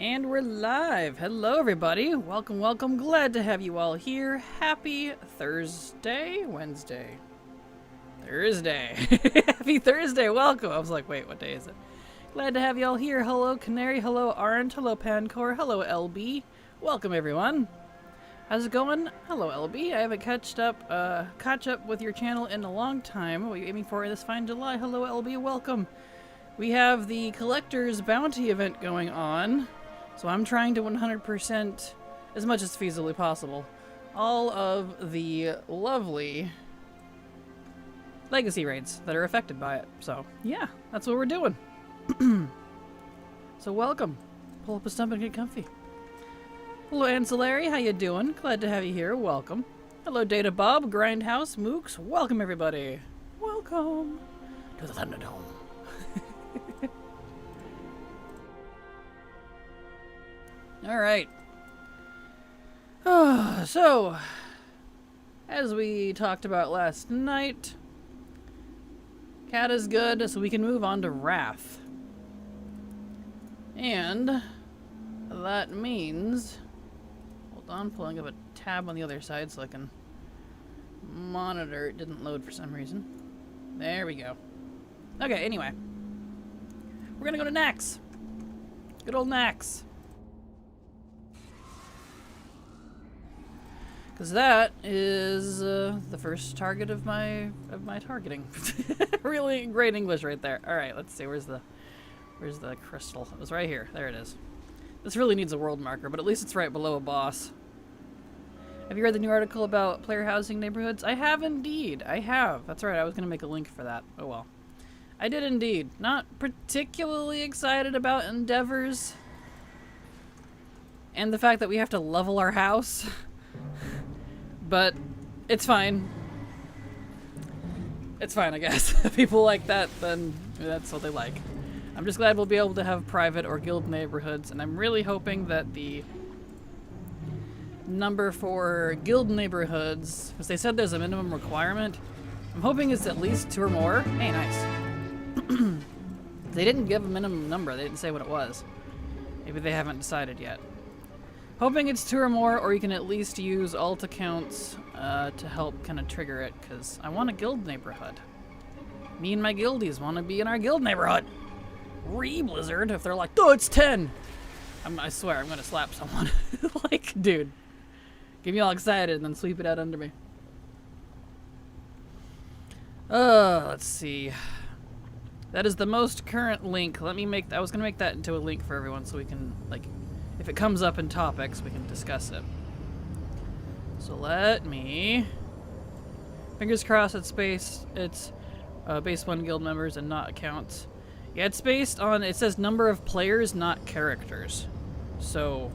And we're live. Hello, everybody. Welcome, welcome. Glad to have you all here. Happy Thursday? Wednesday. Thursday. Happy Thursday. Welcome. I was like, wait, what day is it? Glad to have you all here. Hello, Canary. Hello, Arendt. Hello, Pancor. Hello, LB. Welcome, everyone. How's it going? Hello, LB. I haven't caught up with your channel in a long time. What are you aiming for this fine July? Hello, LB. Welcome. We have the Collector's Bounty event going on. So I'm trying to 100%, as much as feasibly possible, all of the lovely legacy raids that are affected by it. So yeah, that's what we're doing. So welcome. Pull up a stump and get comfy. Hello Ancillary, how you doing? Glad to have you here. Welcome. Hello Data Bob, Grindhouse, Mooks. Welcome everybody. Welcome to the Thunderdome. Alright. So, as we talked about last night, Cat is good, so we can move on to Wrath. And that means... Hold on, pulling up a tab on the other side so I can monitor. It didn't load for some reason. There we go. Okay, anyway. We're gonna go to Nax. Good old Nax. Because that is the first target of my targeting. Really great English right there. All right, let's see. Where's the crystal? It was right here. There it is. This really needs a world marker, but at least it's right below a boss. Have you read the new article about player housing neighborhoods? I have indeed. I have. That's right. I was going to make a link for that. Oh well. I did indeed. Not particularly excited about endeavors and the fact that we have to level our house. But it's fine. It's fine, I guess. If people like that, then that's what they like. I'm just glad we'll be able to have private or guild neighborhoods, and I'm really hoping that the number for guild neighborhoods, because they said there's a minimum requirement, I'm hoping it's at least 2 or more. Hey, nice. They didn't give a minimum number. They didn't say what it was. Maybe they haven't decided yet. Hoping it's 2 or more, or you can at least use alt accounts to help kind of trigger it, because I want a guild neighborhood. Me and my guildies want to be in our guild neighborhood. Blizzard, if they're like, oh, it's 10. I swear, I'm going to slap someone. Like, dude, get me all excited and then sweep it out under me. Let's see. That is the most current link. Let me make, I was going to make that into a link for everyone so we can, like, if it comes up in topics, we can discuss it. So let me... Fingers crossed it's base 1 guild members and not accounts. Yeah, it's based on, it says number of players, not characters. So,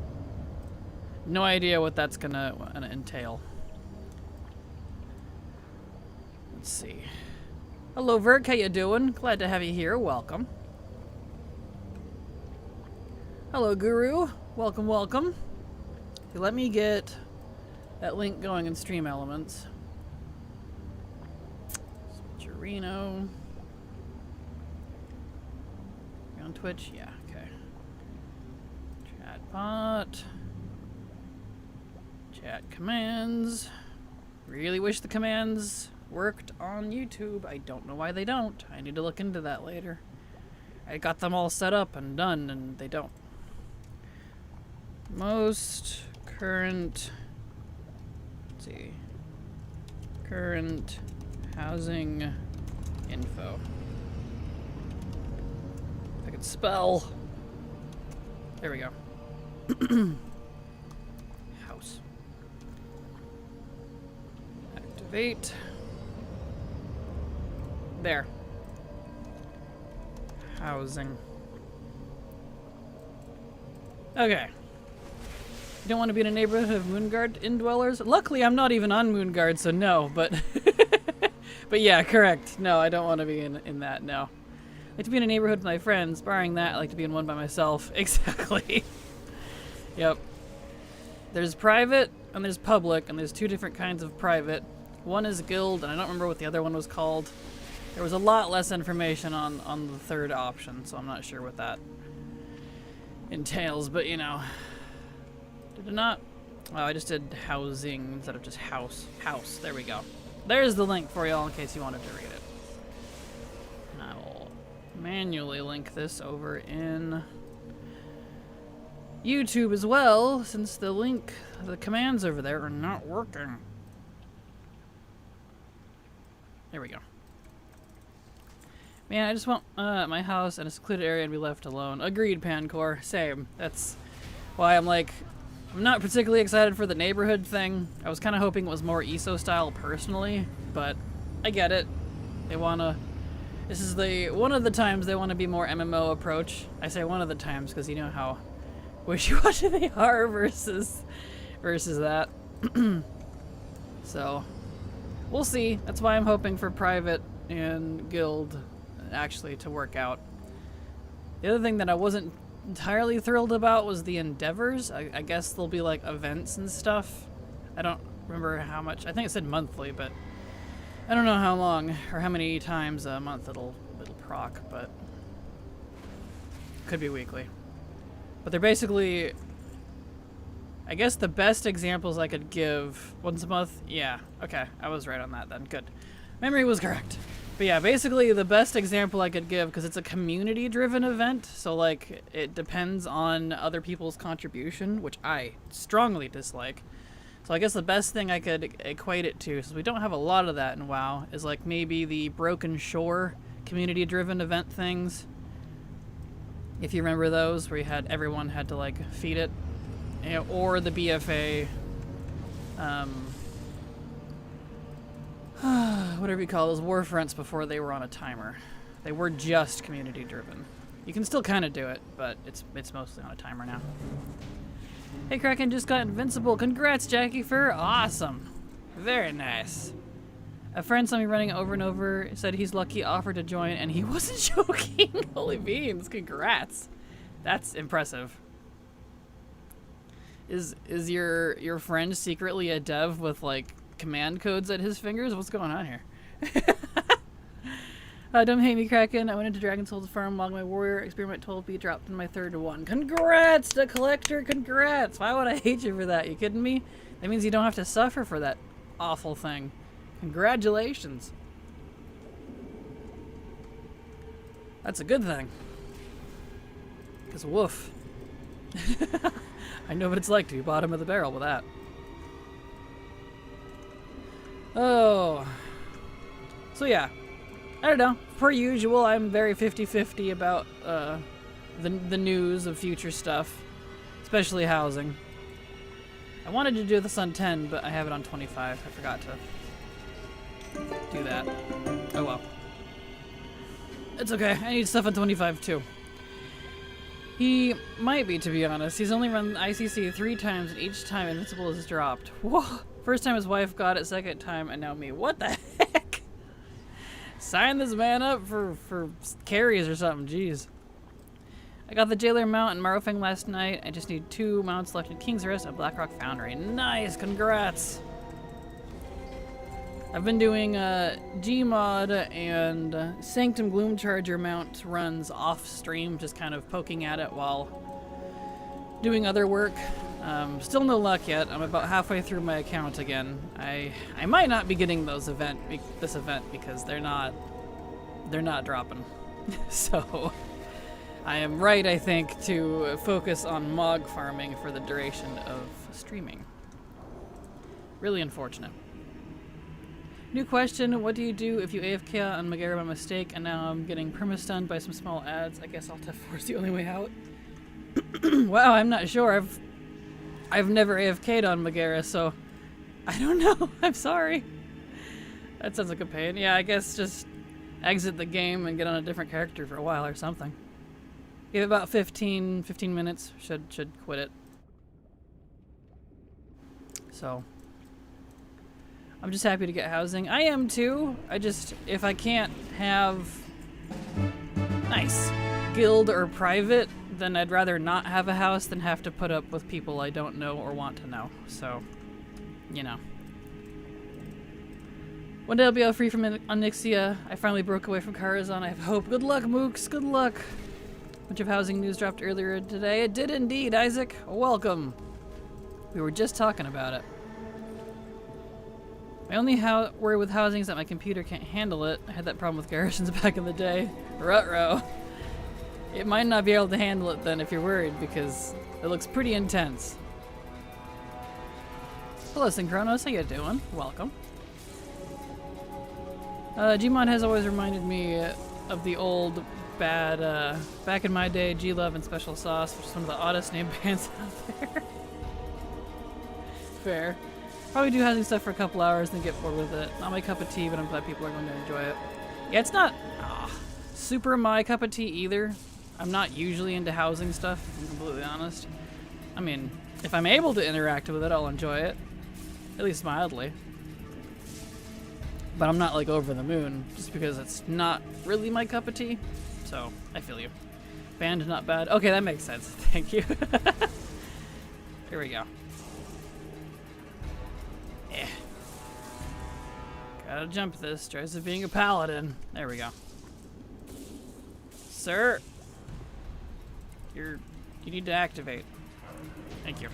no idea what that's gonna entail. Let's see. Hello Verk, how you doing? Glad to have you here, welcome. Hello Guru, welcome, welcome. Okay, let me get that link going in Stream Elements. Switcherino. You on Twitch? Yeah, okay. Chatbot. Chat commands. Really wish the commands worked on YouTube. I don't know why they don't. I need to look into that later. I got them all set up and done, and they don't. Most current, let's see, current housing info. If I could spell. There we go. House. Activate. There. Housing. Okay. You don't want to be in a neighborhood of Moonguard indwellers? Luckily, I'm not even on Moonguard, so no, but... but yeah, correct. No, I don't want to be in that, no. I like to be in a neighborhood with my friends. Barring that, I like to be in one by myself. Exactly. Yep. There's private, and there's public, and there's 2 different kinds of private. One is guild, and I don't remember what the other one was called. There was a lot less information on the third option, so I'm not sure what that entails, but you know. Did it not? Oh, I just did housing instead of just house. House. There we go. There's the link for y'all in case you wanted to read it. And I will manually link this over in YouTube as well, since the commands over there are not working. There we go. Man, I just want my house and a secluded area to be left alone. Agreed, Pancor. Same. That's why I'm like, I'm not particularly excited for the neighborhood thing. I was kind of hoping it was more ESO style personally, but I get it. They wanna. This is one of the times they want to be more MMO approach. I say one of the times because you know how wishy-washy they are versus that. So we'll see. That's why I'm hoping for private and guild actually to work out. The other thing that I wasn't entirely thrilled about was the endeavors. I guess there'll be like events and stuff. I don't remember how much. I think it said monthly, but I don't know how long or how many times a month it'll proc, but could be weekly. But they're basically, I guess the best examples I could give once a month. Yeah, okay, I was right on that then. Good. Memory was correct. But yeah, basically the best example I could give, because it's a community-driven event, so like it depends on other people's contribution, which I strongly dislike. So I guess the best thing I could equate it to, since we don't have a lot of that in WoW, is like maybe the Broken Shore community-driven event things. If you remember those, where everyone had to like feed it, or the BFA, whatever you call those war fronts before they were on a timer. They were just community driven. You can still kind of do it, but it's mostly on a timer now. Hey, Kraken just got invincible. Congrats, Jackie Fur. Awesome. Very nice. A friend saw me running over and over, said he's lucky, offered to join, and he wasn't joking. Holy beans. Congrats. That's impressive. Is your friend secretly a dev with like command codes at his fingers? What's going on here? Don't hate me, Kraken. I went into Dragon Soul's farm while my warrior experiment 12B dropped in my third one. Congrats, the collector. Congrats. Why would I hate you for that? You kidding me? That means you don't have to suffer for that awful thing. Congratulations. That's a good thing. Because woof. I know what it's like to be bottom of the barrel with that. Oh. So yeah. I don't know. Per usual, I'm very 50-50 about the news of future stuff. Especially housing. I wanted to do this on 10, but I have it on 25. I forgot to do that. Oh well. It's okay. I need stuff on 25 too. He might be, to be honest. He's only run ICC 3 times, and each time Invincible is dropped. Whoa! First time his wife got it, second time, and now me. What the heck? Sign this man up for carries or something. Jeez. I got the Jailer mount in Marrowfang last night. I just need 2 mounts left in King's Rest and Blackrock Foundry. Nice! Congrats! I've been doing Gmod and Sanctum Gloomcharger mount runs off stream, just kind of poking at it while doing other work. Still no luck yet. I'm about halfway through my account again. I might not be getting this event because they're not dropping. So I am right, I think, to focus on Mog farming for the duration of streaming. Really unfortunate. New question, what do you do if you AFK on Megara by mistake and now I'm getting perma-stunned by some small ads? I guess Alt F4 is the only way out. Wow, I'm not sure. I've never AFK'd on Megara, so I don't know. I'm sorry. That sounds like a pain. Yeah, I guess just exit the game and get on a different character for a while or something. Give it about 15 minutes. Should quit it. So I'm just happy to get housing. I am too. If I can't have nice guild or private, then I'd rather not have a house than have to put up with people I don't know or want to know. So, you know. One day I'll be all free from Onyxia. I finally broke away from Karazhan. I have hope. Good luck, Mooks. Good luck. Bunch of housing news dropped earlier today. It did indeed, Isaac. Welcome. We were just talking about it. My only worry with housing is that my computer can't handle it. I had that problem with garrisons back in the day. Ruh-roh. It might not be able to handle it then if you're worried, because it looks pretty intense. Hello, Synchronos. How you doing? Welcome. Gmod has always reminded me of the old bad, back in my day, G-Love and Special Sauce, which is one of the oddest name bands out there. Fair. Probably do housing stuff for a couple hours, then get bored with it. Not my cup of tea, but I'm glad people are going to enjoy it. Yeah, it's not super my cup of tea either. I'm not usually into housing stuff, if I'm completely honest. I mean, if I'm able to interact with it, I'll enjoy it. At least mildly. But I'm not like over the moon, just because it's not really my cup of tea. So, I feel you. Band not bad. Okay, that makes sense. Thank you. Here we go. Yeah. Gotta jump this. Tries of being a paladin. There we go. Sir. You need to activate. Thank you.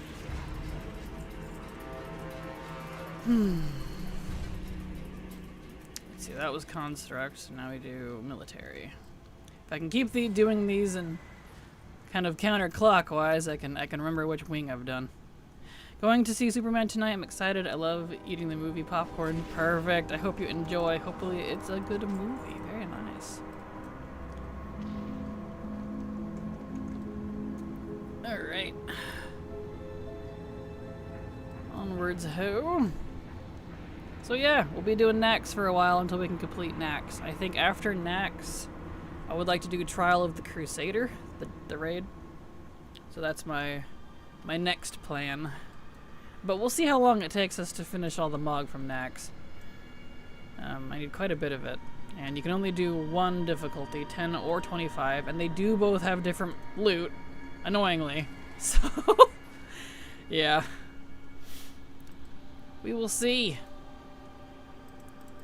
Let's see, that was construct. Now we do military. If I can keep doing these and kind of counterclockwise, I can remember which wing I've done. Going to see Superman tonight. I'm excited. I love eating the movie popcorn. Perfect. I hope you enjoy. Hopefully it's a good movie. Very nice. Alright. Onwards ho. So yeah, we'll be doing Nax for a while until we can complete Nax. I think after Nax, I would like to do Trial of the Crusader, the raid. So that's my next plan. But we'll see how long it takes us to finish all the Mog from Nax. I need quite a bit of it. And you can only do one difficulty, 10 or 25, and they do both have different loot, annoyingly. So, yeah. We will see.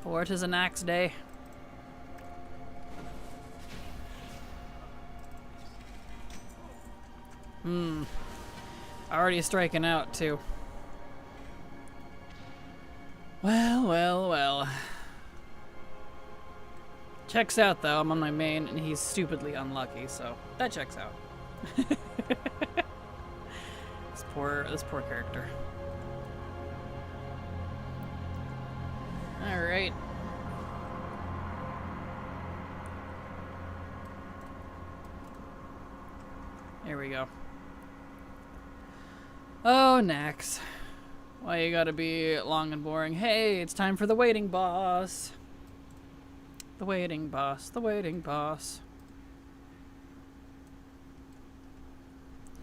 For it is a Nax day. Already striking out, too. Well, well, well. Checks out, though. I'm on my main, and he's stupidly unlucky, so that checks out. This poor character. Alright. Here we go. Oh, Nax. Why you gotta be long and boring? Hey, it's time for the waiting boss. The waiting boss, the waiting boss.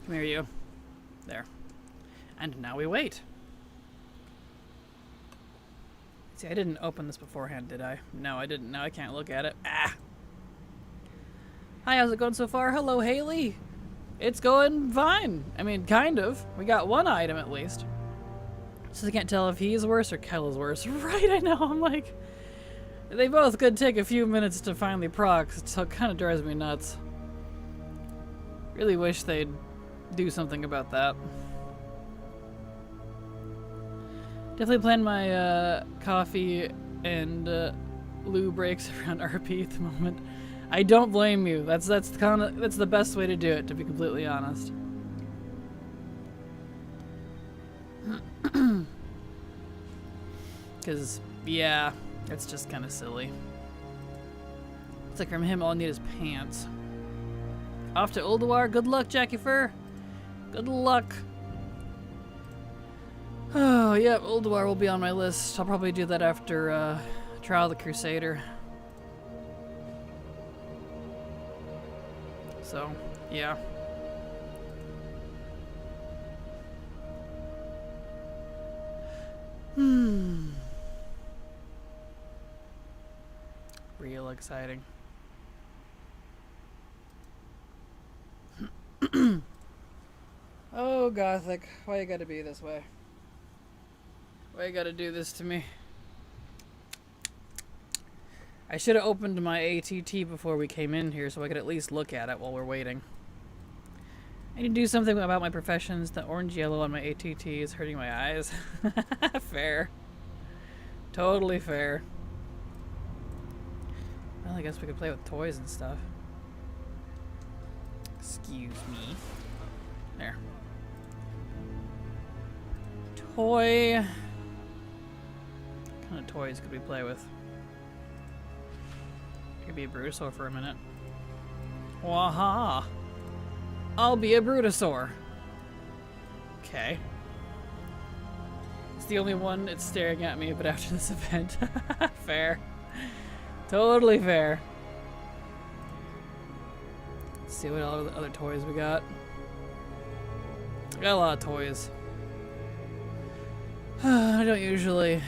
Come here, you. There. And now we wait. See, I didn't open this beforehand, did I? No, I didn't. Now I can't look at it. Ah! Hi, how's it going so far? Hello, Haley! It's going fine. I mean, kind of. We got one item at least. So I can't tell if he's worse or Kel is worse. Right, I know. I'm like... They both could take a few minutes to finally proc, so it kind of drives me nuts. Really wish they'd do something about that. Definitely plan my coffee and loo breaks around RP at the moment. I don't blame you. That's the best way to do it, to be completely honest. Because, yeah, it's just kind of silly. It's like from him, all I need is pants. Off to Ulduar. Good luck, Jackie Fur. Good luck. Oh, yep, Ulduar will be on my list. I'll probably do that after Trial of the Crusader. So, yeah. Real exciting. Oh, Gothic. Why you gotta be this way? Why you gotta do this to me? I should have opened my ATT before we came in here so I could at least look at it while we're waiting. I need to do something about my professions. The orange yellow on my ATT is hurting my eyes. Fair. Totally fair. Well, I guess we could play with toys and stuff. Excuse me. There. Toy. What kind of toys could we play with? Could be a Brutosaur for a minute. Waha! I'll be a Brutosaur. Okay. It's the only one that's staring at me, but after this event. Fair. Totally fair. Let's see what other toys we got. Got a lot of toys. I don't usually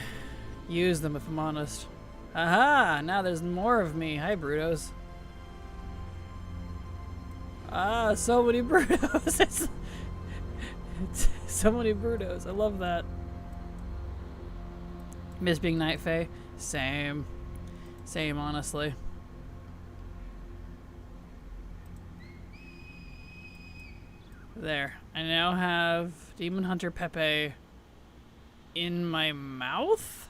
use them if I'm honest. Aha! Now there's more of me. Hi, Brutos. Ah, so many Brutos. it's so many Brutos. I love that. Miss being Night Fae. Same. Same, honestly. There. I now have Demon Hunter Pepe in my mouth?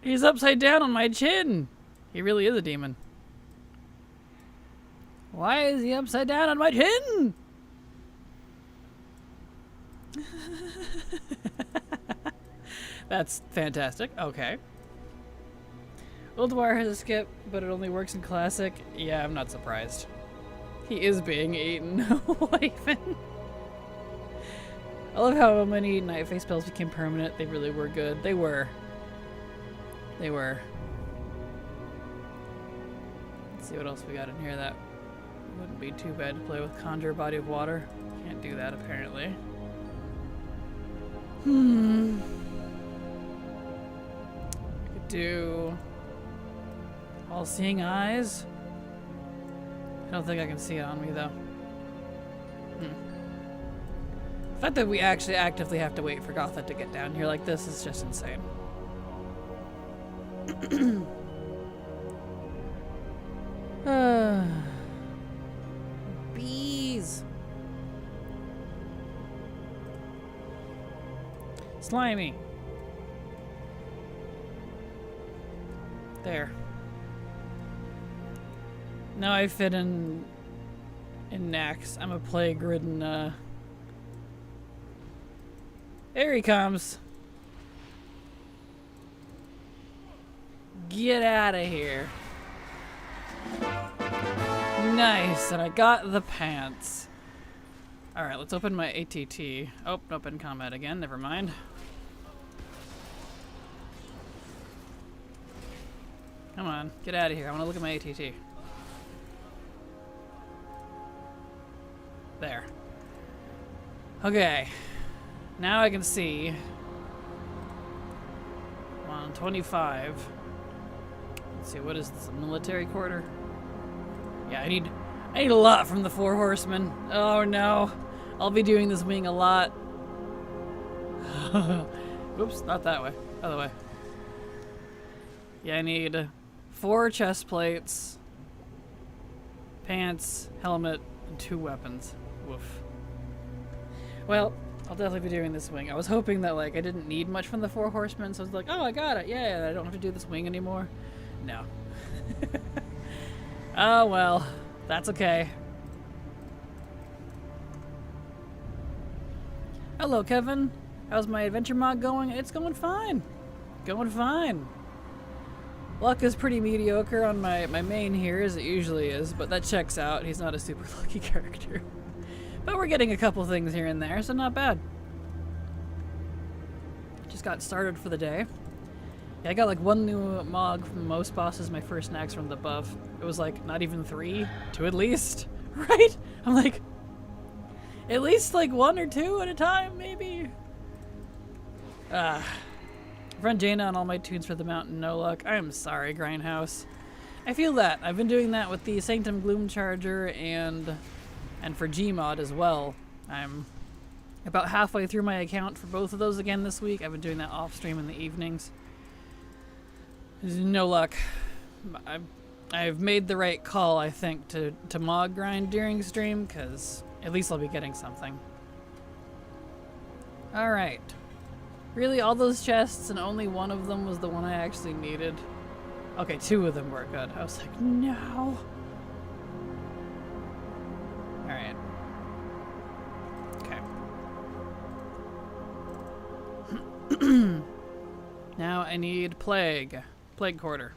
He's upside down on my chin. He really is a demon. Why is he upside down on my chin? That's fantastic. Okay. World of Warcraft has a skip, but it only works in Classic. Yeah, I'm not surprised. He is being eaten. What even? I love how many Night Fae spells became permanent. They really were good. They were. They were. Let's see what else we got in here that wouldn't be too bad to play with. Conjure Body of Water. Can't do that apparently. I could do All-Seeing Eyes. I don't think I can see it on me though. The fact that we actually actively have to wait for Gotha to get down here like this is just insane. Bees. Slimy. There. Now I fit in Nax. I'm a plague ridden There he comes. Get out of here. Nice, and I got the pants. Alright, let's open my ATT. Oh, nope, in combat again, never mind. Come on, get out of here. I want to look at my ATT. There. Okay. Now I can see. I'm on 25. Let's see, what is this? Military quarter? Yeah, I need a lot from the 4 horsemen. Oh no. I'll be doing this wing a lot. Oops, not that way. Other way. Yeah, I need 4 chest plates, pants, helmet, and 2 weapons. Woof. Well, I'll definitely be doing this wing. I was hoping that like I didn't need much from the 4 horsemen, so I was like, oh, I got it. Yeah, I don't have to do this wing anymore. No. Oh well, that's okay. Hello, Kevin. How's my adventure mod going? It's going fine. Going fine. Luck is pretty mediocre on my main here, as it usually is, but that checks out. He's not a super lucky character. But we're getting a couple things here and there, so not bad. Just got started for the day. Yeah, I got like 1 new mog from most bosses, my first Nax from the buff. It was like not even 3, 2 at least, right? I'm like, at least like 1 or 2 at a time, maybe? Friend Jaina on all my tunes for the mountain, no luck. I am sorry, Grindhouse. I feel that. I've been doing that with the Sanctum Gloom Charger and for Gmod as well. I'm about halfway through my account for both of those again this week. I've been doing that off stream in the evenings. No luck. I've made the right call, I think, to mod grind during stream, because at least I'll be getting something. Alright. Really, all those chests and only one of them was the one I actually needed? Okay, 2 of them were good. I was like, no. Alright. Okay. Now I need Plague. Plague Quarter.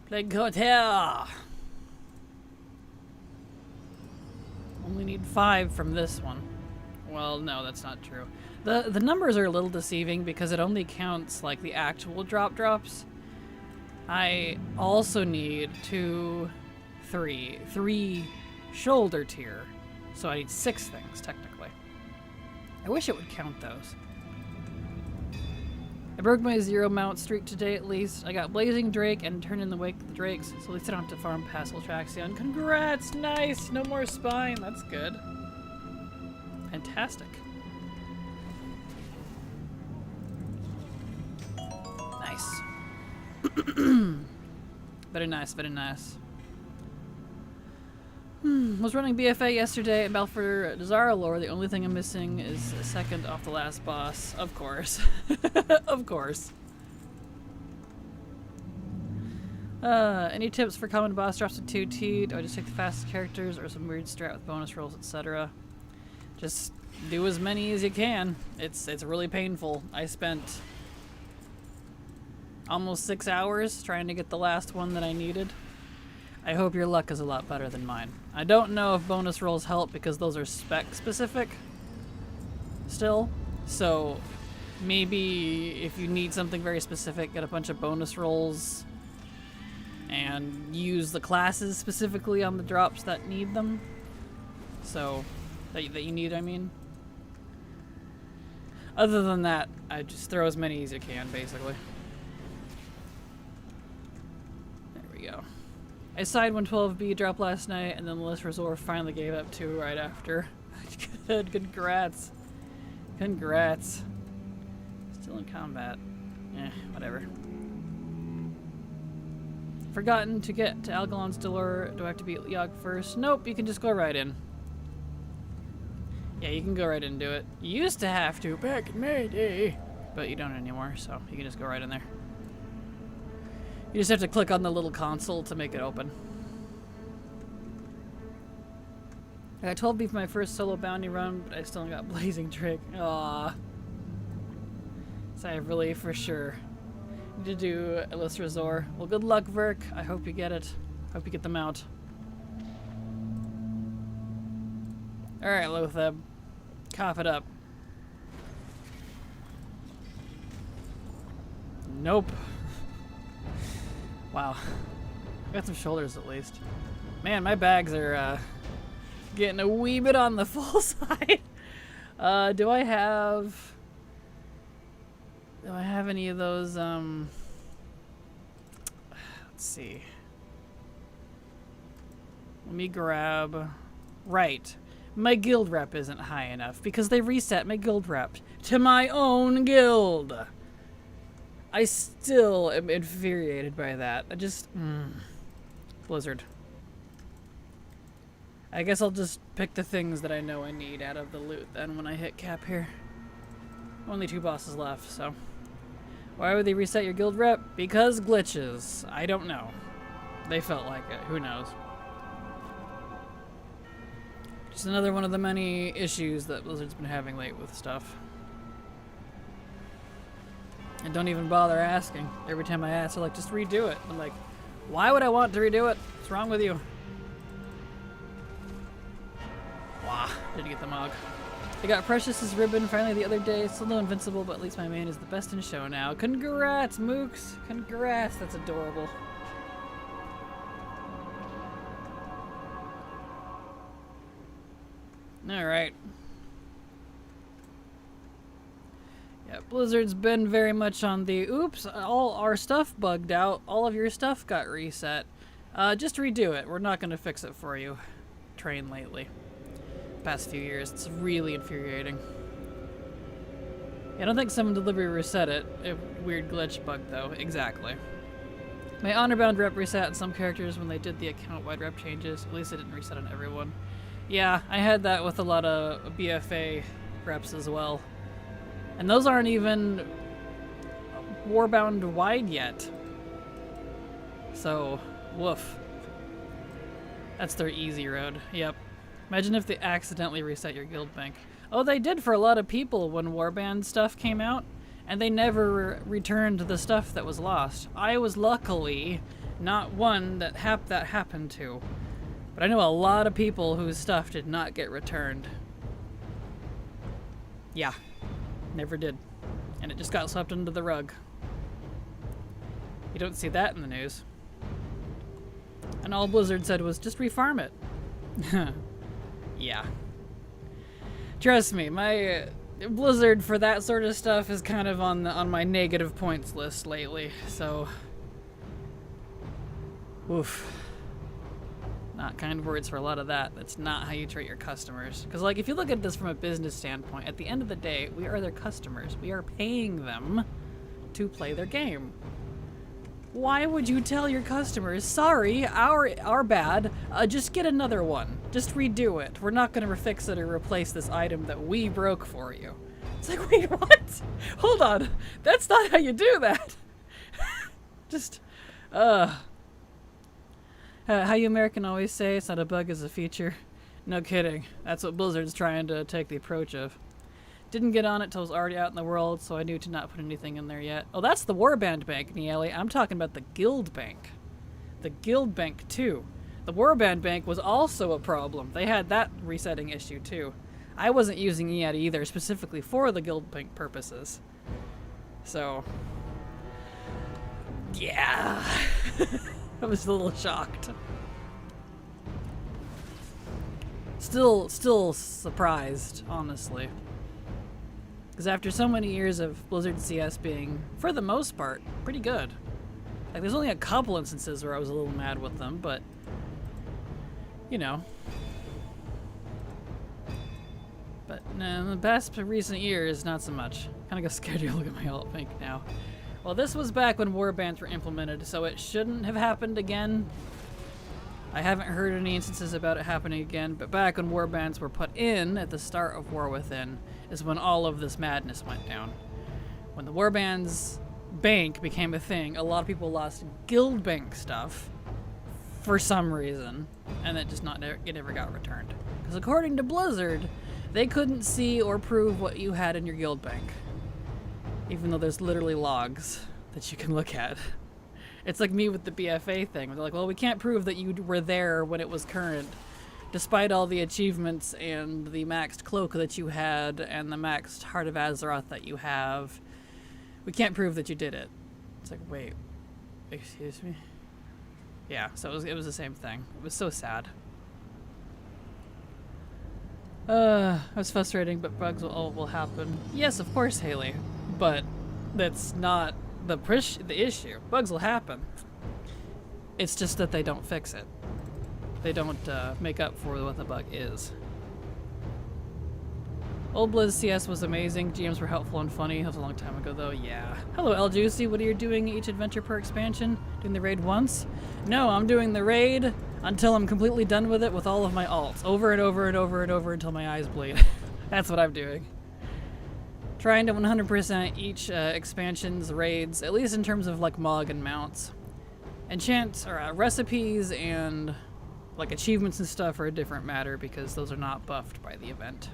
Plague Hotel! Only need 5 from this one. Well, no, that's not true. The numbers are a little deceiving because it only counts like the actual drops. I also need 3 shoulder tier. So I need 6 things, technically. I wish it would count those. I broke my 0 mount streak today at least. I got Blazing Drake and turned in the Wake of the Drakes, so at least I don't have to farm past Ultraxion. Congrats! Nice! No more Spine. That's good. Fantastic. Nice. Very nice, very nice. Was running BFA yesterday at Balfour Desire lore. The only thing I'm missing is a second off the last boss. Of course. Of course. Any tips for common boss drops to 2T? Do I just take the fastest characters or some weird strat with bonus rolls, etc.? Just do as many as you can. It's really painful. I spent almost 6 hours trying to get the last one that I needed. I hope your luck is a lot better than mine. I don't know if bonus rolls help because those are spec specific still. So maybe if you need something very specific, get a bunch of bonus rolls and use the classes specifically on the drops that need them. So, that you need, I mean. Other than that, I just throw as many as you can, basically. There we go. I side 112B drop last night, and then the list resort finally gave up 2 right after. Good, congrats. Congrats. Still in combat. Whatever. Forgotten to get to Algalon's Delore. Do I have to beat Yogg first? Nope, you can just go right in. Yeah, you can go right in and do it. You used to have to back in my day, but you don't anymore, so you can just go right in there. You just have to click on the little console to make it open. I got 12B for my first solo bounty run, but I still got Blazing Trick. Aww. Sigh of relief for sure. Need to do Illis Resort. Well, good luck, Verk. I hope you get it. Hope you get them out. Alright, Lotheb. Cough it up. Nope. Wow. Got some shoulders at least. Man, my bags are getting a wee bit on the full side. Do I have any of those let's see. Let me grab right. My guild rep isn't high enough because they reset my guild rep to my own guild. I still am infuriated by that. I just... Blizzard. I guess I'll just pick the things that I know I need out of the loot then when I hit cap here. Only 2 bosses left, so... Why would they reset your guild rep? Because glitches. I don't know. They felt like it. Who knows? Just another one of the many issues that Blizzard's been having late with stuff. And don't even bother asking. Every time I ask, they're like, just redo it. I'm like, why would I want to redo it? What's wrong with you? Wah, did get the mog. I got Precious's ribbon finally the other day. Still no invincible, but at least my main is the best in show now. Congrats, Mooks. Congrats. That's adorable. Alright. Yeah, Blizzard's been very much on the, oops, all our stuff bugged out. All of your stuff got reset. Just redo it. We're not going to fix it for you. Train lately. Past few years. It's really infuriating. I don't think Summon Delivery reset it. A weird glitch bug, though. Exactly. My honor-bound rep reset on some characters when they did the account-wide rep changes. At least it didn't reset on everyone. Yeah, I had that with a lot of BFA reps as well. And those aren't even Warbound wide yet. So, woof. That's their easy road. Yep. Imagine if they accidentally reset your guild bank. Oh, they did for a lot of people when Warband stuff came out, and they never returned the stuff that was lost. I was luckily not one that happened to. But I know a lot of people whose stuff did not get returned. Yeah. Never did. And it just got swept under the rug. You don't see that in the news. And all Blizzard said was, just refarm it. Yeah. Trust me, my Blizzard for that sort of stuff is kind of on my negative points list lately, so... Oof. Not kind words for a lot of that. That's not how you treat your customers. Because, like, if you look at this from a business standpoint, at the end of the day, we are their customers. We are paying them to play their game. Why would you tell your customers, sorry, our bad, just get another one. Just redo it. We're not going to fix it or replace this item that we broke for you. It's like, wait, what? Hold on. That's not how you do that. Just, how you American always say, it's not a bug, it's a feature. No kidding. That's what Blizzard's trying to take the approach of. Didn't get on it till it was already out in the world, so I knew to not put anything in there yet. Oh, that's the Warband Bank, Nieli. I'm talking about the Guild Bank. The Guild Bank, too. The Warband Bank was also a problem. They had that resetting issue, too. I wasn't using EAD either, specifically for the Guild Bank purposes. So... yeah. I was a little shocked. Still surprised, honestly. Because after so many years of Blizzard CS being, for the most part, pretty good. Like, there's only a couple instances where I was a little mad with them, but, you know. But in the past recent years, not so much. Kind of got scared to look at my alt bank now. Well, this was back when warbands were implemented, so it shouldn't have happened again. I haven't heard any instances about it happening again, but back when warbands were put in at the start of War Within is when all of this madness went down. When the warbands bank became a thing, a lot of people lost guild bank stuff for some reason, and it never got returned. Because according to Blizzard, they couldn't see or prove what you had in your guild bank, even though there's literally logs that you can look at. It's like me with the BFA thing. They're like, well, we can't prove that you were there when it was current, despite all the achievements and the maxed cloak that you had and the maxed Heart of Azeroth that you have. We can't prove that you did it. It's like, wait, excuse me? Yeah, so it was the same thing. It was so sad. It was frustrating, but bugs will happen. Yes, of course, Haley, but that's not the issue. Bugs will happen. It's just that they don't fix it. They don't make up for what the bug is. Old Blizz CS was amazing. GMs were helpful and funny. That was a long time ago, though. Yeah. Hello, El Juicy. What are you doing each adventure per expansion? Doing the raid once? No, I'm doing the raid until I'm completely done with it with all of my alts. Over and over and over and over until my eyes bleed. That's what I'm doing. Trying to 100% each expansion's raids, at least in terms of like Mog and mounts. Enchants or recipes and like achievements and stuff are a different matter because those are not buffed by the event.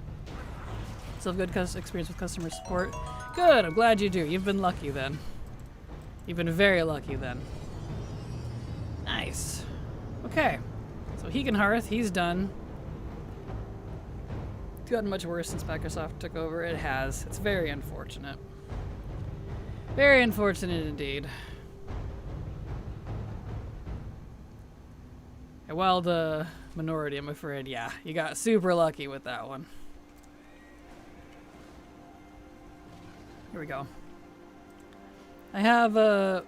Still have good experience with customer support. Good, I'm glad you do. You've been lucky then. You've been very lucky then. Nice. Okay, so Hearth, he's done. It's gotten much worse since Microsoft took over. It has. It's very unfortunate. Very unfortunate indeed. A wild minority, I'm afraid. Yeah, you got super lucky with that one. Here we go. I have a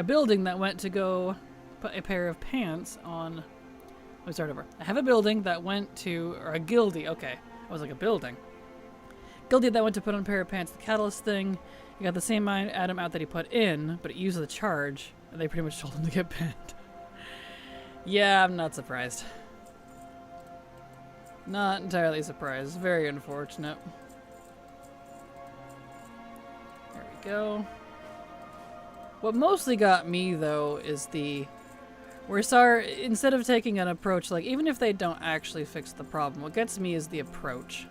building that went to go put a pair of pants on... Let me start over. I have a building that went to... Or a guildie, okay. I was like, a building. Guilty that went to put on a pair of pants, the catalyst thing. He got the same item out that he put in, but it used the charge, and they pretty much told him to get banned. Yeah, I'm not surprised. Not entirely surprised. Very unfortunate. There we go. What mostly got me, though, is the... We're sorry, instead of taking an approach, like, even if they don't actually fix the problem, what gets me is the approach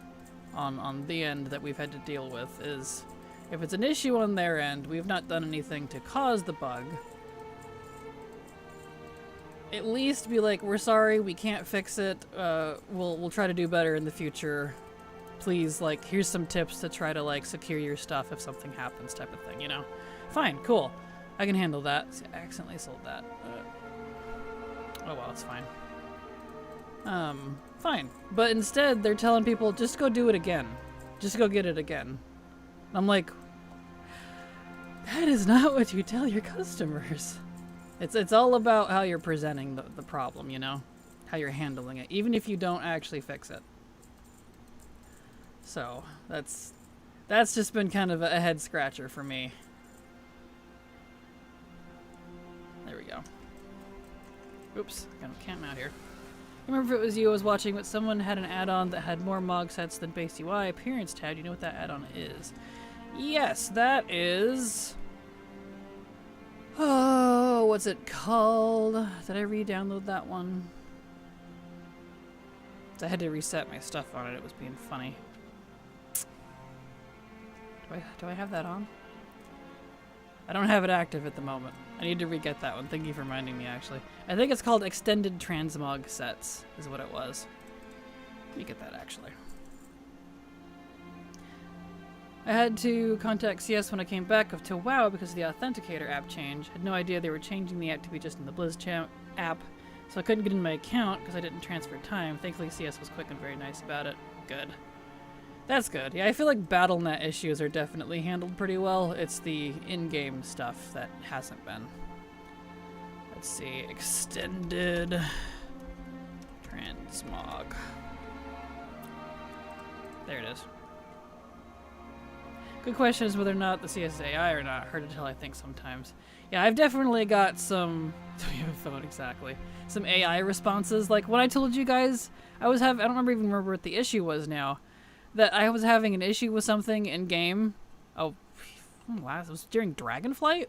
on the end that we've had to deal with is, if it's an issue on their end, we've not done anything to cause the bug. At least be like, we're sorry, we can't fix it, we'll try to do better in the future. Please, like, here's some tips to try to, like, secure your stuff if something happens type of thing, you know? Fine, cool. I can handle that. See, I accidentally sold that. Oh well, it's fine. Fine. But instead, they're telling people, just go do it again. Just go get it again. I'm like, that is not what you tell your customers. It's all about how you're presenting the problem, you know? How you're handling it, even if you don't actually fix it. So, that's just been kind of a head scratcher for me. There we go. Oops, got a camp out here. I remember if it was you I was watching, but someone had an add-on that had more mog sets than base UI. Appearance tab, you know what that add-on is? Yes, that is... Oh, what's it called? Did I re-download that one? I had to reset my stuff on it. It was being funny. Do I have that on? I don't have it active at the moment. I need to re-get that one. Thank you for reminding me, actually. I think it's called Extended Transmog Sets, is what it was. Let me get that, actually. I had to contact CS when I came back to WoW because of the Authenticator app change. Had no idea they were changing the app to be just in the BlizzChamp app, so I couldn't get in my account because I didn't transfer time. Thankfully, CS was quick and very nice about it. Good. That's good. Yeah, I feel like BattleNet issues are definitely handled pretty well. It's the in-game stuff that hasn't been. Let's see. Extended Transmog. There it is. Good question is whether or not the CS is AI or not. Hard to tell, I think, sometimes. Yeah, I've definitely got some... Do we have a phone? Exactly. Some AI responses. Like, when I told you guys, I don't remember what the issue was now. That I was having an issue with something in-game. Oh, wow, it was during Dragonflight?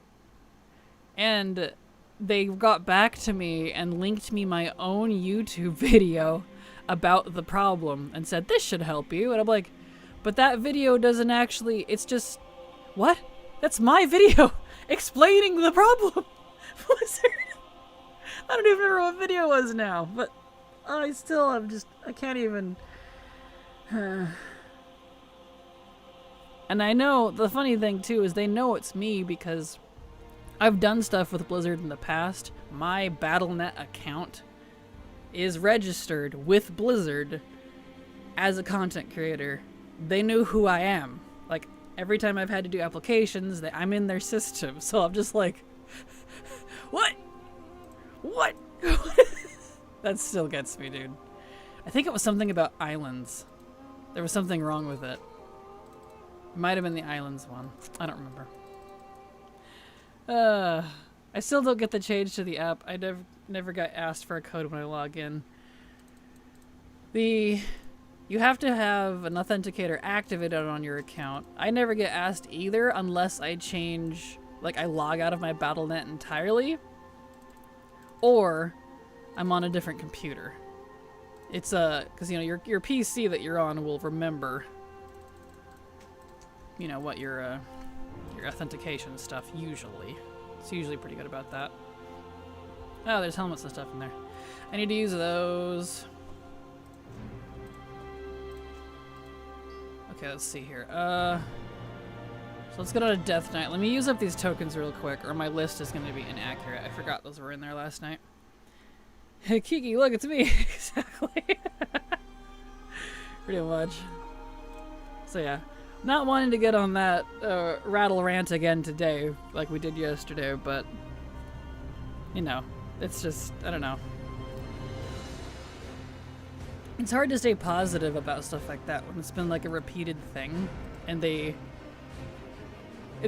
And they got back to me and linked me my own YouTube video about the problem and said, this should help you. And I'm like, but that video doesn't actually, it's just, what? That's my video explaining the problem. Blizzard. I don't even remember what video it was now, but I can't even. And I know, the funny thing too is they know it's me because I've done stuff with Blizzard in the past. My Battle.net account is registered with Blizzard as a content creator. They knew who I am. Like, every time I've had to do applications, I'm in their system. So I'm just like, what? What? That still gets me, dude. I think it was something about islands. There was something wrong with it. It might have been the islands one. I don't remember. I still don't get the change to the app. I never got asked for a code when I log in. You have to have an authenticator activated on your account. I never get asked either unless I change, like I log out of my Battle.net entirely, or I'm on a different computer. It's because you know your PC that you're on will remember, you know, what your authentication stuff usually. It's usually pretty good about that. Oh, there's helmets and stuff in there. I need to use those. Okay, let's see here. So let's get on a Death Knight. Let me use up these tokens real quick, or my list is going to be inaccurate. I forgot those were in there last night. Hey, Kiki, look, it's me. Exactly. Pretty much. So yeah, not wanting to get on that rattle rant again today, like we did yesterday, but you know, it's just, I don't know. It's hard to stay positive about stuff like that when it's been like a repeated thing, and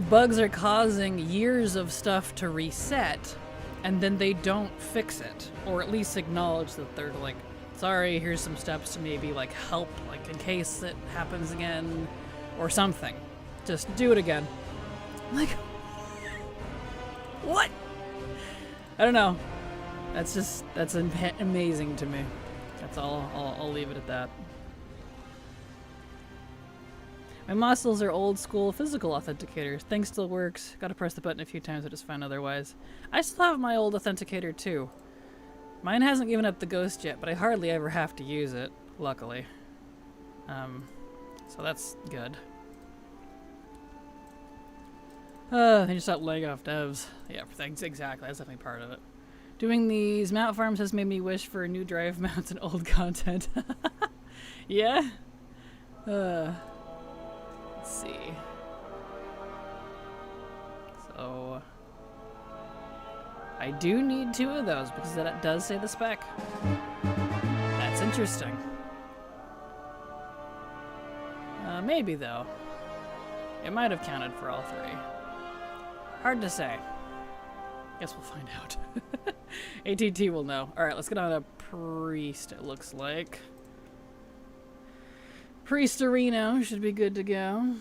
bugs are causing years of stuff to reset, and then they don't fix it, or at least acknowledge that they're like, sorry, here's some steps to maybe like help, like in case it happens again, or something. Just do it again. Like, what? I don't know. That's amazing to me. That's all. I'll leave it at that. My muscles are old school physical authenticators. Thing still works. Gotta press the button a few times to just find otherwise. I still have my old authenticator too. Mine hasn't given up the ghost yet, but I hardly ever have to use it, luckily. So that's good. They just stopped laying off devs. Yeah, thanks, exactly. That's definitely part of it. Doing these mount farms has made me wish for new drive mounts and old content. Yeah? Let's see. So I do need 2 of those because that does say the spec. That's interesting. Maybe though. It might have counted for all 3. Hard to say. Guess we'll find out. ATT will know. Alright, let's get on a priest, it looks like. Priestarino should be good to go.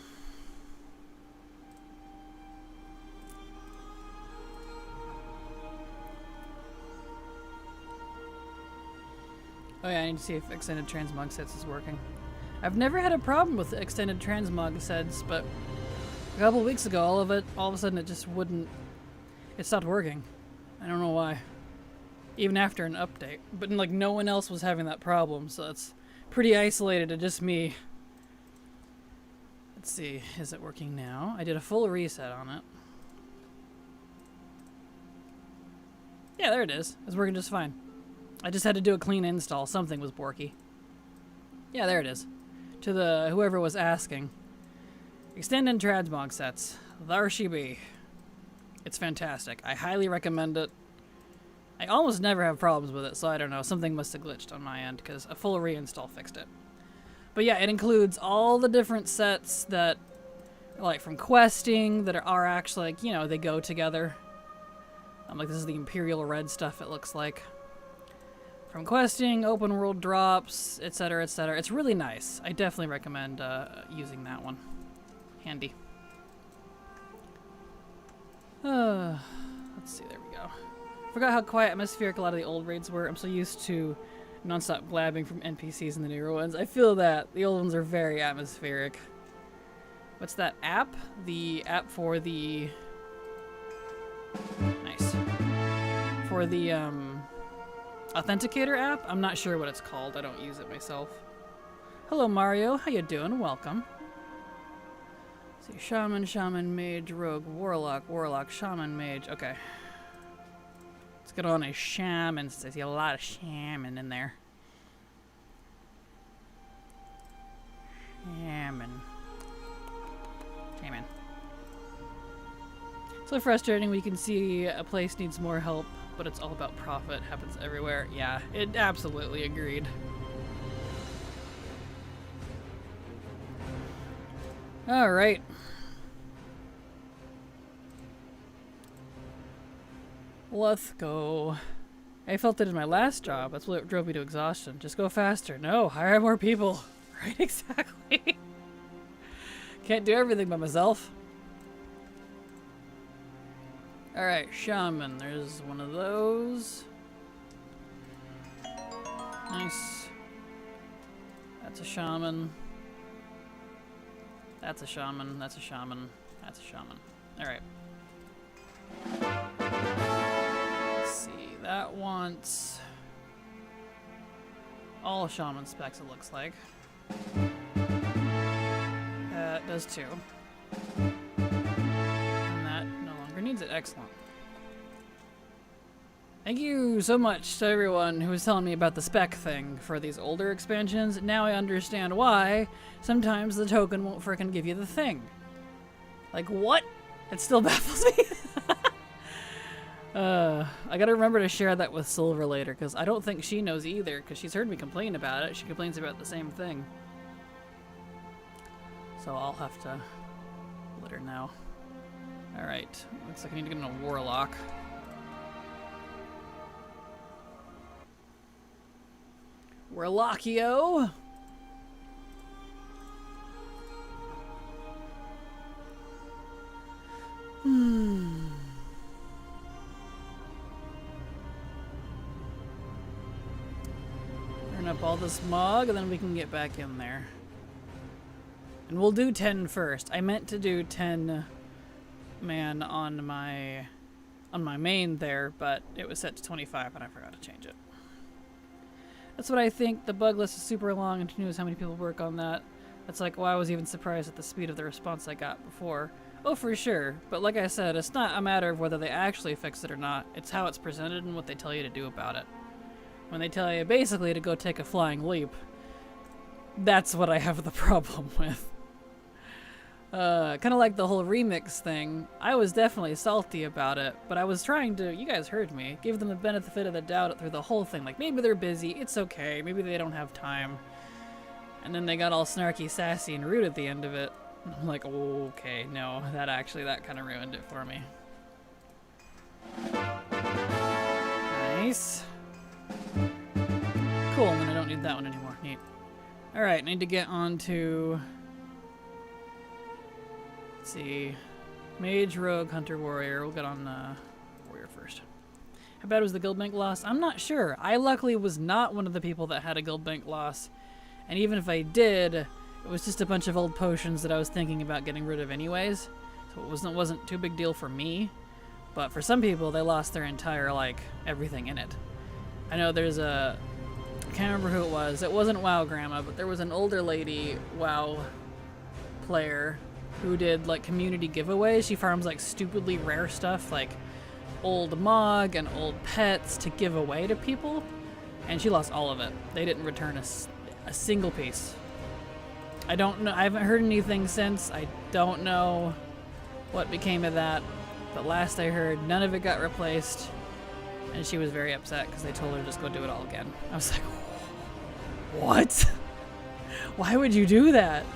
Oh yeah, I need to see if extended transmog sets is working. I've never had a problem with extended transmog sets, but a couple of weeks ago, all of a sudden it just wouldn't. It stopped working. I don't know why. Even after an update. But like no one else was having that problem, so it's pretty isolated to just me. Let's see, is it working now? I did a full reset on it. Yeah, there it is. It's working just fine. I just had to do a clean install. Something was borky. Yeah, there it is. To the whoever was asking. Extended transmog sets. There she be. It's fantastic. I highly recommend it. I almost never have problems with it, so I don't know. Something must have glitched on my end because a full reinstall fixed it. But yeah, it includes all the different sets that, like from questing, that are actually, like, you know, they go together. Like this is the Imperial Red stuff, it looks like. From questing, open world drops, etc., etc. It's really nice. I definitely recommend using that one. Handy. Let's see, there we go. Forgot how quiet atmospheric a lot of the old raids were. I'm so used to non-stop blabbing from NPCs in the newer ones. I feel that. The old ones are very atmospheric. What's that app? The app for the... Nice. For the, Authenticator app? I'm not sure what it's called. I don't use it myself. Hello, Mario. How you doing? Welcome. Let's see, Shaman, Shaman, Mage, Rogue, Warlock, Shaman, Mage. Okay. Let's get on a Shaman. I see a lot of Shaman in there. Shaman. So frustrating when you can see a place needs more help, but it's all about profit. Happens everywhere. Yeah, it absolutely agreed. Alright. Let's go. I felt it in my last job. That's what drove me to exhaustion. Just go faster. No, hire more people. Right, exactly. Can't do everything by myself. Alright, Shaman. There's one of those. Nice. That's a Shaman. That's a Shaman. That's a Shaman. That's a Shaman. Alright. Let's see. That wants all Shaman specs, it looks like. That does too. And that no longer needs it. Excellent. Thank you so much to everyone who was telling me about the spec thing for these older expansions. Now I understand why sometimes the token won't frickin' give you the thing. Like, what? It still baffles me. I gotta remember to share that with Silver later, because I don't think she knows either, because she's heard me complain about it. She complains about the same thing. So I'll have to let her know. Alright, looks like I need to get in a Warlock. Warlockio! Turn up all this mog, and then we can get back in there. And we'll do 10 first. I meant to do 10 man on my main there, but it was set to 25 and I forgot to change it. That's what I think. The bug list is super long, and who knows how many people work on that. That's like why I was even surprised at the speed of the response I got before. Oh, for sure. But like I said, it's not a matter of whether they actually fix it or not. It's how it's presented and what they tell you to do about it. When they tell you basically to go take a flying leap, that's what I have the problem with. Kind of like the whole remix thing. I was definitely salty about it, but I was trying to, you guys heard me, give them the benefit of the doubt through the whole thing. Like, maybe they're busy, it's okay, maybe they don't have time. And then they got all snarky, sassy, and rude at the end of it. I'm like, okay, no, that kind of ruined it for me. Nice. Cool, and then I don't need that one anymore. Neat. Alright, I need to get on to... Let's see. Mage, Rogue, Hunter, Warrior. We'll get on Warrior first. How bad was the guild bank loss? I'm not sure. I luckily was not one of the people that had a guild bank loss. And even if I did, it was just a bunch of old potions that I was thinking about getting rid of anyways. So it wasn't too big deal for me. But for some people, they lost their entire, like, everything in it. I know there's a... I can't remember who it was. It wasn't WoW Grandma, but there was an older lady WoW player who did like community giveaways. She farms like stupidly rare stuff like old mog and old pets to give away to people, and she lost all of it. They didn't return a single piece. I don't know. I haven't heard anything since. I don't know what became of that, but last I heard, none of it got replaced, and she was very upset because they told her to just go do it all again. I was like, what? Why would you do that?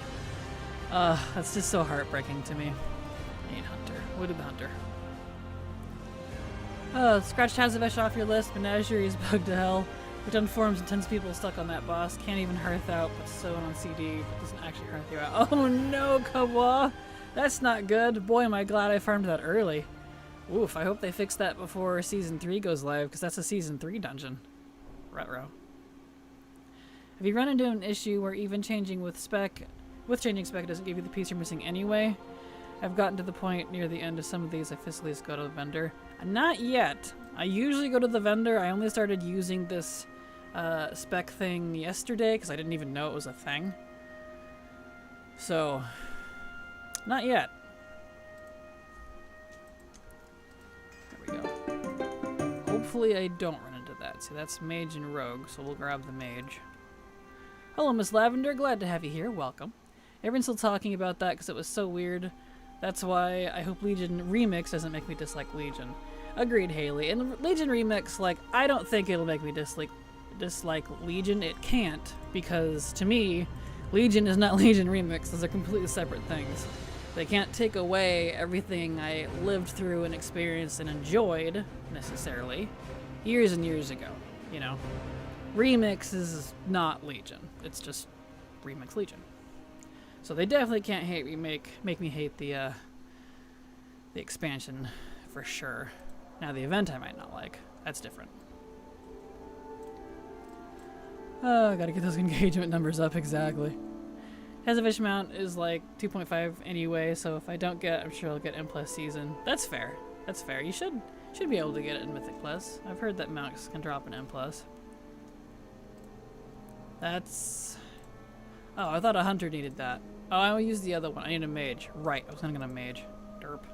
That's just so heartbreaking to me. I need Hunter. What did the Hunter? Scratch Tazavesh off your list. Menagerie is bugged to hell. Which unforms intense people stuck on that boss. Can't even hearth out, but so on CD. Doesn't actually hearth you out. Oh no, Kawa! That's not good. Boy, am I glad I farmed that early. Oof, I hope they fix that before Season 3 goes live, because that's a Season 3 dungeon. Retro. Have you run into an issue where even changing changing spec doesn't give you the piece you're missing anyway? I've gotten to the point near the end of some of these I physically just go to the vendor. Not yet. I usually go to the vendor. I only started using this spec thing yesterday because I didn't even know it was a thing. So, not yet. There we go. Hopefully I don't run into that. See, that's Mage and Rogue, so we'll grab the Mage. Hello, Miss Lavender. Glad to have you here. Welcome. Everyone's still talking about that because it was so weird. That's why I hope Legion Remix doesn't make me dislike Legion. Agreed, Haley. And Legion Remix, like, I don't think it'll make me dislike Legion. It can't, because to me, Legion is not Legion Remix. Those are completely separate things. They can't take away everything I lived through and experienced and enjoyed, necessarily, years and years ago, you know? Remix is not Legion. It's just Remix Legion. So they definitely can't make me hate the expansion for sure. Now the event I might not like. That's different. Oh, gotta get those engagement numbers up, exactly. Tazavesh mount is like 2.5 anyway, so if I don't get, I'm sure I'll get M+ season. That's fair. That's fair. You should be able to get it in Mythic Plus. I've heard that mounts can drop in M+. That's... Oh, I thought a Hunter needed that. Oh, I will use the other one. I need a Mage. Right, I was gonna get a Mage. Derp.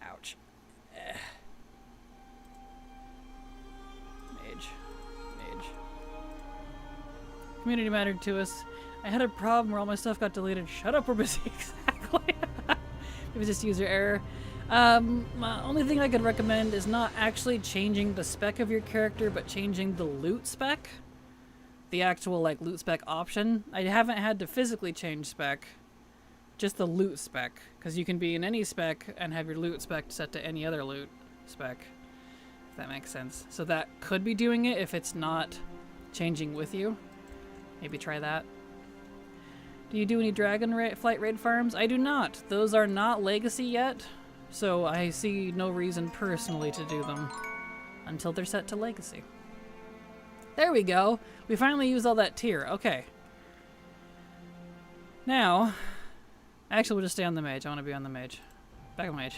Ouch. Mage. Community mattered to us. I had a problem where all my stuff got deleted. Shut up, we're busy. Exactly. It was just user error. Only thing I could recommend is not actually changing the spec of your character, but changing the loot spec. The actual, like, loot spec option. I haven't had to physically change spec, just the loot spec. Because you can be in any spec and have your loot spec set to any other loot spec. If that makes sense. So that could be doing it if it's not changing with you. Maybe try that. Do you do any flight raid farms? I do not. Those are not legacy yet. So I see no reason personally to do them until they're set to legacy. There we go. We finally used all that tier. Okay. Now, actually we'll just stay on the mage. I want to be on the mage. Back on mage.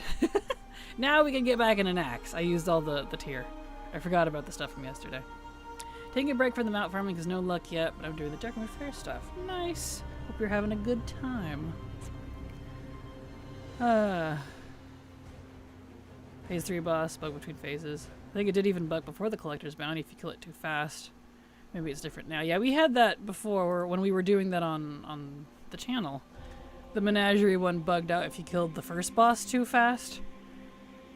Now we can get back in an axe. I used all the tier. I forgot about the stuff from yesterday. Taking a break from the mount farming because no luck yet, but I'm doing the Jacqueline Fair stuff. Nice. Hope you're having a good time. Phase 3 boss, bug between phases. I think it did even bug before the Collector's Bounty if you kill it too fast. Maybe it's different now. Yeah, we had that before when we were doing that on the channel. The Menagerie one bugged out if you killed the first boss too fast.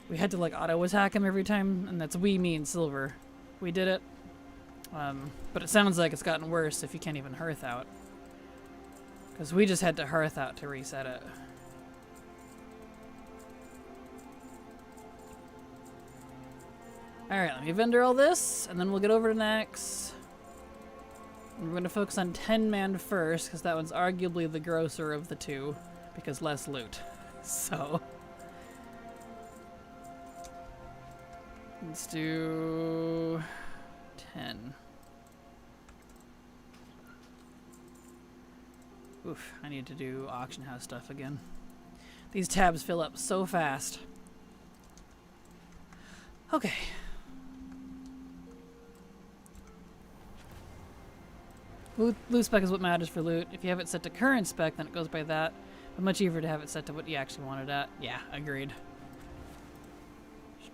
We had to like auto-attack him every time, and that's we, me, and Silver. We did it. But it sounds like it's gotten worse if you can't even hearth out. Because we just had to hearth out to reset it. Alright, let me vendor all this, and then we'll get over to next. And we're going to focus on 10-man first, because that one's arguably the grosser of the two, because less loot. So... let's do... 10. Oof, I need to do auction house stuff again. These tabs fill up so fast. Okay. Loot spec is what matters for loot. If you have it set to current spec, then it goes by that. But much easier to have it set to what you actually want it at. Yeah, agreed.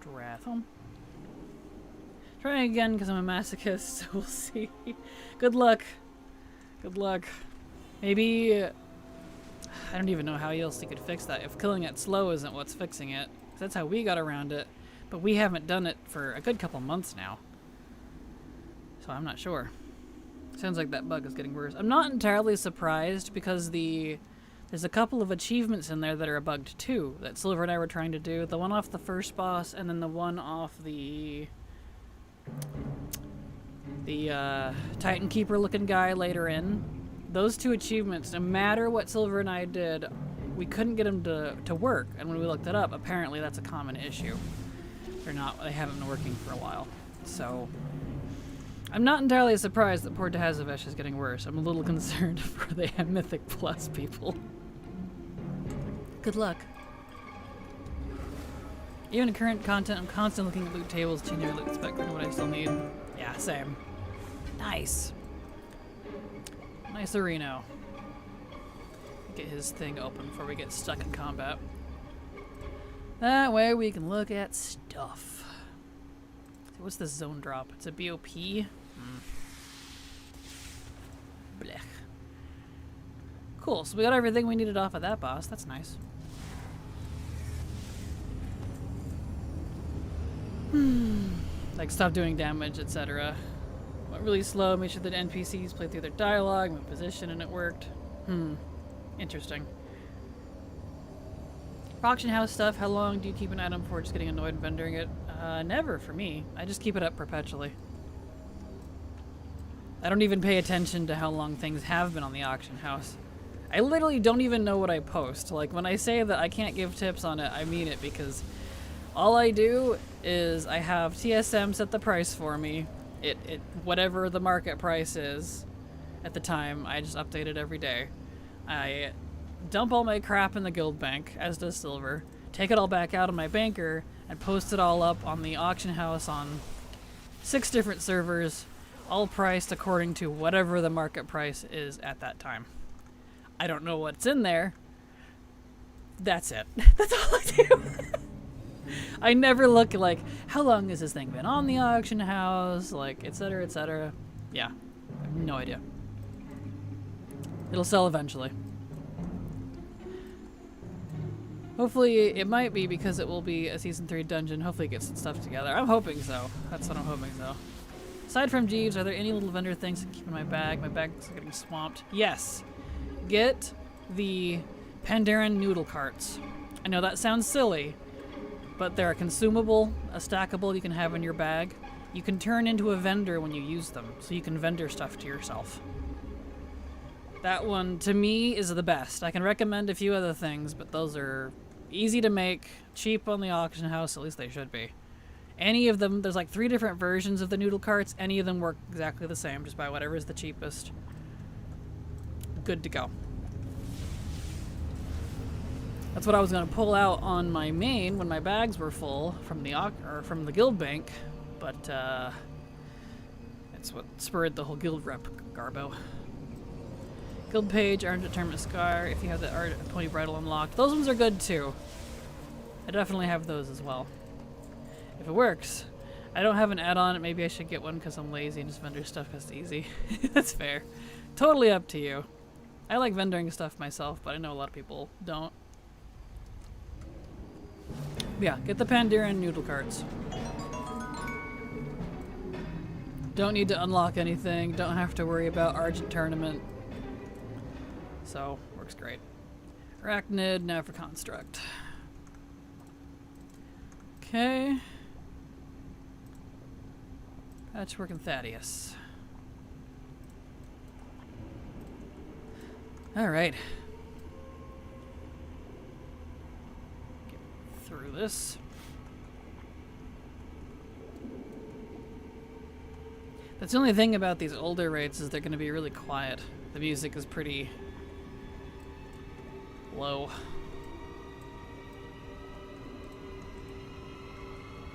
Wrathful. Trying again because I'm a masochist, so we'll see. Good luck. Good luck. Maybe... I don't even know how else you could fix that. If killing it slow isn't what's fixing it. 'Cause that's how we got around it. But we haven't done it for a good couple months now. So I'm not sure. Sounds like that bug is getting worse. I'm not entirely surprised because there's a couple of achievements in there that are bugged too that Silver and I were trying to do. The one off the first boss and then the one off the Titan Keeper looking guy later in. Those two achievements, no matter what Silver and I did, we couldn't get them to work. And when we looked it up, apparently that's a common issue. They haven't been working for a while. So I'm not entirely surprised that poor Tahazavesh is getting worse. I'm a little concerned for the Mythic Plus people. Good luck. Even in current content, I'm constantly looking at loot tables, changing my loot spec for what I still need. Yeah, same. Nice. Nice Areno. Get his thing open before we get stuck in combat. That way we can look at stuff. What's this zone drop? It's a BOP? Blech. Cool, so we got everything we needed off of that boss. That's nice. Like stop doing damage, etc. Went really slow, made sure that NPCs played through their dialogue, moved position, and it worked. Interesting. For auction house stuff, how long do you keep an item before just getting annoyed and vendoring it? Never for me. I just keep it up perpetually. I don't even pay attention to how long things have been on the auction house. I literally don't even know what I post. Like, when I say that I can't give tips on it, I mean it, because all I do is I have TSM set the price for me. Whatever the market price is at the time, I just update it every day. I dump all my crap in the guild bank, as does Silver, take it all back out of my banker, and post it all up on the auction house on 6 different servers, all priced according to whatever the market price is at that time. I don't know what's in there. That's it. That's all I do. I never look like, how long has this thing been on the auction house, like, etc., etc. Yeah, I have no idea. It'll sell eventually. Hopefully, it might be because it will be a Season 3 dungeon. Hopefully it gets some stuff together. I'm hoping so. That's what I'm hoping so. Aside from Jeeves, are there any little vendor things to keep in my bag? My bag's getting swamped. Yes. Get the Pandaren noodle carts. I know that sounds silly, but they're a consumable, a stackable you can have in your bag. You can turn into a vendor when you use them, so you can vendor stuff to yourself. That one, to me, is the best. I can recommend a few other things, but those are easy to make, cheap on the auction house, at least they should be. Any of them, there's like 3 different versions of the noodle carts. Any of them work exactly the same. Just buy whatever is the cheapest. Good to go. That's what I was going to pull out on my main when my bags were full from the guild bank, but it's what spurred the whole guild rep garbo. Guild page, Armed Determined Scar, if you have the Art Pony Bridle unlocked. Those ones are good too. I definitely have those as well. If it works. I don't have an add-on, maybe I should get one because I'm lazy and just vendor stuff because it's easy. That's fair. Totally up to you. I like vendoring stuff myself, but I know a lot of people don't. Yeah, get the Pandaren noodle carts. Don't need to unlock anything, don't have to worry about Argent Tournament. So, works great. Arachnid, now for Construct. Okay. Patchwork and Thaddeus. Alright. Get through this. That's the only thing about these older raids is they're going to be really quiet. The music is pretty low.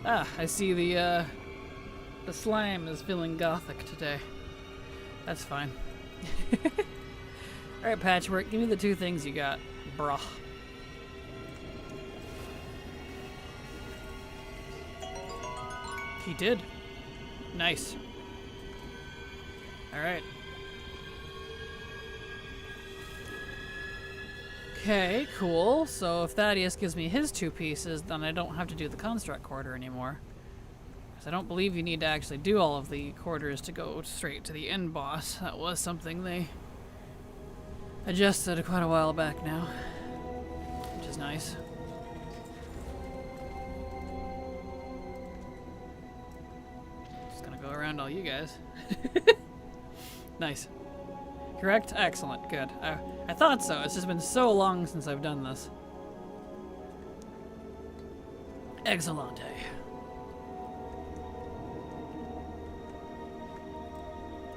Ah, I see the slime is feeling gothic today. That's fine. Alright, Patchwork, give me the 2 things you got, bruh. He did. Nice. Alright. Okay, cool. So if Thaddeus gives me his 2 pieces, then I don't have to do the construct quarter anymore. Because I don't believe you need to actually do all of the quarters to go straight to the end boss. That was something they adjusted quite a while back now, which is nice. Just gonna go around all you guys. Nice. Correct? Excellent. Good. I thought so. It's just been so long since I've done this. Excellent.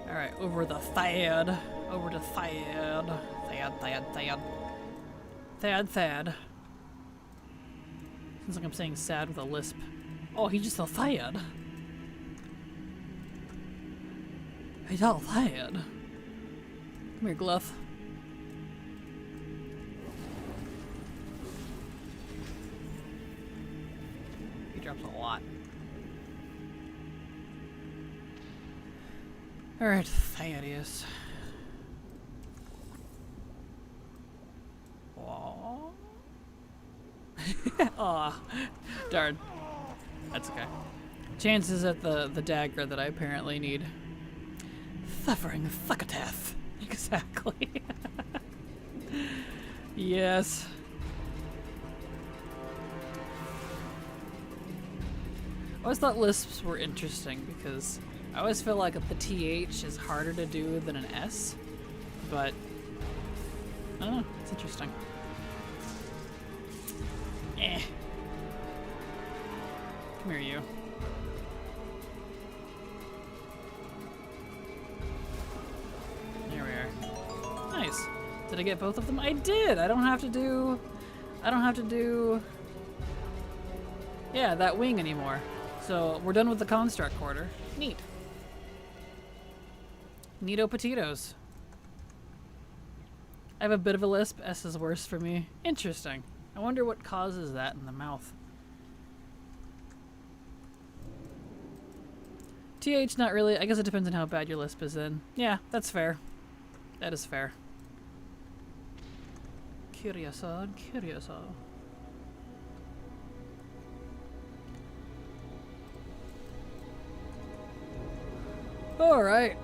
Alright, over the Thad. Over to Thad. Thad. Seems like I'm saying sad with a lisp. Oh, he's just a Thad. He's all Thad. Come here, Gluff. He drops a lot. Alright, Thaddeus. Aww. Aw. Darn. That's okay. Chances at the dagger that I apparently need. Suffering succotash. Exactly. Yes. I always thought lisps were interesting because I always feel like the TH is harder to do than an S, but I don't know, it's interesting. Eh. Come here, you. There we are. Nice. Did I get both of them? I did! I don't have to do, yeah, that wing anymore. So we're done with the construct quarter. Neat. Neato potatoes. I have a bit of a lisp. S is worse for me. Interesting. I wonder what causes that in the mouth. TH, not really. I guess it depends on how bad your lisp is in. Yeah, that's fair. That is fair. Curious. Alright.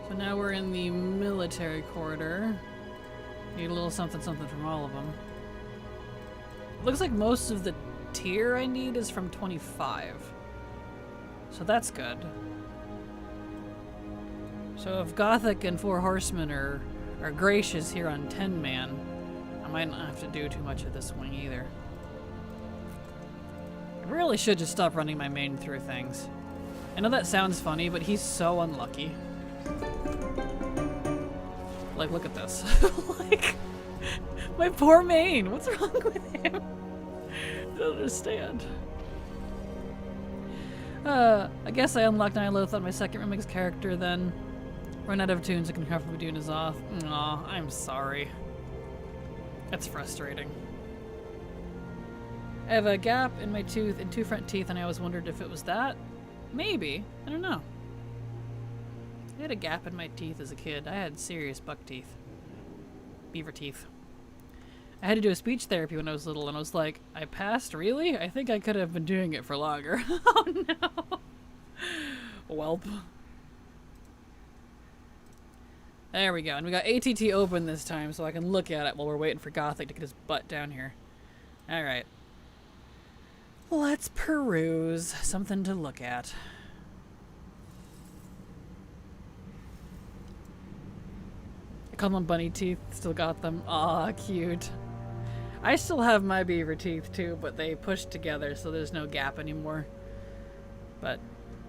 So now we're in the military corridor. Need a little something something from all of them. Looks like most of the tier I need is from 25. So that's good. So if Gothic and Four Horsemen are gracious here on 10 man, I might not have to do too much of this wing either. I really should just stop running my main through things. I know that sounds funny, but he's so unlucky. Like, look at this. Like, my poor main. What's wrong with him? I don't understand. I guess I unlocked Nyloth on my second remix character then. Run out of tunes I can comfortably do Nazoth. Aw, I'm sorry. That's frustrating. I have a gap in my tooth and 2 front teeth, and I always wondered if it was that. Maybe. I don't know. I had a gap in my teeth as a kid. I had serious buck teeth. Beaver teeth. I had to do a speech therapy when I was little, and I was like, I passed? Really? I think I could have been doing it for longer. Oh no. Welp. There we go. And we got ATT open this time, so I can look at it while we're waiting for Gothic to get his butt down here. Alright. Let's peruse. Something to look at. I call them bunny teeth. Still got them. Aw, cute. I still have my beaver teeth too, but they pushed together, so there's no gap anymore. But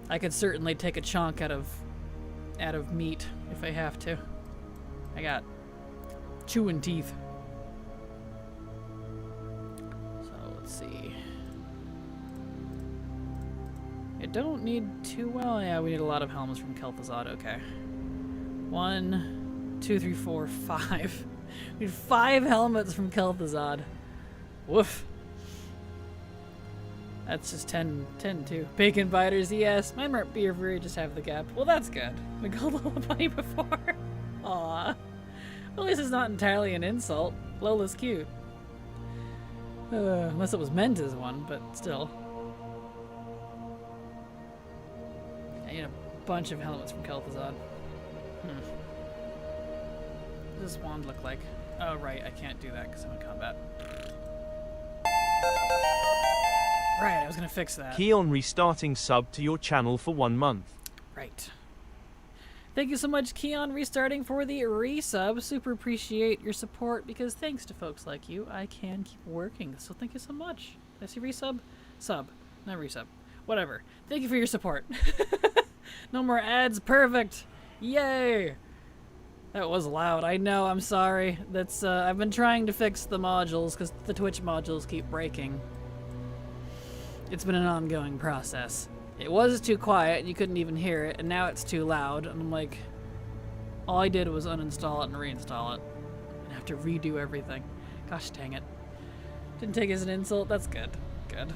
I could certainly take a chunk out of meat if I have to. I got chewing teeth. So let's see. I don't need too well. Yeah, we need a lot of helmets from Kel'Thuzad. Okay. 1, 2, 3, 4, 5. We need 5 helmets from Kel'Thuzad. Woof. That's just 10 too. Bacon biters, yes. Mine might be over, just have the gap. Well, that's good. We called Lola bunny before. Aw. At least it's not entirely an insult. Lola's cute. Unless it was meant as one, but still. I need a bunch of helmets from Kel'Thuzad. What does this wand look like? Oh, right. I can't do that because I'm in combat. Right, I was gonna fix that. Keon restarting sub to your channel for 1 month. Right. Thank you so much, Keon, restarting for the resub. Super appreciate your support because thanks to folks like you, I can keep working. So thank you so much. Did I see resub? Sub. Not resub. Whatever. Thank you for your support. No more ads. Perfect. Yay. That was loud. I know. I'm sorry. That's I've been trying to fix the modules because the Twitch modules keep breaking. It's been an ongoing process. It was too quiet and you couldn't even hear it, and now it's too loud, and I'm like, all I did was uninstall it and reinstall it. And have to redo everything. Gosh dang it. Didn't take it as an insult. That's good. Good.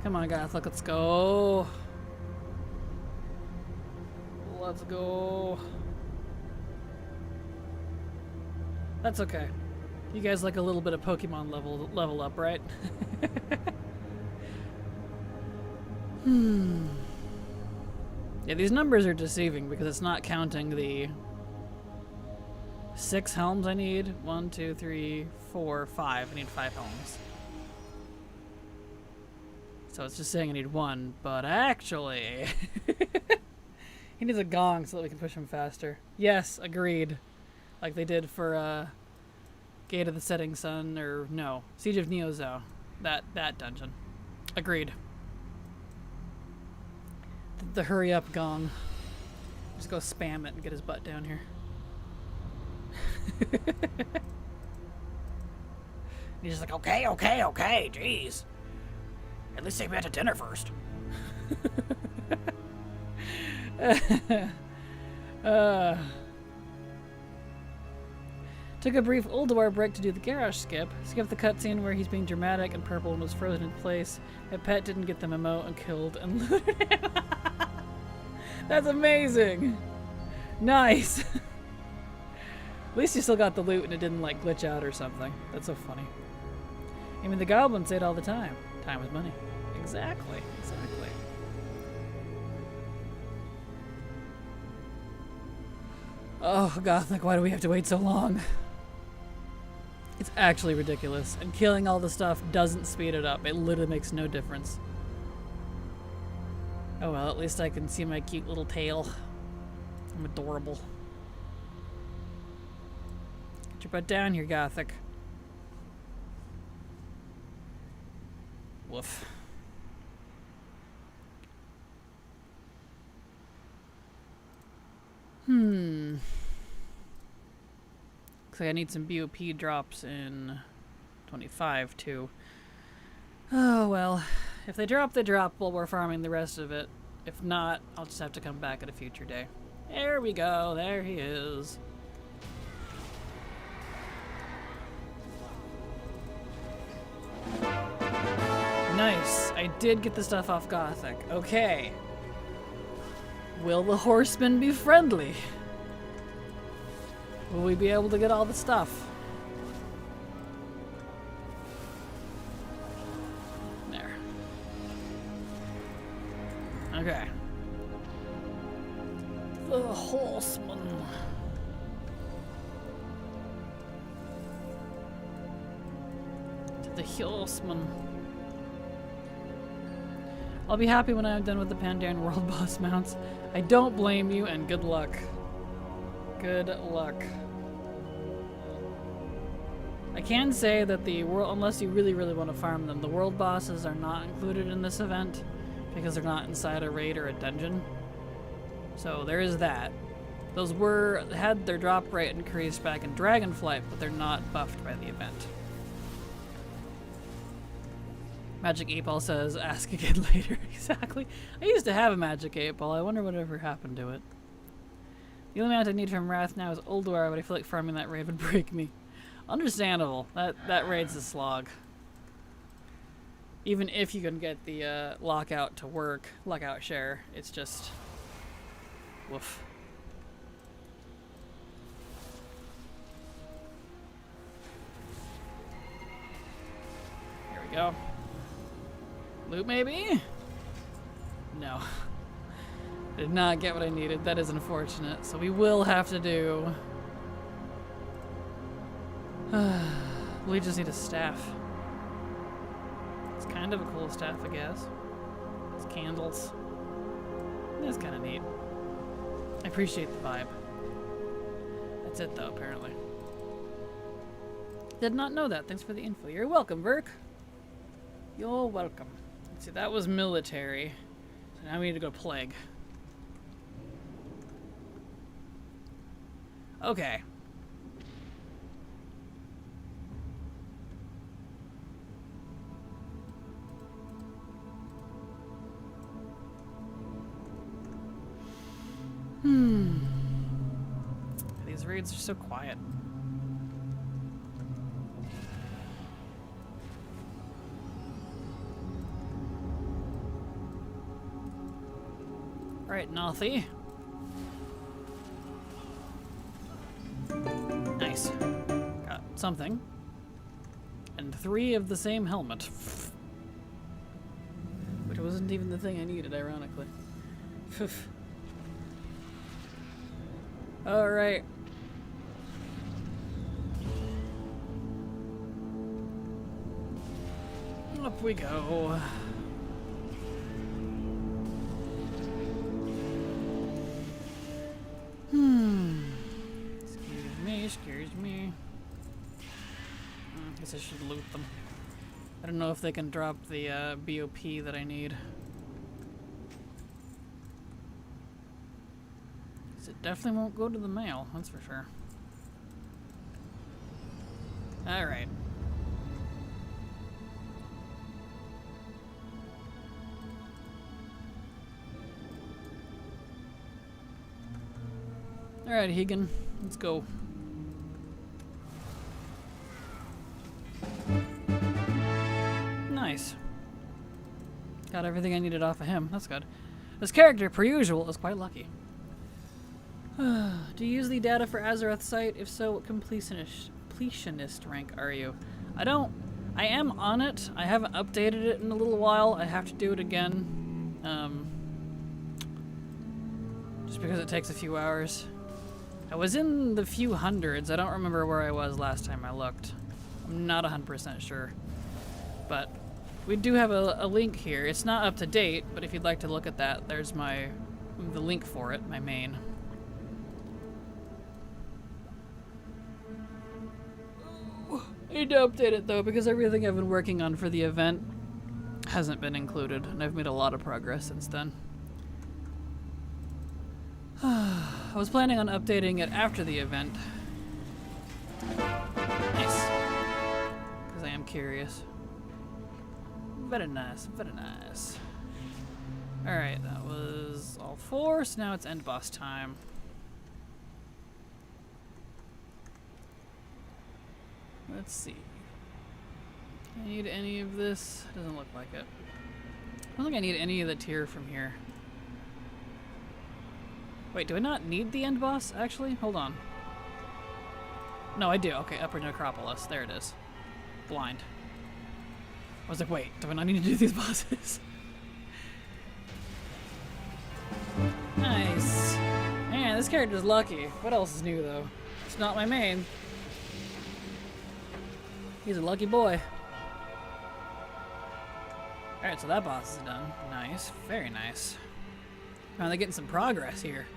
Come on, guys. Let's go. Let's go. That's okay. You guys like a little bit of Pokemon level up, right? Yeah, these numbers are deceiving because it's not counting the 6 helms I need. 1, 2, 3, 4, 5. I need 5 helms. So it's just saying I need 1, but actually... he needs a gong so that we can push him faster. Yes, agreed. Like they did for, Gate of the Setting Sun, or no, Siege of Neozo. That dungeon. Agreed. The hurry up gong. Just go spam it and get his butt down here. He's just like, okay, jeez. At least take me out to dinner first. Took a brief Ulduar break to do the garage skip. Skipped the cutscene where he's being dramatic and purple and was frozen in place. My pet didn't get the memo and killed and looted him. That's amazing. Nice. At least you still got the loot and it didn't like glitch out or something. That's so funny. I mean, the goblins say it all the time. Time is money. Exactly. Exactly. Oh, Gothic, why do we have to wait so long? It's actually ridiculous. And killing all the stuff doesn't speed it up. It literally makes no difference. Oh well, at least I can see my cute little tail. I'm adorable. Get your butt down here, Gothic. Woof. Looks like I need some BOP drops in 25 too. Oh well. If they drop, they drop while we're farming the rest of it. If not, I'll just have to come back at a future day. There we go. There he is. Nice. I did get the stuff off Gothic. Okay. Will the horsemen be friendly? Will we be able to get all the stuff? There. Okay. The horsemen. To the horsemen. I'll be happy when I'm done with the Pandaren World Boss mounts. I don't blame you, and good luck. Good luck. I can say that the world, unless you really want to farm them, the world bosses are not included in this event because they're not inside a raid or a dungeon. So there is that. Those had their drop rate increased back in Dragonflight, but they're not buffed by the event. Magic 8 Ball says, ask again later. Exactly. I used to have a Magic 8 Ball. I wonder whatever happened to it. The only amount I need from Wrath now is Ulduar, but I feel like farming that raid would break me. Understandable. That raid's a slog. Even if you can get the lockout to work, lockout share, it's just... woof. Here we go. Loot maybe? No. Did not get what I needed. That is unfortunate. So we will have to do... we just need a staff. It's kind of a cool staff, I guess. It's candles. That's kind of neat. I appreciate the vibe. That's it though, apparently. Did not know that. Thanks for the info. You're welcome, Verk. You're welcome. Let's see, that was military. So now we need to go plague. Okay. These raids are so quiet. Right, Nothy. Nice. Got something. And 3 of the same helmet. Which wasn't even the thing I needed, ironically. Alright. Up we go. Excuse me. I guess I should loot them. I don't know if they can drop the BOP that I need. It definitely won't go to the mail, that's for sure. Alright. Alright, Hegan, let's go. Nice. Got everything I needed off of him, that's good. This character, per usual, is quite lucky. Do you use the data for Azeroth site? If so, what completionist rank are you? I am on it. I haven't updated it in a little while. I have to do it again. Just because it takes a few hours. I was in the few hundreds. I don't remember where I was last time I looked. I'm not 100% sure. But we do have a link here. It's not up to date, but if you'd like to look at that, there's the link for it, my main. I need to update it though, because everything I've been working on for the event hasn't been included, and I've made a lot of progress since then. I was planning on updating it after the event. Nice. Because I am curious. Very nice, very nice. Alright, that was all 4, so now it's end boss time. Let's see. Do I need any of this? Doesn't look like it. I don't think I need any of the tier from here. Wait, do I not need the end boss, actually? Hold on. No, I do. Okay, Upper Necropolis. There it is. Blind. I was like, wait, do I not need to do these bosses? Nice. Man, this character's lucky. What else is new, though? It's not my main. He's a lucky boy. Alright, so that boss is done. Nice. Very nice. Finally getting some progress here.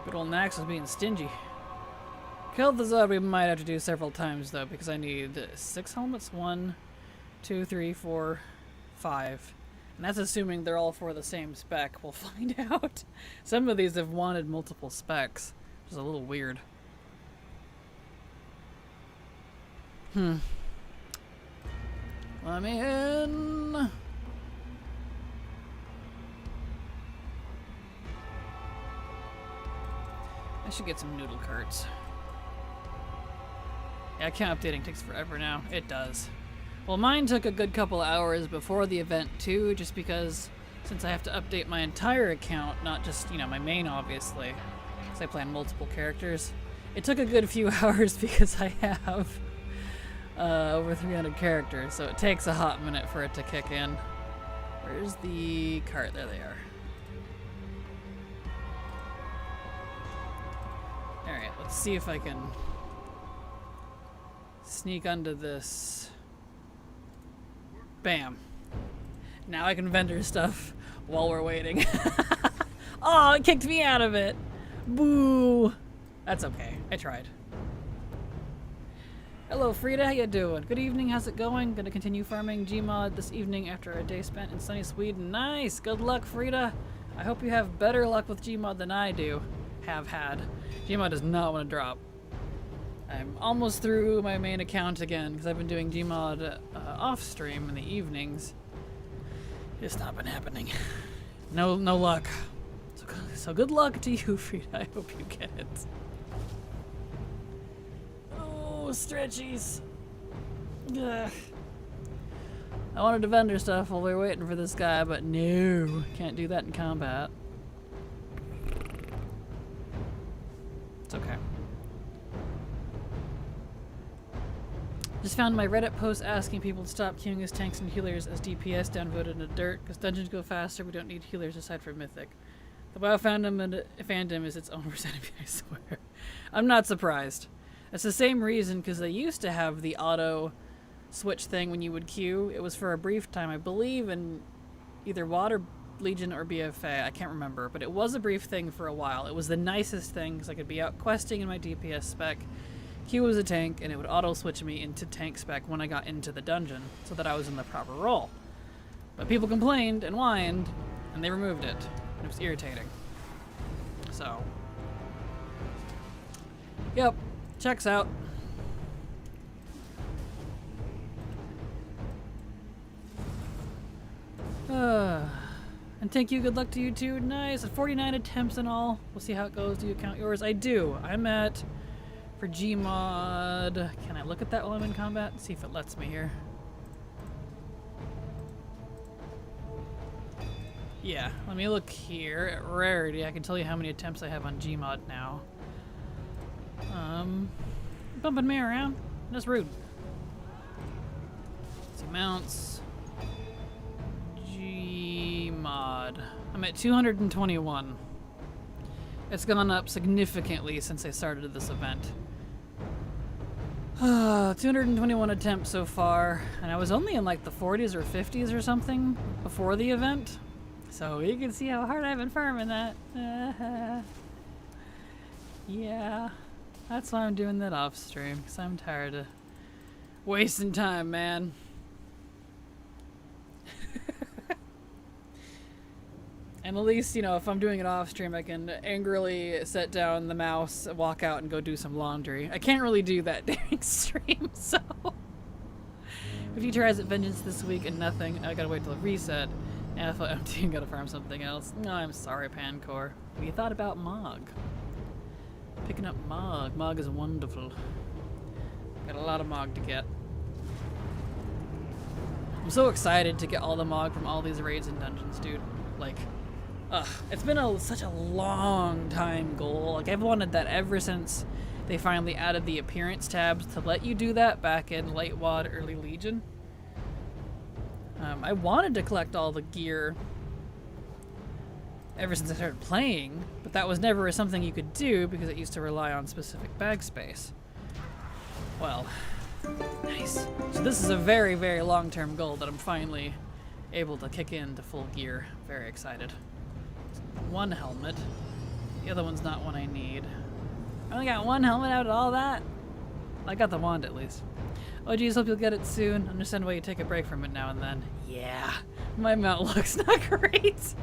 Good old Nax is being stingy. Killed the zombie might have to do several times though, because I need 6 helmets. 1, 2, 3, 4, 5. And that's assuming they're all for the same spec. We'll find out. Some of these have wanted multiple specs, which is a little weird. Let me in. I should get some noodle curds. Yeah, account updating takes forever now. It does. Well, mine took a good couple hours before the event too, just because since I have to update my entire account, not just, you know, my main obviously, because I play on multiple characters. It took a good few hours because I have over 300 characters, so it takes a hot minute for it to kick in. Where's the cart? There they are. Alright, let's see if I can sneak under this. Bam. Now I can vendor stuff while we're waiting. Oh, it kicked me out of it. Boo. That's okay. I tried. Hello, Frida. How you doing? Good evening. How's it going? Gonna continue farming Gmod this evening after a day spent in sunny Sweden. Nice. Good luck, Frida. I hope you have better luck with Gmod than I have had. Gmod does not want to drop. I'm almost through my main account again because I've been doing Gmod off stream in the evenings. It's not been happening. No luck. So good luck to you, Frida. I hope you get it. Oh, stretchies. Ugh. I wanted to vendor stuff while we were waiting for this guy, but no, can't do that in combat. It's okay. Just found my Reddit post asking people to stop queuing as tanks and healers as DPS downvoted in the dirt, because dungeons go faster, we don't need healers aside from Mythic. The WoW fandom is its own enemy, I swear. I'm not surprised. It's the same reason, because they used to have the auto switch thing when you would queue. It was for a brief time, I believe, in either Water Legion or BFA, I can't remember, but it was a brief thing for a while. It was the nicest thing, because I could be out questing in my DPS spec, Q was a tank, and it would auto-switch me into tank spec when I got into the dungeon, so that I was in the proper role. But people complained and whined, and they removed it. It was irritating. So. Yep. Checks out. And thank you, good luck to you too. Nice. 49 attempts in all. We'll see how it goes. Do you count yours? I do. I'm at... For Gmod, can I look at that while I'm in combat? See if it lets me here. Yeah, let me look here at rarity. I can tell you how many attempts I have on Gmod now. Bumping me around. That's rude. Let's see, mounts. Gmod. I'm at 221. It's gone up significantly since I started this event. 221 attempts so far, and I was only in like the 40s or 50s or something before the event. So you can see how hard I've been farming that. Yeah, that's why I'm doing that off stream, because I'm tired of wasting time, man. And at least, you know, if I'm doing it off stream, I can angrily set down the mouse, walk out, and go do some laundry. I can't really do that during stream, so. If you tries at Vengeance this week and nothing, I gotta wait till it reset. And if I'm empty, gotta farm something else. No, I'm sorry, Pancor. Have you thought about Mog? Picking up Mog. Mog is wonderful. Got a lot of Mog to get. I'm so excited to get all the Mog from all these raids and dungeons, dude. Like, it's been such a long time goal. Like, I've wanted that ever since they finally added the appearance tabs to let you do that back in late WoD, early Legion. I wanted to collect all the gear ever since I started playing, but that was never something you could do because it used to rely on specific bag space. Well, nice. So this is a very, very long-term goal that I'm finally able to kick into full gear. Very excited. One helmet. The other one's not one I need. I only got one helmet out of all that. I got the wand at least. Oh geez, hope you'll get it soon. Understand why you take a break from it now and then. Yeah, my mount looks not great.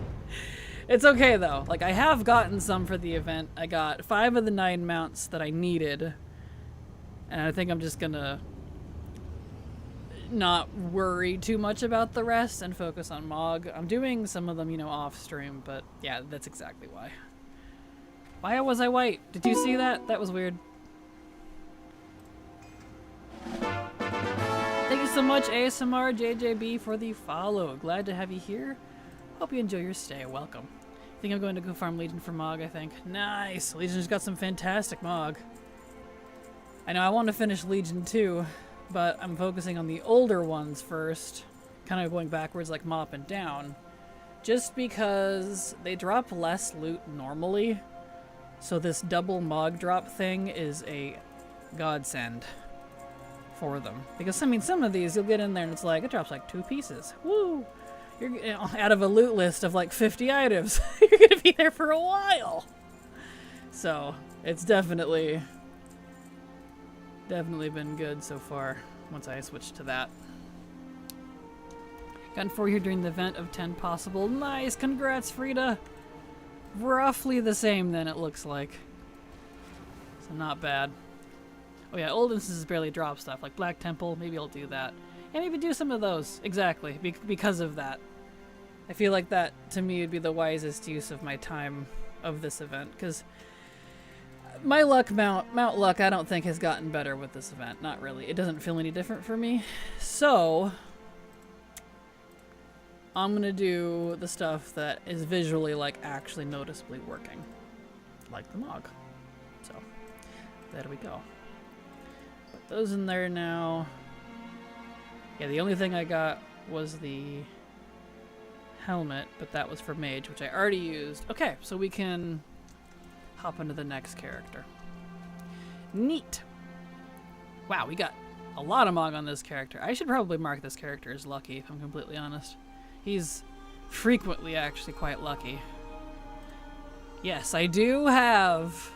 It's okay though. Like, I have gotten some for the event. I got 5 of the 9 mounts that I needed. And I think I'm just gonna not worry too much about the rest and focus on Mog. I'm doing some of them, you know, off stream, but yeah, that's exactly why. Why was I white? Did you see that? That was weird. Thank you so much, ASMR JJB, for the follow. Glad to have you here. Hope you enjoy your stay. Welcome. I think I'm going to go farm Legion for Mog, I think. Nice! Legion's got some fantastic Mog. I know I want to finish Legion too, but I'm focusing on the older ones first, kind of going backwards like Mop and Down, just because they drop less loot normally, so this double Mog drop thing is a godsend for them. Because, I mean, some of these you'll get in there and it's like, it drops like 2 pieces. Woo! You're, you know, out of a loot list of like 50 items. You're gonna be there for a while! So, it's definitely been good so far once I switched to that. Gotten 4 here during the event of 10 possible. Nice! Congrats, Frida! Roughly the same then, it looks like. So not bad. Oh yeah, old instances barely drop stuff, like Black Temple, maybe I'll do that. And maybe do some of those, exactly, because of that. I feel like that, to me, would be the wisest use of my time of this event, because my luck, Mount Luck, I don't think has gotten better with this event. Not really. It doesn't feel any different for me. So, I'm gonna do the stuff that is visually, like, actually noticeably working. Like the Mog. So, there we go. Put those in there now. Yeah, the only thing I got was the helmet, but that was for Mage, which I already used. Okay, so we can hop into the next character. Neat. Wow, we got a lot of Mog on this character. I should probably mark this character as lucky, if I'm completely honest. He's frequently actually quite lucky. Yes, I do have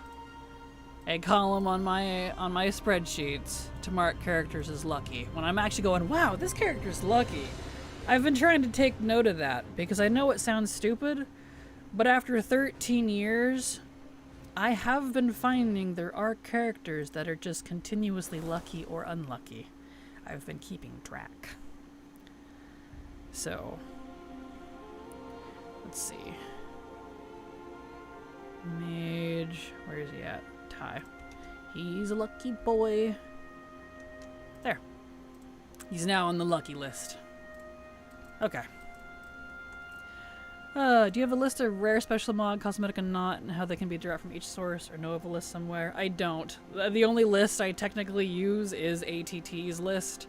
a column on my spreadsheets to mark characters as lucky. When I'm actually going, wow, this character's lucky. I've been trying to take note of that because I know it sounds stupid, but after 13 years, I have been finding there are characters that are just continuously lucky or unlucky. I've been keeping track. So, let's see. Mage, where is he at? Ty. He's a lucky boy. There. He's now on the lucky list. Okay. Do you have a list of rare special mod, cosmetic, and not, and how they can be derived from each source, or know of a list somewhere? I don't. The only list I technically use is ATT's list.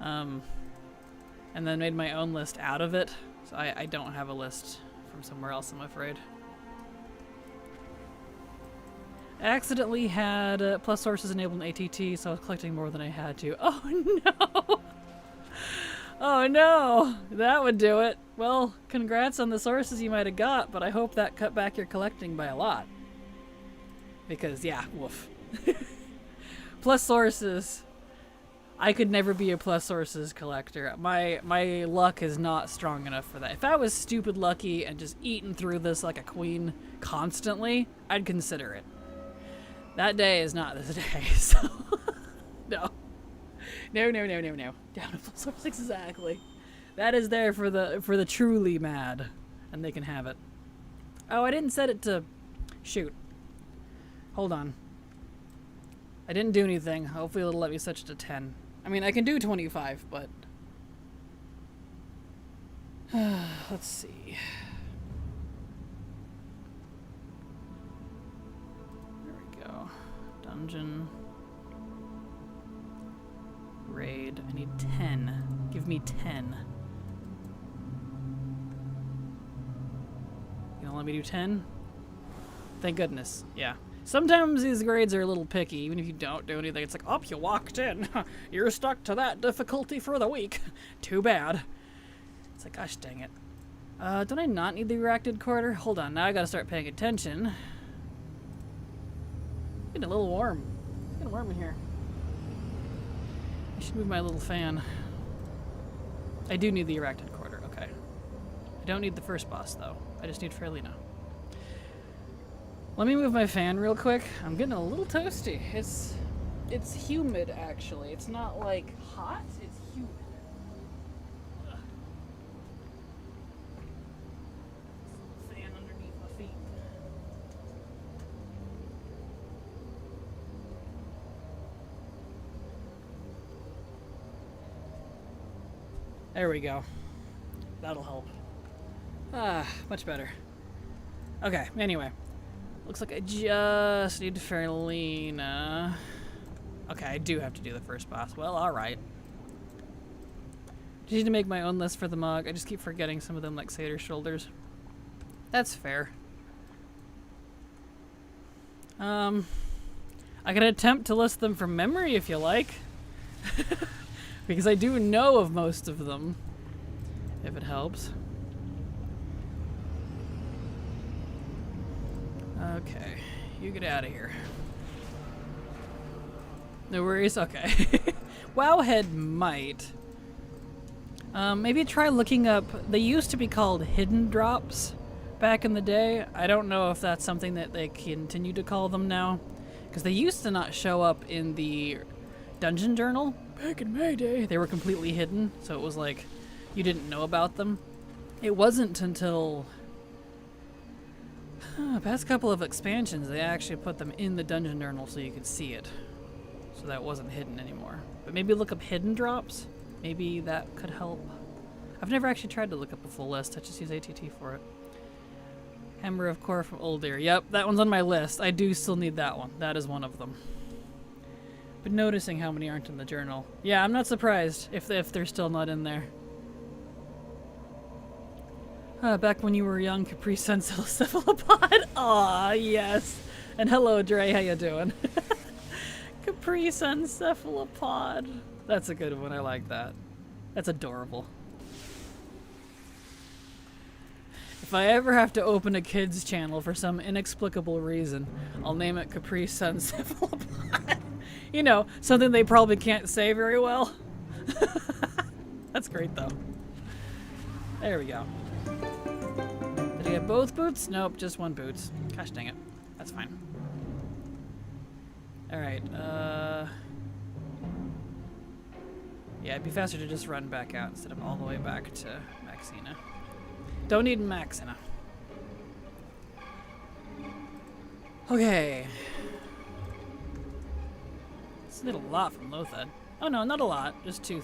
And then made my own list out of it. So I don't have a list from somewhere else, I'm afraid. I accidentally had plus sources enabled in ATT, so I was collecting more than I had to. Oh no! Oh no! That would do it. Well, congrats on the sources you might have got, but I hope that cut back your collecting by a lot. Because, yeah, woof. Plus sources. I could never be a plus sources collector. My luck is not strong enough for that. If I was stupid lucky and just eating through this like a queen constantly, I'd consider it. That day is not this day, so no. No. Down to plus source, exactly. That is there for the truly mad, and they can have it. Oh, I didn't set it to shoot. Hold on. I didn't do anything. Hopefully it'll let me set it to 10. I mean, I can do 25, but let's see. There we go. Dungeon. Raid. I need 10. Give me 10. You gonna let me do 10? Thank goodness. Yeah. Sometimes these grades are a little picky. Even if you don't do anything, it's like, oh, you walked in. You're stuck to that difficulty for the week. Too bad. It's like, gosh dang it. Don't I not need the reacted quarter? Hold on, now I gotta start paying attention. It's getting a little warm. It's getting warm in here. I should move my little fan. I do need the erected quarter, okay. I don't need the first boss, though. I just need Fairlina. Let me move my fan real quick. I'm getting a little toasty. It's humid, actually. It's not, like, hot. It's humid. Ugh. Fan underneath my feet. There we go. That'll help. Ah, much better. Okay, anyway. Looks like I just need Fairlina. Okay, I do have to do the first boss. Well, alright. Just need to make my own list for the mug. I just keep forgetting some of them, like Satyr Shoulders. That's fair. I can attempt to list them from memory if you like. Because I do know of most of them. If it helps. Okay, you get out of here. No worries? Okay. Wowhead might. Maybe try looking up... They used to be called hidden drops back in the day. I don't know if that's something that they continue to call them now. Because they used to not show up in the dungeon journal. Back in my day, they were completely hidden. So it was like, you didn't know about them. It wasn't until... past couple of expansions, they actually put them in the dungeon journal so you could see it. So that wasn't hidden anymore. But maybe look up hidden drops. Maybe that could help. I've never actually tried to look up a full list. I just use ATT for it. Hammer of Core from Old Deer. Yep, that one's on my list. I do still need that one. That is one of them. But noticing how many aren't in the journal. Yeah, I'm not surprised if they're still not in there. Back when you were young, Capri Sun cephalopod. Aw, yes. And hello, Dre. How you doing? Capri Sun cephalopod. That's a good one. I like that. That's adorable. If I ever have to open a kids channel for some inexplicable reason, I'll name it Capri Sun cephalopod. You know, something they probably can't say very well. That's great, though. There we go. Did I get both boots? Nope, just one boots. Gosh dang it. That's fine. Alright, yeah, it'd be faster to just run back out instead of all the way back to Maxina. Don't need Maxina. Okay. This did a lot from Lothad. Oh no, not a lot. Just two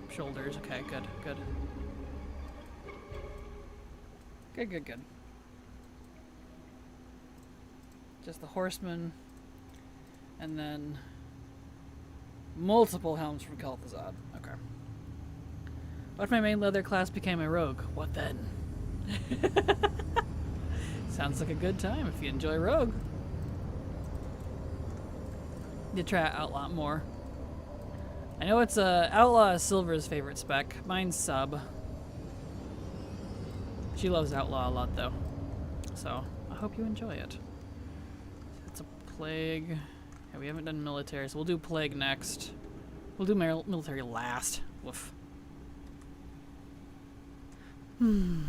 shoulders. Okay, good, good. Good, good, good. Just the horseman, and then multiple helms from Kel'Thuzad. Okay. What if my main leather class became a rogue? What then? Sounds like a good time if you enjoy rogue. You try outlaw more. I know it's outlaw is Silver's favorite spec. Mine's sub. She loves outlaw a lot though, so I hope you enjoy it. It's a plague. Yeah, we haven't done military, so we'll do plague next. We'll do military last. Woof. Oh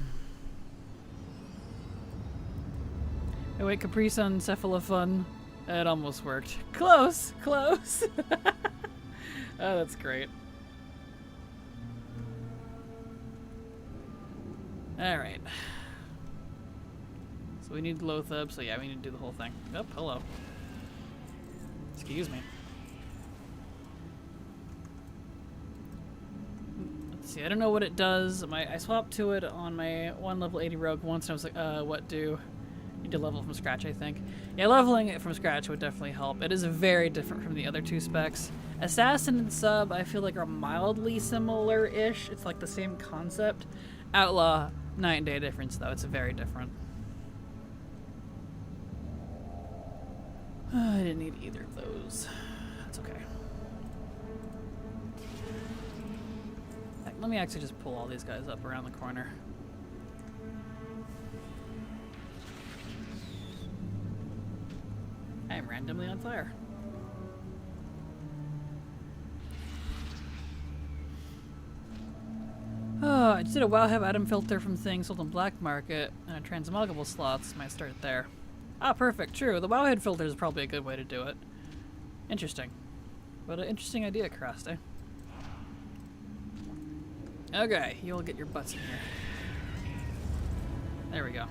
wait, Capri Sun Cephalofun. It almost worked. Close! Close! Oh, that's great. Alright. So we need Lothab, so yeah, we need to do the whole thing. Oh, hello. Excuse me. Let's see, I don't know what it does. I swapped to it on my 1 level 80 rogue once, and I was like, what do? Need to level from scratch, I think. Yeah, leveling it from scratch would definitely help. It is very different from the other 2 specs. Assassin and Sub, I feel like are mildly similar-ish. It's like the same concept. Outlaw, night and day difference, though. It's very different. I didn't need either of those. That's okay. Let me actually just pull all these guys up around the corner. I am randomly on fire. Oh, I just did a WoW have item filter from things sold on black market and a transmoggable slots. Might start there. Ah, perfect. True. The WoW head filter is probably a good way to do it. Interesting. What an interesting idea, Crossed, eh? Okay, you'll get your butts in here. There we go.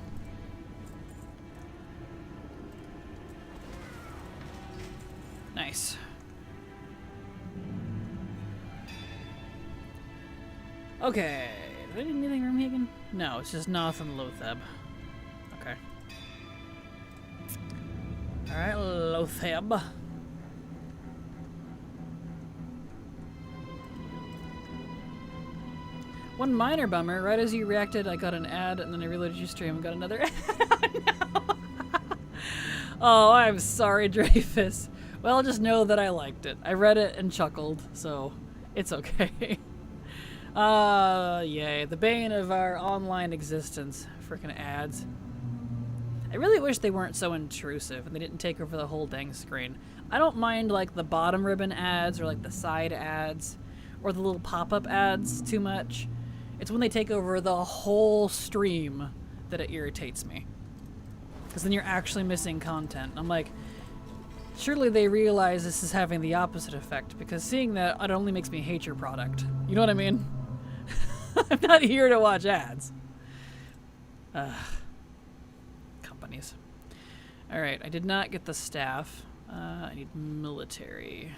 Nice. Okay. Do I need anything from Hagen? No, it's just Noth and Lothab. Okay. Alright, Lothab. One minor bummer, right as you reacted, I got an ad, and then I reloaded your stream and got another ad. Oh, no. Oh, I'm sorry, Dreyfus. Well, just know that I liked it. I read it and chuckled, so it's okay. Yay. The bane of our online existence. Frickin' ads. I really wish they weren't so intrusive and they didn't take over the whole dang screen. I don't mind, like, the bottom ribbon ads or, like, the side ads or the little pop-up ads too much. It's when they take over the whole stream that it irritates me. Because then you're actually missing content. I'm like, surely they realize this is having the opposite effect, because seeing that, it only makes me hate your product. You know what I mean? I'm not here to watch ads. Companies. Alright, I did not get the staff. I need military.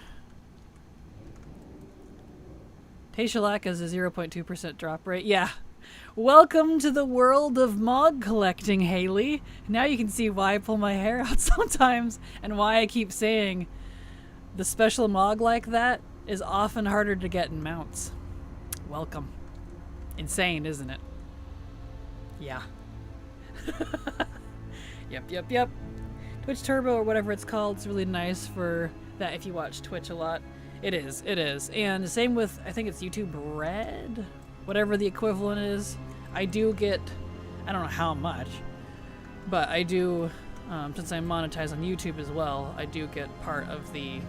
Tayshalak has a 0.2% drop rate. Yeah. Welcome to the world of Mog collecting, Haley. Now you can see why I pull my hair out sometimes and why I keep saying the special Mog like that is often harder to get in mounts. Welcome. Insane, isn't it? Yeah. Yep. Twitch Turbo or whatever it's called, it's really nice for that if you watch Twitch a lot. It is. And the same with, I think it's YouTube Red? Whatever the equivalent is. I do get, I don't know how much, but I do, since I monetize on YouTube as well, I do get part of the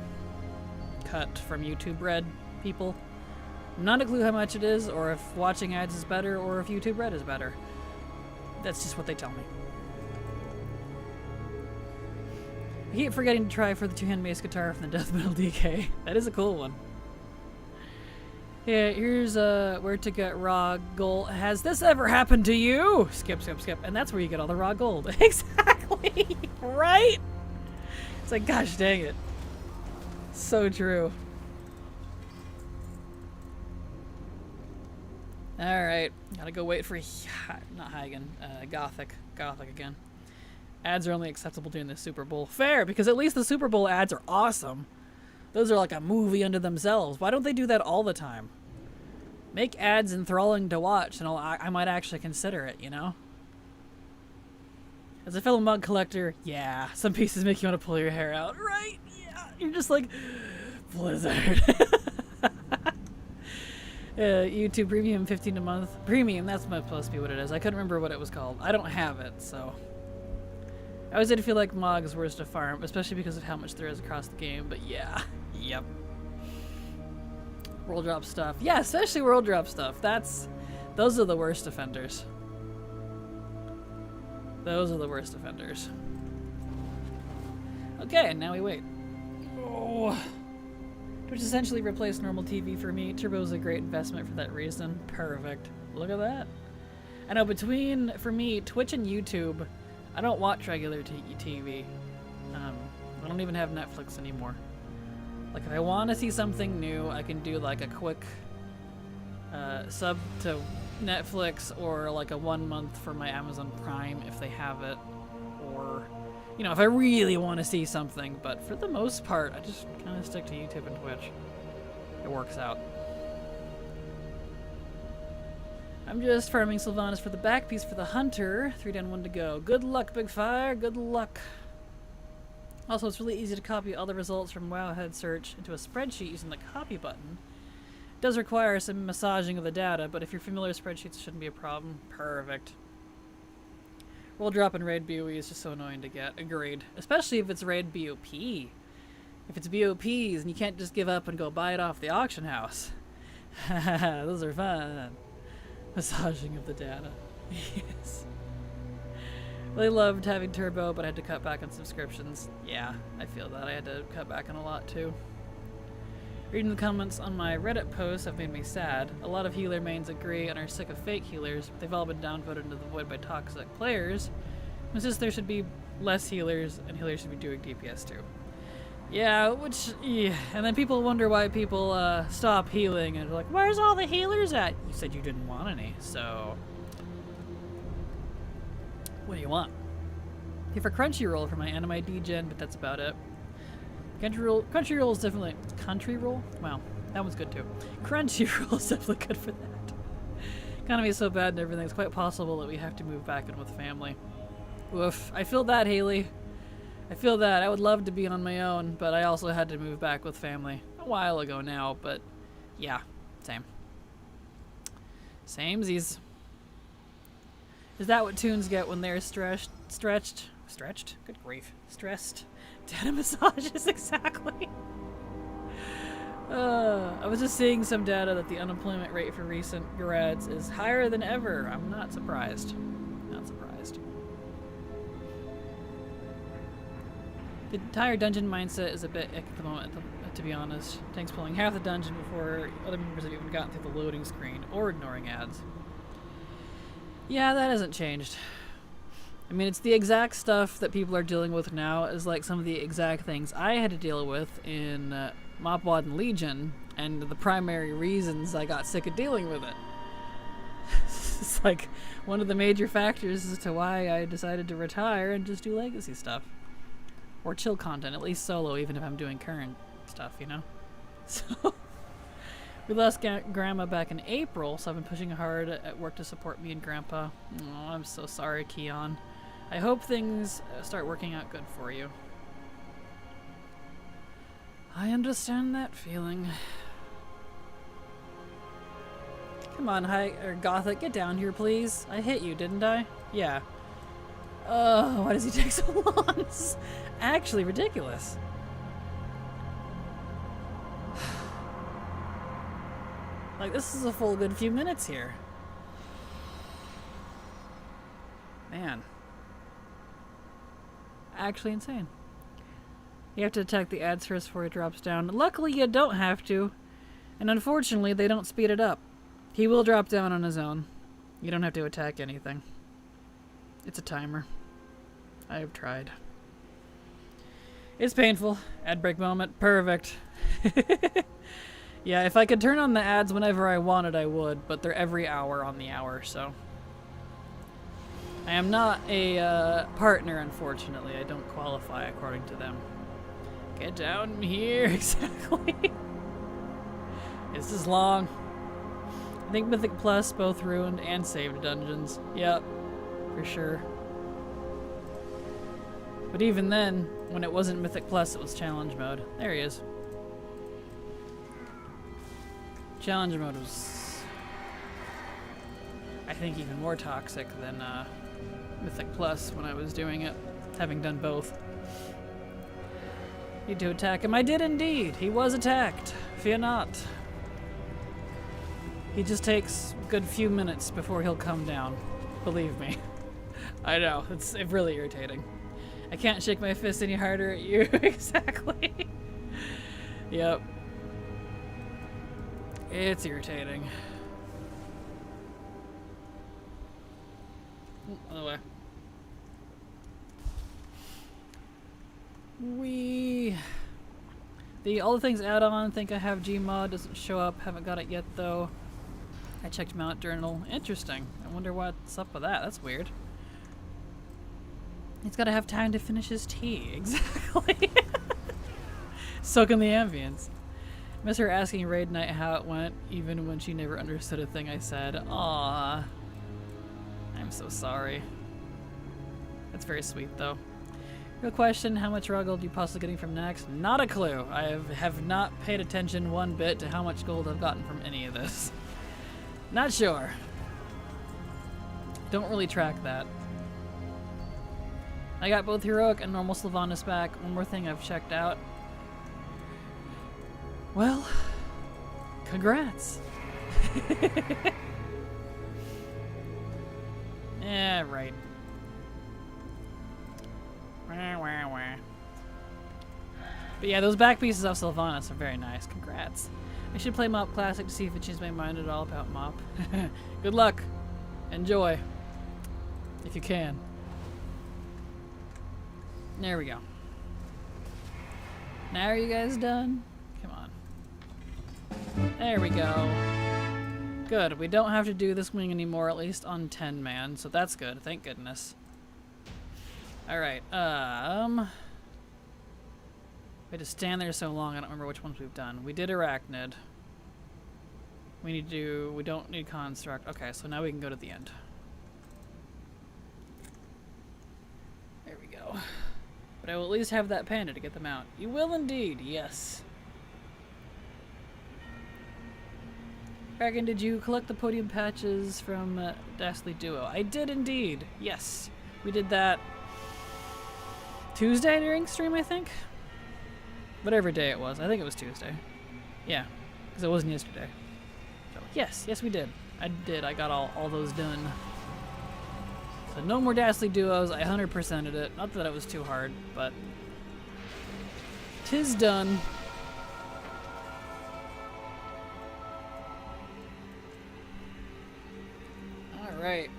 cut from YouTube Red people. Not a clue how much it is, or if watching ads is better, or if YouTube Red is better. That's just what they tell me. I keep forgetting to try for the two-hand bass guitar from the Death Metal DK. That is a cool one. Yeah, here's where to get raw gold. Has this ever happened to you? Skip. And that's where you get all the raw gold. Exactly! Right? It's like, gosh dang it. So true. Alright, gotta go wait for not Hagen, Gothic again. Ads are only acceptable during the Super Bowl. Fair, because at least the Super Bowl ads are awesome. Those are like a movie unto themselves. Why don't they do that all the time? Make ads enthralling to watch, and I might actually consider it, you know? As a fellow mug collector, yeah, some pieces make you want to pull your hair out, right? Yeah, you're just like, Blizzard. YouTube Premium, 15 a month. Premium, that's supposed to be what it is. I couldn't remember what it was called. I don't have it, so. I always did feel like Mog's worst to farm, especially because of how much there is across the game, but yeah. Yep. World drop stuff. Yeah, especially world drop stuff. Those are the worst offenders. Those are the worst offenders. Okay, and now we wait. Oh. Which essentially replaced normal TV for me. Turbo is a great investment for that reason. Perfect. Look at that. I know for me, Twitch and YouTube, I don't watch regular TV. I don't even have Netflix anymore. Like, if I want to see something new, I can do like a quick sub to Netflix, or like a 1 month for my Amazon Prime if they have it, or you know, if I really want to see something. But for the most part, I just kind of stick to YouTube and Twitch. It works out. I'm just farming Sylvanas for the back piece for the hunter. 3 down, 1 to go. Good luck, Big Fire. Good luck. Also, it's really easy to copy all the results from Wowhead search into a spreadsheet using the copy button. It does require some massaging of the data, but if you're familiar with spreadsheets, it shouldn't be a problem. Perfect. Roll drop and raid BOE is just so annoying to get. Agreed. Especially if it's raid BOP. If it's BOPs and you can't just give up and go buy it off the auction house. Those are fun. Massaging of the data. Yes. Really loved having Turbo, but I had to cut back on subscriptions. Yeah, I feel that. I had to cut back on a lot too. Reading the comments on my Reddit posts have made me sad. A lot of healer mains agree and are sick of fake healers, but they've all been downvoted into the void by toxic players. Insists there should be less healers, and healers should be doing DPS too. Yeah, and then people wonder why people stop healing, and they're like, where's all the healers at? You said you didn't want any, so what do you want? Here for Crunchyroll for my anime degen, but that's about it. Crunchyroll is definitely... Crunchyroll? Wow, that one's good too. Crunchyroll is definitely good for that. Economy is so bad and everything, it's quite possible that we have to move back in with family. Woof. I feel that, Haley. I feel that. I would love to be on my own, but I also had to move back with family. A while ago now, but yeah, same. Samesies. Is that what toons get when they're stretched? Good grief. Stressed. Data massages, exactly. I was just seeing some data that the unemployment rate for recent grads is higher than ever. I'm not surprised. Not surprised. The entire dungeon mindset is a bit ick at the moment, to be honest. Tanks pulling half the dungeon before other members have even gotten through the loading screen, or ignoring ads. Yeah, that hasn't changed. I mean, it's the exact stuff that people are dealing with now is like some of the exact things I had to deal with in Mopwad and Legion, and the primary reasons I got sick of dealing with it. It's like one of the major factors as to why I decided to retire and just do legacy stuff. Or chill content, at least solo, even if I'm doing current stuff, you know? So, we lost Grandma back in April, so I've been pushing hard at work to support me and Grandpa. Oh, I'm so sorry, Keon. I hope things start working out good for you. I understand that feeling. Come on, Gothic, get down here, please. I hit you, didn't I? Yeah. Oh, why does he take so long? This is actually ridiculous. Like, this is a full good few minutes here. Man. Actually insane. You have to attack the ads first before he drops down. Luckily, you don't have to. And unfortunately, they don't speed it up. He will drop down on his own. You don't have to attack anything. It's a timer. I have tried. It's painful. Ad break moment. Perfect. Yeah, if I could turn on the ads whenever I wanted, I would, but they're every hour on the hour, so. I am not a partner, unfortunately. I don't qualify according to them. Get down here, exactly. This is long. I think Mythic Plus both ruined and saved dungeons. Yep, for sure. But even then, when it wasn't Mythic Plus, it was challenge mode. There he is. Challenge mode was, I think, even more toxic than Mythic Plus when I was doing it, having done both. Need to attack him. I did indeed. He was attacked. Fear not. He just takes a good few minutes before he'll come down. Believe me. I know. It's really irritating. I can't shake my fist any harder at you. Exactly. Yep. It's irritating. Other way. All the things add-on, think I have Gmod, doesn't show up, haven't got it yet though. I checked Mount Journal. Interesting. I wonder what's up with that. That's weird. He's gotta have time to finish his tea. Exactly. Soak in the ambience. Miss her asking Raid Night how it went, even when she never understood a thing I said. Aww. I'm so sorry. That's very sweet though. Real question, how much raw gold are you possibly getting from next? Not a clue. I have not paid attention one bit to how much gold I've gotten from any of this. Not sure. Don't really track that. I got both Heroic and normal Sylvanas back. One more thing I've checked out. Well, congrats. Yeah, right. But yeah, those back pieces of Sylvanas are very nice. Congrats. I should play Mop Classic to see if it changes my mind at all about Mop. Good luck. Enjoy. If you can. There we go. Now are you guys done? Come on. There we go. Good. We don't have to do this wing anymore, at least on 10 man, so that's good. Thank goodness. Alright, we had to stand there so long, I don't remember which ones we've done. We did Arachnid. We don't need Construct. Okay, so now we can go to the end. There we go. But I will at least have that panda to get them out. You will indeed, yes. Kraken, did you collect the podium patches from Dastly Duo? I did indeed, yes. We did that Tuesday during stream, I think? Whatever day it was. I think it was Tuesday. Yeah, because it wasn't yesterday. So, yes, we did. I did. I got all those done. So no more Dastly Duos. I 100%ed it. Not that it was too hard, but 'tis done. All right.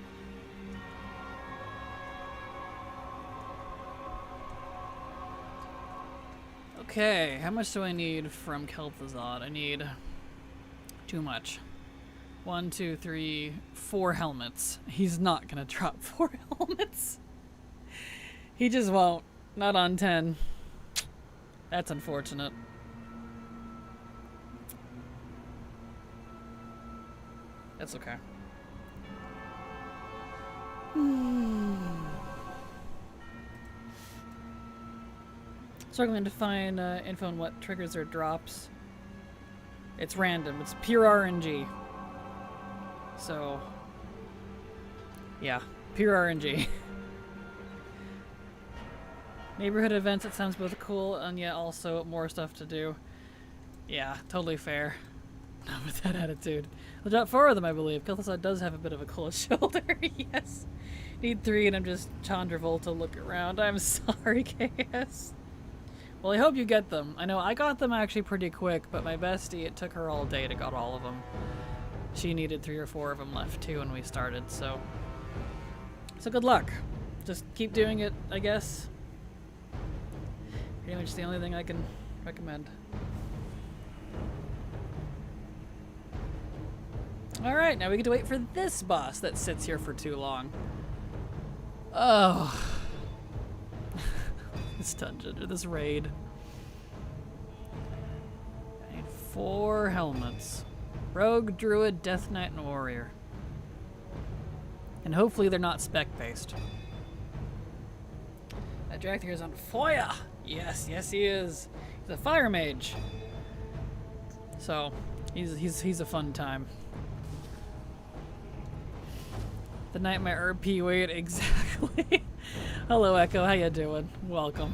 Okay, how much do I need from Kel'Thuzad? I need too much. 1, 2, 3, 4 helmets. He's not gonna drop 4 helmets. He just won't. Not on 10. That's unfortunate. That's okay. Struggling to find info on what triggers or drops. It's random. It's pure RNG. So, yeah, pure RNG. Neighborhood events, it sounds both cool and yet also more stuff to do. Yeah, totally fair. Not with that attitude. I'll drop 4 of them, I believe. Kel'Thuzad does have a bit of a cold shoulder, yes. Need 3 and I'm just Chandra to look around. I'm sorry, KS. Well, I hope you get them. I know I got them actually pretty quick, but my bestie, it took her all day to get all of them. She needed 3 or 4 of them left too when we started, so good luck. Just keep doing it, I guess. Pretty much the only thing I can recommend. Alright, now we get to wait for this boss that sits here for too long. Oh. This dungeon, or this raid. I need 4 helmets. Rogue, Druid, Death Knight, and Warrior. And hopefully they're not spec-based. That Dractyr is on fire! Yes, yes he is. He's a fire mage. So, he's a fun time. The Nightmare RP, wait, exactly. Hello Echo, how you doing? Welcome.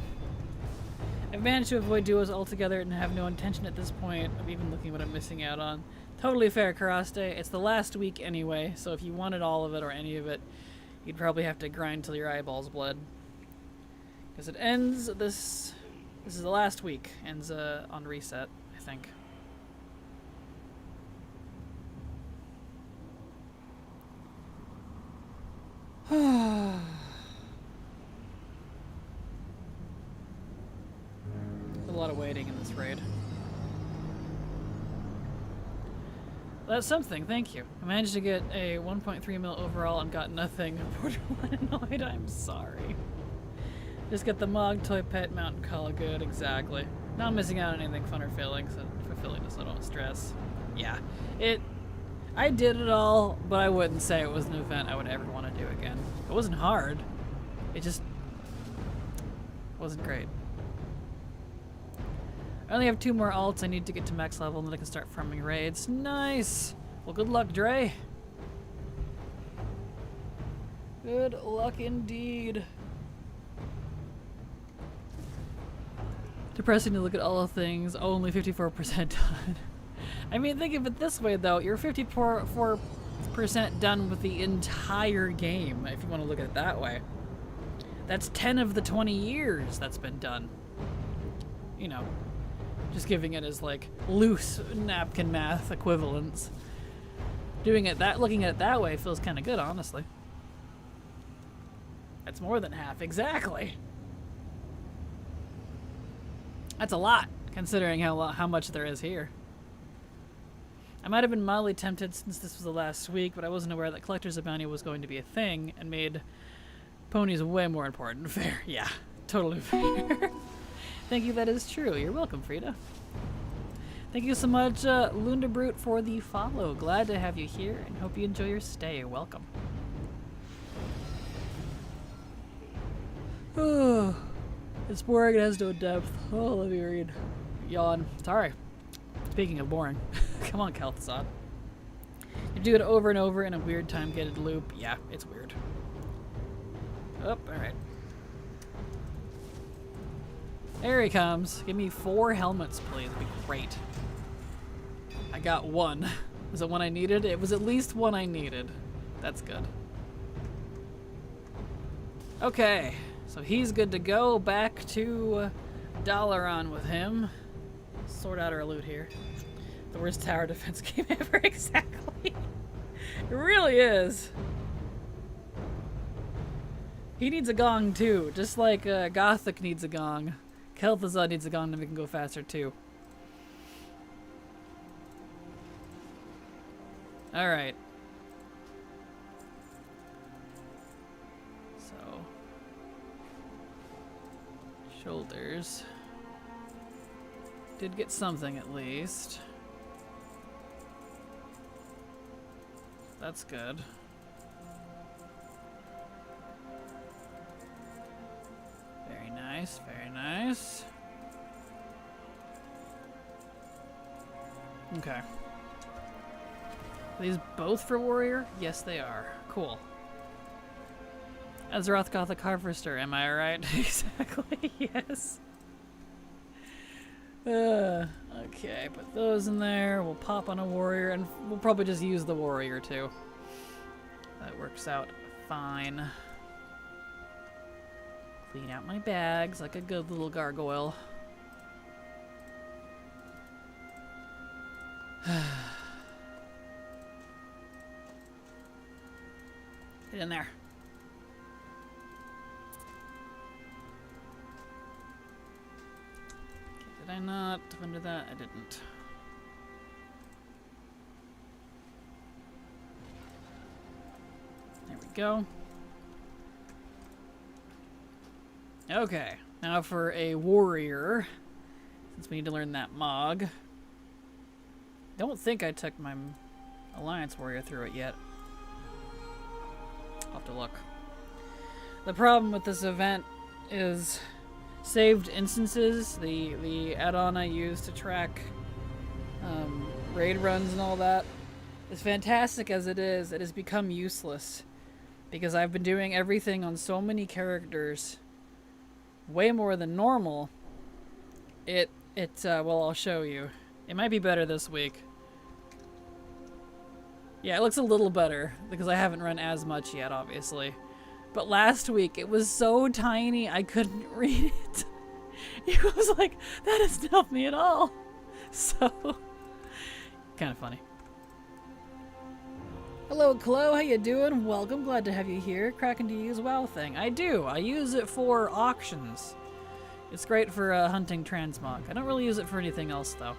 I've managed to avoid duos altogether and have no intention at this point of even looking what I'm missing out on. Totally fair, Karaste. It's the last week anyway, so if you wanted all of it or any of it, you'd probably have to grind till your eyeballs bled. Because it ends this is the last week. Ends on reset, I think. A lot of waiting in this raid. That's something, thank you. I managed to get a 1.3 mil overall and got nothing. Borderline annoyed, I'm sorry. Just get the Mog, Toy Pet, Mountain Call, good, exactly. Not missing out on anything fun or fulfilling, so don't stress. Yeah, I did it all, but I wouldn't say it was an event I would ever want to do again. It wasn't hard. It just wasn't great. I only have 2 more alts I need to get to max level and then I can start farming raids. Nice! Well, good luck, Dre. Good luck indeed. Depressing to look at all the things, only 54% done. I mean, think of it this way though, you're 54% done with the entire game, if you want to look at it that way. That's 10 of the 20 years that's been done. You know, just giving it as like loose napkin math equivalents. Looking at it that way feels kind of good, honestly. That's more than half, exactly. That's a lot, considering how much there is here. I might have been mildly tempted since this was the last week, but I wasn't aware that Collector's Bounty was going to be a thing and made ponies way more important. Fair, yeah, totally fair. Thank you, that is true. You're welcome, Frida. Thank you so much, Lundabrute, for the follow. Glad to have you here and hope you enjoy your stay. Welcome. Oh, it's boring, it has no depth. Oh, let me read. Yawn. Sorry. Speaking of boring. Come on, Kalthazad. You do it over and over in a weird time-gated loop. Yeah, it's weird. Oh, alright. There he comes. Give me 4 helmets, please. That'd be great. I got 1. Was it one I needed? It was at least one I needed. That's good. Okay. So he's good to go. Back to Dalaran with him. Sort out our loot here. The worst tower defense game ever. Exactly. It really is. He needs a gong too. Just like Gothic needs a gong. Kel'Thuzad needs a gong and we can go faster too. Alright. So. Shoulders. Did get something at least. That's good. Very nice, very nice. Okay. Are these both for warrior? Yes, they are. Cool. Azeroth Gothic Harvester, am I right? Exactly, yes. Okay, put those in there. We'll pop on a warrior, and we'll probably just use the warrior too. That works out fine. Clean out my bags like a good little gargoyle. Get in there. Did I not under that? I didn't. go. Okay, now for a warrior, since we need to learn that Mog. Don't think I took my Alliance warrior through it yet. I'll have to look. The problem with this event is saved instances, the add-on I use to track raid runs and all that, as fantastic as it has become useless because I've been doing everything on so many characters way more than normal. Well, I'll show you. It might be better this week. Yeah, it looks a little better because I haven't run as much yet, obviously. But last week, it was so tiny, I couldn't read it. It was like, that doesn't help me at all. So, kind of funny. Hello, Chloe, how you doing? Welcome, glad to have you here. Kraken, do you use WoW thing? I do. I use it for auctions. It's great for hunting transmog. I don't really use it for anything else, though.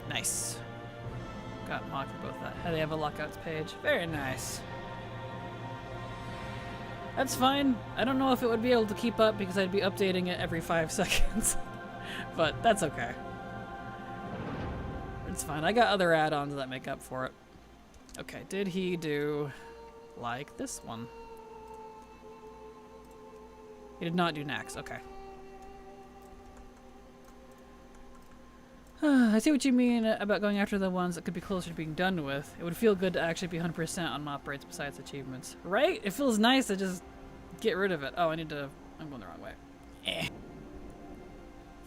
Nice. Got Mog for both that. They have a lockouts page. Very nice. That's fine. I don't know if it would be able to keep up because I'd be updating it every 5 seconds. But that's okay. It's fine. I got other add-ons that make up for it. Okay, did he do like this one? He did not do Nax. Okay. I see what you mean about going after the ones that could be closer to being done with. It would feel good to actually be 100% on mop rates besides achievements. Right? It feels nice to just get rid of it. Oh, I'm going the wrong way. If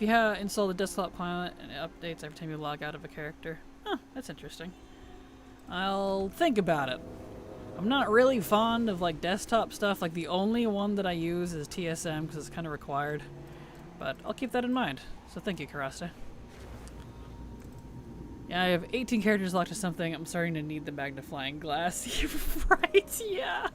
you install the desktop client and it updates every time you log out of a character. Huh, that's interesting. I'll think about it. I'm not really fond of like desktop stuff. Like the only one that I use is TSM because it's kind of required. But I'll keep that in mind. So thank you, Karaste. Yeah, I have 18 characters locked to something. I'm starting to need the magnifying glass. Right, yeah.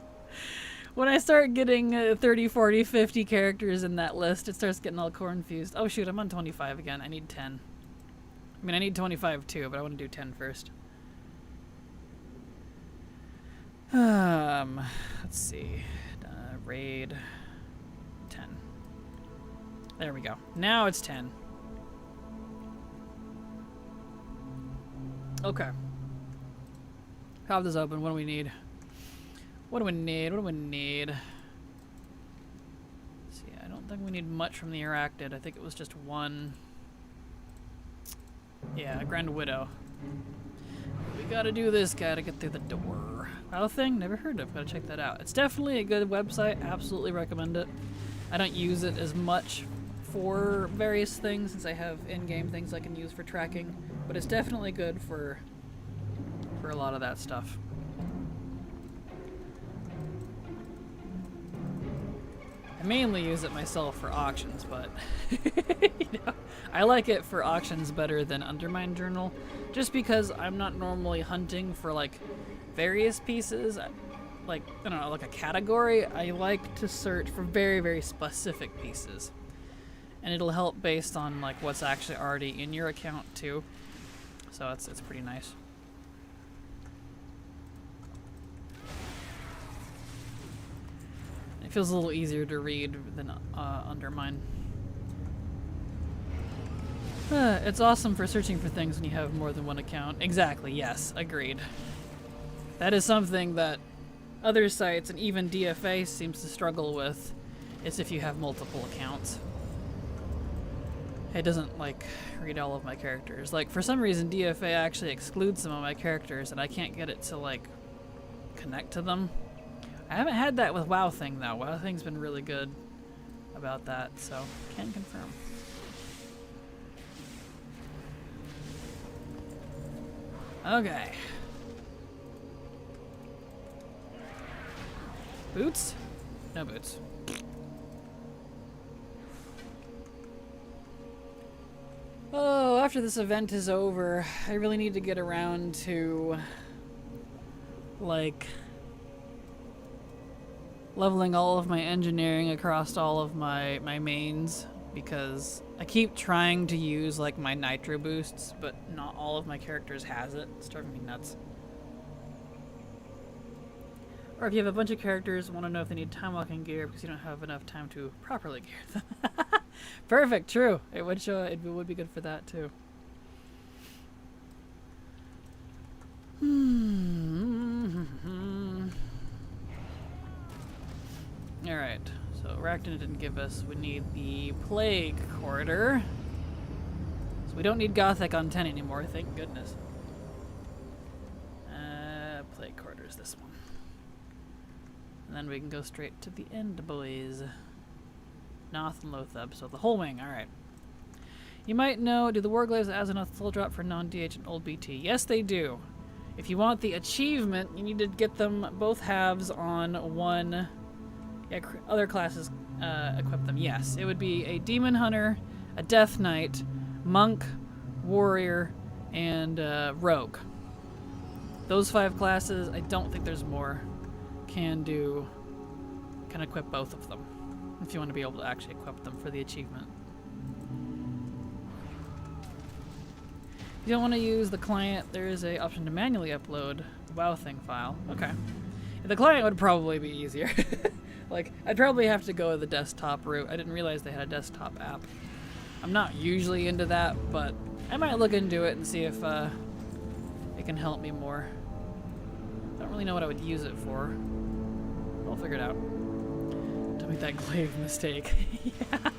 When I start getting 30, 40, 50 characters in that list, it starts getting all confused. Oh shoot, I'm on 25 again. I need 10. I mean, I need 25 too, but I want to do 10 first. Let's see. Raid 10. There we go. Now it's 10. Okay. Have this open. What do we need? What do we need? What do we need? Let's see, I don't think we need much from the Arachnid. I think it was just one. Yeah, a Grand Widow. We gotta do this guy to get through the door. WoW thing? Never heard of. Gotta check that out. It's definitely a good website. Absolutely recommend it. I don't use it as much for various things since I have in-game things I can use for tracking, but it's definitely good for a lot of that stuff. I mainly use it myself for auctions, but you know, I like it for auctions better than Undermine Journal, just because I'm not normally hunting for like various pieces, like I don't know, like a category. I like to search for very, very specific pieces, and it'll help based on like what's actually already in your account too. So it's pretty nice. It feels a little easier to read than Undermine. It's awesome for searching for things when you have more than one account. Exactly, yes, agreed. That is something that other sites and even DFA seems to struggle with, is if you have multiple accounts. It doesn't like read all of my characters. Like for some reason DFA actually excludes some of my characters and I can't get it to like connect to them. I haven't had that with WoW Thing though. WoW Thing's been really good about that, so can confirm. Okay. Boots? No boots. Oh, after this event is over, I really need to get around to like leveling all of my engineering across all of my mains, because I keep trying to use like my nitro boosts, but not all of my characters has it. It's driving me nuts. Or if you have a bunch of characters, want to know if they need time walking gear because you don't have enough time to properly gear them. Perfect, true. It would show. It would be good for that too. All right. So Rakton didn't give us. We need the Plague Corridor. So we don't need Gothic on 10 anymore. Thank goodness. Plague Corridor is this one. And then we can go straight to the end, boys. Noth and Lotheb, so the whole wing, alright. You might know, do the Warglaives of Azeroth still drop for non-DH and old BT? Yes, they do. If you want the achievement, you need to get them both halves on one... Yeah, other classes equip them, yes. It would be a Demon Hunter, a Death Knight, Monk, Warrior, and Rogue. Those 5 classes, I don't think there's more, can equip both of them. If you want to be able to actually equip them for the achievement. If you don't want to use the client, there is an option to manually upload the WoW thing file. Okay. The client would probably be easier. Like, I'd probably have to go the desktop route. I didn't realize they had a desktop app. I'm not usually into that, but I might look into it and see if it can help me more. I don't really know what I would use it for. I'll figure it out. Don't make that glaive mistake. Yeah.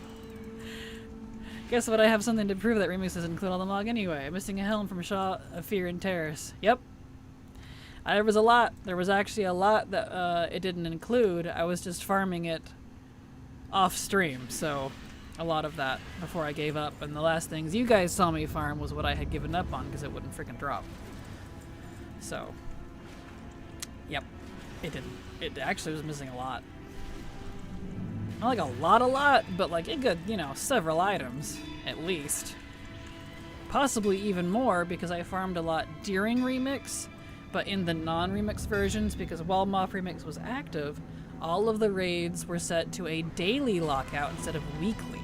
Guess what? I have something to prove that remix doesn't include all the log anyway. I'm missing a helm from Shaw of Fear and Terrace. Yep. There was a lot. There was actually a lot that it didn't include. I was just farming it off stream, so a lot of that before I gave up. And the last things you guys saw me farm was what I had given up on because it wouldn't freaking drop. So, yep, it didn't. It actually was missing a lot. Not like a lot, but like a good, several items, at least. Possibly even more because I farmed a lot during Remix, but in the non-Remix versions, because while Moth Remix was active, all of the raids were set to a daily lockout instead of weekly.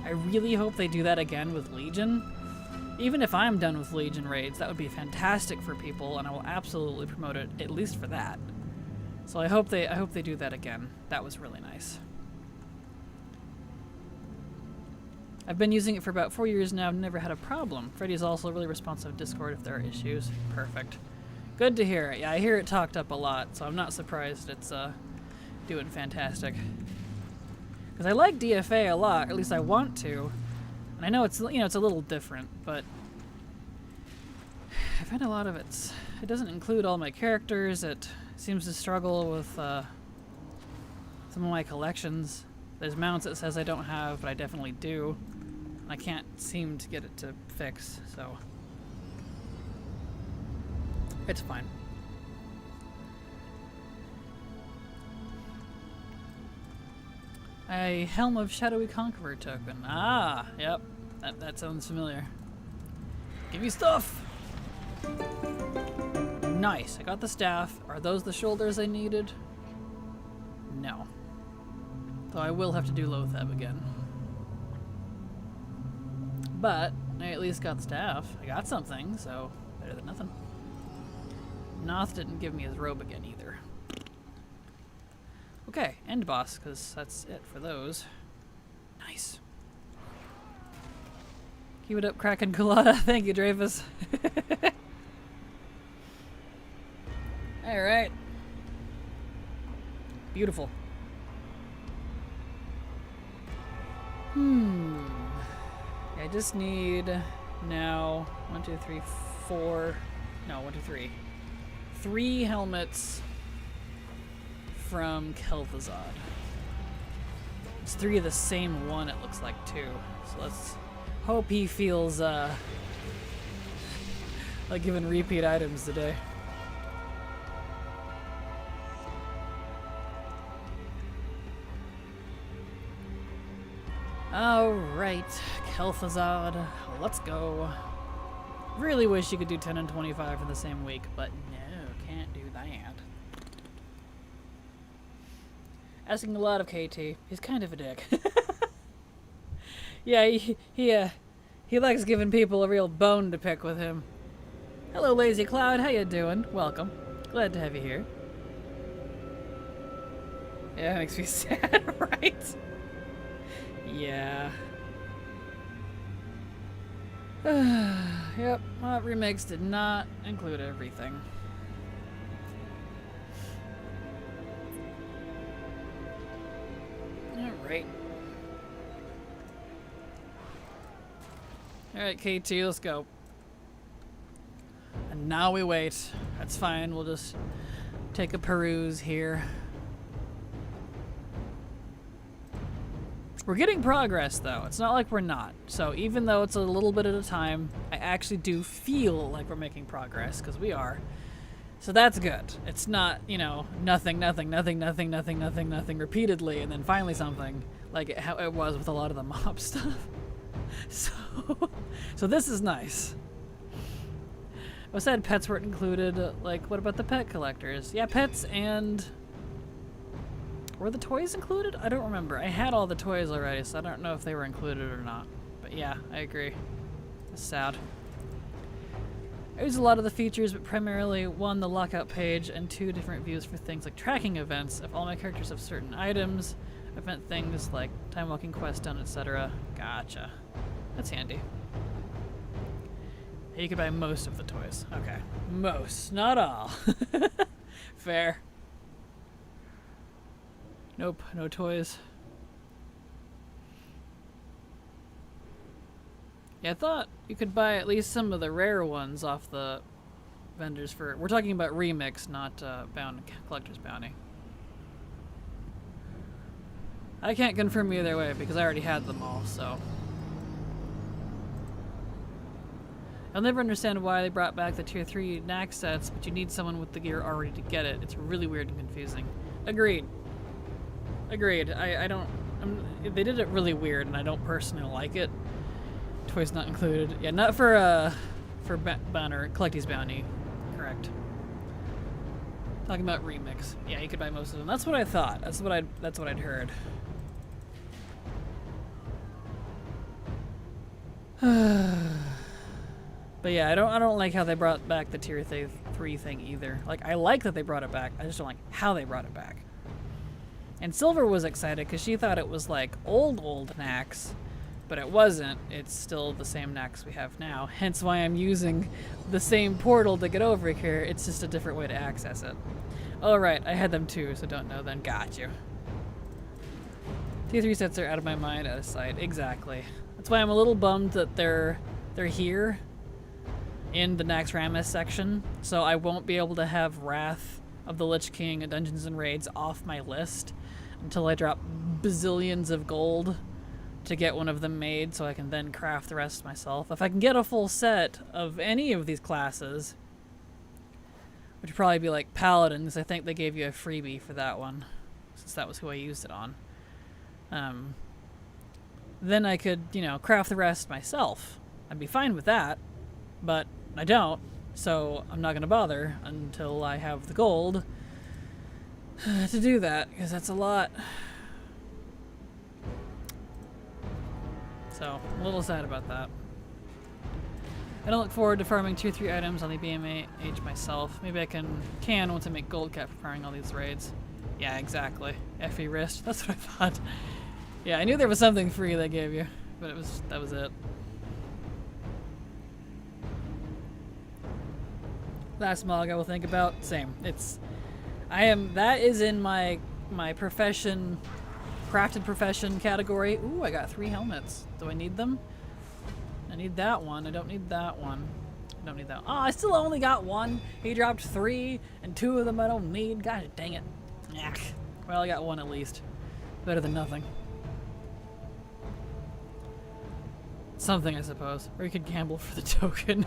I really hope they do that again with Legion. Even if I'm done with Legion raids, that would be fantastic for people, and I will absolutely promote it, at least for that. So I hope they do that again. That was really nice. I've been using it for about 4 years now, never had a problem. Freddy's also really responsive to Discord if there are issues. Perfect. Good to hear it. Yeah, I hear it talked up a lot, so I'm not surprised it's doing fantastic. Because I like DFA a lot, or at least I want to. And I know it's it's a little different, but I find a lot of it doesn't include all my characters. It seems to struggle with some of my collections. There's mounts it says I don't have, but I definitely do. And I can't seem to get it to fix, so it's fine. A Helm of Shadowy Conqueror token. Ah, yep. That sounds familiar. Give me stuff! Nice. I got the staff. Are those the shoulders I needed? No. Though I will have to do Lotheb again. But I at least got the staff. I got something, so better than nothing. Noth didn't give me his robe again either. Okay, end boss, because that's it for those. Nice. Keep it up, Kraken Colada. Thank you, Dreyfus. Alright. Beautiful. I just need now 1, 2, 3, 4. No, 1, 2, 3. 3 helmets from Kel'Thuzad. It's 3 of the same one, it looks like, too. So let's hope he feels like giving repeat items today. Alright, Kel'Thuzad, let's go. Really wish you could do 10 and 25 in the same week, but no, can't do that. Asking a lot of KT. He's kind of a dick. Yeah, he likes giving people a real bone to pick with him. Hello, Lazy Cloud. How you doing? Welcome. Glad to have you here. Yeah, it makes me sad, right? Yeah. Yep, mod remix did not include everything. Alright. Alright, KT, let's go. And now we wait. That's fine, we'll just take a peruse here. We're getting progress, though. It's not like we're not. So even though it's a little bit at a time, I actually do feel like we're making progress, because we are. So that's good. It's not, you know, nothing repeatedly, and then finally something, like how it was with a lot of the mob stuff. So this is nice. I said pets weren't included. Like, what about the pet collectors? Yeah, pets and... Were the toys included? I don't remember. I had all the toys already, so I don't know if they were included or not. But yeah, I agree. It's sad. I use a lot of the features, but primarily one, the lockout page, and two, different views for things like tracking events. If all my characters have certain items, event things like time walking quest done, etc. Gotcha. That's handy. You could buy most of the toys. Okay. Most, not all. Fair. Nope, no toys. Yeah, I thought you could buy at least some of the rare ones off the vendors for... We're talking about remix, not collector's bounty. I can't confirm either way because I already had them all, so... I'll never understand why they brought back the tier 3 knack sets, but you need someone with the gear already to get it. It's really weird and confusing. Agreed. Agreed. I don't... they did it really weird, and I don't personally like it. Toys not included. Yeah, not for banner, Collectie's Bounty. Correct. Talking about remix. Yeah, you could buy most of them. That's what I thought. That's what I'd heard. But yeah, I don't like how they brought back the tier 3 thing either. Like, I like that they brought it back. I just don't like how they brought it back. And Silver was excited because she thought it was like old knacks, but it wasn't. It's still the same knacks we have now. Hence why I'm using the same portal to get over here. It's just a different way to access it. Oh right, I had them too, so don't know then. Got you. Tier 3 sets are out of my mind, out of sight. Exactly. That's why I'm a little bummed that they're here in the Naxxramas section, so I won't be able to have Wrath of the Lich King and Dungeons and Raids off my list until I drop bazillions of gold to get one of them made, so I can then craft the rest myself. If I can get a full set of any of these classes, which would probably be like Paladins, I think they gave you a freebie for that one, since that was who I used it on. Then I could, you know, craft the rest myself. I'd be fine with that, but I don't, so I'm not going to bother until I have the gold to do that, because that's a lot. So, I'm a little sad about that. I don't look forward to farming tier 3 items on the BMH myself. Maybe I can once I make gold cap for farming all these raids. Yeah, exactly. FE wrist, that's what I thought. Yeah, I knew there was something free they gave you, but that was it. Last mog I will think about, same. That is in my profession, crafted profession category. Ooh, I got 3 helmets. Do I need them? I need that one. I don't need that one. I don't need that. Oh, I still only got 1. He dropped 3, and 2 of them I don't need. Gosh dang it. Yuck. Well, I got 1 at least. Better than nothing. Something, I suppose. Or you could gamble for the token.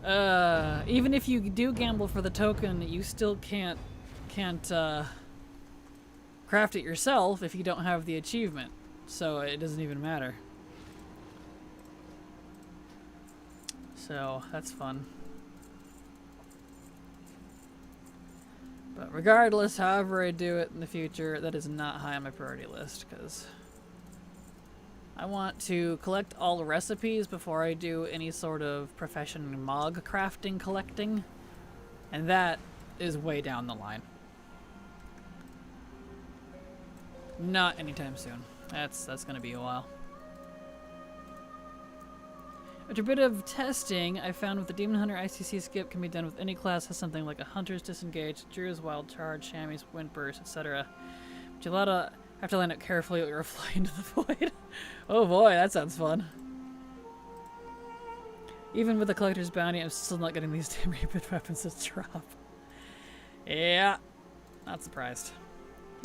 Even if you do gamble for the token, you still can't craft it yourself if you don't have the achievement. So it doesn't even matter. So that's fun. But regardless, however I do it in the future, that is not high on my priority list, because I want to collect all the recipes before I do any sort of profession mog crafting collecting, and that is way down the line. Not anytime soon. That's gonna be a while. After a bit of testing, I found with the Demon Hunter ICC skip can be done with any class has something like a Hunter's Disengage, Druid's Wild Charge, Chamois Wind Burst, etc. But you have to line up carefully or fly into the void. Oh boy, that sounds fun. Even with the Collector's Bounty, I'm still not getting these damn rapid weapons to drop. Yeah, not surprised.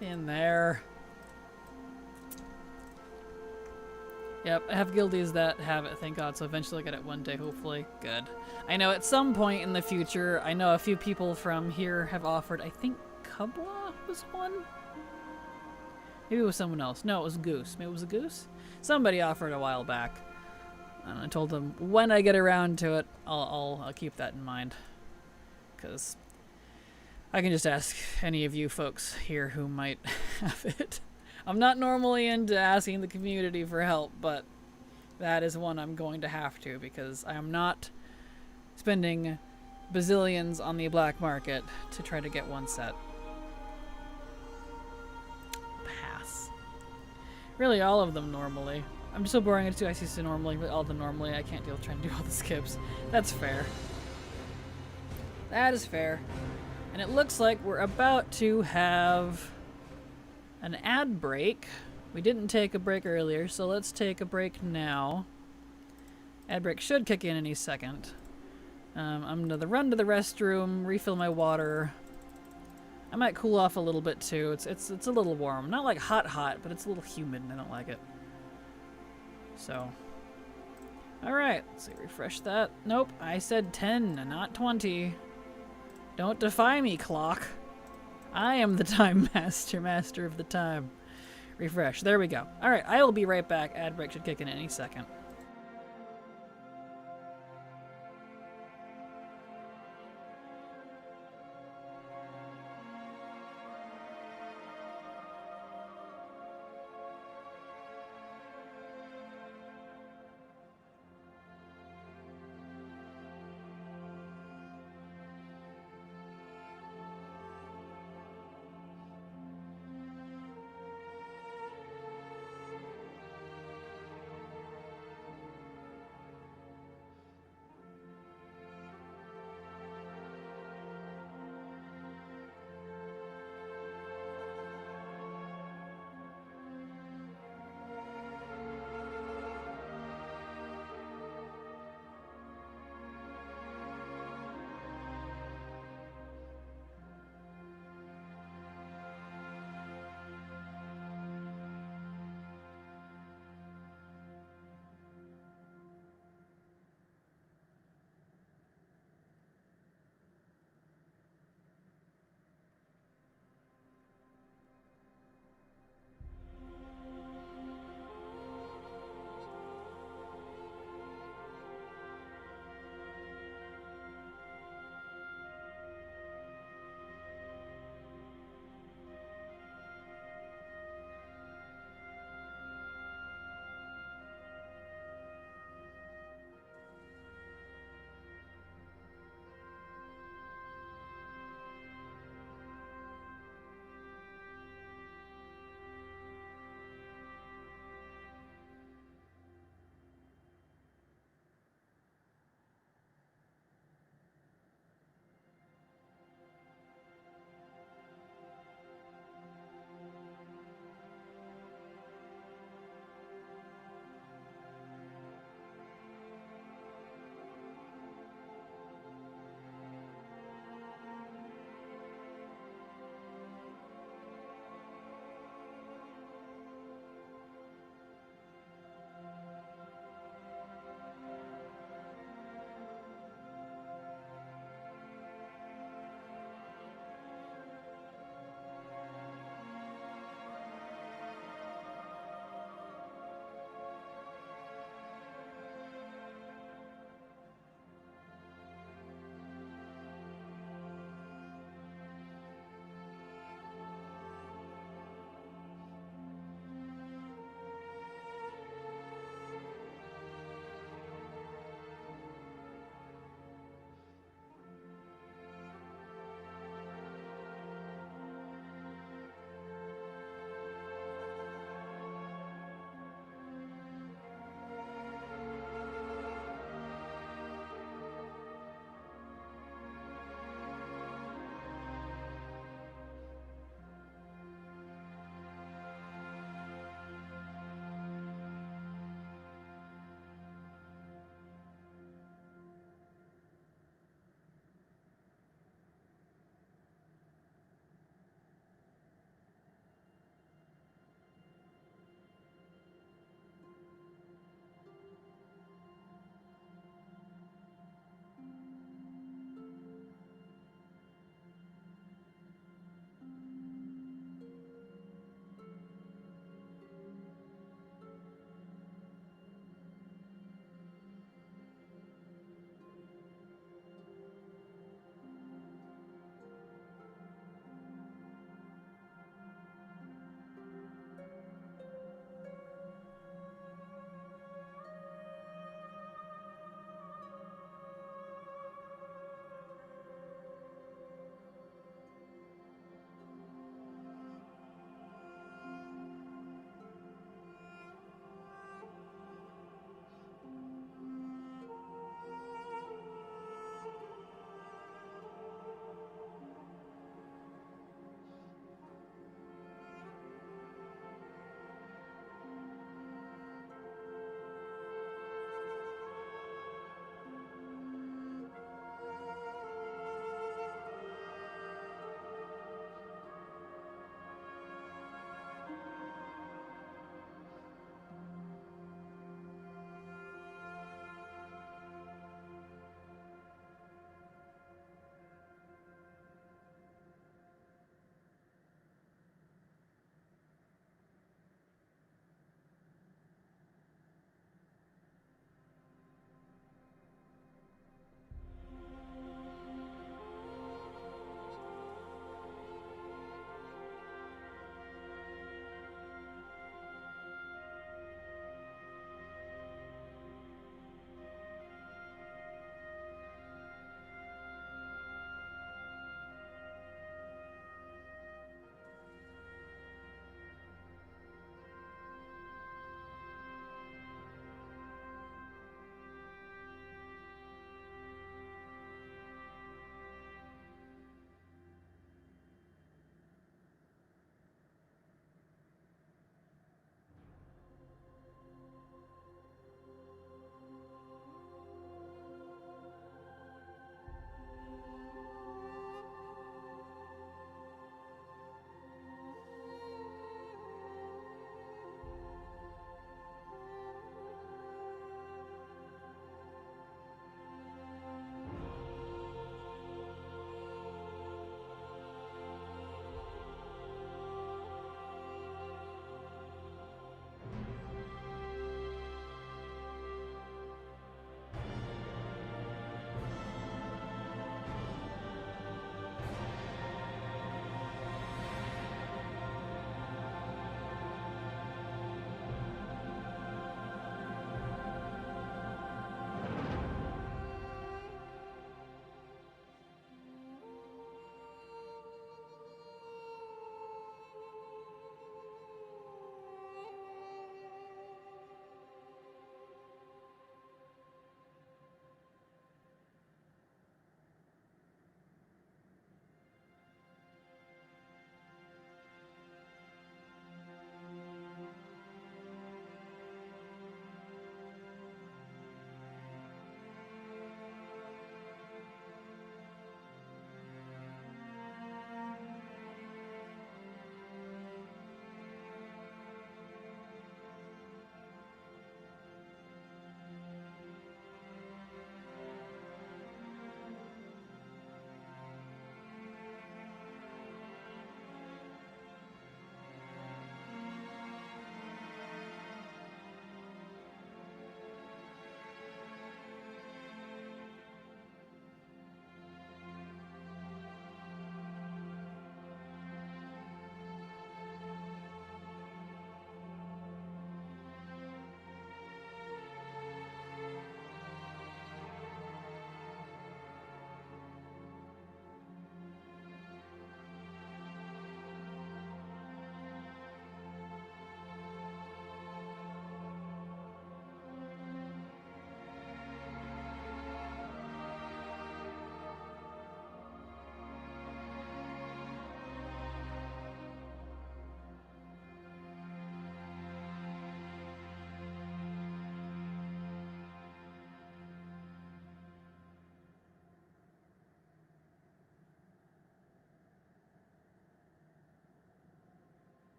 Get in there. Yep, I have guildies that have it, thank God, so eventually I'll get it one day, hopefully. Good. I know at some point in the future, I know a few people from here have offered, I think Kubla was one? Maybe it was someone else. No, it was Goose. Maybe it was a Goose? Somebody offered a while back. And I told them, when I get around to it, I'll keep that in mind. Because I can just ask any of you folks here who might have it. I'm not normally into asking the community for help, but that is one I'm going to have to because I am not spending bazillions on the black market to try to get one set. Pass. Really, all of them normally. I'm just so boring to do ICC normally, but all of them normally. I can't deal with trying to do all the skips. That's fair. That is fair. And it looks like we're about to have an ad break. We didn't take a break earlier, so let's take a break now. Ad break should kick in any second. I'm gonna run to the restroom, refill my water. I might cool off a little bit too. It's a little warm. Not like hot, but it's a little humid and I don't like it. So. Alright, let's see, refresh that. Nope, I said 10, not 20. Don't defy me, clock. I am the time master, master of the time. Refresh. There we go. Alright, I will be right back. Ad break should kick in any second.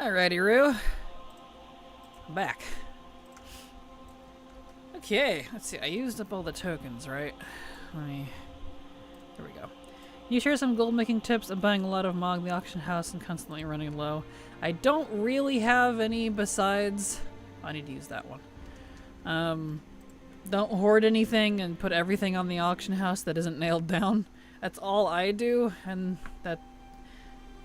Alrighty, Roo. I'm back. Okay, let's see. I used up all the tokens, right? There we go. Can you share some gold making tips? I'm buying a lot of Mog in the auction house and constantly running low. I don't really have any besides... I need to use that one. Don't hoard anything and put everything on the auction house that isn't nailed down. That's all I do, and that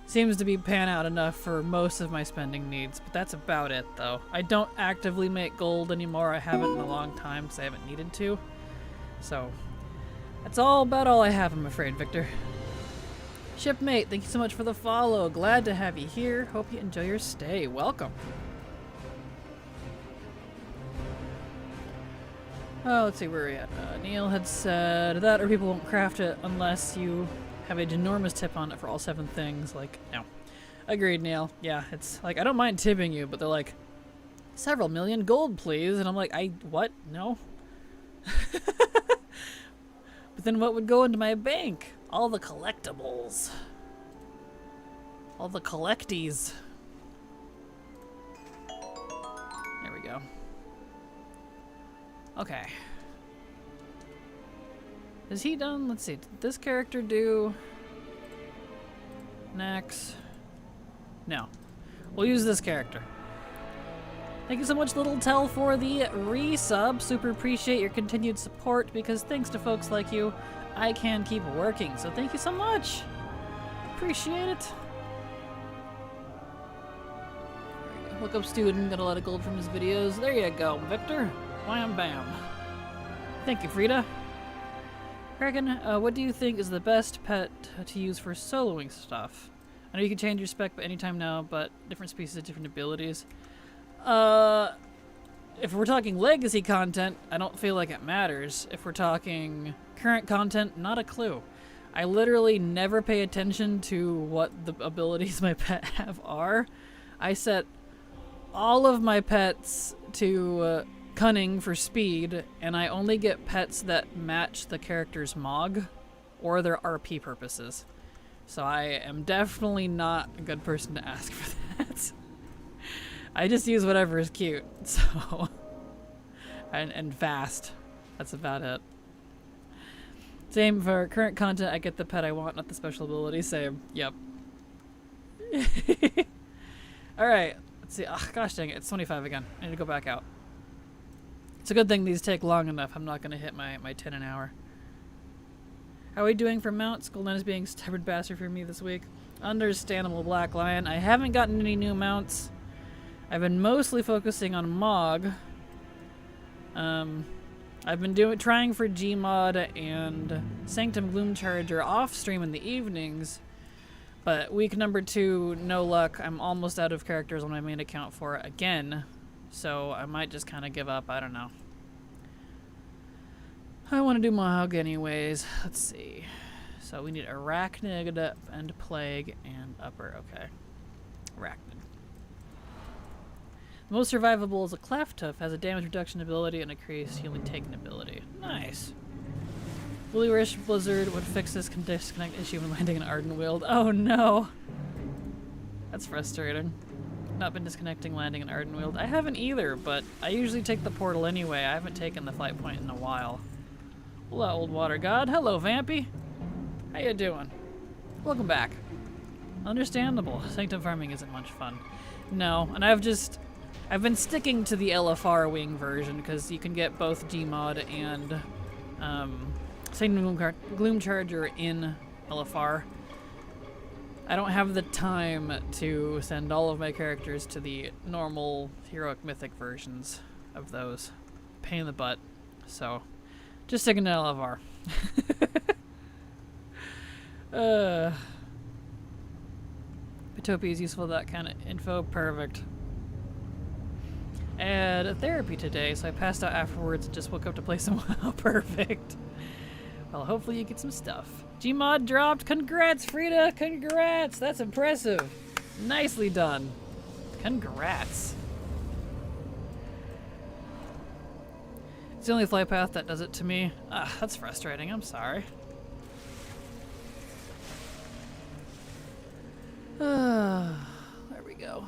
seems to be pan out enough for most of my spending needs. But that's about it, though. I don't actively make gold anymore. I haven't in a long time because I haven't needed to. So, that's about all I have, I'm afraid, Victor. Shipmate, thank you so much for the follow. Glad to have you here. Hope you enjoy your stay. Welcome. Oh, let's see where we're at. Neil had said that, or people won't craft it unless you have a ginormous tip on it for all 7 things. Like, no. Agreed, Neil. Yeah, it's like, I don't mind tipping you, but they're like, several million gold, please. And I'm like, what? No. But then what would go into my bank? All the collectibles. All the collecties. There we go. Okay. Is he done? Let's see. Did this character do... Next? No. We'll use this character. Thank you so much, Little Tell, for the resub. Super appreciate your continued support because thanks to folks like you, I can keep working. So thank you so much. Appreciate it. Look up student, got a lot of gold from his videos. There you go, Victor. Wham bam. Thank you, Frida. Kraken, what do you think is the best pet to use for soloing stuff? I know you can change your spec anytime now, but different species have different abilities. If we're talking legacy content, I don't feel like it matters. If we're talking current content, not a clue. I literally never pay attention to what the abilities my pet have are. I set all of my pets to cunning for speed, and I only get pets that match the character's Mog or their RP purposes. So I am definitely not a good person to ask for that. I just use whatever is cute, so... and fast. That's about it. Same for current content, I get the pet I want, not the special ability. Same. Yep. Alright, let's see. Oh, gosh dang it, it's 25 again. I need to go back out. It's a good thing these take long enough. I'm not going to hit my 10 an hour. How are we doing for mounts? Golden is being stubborn bastard for me this week. Understandable, Black Lion. I haven't gotten any new mounts. I've been mostly focusing on Mog. I've been trying for Gmod and Sanctum Gloomcharger off stream in the evenings, but week number 2, no luck. I'm almost out of characters on my main account for it again, so I might just kind of give up. I don't know. I want to do Mog anyways. Let's see. So we need Arachnid and Plague and Upper. Okay. Arachnid. The most survivable is a Cleftuff, has a damage reduction ability and increased healing taken ability. Nice. Woolly Wish Blizzard would fix this disconnect issue when landing an Ardent Wield. Oh no! That's frustrating. Not been disconnecting landing an Ardent Wield. I haven't either, but I usually take the portal anyway. I haven't taken the flight point in a while. Hello, Old Water God. Hello, Vampy. How you doing? Welcome back. Understandable. Sanctum farming isn't much fun. No, and I've been sticking to the LFR wing version because you can get both Gmod and Sanctum Gloomcharger in LFR. I don't have the time to send all of my characters to the normal heroic mythic versions of those. Pain in the butt. So, just sticking to LFR. Utopia is useful, that kind of info. Perfect. I had a therapy today, so I passed out afterwards and just woke up to play some WoW. Perfect. Well, hopefully you get some stuff. Gmod dropped. Congrats, Frida. Congrats. That's impressive. Nicely done. Congrats. It's the only flight path that does it to me. Ah, that's frustrating. I'm sorry. There we go.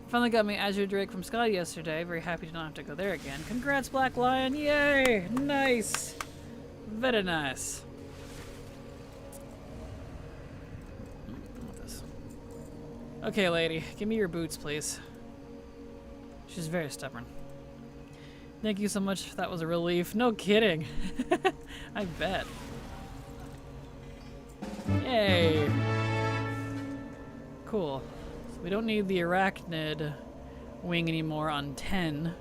Finally got my Azure Drake from Scotty yesterday. Very happy to not have to go there again. Congrats, Black Lion. Yay! Nice. Very nice. Okay, lady. Give me your boots, please. She's very stubborn. Thank you so much. That was a relief. No kidding. I bet. Yay. Cool. So we don't need the arachnid wing anymore on 10.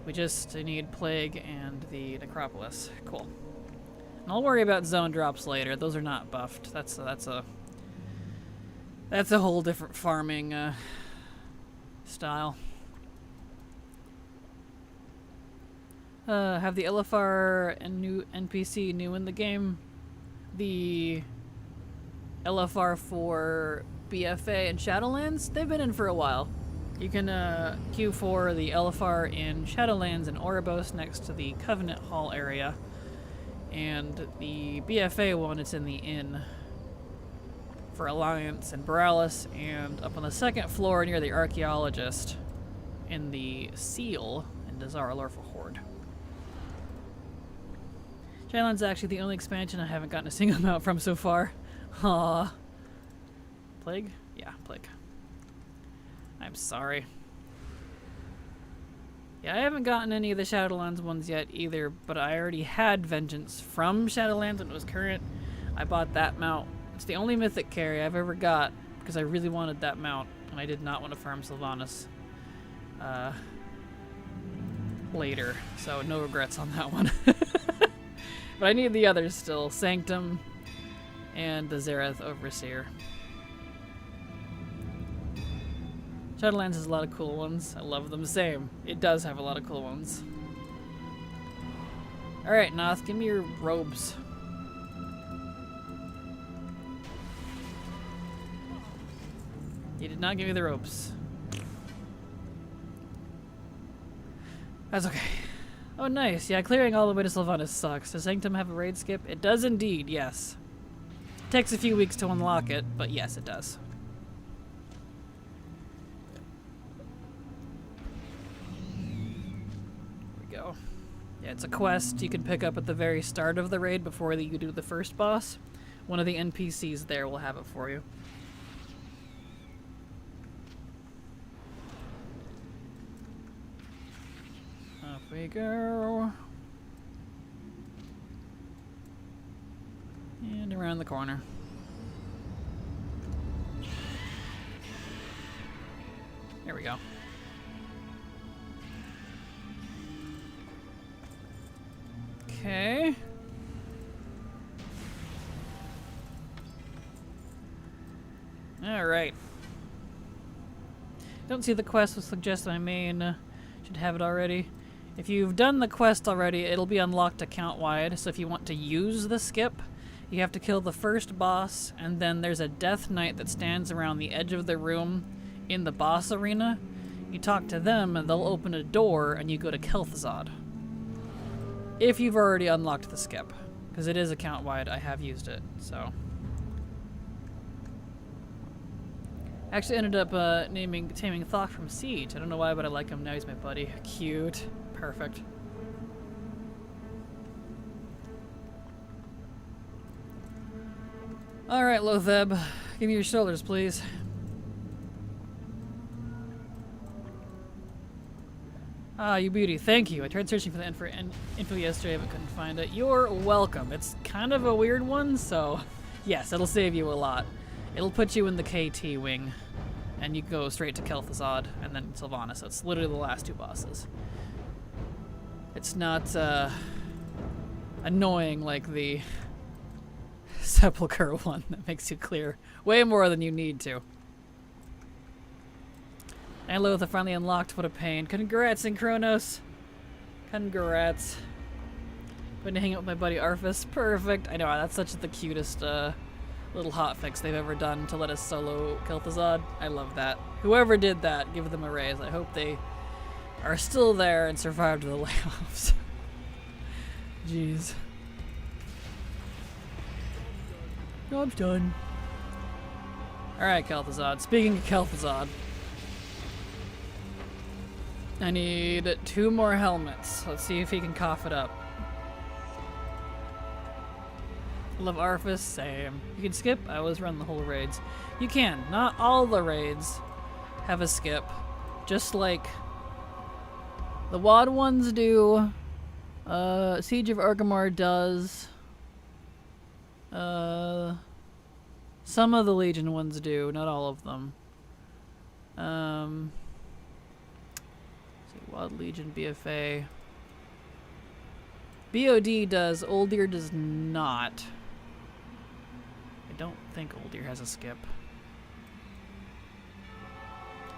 We just need plague and the necropolis. Cool. And I'll worry about zone drops later. Those are not buffed. That's a whole different farming style. Have the LFR and new NPC new in the game? The LFR for BFA and Shadowlands? They've been in for a while. You can queue for the LFR in Shadowlands and Oribos next to the Covenant Hall area. And the BFA one, it's in the inn for Alliance and Borealis, and up on the second floor near the Archaeologist in the Seal and Dazara Lore for Horde. Shadowlands is actually the only expansion I haven't gotten a single amount from so far. Aww. Plague? Yeah, Plague. I'm sorry. Yeah, I haven't gotten any of the Shadowlands ones yet either, but I already had Vengeance from Shadowlands when it was current. I bought that mount. It's the only mythic carry I've ever got because I really wanted that mount, and I did not want to farm Sylvanas later, so no regrets on that one. But I need the others still. Sanctum and the Zareth Overseer. Shadowlands has a lot of cool ones. I love them. Same. It does have a lot of cool ones. Alright, Noth, give me your robes. You did not give me the ropes. That's okay. Oh, nice. Yeah, clearing all the way to Sylvanas sucks. Does Sanctum have a raid skip? It does indeed, yes. It takes a few weeks to unlock it, but yes, it does. There we go. Yeah, it's a quest you can pick up at the very start of the raid before you do the first boss. One of the NPCs there will have it for you. We go. And around the corner. There we go. Okay. All right. Don't see the quest would suggest my main should have it already. If you've done the quest already, it'll be unlocked account-wide, so if you want to use the skip, you have to kill the first boss, and then there's a Death Knight that stands around the edge of the room in the boss arena. You talk to them, and they'll open a door, and you go to Kel'Thuzad. If you've already unlocked the skip, because it is account-wide, I have used it, so. Actually ended up taming Thok from Siege. I don't know why, but I like him now. He's my buddy. Cute. Perfect. Alright, Lotheb. Give me your shoulders, please. Ah, you beauty. Thank you. I tried searching for the info yesterday, but couldn't find it. You're welcome. It's kind of a weird one, so yes, it'll save you a lot. It'll put you in the KT wing, and you go straight to Kel'Thuzad, and then Sylvanas. So it's literally the last two bosses. It's not annoying like the Sepulchre one that makes you clear way more than you need to. And Lothar finally unlocked. What a pain. Congrats, Synchronos. Congrats. Going to hang out with my buddy Arfus. Perfect. I know, that's such the cutest little hotfix they've ever done to let us solo Kel'Thuzad. I love that. Whoever did that, give them a raise. I hope they are still there and survived the layoffs. Jeez. Job's done. Alright, Kel'Thuzad. Speaking of Kel'Thuzad, I need 2 more helmets. Let's see if he can cough it up. Love Arfus, same. You can skip? I always run the whole raids. You can. Not all the raids have a skip. Just like the WoD ones do. Siege of Orgrimmar does. Some of the Legion ones do, not all of them. WoD Legion BFA. BOD does, Oldir does not. I don't think Oldir has a skip.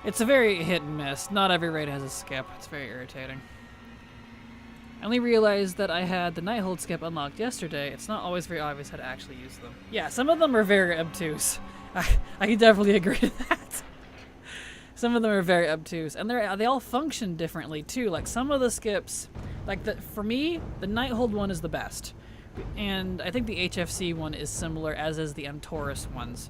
It's a very hit and miss. Not every raid has a skip. It's very irritating. I only realized that I had the Nighthold skip unlocked yesterday. It's not always very obvious how to actually use them. Yeah, some of them are very obtuse. I can definitely agree to that. Some of them are very obtuse, and they all function differently too. Like some of the skips, for me, the Nighthold one is the best, and I think the HFC one is similar, as is the Antorus ones,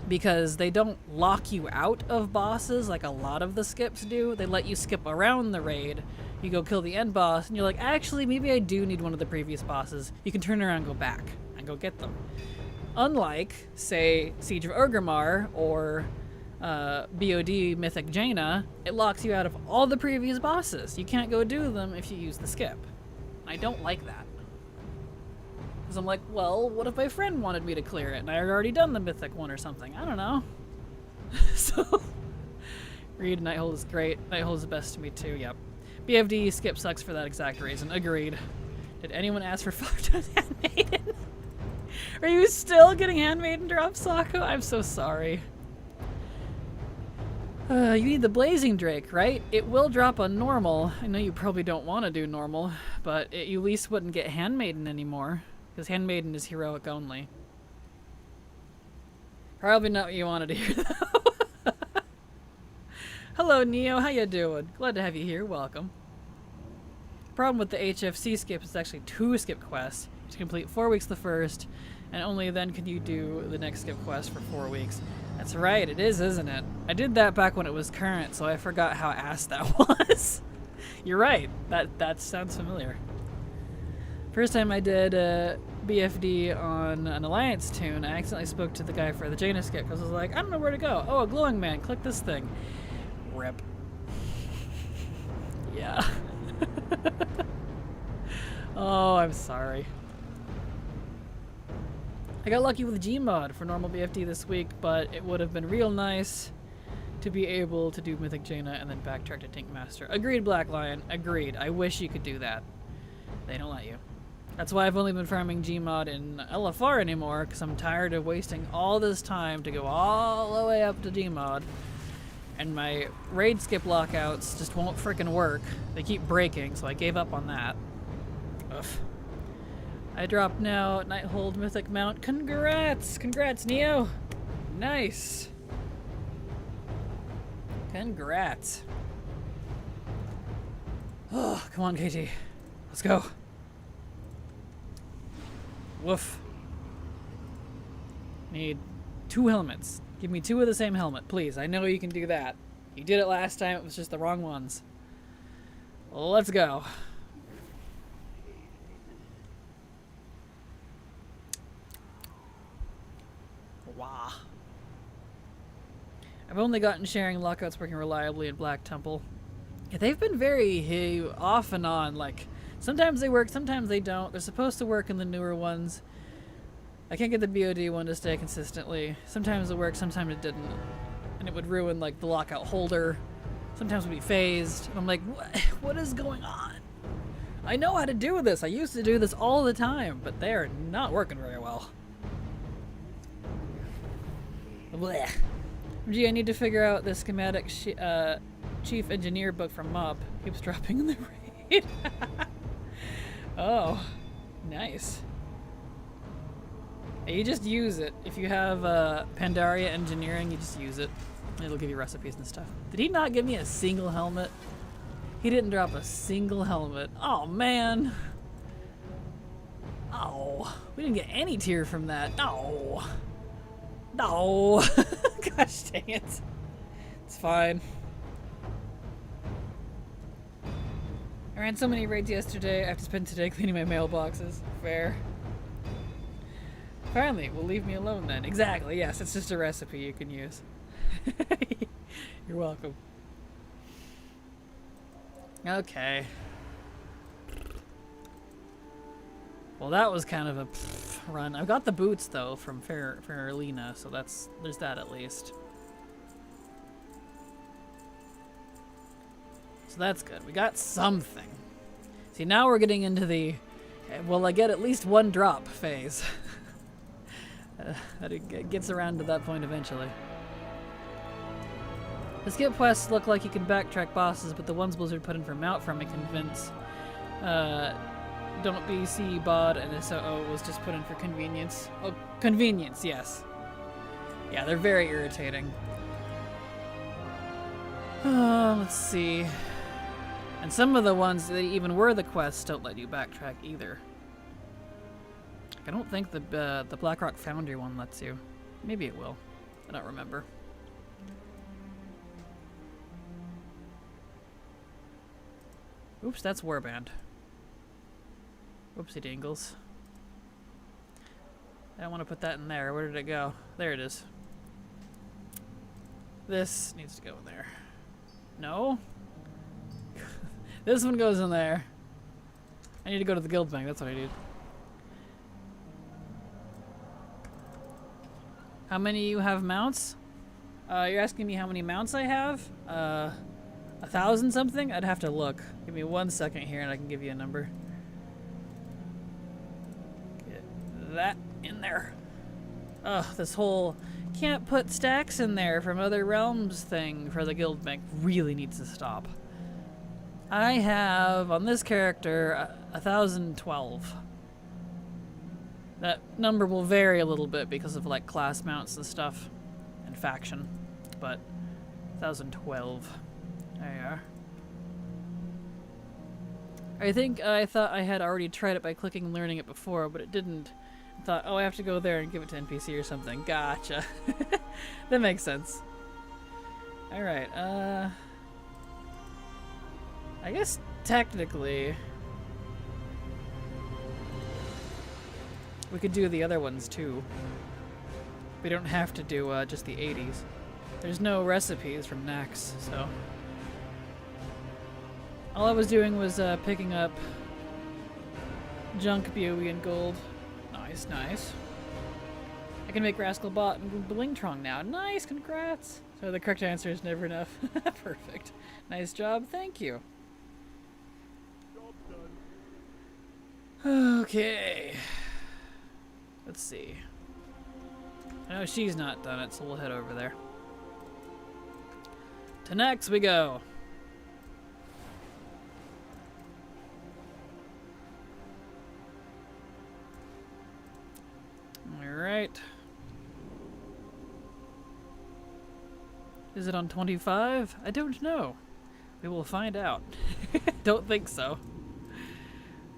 because they don't lock you out of bosses like a lot of the skips do. They let you skip around the raid. You go kill the end boss, and you're like, actually, maybe I do need one of the previous bosses. You can turn around and go back and go get them. Unlike, say, Siege of Orgrimmar or BOD Mythic Jaina, it locks you out of all the previous bosses. You can't go do them if you use the skip. I don't like that. Because I'm like, well, what if my friend wanted me to clear it and I had already done the Mythic one or something? I don't know. So, Reed, Nighthold is great. Nighthold is the best to me too, yep. BFD skip sucks for that exact reason. Agreed. Did anyone ask for 5 Handmaiden? Are you still getting Handmaiden drops, Sako? I'm so sorry. You need the Blazing Drake, right? It will drop on normal. I know you probably don't want to do normal, but you at least wouldn't get Handmaiden anymore, because Handmaiden is heroic only. Probably not what you wanted to hear, though. Hello, Neo. How you doing? Glad to have you here. Welcome. Problem with the HFC skip is actually 2 skip quests. You have to complete 4 weeks the first, and only then can you do the next skip quest for 4 weeks. That's right, it is, isn't it? I did that back when it was current, so I forgot how ass that was. You're right. That sounds familiar. First time I did BFD on an Alliance tune, I accidentally spoke to the guy for the Jaina skip because I was like, I don't know where to go. Oh, a glowing man. Click this thing. Rip. Yeah. Oh, I'm sorry. I got lucky with Gmod for normal BFD this week, but it would have been real nice to be able to do Mythic Jaina and then backtrack to Tank Master. Agreed, Black Lion. Agreed. I wish you could do that. They don't let you. That's why I've only been farming Gmod in LFR anymore, because I'm tired of wasting all this time to go all the way up to Gmod. And my raid skip lockouts just won't frickin' work. They keep breaking, so I gave up on that. Ugh. I dropped now Nighthold Mythic Mount. Congrats! Congrats, Neo! Nice! Congrats. Oh, come on, KT. Let's go. Woof. Need 2 helmets. Give me 2 of the same helmet, please. I know you can do that. You did it last time, it was just the wrong ones. Let's go. Wow. I've only gotten sharing lockouts working reliably in Black Temple. Yeah, they've been very off and on. Like, sometimes they work, sometimes they don't. They're supposed to work in the newer ones. I can't get the BOD one to stay consistently. Sometimes it worked, sometimes it didn't. And it would ruin, like, the lockout holder. Sometimes it would be phased. And I'm like, what is going on? I know how to do this. I used to do this all the time, but they're not working very well. Blech. Gee, I need to figure out the schematic chief engineer book from Mob. Keeps dropping in the raid. Oh, nice. You just use it. If you have Pandaria Engineering, you just use it. It'll give you recipes and stuff. Did he not give me a single helmet? He didn't drop a single helmet. Oh, man. Oh, we didn't get any tier from that. No. No. Gosh dang it. It's fine. I ran so many raids yesterday, I have to spend today cleaning my mailboxes. Fair. Finally, will leave me alone then. Exactly, yes, it's just a recipe you can use. You're welcome. Okay. Well, that was kind of a run. I've got the boots though from Faralina, so there's that at least. So that's good. We got something. See, now we're getting into the will I get at least one drop phase. It gets around to that point eventually. The skip quests look like you can backtrack bosses, but the ones Blizzard put in for Mount from me convince don't BC bod and SOO was just put in for convenience. Oh, convenience, yes. Yeah, they're very irritating. Let's see. And some of the ones that even were the quests don't let you backtrack either. I don't think the Blackrock Foundry one lets you. Maybe it will. I don't remember. Oops, that's Warband. Whoopsie dingles. I don't want to put that in there. Where did it go? There it is. This needs to go in there. No? This one goes in there. I need to go to the guild bank. That's what I need. How many you have mounts? You're asking me how many mounts I have? 1,000 something? I'd have to look. Give me 1 second here and I can give you a number. Get that in there. Ugh, this whole can't put stacks in there from other realms thing for the guild bank really needs to stop. I have, on this character, 1,012. That number will vary a little bit because of like class mounts and stuff and faction, but 1,012. There you are. I thought I had already tried it by clicking and learning it before, but it didn't. I thought, oh, I have to go there and give it to NPC or something. Gotcha. That makes sense. Alright, I guess technically we could do the other ones too. We don't have to do just the 80s. There's no recipes from Nax, so all I was doing was picking up junk, BOE, and gold. Nice, nice. I can make Rascal Bot and Blingtrong now. Nice, congrats! So the correct answer is never enough. Perfect. Nice job, thank you. Okay. Let's see. I know she's not done it, so we'll head over there. To next we go. Alright. Is it on 25? I don't know. We will find out. Don't think so.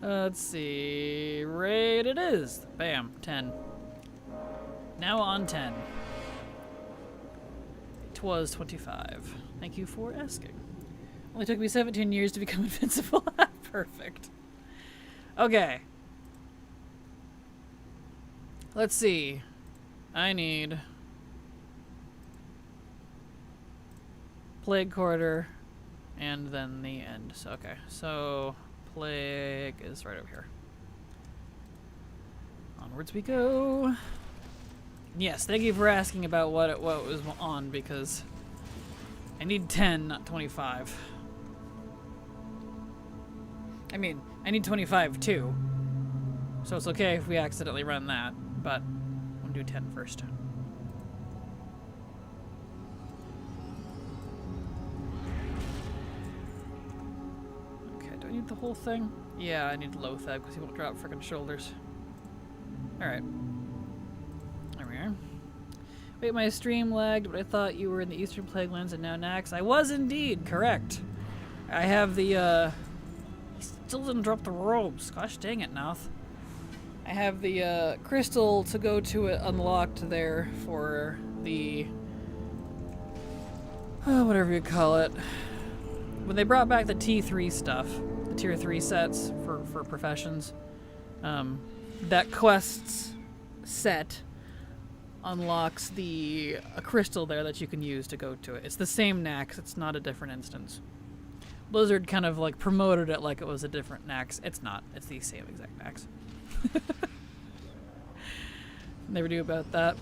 Let's see. Raid it is. Bam. 10. Now on 10. It was 25. Thank you for asking. Only took me 17 years to become invincible. Perfect. Okay. Let's see. I need Plague Quarter and then the end. So, okay. So Plague is right over here. Onwards we go. Yes, thank you for asking about what was on, because I need 10, not 25. I mean, I need 25 too. So it's okay if we accidentally run that, but we'll do 10 first. Okay, do I need the whole thing? Yeah, I need Lothab because he won't drop frickin' shoulders. Alright. There we are. Wait, my stream lagged, but I thought you were in the Eastern Plaguelands and now Nax. I was indeed, correct. I have the, he still didn't drop the robes. Gosh dang it, Nauth. I have the, crystal to go to it unlocked there for the, whatever you call it. When they brought back the T3 stuff, the tier 3 sets for professions. That quests set unlocks a crystal there that you can use to go to it. It's the same Nax, it's not a different instance. Blizzard kind of like promoted it like it was a different Nax. It's not. It's the same exact Nax. Never knew about that.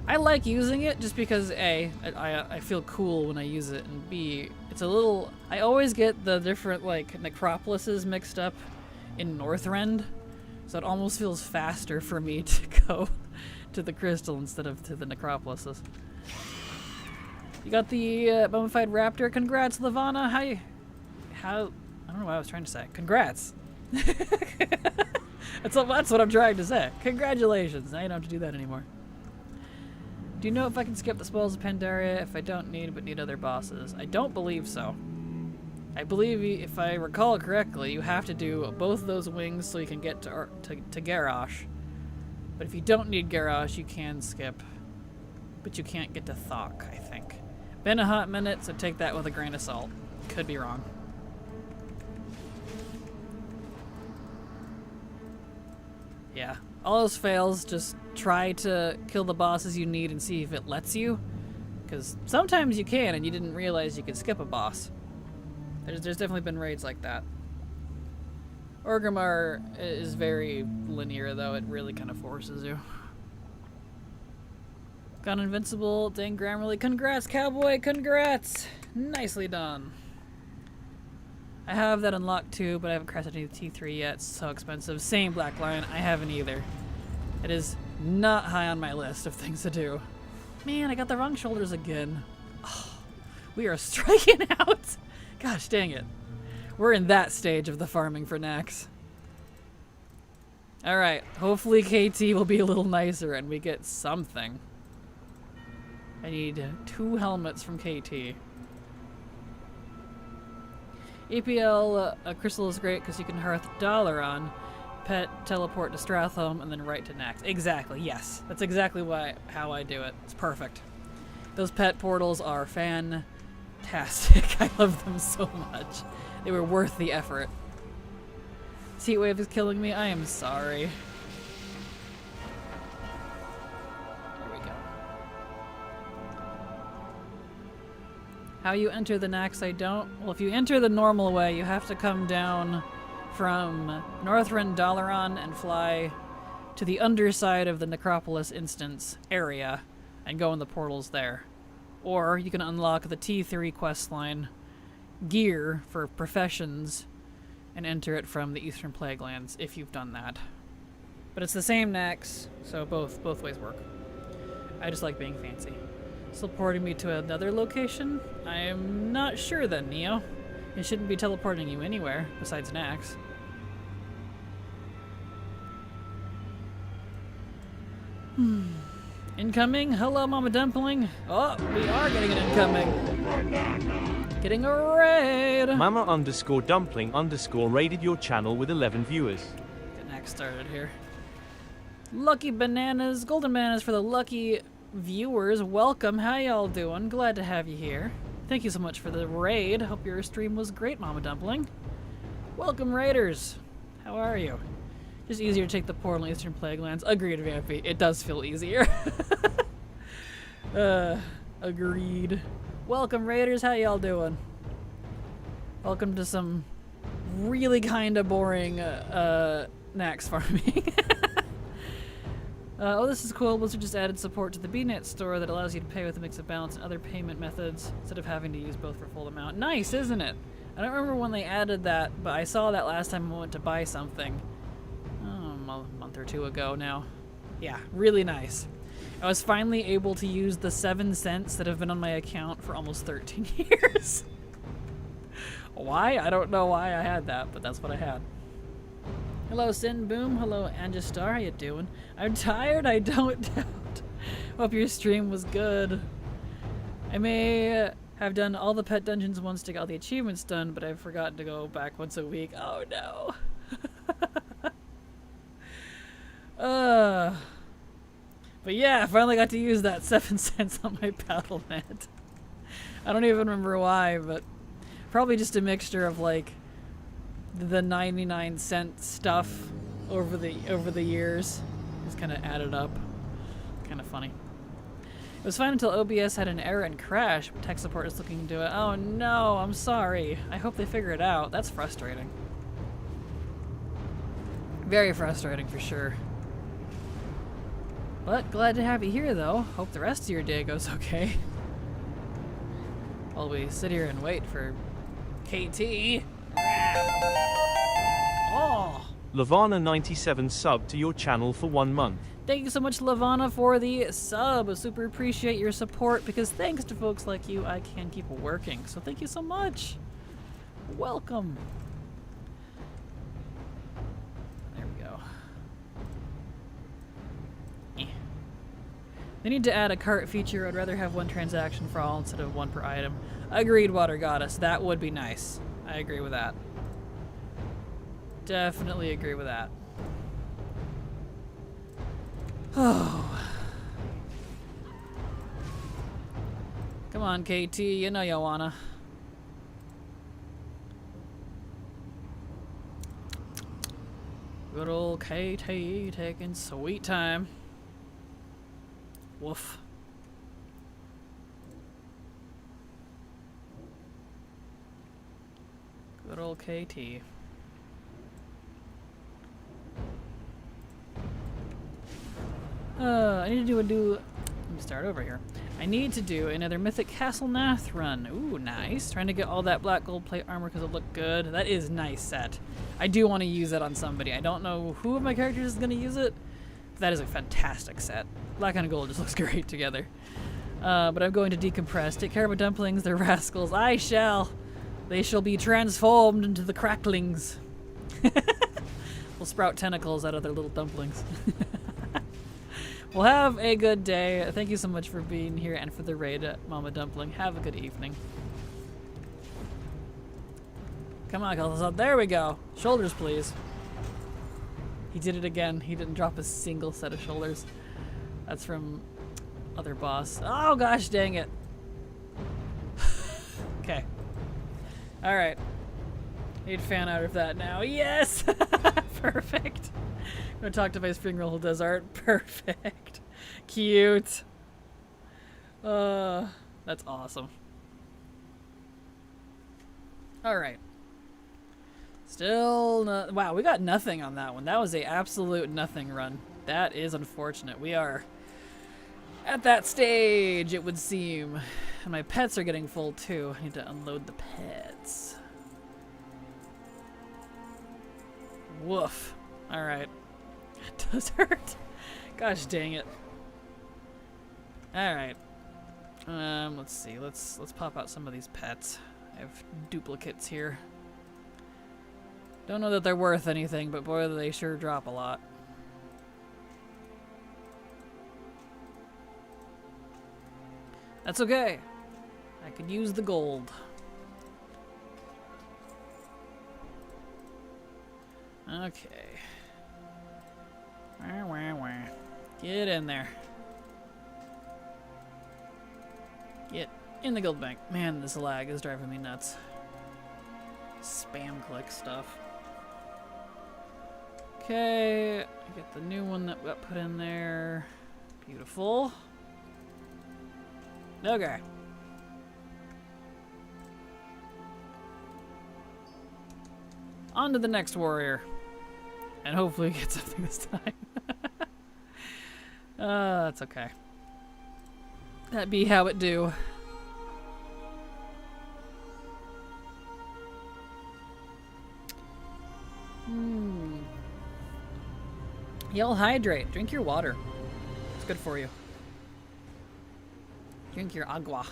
I like using it just because A, I feel cool when I use it, and B, it's a little... I always get the different like necropolises mixed up in Northrend, so it almost feels faster for me to go to the crystal instead of to the necropolises. You got the mummified raptor. Congrats, Lavana. How? I don't know what I was trying to say. Congrats. That's what I'm trying to say. Congratulations. Now you don't have to do that anymore. Do you know if I can skip the Spoils of Pandaria if I don't need but need other bosses? I don't believe so. I believe, if I recall correctly, you have to do both those wings so you can get to Garrosh. But if you don't need Garrosh, you can skip. But you can't get to Thok, I think. Been a hot minute, so take that with a grain of salt. Could be wrong. Yeah. All those fails, just try to kill the bosses you need and see if it lets you. Because sometimes you can and you didn't realize you could skip a boss. There's definitely been raids like that. Orgrimmar is very linear though, it really kind of forces you. Gone Invincible, dang Grammarly. Congrats, Cowboy, congrats! Nicely done. I have that unlocked too, but I haven't crashed into T3 yet. It's so expensive. Same, Black Lion. I haven't either. It is not high on my list of things to do. Man, I got the wrong shoulders again. Oh, we are striking out. Gosh dang it. We're in that stage of the farming for Nax. Alright, hopefully KT will be a little nicer and we get something. I need 2 helmets from KT. EPL Crystal is great because you can hearth Dalaran, pet, teleport to Stratholme, and then right to Nax. Exactly, yes. That's exactly how I do it. It's perfect. Those pet portals are fantastic. I love them so much. They were worth the effort. Heat wave is killing me. I am sorry. There we go. How you enter the Nax, I don't. Well, if you enter the normal way, you have to come down from Northrend Dalaran and fly to the underside of the Necropolis instance area and go in the portals there. Or you can unlock the T3 questline gear for professions and enter it from the Eastern Plaguelands if you've done that. But it's the same Nax, so both ways work. I just like being fancy. Teleporting me to another location? I am not sure then, Neo. It shouldn't be teleporting you anywhere besides Nax. Incoming? Hello, Mama Dumpling. Oh, we are getting an incoming. Getting a raid. Mama _dumpling_ raided your channel with 11 viewers. Get Nax started here. Lucky bananas, golden bananas for the lucky viewers. Welcome. How y'all doing? Glad to have you here. Thank you so much for the raid. Hope your stream was great, Mama Dumpling. Welcome, raiders. How are you? Just easier to take the portal in Eastern Plaguelands. Agreed, Vampy. It does feel easier. Agreed. Welcome, raiders. How y'all doing? Welcome to some really kind of boring Nax farming. Oh, this is cool. Blizzard just added support to the BNet store that allows you to pay with a mix of balance and other payment methods instead of having to use both for full amount. Nice, isn't it? I don't remember when they added that, but I saw that last time I went to buy something. A month or two ago now. Yeah, really nice. I was finally able to use the 7 cents that have been on my account for almost 13 years. Why? I don't know why I had that, but that's what I had. Hello, Sin Boom. Hello, Angistar. How you doing? I'm tired, I don't doubt. Hope your stream was good. I may have done all the pet dungeons once to get all the achievements done, but I've forgotten to go back once a week. Oh no. But yeah, I finally got to use that 7 cents on my Battle.net. I don't even remember why, but probably just a mixture of like the 99-cent stuff over the years. Just kind of added up. Kind of funny. It was fine until OBS had an error and crash, but tech support is looking into it. Oh no, I'm sorry. I hope they figure it out. That's frustrating. Very frustrating for sure. But glad to have you here though. Hope the rest of your day goes okay. While we sit here and wait for KT. Oh! Lavana97 sub to your channel for 1 month. Thank you so much, Lavana, for the sub. I super appreciate your support because thanks to folks like you, I can keep working. So thank you so much. Welcome. There we go. They need to add a cart feature. I'd rather have one transaction for all instead of one per item. Agreed, Water Goddess. That would be nice. I agree with that. Definitely agree with that. Oh. Come on, KT. You know you wanna. Good old KT taking sweet time. Woof. Good old KT. I need to do let me start over here. I need to do another Mythic Castle Nath run. Ooh, nice. Trying to get all that black gold plate armor because it looked good. That is nice set. I do want to use that on somebody. I don't know who of my characters is going to use it. But that is a fantastic set. Black and gold just looks great together. But I'm going to decompress. Take care of my dumplings. They're rascals. I shall. They shall be transformed into the cracklings. We'll sprout tentacles out of their little dumplings. Well, have a good day. Thank you so much for being here and for the raid, Mama Dumpling. Have a good evening. Come on, Calthus. There we go. Shoulders, please. He did it again. He didn't drop a single set of shoulders. That's from other boss. Oh, gosh dang it. Okay. Alright. Need fan out of that now. Yes! Perfect. I'm gonna talk to my spring roll who does art. Perfect. Cute. That's awesome. Alright. Still no wow, we got nothing on that one. That was a absolute nothing run. That is unfortunate. We are at that stage, it would seem. And my pets are getting full too. I need to unload the pets. Woof. Alright. It does hurt. Gosh dang it. Alright. Let's see. Let's pop out some of these pets. I have duplicates here. Don't know that they're worth anything, but boy, they sure drop a lot. That's okay. I could use the gold. Okay. Get in there. Get in the gold bank. Man, this lag is driving me nuts. Spam click stuff. Okay, get the new one that got put in there. Beautiful. Okay. On to the next warrior. And hopefully get something this time. That's okay. That be how it do. You'll hydrate. Drink your water. It's good for you. Drink your agua.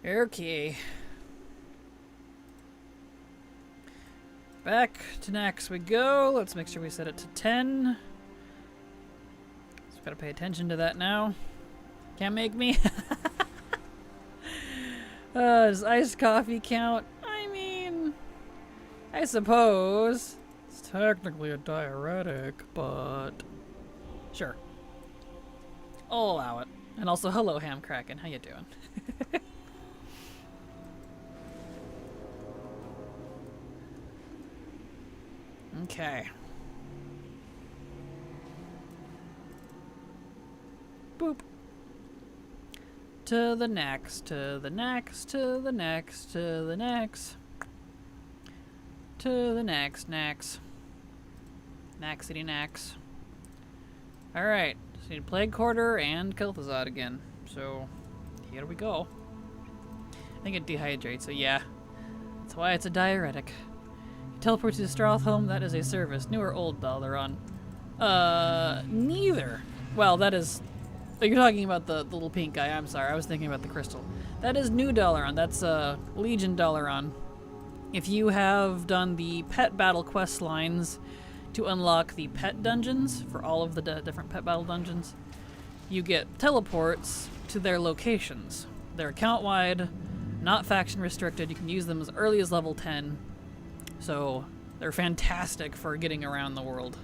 Okay. Back to next we go. Let's make sure we set it to 10. Just gotta pay attention to that now. Can't make me. Does iced coffee count? I mean, I suppose. It's technically a diuretic, but sure. I'll allow it. And also, hello, Ham Kraken. How you doing? Okay. Boop. To the next, to the next, to the next, to the next. To the next, next. Naxity nax. Alright, just need Plague Quarter and Kel'Thuzad again. So, here we go. I think it dehydrates, so yeah. That's why it's a diuretic. You teleport to the Strawthelm, that is a service. New or old Dalaran? Neither. Well, that is... Oh, you're talking about the little pink guy. I'm sorry, I was thinking about the crystal. That is new Dalaran. That's Legion Dalaran. If you have done the pet battle quest lines to unlock the pet dungeons for all of the different pet battle dungeons, you get teleports to their locations. They're account-wide, not faction restricted. You can use them as early as level 10. So they're fantastic for getting around the world.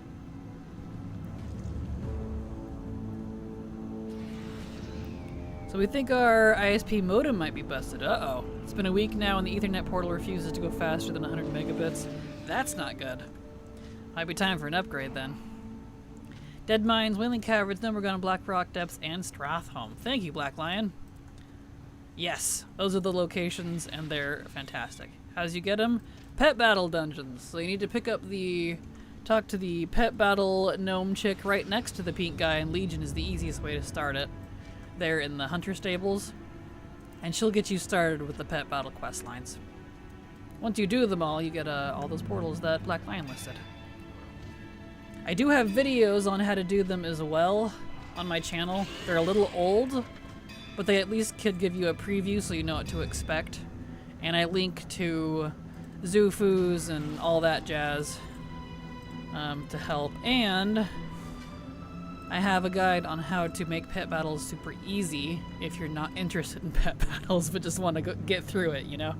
So we think our ISP modem might be busted. Uh-oh. It's been a week now and the Ethernet portal refuses to go faster than 100 megabits. That's not good. Might be time for an upgrade then. Dead Mines, Wailing Caverns, Numbergun, Black Rock Depths, and Stratholme. Thank you, Black Lion. Yes, those are the locations and they're fantastic. How's you get them? Pet battle dungeons. So you need to pick up talk to the pet battle gnome chick right next to the pink guy, and Legion is the easiest way to start it. There in the hunter stables, and she'll get you started with the pet battle quest lines. Once you do them all, you get all those portals that Black Lion listed. I do have videos on how to do them as well on my channel. They're a little old, but they at least could give you a preview so you know what to expect. And I link to Zufus and all that jazz to help. And I have a guide on how to make pet battles super easy if you're not interested in pet battles but just want to get through it, you know?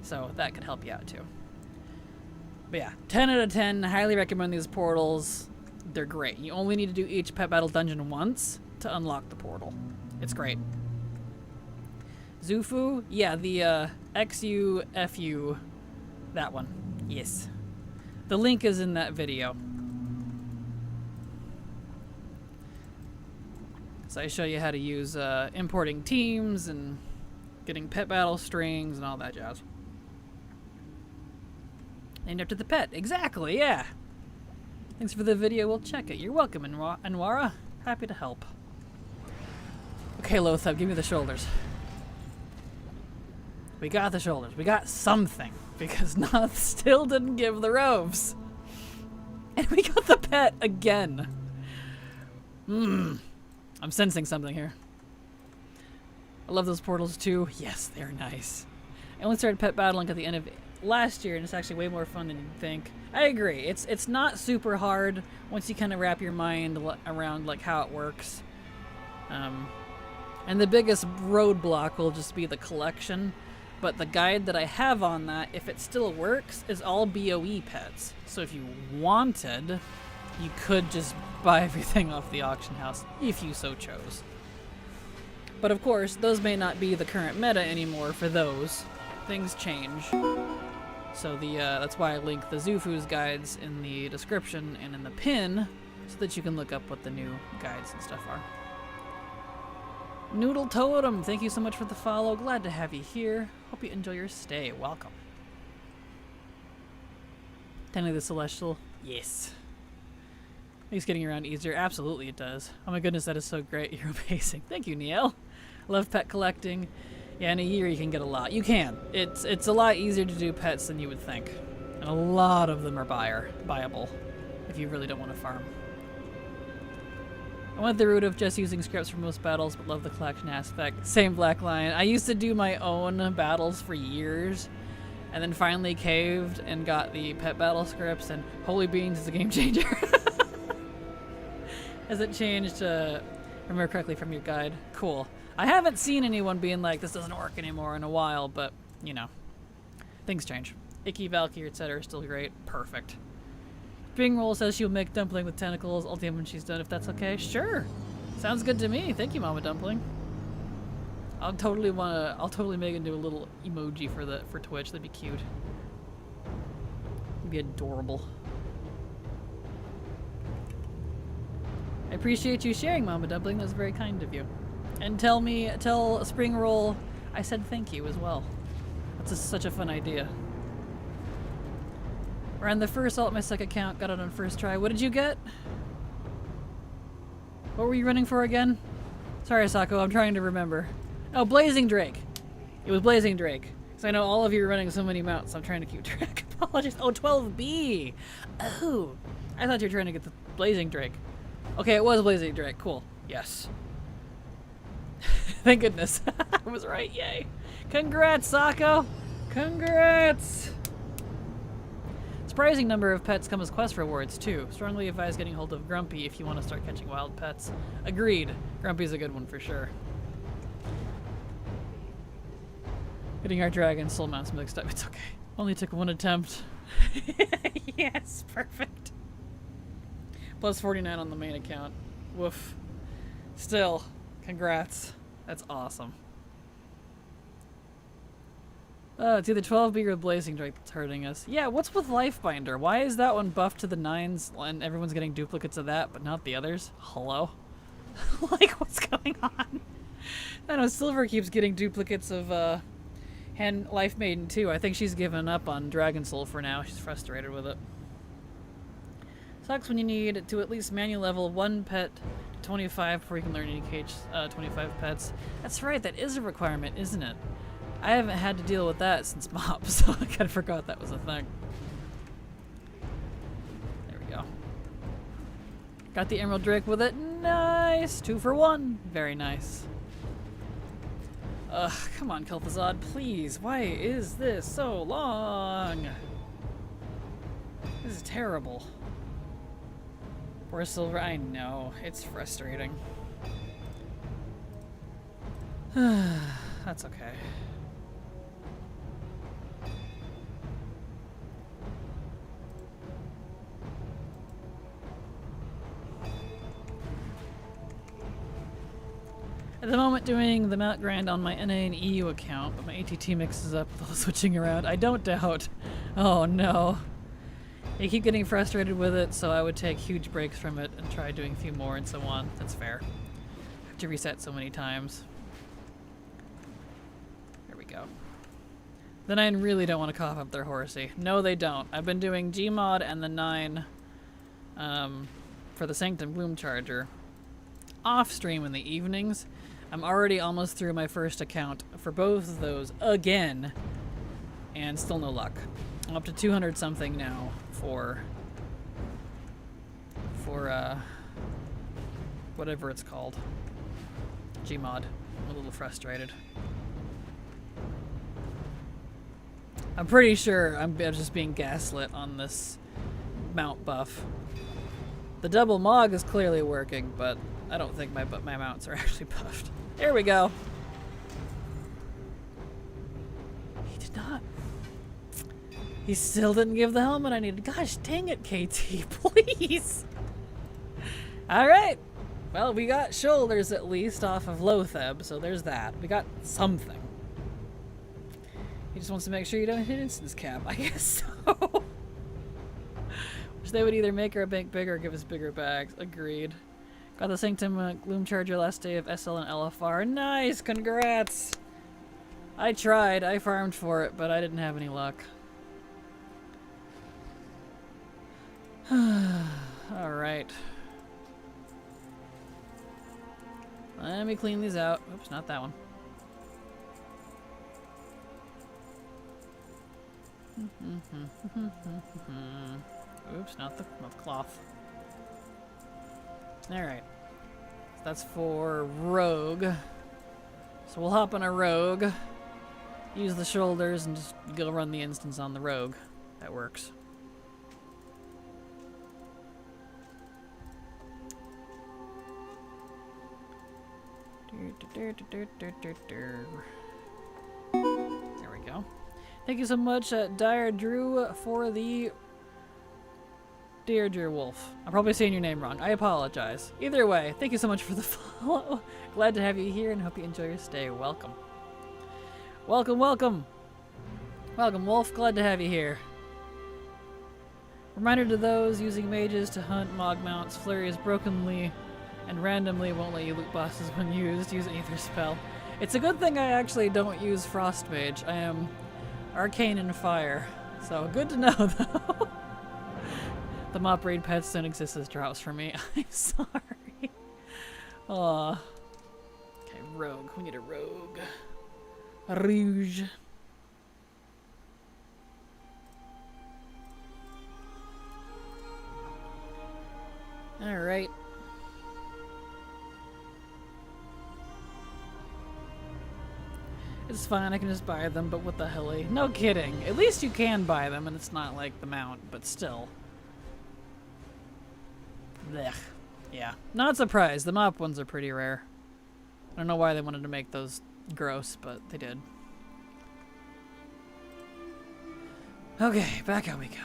So that could help you out too. But yeah, 10 out of 10, highly recommend these portals. They're great. You only need to do each pet battle dungeon once to unlock the portal. It's great. Zufu? Yeah, the XU, FU, that one. Yes. The link is in that video. So I show you how to use importing teams and getting pet battle strings and all that jazz. Named after the pet. Exactly, yeah. Thanks for the video. We'll check it. You're welcome, Anwara. Happy to help. Okay, Lothab, give me the shoulders. We got the shoulders. We got something. Because Noth still didn't give the robes. And we got the pet again. I'm sensing something here. I love those portals too. Yes, they're nice. I only started pet battling at the end of last year, and it's actually way more fun than you'd think. I agree. It's not super hard once you kind of wrap your mind around like how it works. And the biggest roadblock will just be the collection. But the guide that I have on that, if it still works, is all BOE pets. So if you wanted, you could just buy everything off the auction house if you so chose. But of course, those may not be the current meta anymore for those. Things change. So that's why I link the Zufu's guides in the description and in the pin so that you can look up what the new guides and stuff are. Noodle Totem, thank you so much for the follow. Glad to have you here. Hope you enjoy your stay. Welcome. Tenley the Celestial. Yes. Makes getting around easier. Absolutely it does. Oh my goodness, that is so great. You're amazing. Thank you, Niel. Love pet collecting. Yeah, in a year you can get a lot. You can. It's a lot easier to do pets than you would think. And a lot of them are buyable if you really don't want to farm. I went the route of just using scripts for most battles, but love the collection aspect. Same, Black Lion. I used to do my own battles for years, and then finally caved and got the pet battle scripts, and holy beans is a game changer. Has it changed, remember correctly from your guide? Cool. I haven't seen anyone being like, this doesn't work anymore in a while, but, you know, things change. Icky, Valkyrie, etc. are still great. Perfect. Bing Roll says she'll make dumpling with tentacles. I'll DM when she's done, if that's okay. Sure. Sounds good to me. Thank you, Mama Dumpling. I'll totally make into a little emoji for Twitch. That'd be cute. It'd be adorable. I appreciate you sharing, Mama Dumpling. That's very kind of you. And tell Spring Roll I said thank you as well. That's such a fun idea. Ran the first alt-mystic account, got it on first try. What did you get? What were you running for again? Sorry, Sako, I'm trying to remember. Oh, Blazing Drake. It was Blazing Drake. Because I know all of you are running so many mounts, so I'm trying to keep track. Apologies. Oh, 12B! Oh! I thought you were trying to get the Blazing Drake. Okay, it was Blazing Drake. Cool. Yes. Thank goodness. I was right. Yay. Congrats, Sako! Congrats! Surprising number of pets come as quest rewards, too. Strongly advise getting hold of Grumpy if you want to start catching wild pets. Agreed. Grumpy's a good one for sure. Getting our dragon soul mounts mixed up. It's okay. Only took one attempt. Yes, perfect. Plus 49 on the main account. Woof. Still, congrats. That's awesome. It's either 12B or Blazing Drake that's hurting us. Yeah, what's with Lifebinder? Why is that one buffed to the 9s and everyone's getting duplicates of that, but not the others? Hello? Like, what's going on? I know Silver keeps getting duplicates of Life Maiden too. I think she's given up on Dragon Soul for now. She's frustrated with it. Sucks when you need to at least manual level 1 pet to 25 before you can learn any cage 25 pets. That's right, that is a requirement, isn't it? I haven't had to deal with that since MOP, so I kind of forgot that was a thing. There we go. Got the Emerald Drake with it. Nice! 2 for 1. Very nice. Ugh, come on, Kel'Thuzad, please. Why is this so long? This is terrible. Poor Silver, I know. It's frustrating. That's okay. At the moment doing the Mount Grand on my NA and EU account, but my ATT mixes up with all the switching around. I don't doubt. Oh no. I keep getting frustrated with it, so I would take huge breaks from it and try doing a few more and so on. That's fair. I have to reset so many times. There we go. The 9 really don't want to cough up their horsey. No, they don't. I've been doing Gmod and the 9 for the Sanctum Bloom Charger off stream in the evenings. I'm already almost through my first account for both of those again, and still no luck. I'm up to 200 something now for whatever it's called. Gmod. I'm a little frustrated. I'm pretty sure I'm just being gaslit on this mount buff. The double Mog is clearly working, but I don't think my mounts are actually buffed. There we go. He did not. He still didn't give the helmet I needed. Gosh dang it, KT, please. Alright. Well, we got shoulders at least off of Lotheb, so there's that. We got something. He just wants to make sure you don't hit instance cap. I guess so. Which they would either make our bank bigger or give us bigger bags. Agreed. Got the Sanctum Gloom Charger last day of SL and LFR. Nice! Congrats! I tried. I farmed for it, but I didn't have any luck. Alright. Let me clean these out. Oops, not that one. Oops, not the cloth. Alright. So that's for Rogue. So we'll hop on a Rogue, use the shoulders, and just go run the instance on the Rogue. That works. There we go. Thank you so much, Dire Drew, for the Deirdre Wolf. I'm probably saying your name wrong. I apologize. Either way, thank you so much for the follow. Glad to have you here and hope you enjoy your stay. Welcome. Welcome, welcome. Welcome, Wolf. Glad to have you here. Reminder to those using mages to hunt Mog mounts. Flurry is brokenly and randomly won't let you loot bosses when used. Use Aether spell. It's a good thing I actually don't use Frost Mage. I am arcane in fire. So good to know, though. The mop raid pets don't exist as drops for me. I'm sorry. Aw. Okay, rogue. We need a rogue. A rouge. Alright. It's fine, I can just buy them, but what the helly? No kidding. At least you can buy them, and it's not like the mount, but still. Blech. Yeah. Not surprised. The mop ones are pretty rare. I don't know why they wanted to make those gross, but they did. Okay, back out we go.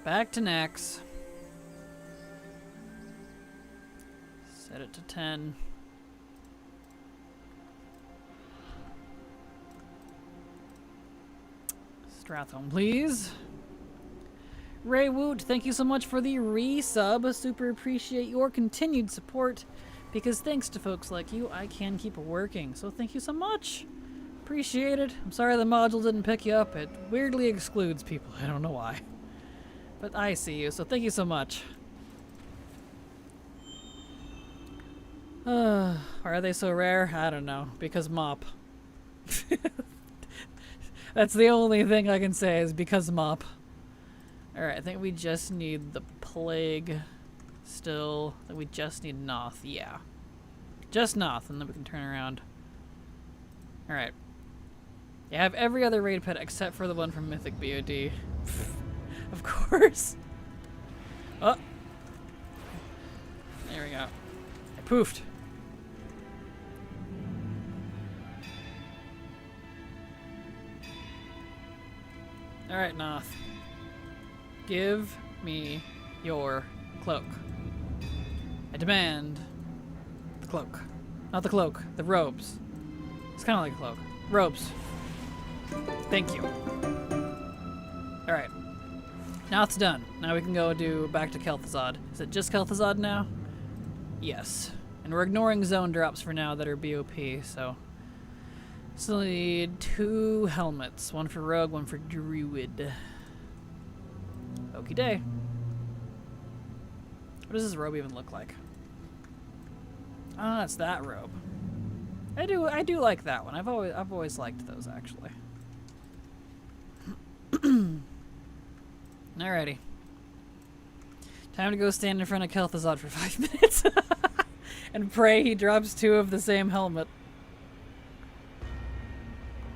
Back to Nax. Set it to 10. Strathhome, please. Ray Woot, thank you so much for the resub. Super appreciate your continued support, because thanks to folks like you, I can keep working. So thank you so much. Appreciate it. I'm sorry the module didn't pick you up. It weirdly excludes people. I don't know why. But I see you, so thank you so much. Why are they so rare? I don't know. Because mop. That's the only thing I can say is because mop. Alright, I think we just need the plague still. I think we just need Noth. Yeah. Just Noth, and then we can turn around. Alright. You have every other raid pet except for the one from Mythic BOD. Of course. Oh. There we go. I poofed. Alright, Noth. Give me your cloak. I demand the cloak. Not the cloak, the robes. It's kind of like a cloak. Robes. Thank you. Alright. Now it's done. Now we can go do back to Kel'Thuzad. Is it just Kel'Thuzad now? Yes. And we're ignoring zone drops for now that are BOP, so... Still need 2 helmets. One for Rogue, one for Druid. Okie day. What does this robe even look like? Oh, it's that robe. I do like that one. I've always liked those actually. Alrighty. Time to go stand in front of Kel'Thuzad for 5 minutes. And pray he drops 2 of the same helmet.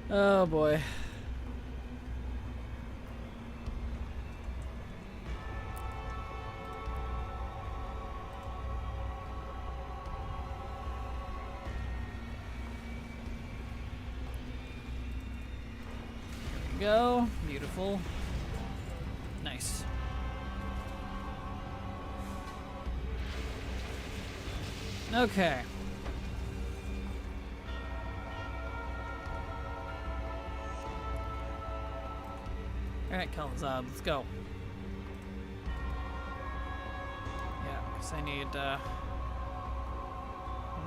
Oh boy. There we go. Beautiful. Nice. Okay. Alright, Kel'Thuzad, let's go. Yeah, because I need,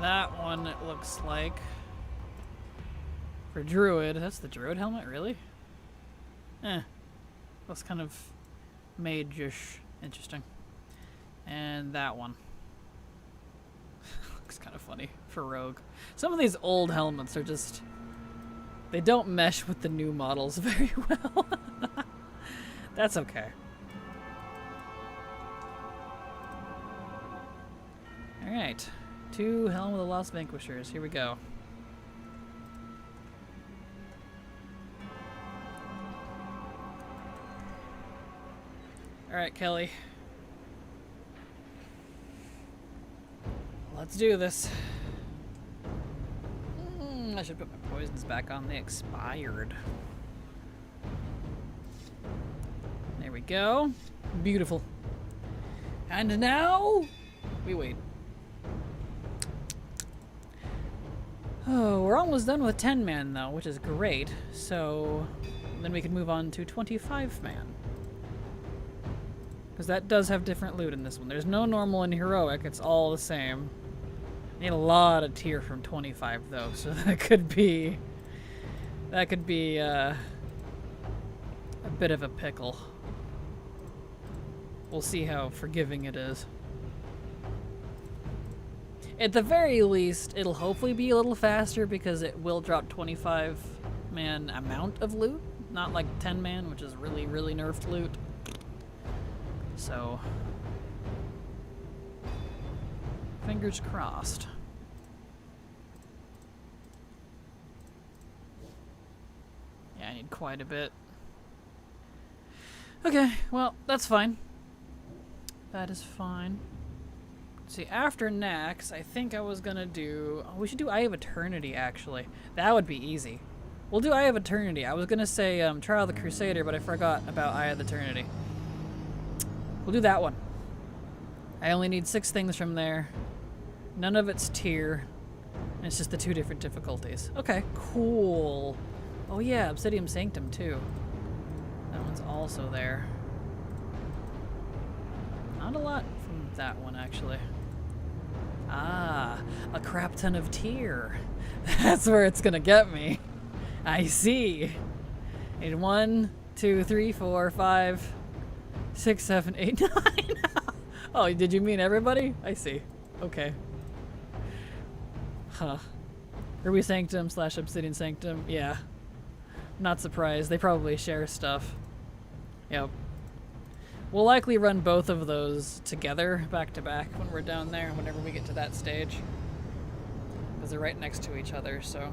that one, it looks like. For Druid. That's the Druid helmet, really? Looks kind of mage-ish. Interesting. And that one. Looks kind of funny for Rogue. Some of these old helmets are just... They don't mesh with the new models very well. That's okay. Alright. 2 Helm of the Lost Vanquishers. Here we go. Alright, Kelly. Let's do this. I should put my poisons back on. They expired. There we go. Beautiful. And now we wait. Oh, we're almost done with 10 man though, which is great. So then we can move on to 25-man. Because that does have different loot in this one. There's no normal and heroic, it's all the same. Need a lot of tier from 25 though, so that could be a bit of a pickle. We'll see how forgiving it is. At the very least, it'll hopefully be a little faster because it will drop 25-man amount of loot, not like 10-man, which is really, really nerfed loot. So, fingers crossed. Yeah, I need quite a bit. Okay, well, that's fine. That is fine. See, after Nax, I think I was gonna do... Oh, we should do Eye of Eternity, actually. That would be easy. We'll do Eye of Eternity. I was gonna say Trial of the Crusader, but I forgot about Eye of Eternity. We'll do that one. I only need 6 things from there. None of it's tier. And it's just the 2 different difficulties. Okay, cool. Oh yeah, Obsidian Sanctum too. That one's also there. Not a lot from that one, actually. Ah, a crap ton of tier. That's where it's gonna get me. I see. Need 1, 2, 3, 4, 5, 6, 7, 8, 9. Oh, did you mean everybody? I see. Okay. Huh. Ruby Sanctum / Obsidian Sanctum. Yeah. Not surprised. They probably share stuff. Yep. We'll likely run both of those together, back to back, when we're down there, whenever we get to that stage. Because they're right next to each other, so.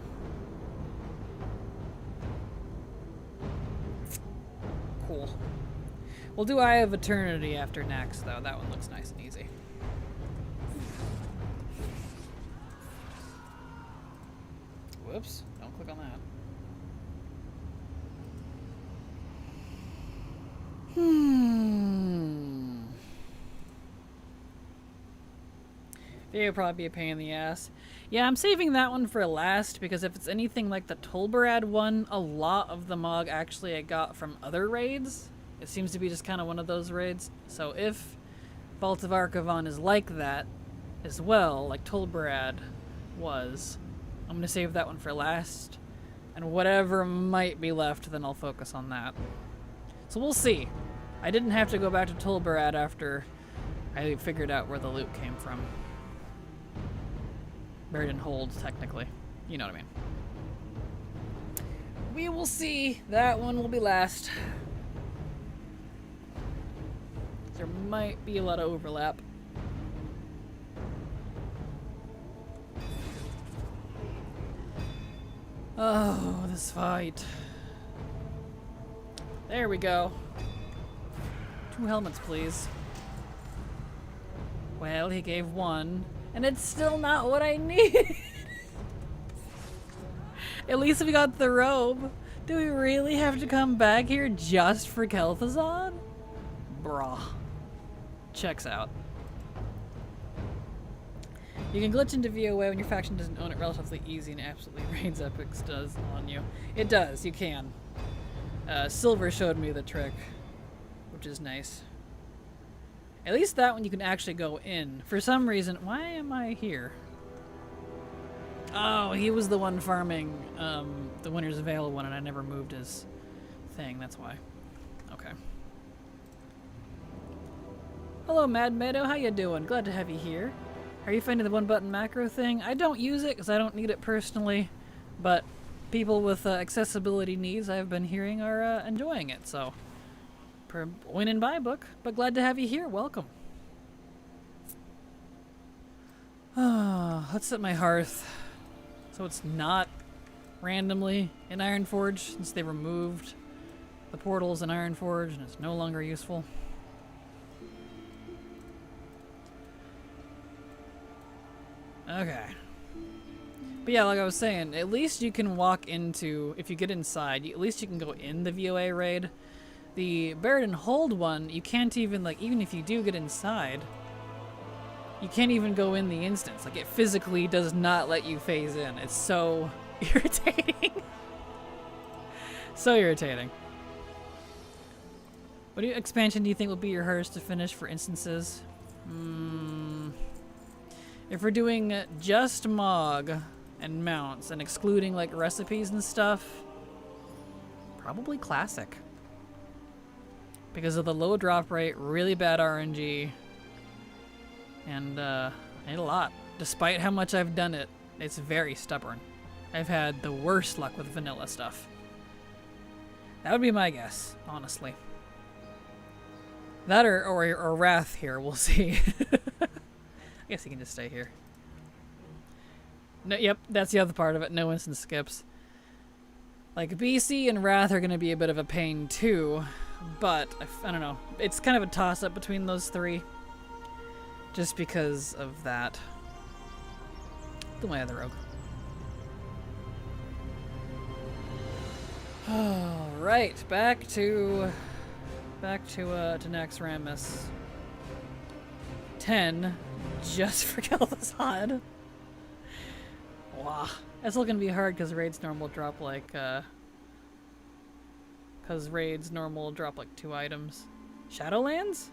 Cool. We'll do Eye of Eternity after Nax, though. That one looks nice and easy. Whoops. Don't click on that. It'll probably be a pain in the ass. Yeah, I'm saving that one for last because if it's anything like the Tolbarad one, a lot of the Mog actually I got from other raids. It seems to be just kind of one of those raids. So if Vault of Archivon is like that as well, like Tolbarad was, I'm going to save that one for last. And whatever might be left, then I'll focus on that. So we'll see. I didn't have to go back to Tolbarad after I figured out where the loot came from. Buried in hold, technically. You know what I mean. We will see. That one will be last. There might be a lot of overlap. Oh, this fight. There we go. 2 helmets, please. Well, he gave 1. And it's still not what I need. At least we got the robe. Do we really have to come back here just for Kel'Thuzad? Bruh. Checks out. You can glitch into VOA when your faction doesn't own it relatively easy and absolutely rains epics does on you. It does, you can. Silver showed me the trick, which is nice. At least that one you can actually go in. For some reason, why am I here? Oh, he was the one farming the Winter's Veil one and I never moved his thing, that's why. Okay. Hello, Mad Meadow, how you doing? Glad to have you here. Are you finding the one-button macro thing? I don't use it because I don't need it personally, but people with accessibility needs I've been hearing are enjoying it, so. Per win and buy book, but glad to have you here. Welcome. Let's set my hearth so it's not randomly in Ironforge since they removed the portals in Ironforge and it's no longer useful. Okay. But yeah, like I was saying, at least you can walk into, if you get inside, at least you can go in the VOA raid. The Buried and Hold one, you can't even, like, even if you do get inside, you can't even go in the instance. Like, it physically does not let you phase in. It's so irritating. So irritating. What expansion do you think will be your hardest to finish for instances? If we're doing just Mog and mounts and excluding like recipes and stuff, probably Classic. Because of the low drop rate, really bad RNG, and I need a lot. Despite how much I've done it, it's very stubborn. I've had the worst luck with vanilla stuff. That would be my guess, honestly. That or Wrath here, we'll see. I guess he can just stay here. No, yep, that's the other part of it. No instant skips. Like, BC and Wrath are going to be a bit of a pain too, but I don't know. It's kind of a toss-up between those three. Just because of that. Do my other rogue. Alright, back to Naxxramas. 10 just for Kel'Thuzad. Wow. That's still gonna be hard because raids normal drop like 2 items. Shadowlands?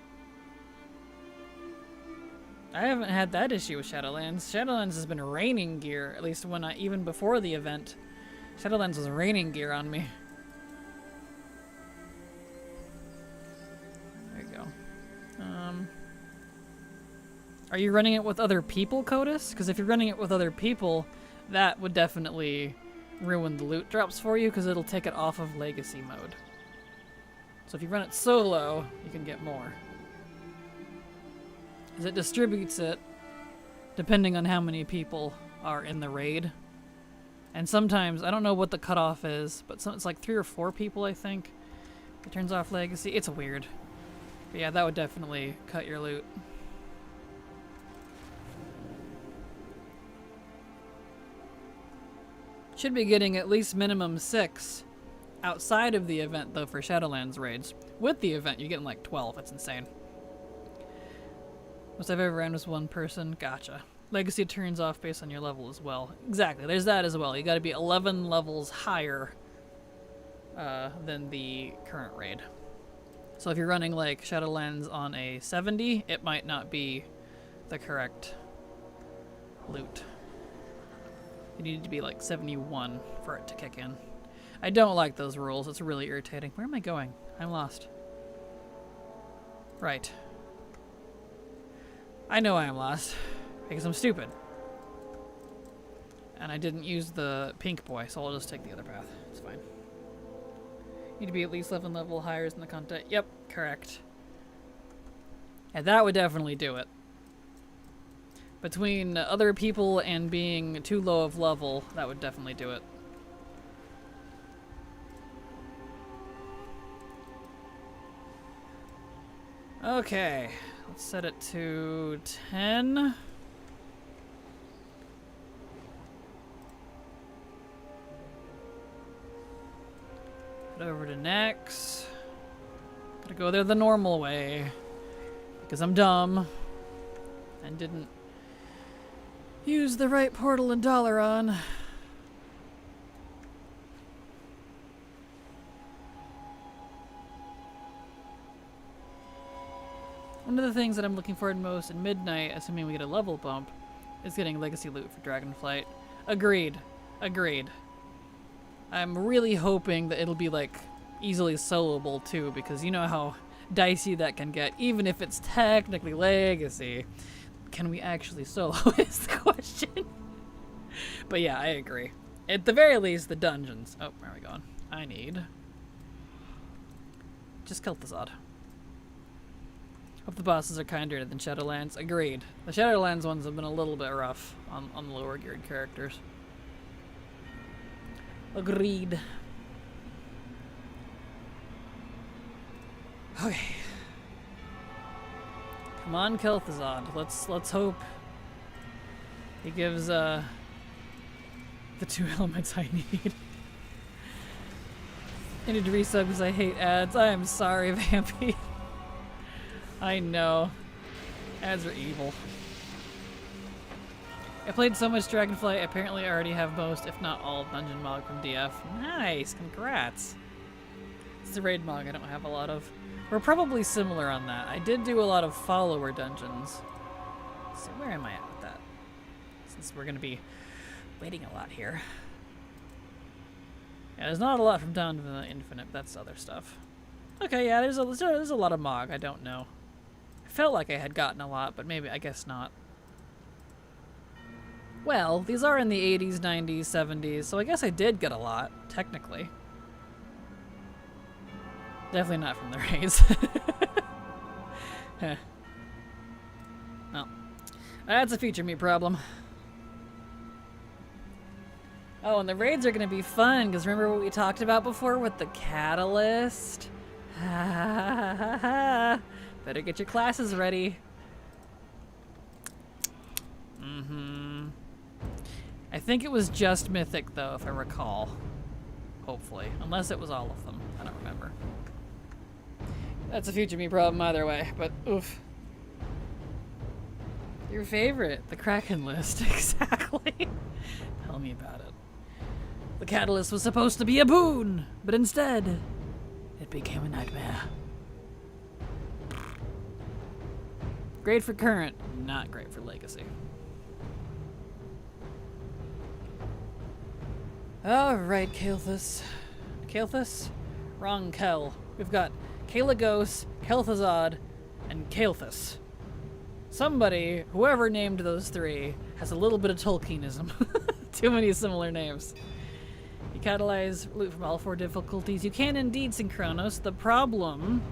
I haven't had that issue with Shadowlands. Shadowlands has been raining gear, at least even before the event. Shadowlands was raining gear on me. There you go. Are you running it with other people, Codus? Because if you're running it with other people, that would definitely ruin the loot drops for you, because it'll take it off of Legacy mode. So if you run it solo, you can get more. Because it distributes it depending on how many people are in the raid. And sometimes, I don't know what the cutoff is, but it's like 3 or 4 people, I think. It turns off Legacy. It's weird. But yeah, that would definitely cut your loot. Should be getting at least minimum 6 outside of the event, though, for Shadowlands raids. With the event, you're getting like 12. It's insane. Most I've ever ran was 1 person. Gotcha. Legacy turns off based on your level as well. Exactly. There's that as well. You got to be 11 levels higher than the current raid. So if you're running like Shadowlands on a 70, it might not be the correct loot. You need to be like 71 for it to kick in. I don't like those rules. It's really irritating. Where am I going? I'm lost. Right. I know I am lost because I'm stupid. And I didn't use the pink boy, so I'll just take the other path. It's fine. Need to be at least 11 level higher in the content. Yep, correct. And that would definitely do it. Between other people and being too low of level, that would definitely do it. Okay, let's set it to 10. Head over to Nex. Gotta go there the normal way because I'm dumb and didn't use the right portal and Dalaran. One of the things that I'm looking forward most in Midnight, assuming we get a level bump, is getting legacy loot for Dragonflight. Agreed. Agreed. I'm really hoping that it'll be like easily soloable too, because you know how dicey that can get, even if it's technically legacy. Can we actually solo is the question. But yeah, I agree. At the very least, the dungeons. Oh, where are we going? I need just Kel'Thuzad. Hope the bosses are kinder than Shadowlands. Agreed. The Shadowlands ones have been a little bit rough on the lower geared characters. Agreed. Okay. Come on, Kel'Thuzad. Let's hope he gives the 2 elements I need. I need to resub because I hate ads. I am sorry, Vampy. I know. Ads are evil. I played so much Dragonflight, apparently I already have most, if not all, Dungeon Mog from DF. Nice, congrats. it's a raid mog I don't have a lot of. We're probably similar on that. I did do a lot of follower dungeons. So where am I at with that? Since we're going to be waiting a lot here. Yeah, there's not a lot from Down to the Infinite, but that's other stuff. Okay, yeah, there's a lot of mog, I don't know. I felt like I had gotten a lot, but maybe, I guess not. Well, these are in the 80s, 90s, 70s, so I guess I did get a lot, technically. Definitely not from the raids. Well, that's a feature me problem. Oh, and the raids are going to be fun, because remember what we talked about before with the catalyst? Better get your classes ready. I think it was just Mythic, though, if I recall. Hopefully. Unless it was all of them. I don't remember. That's a future me problem either way, but oof. Your favorite, the Kraken list. Exactly. Tell me about it. The catalyst was supposed to be a boon, but instead, it became a nightmare. Great for current, not great for legacy. Alright, Kael'thas. Kael'thas? Wrong Kel. We've got Kael'thas, Kel'Thuzad, and Kael'thas. Somebody, whoever named those three, has a little bit of Tolkienism. Too many similar names. You catalyze loot from all 4 difficulties. You can indeed Synchronos. The problem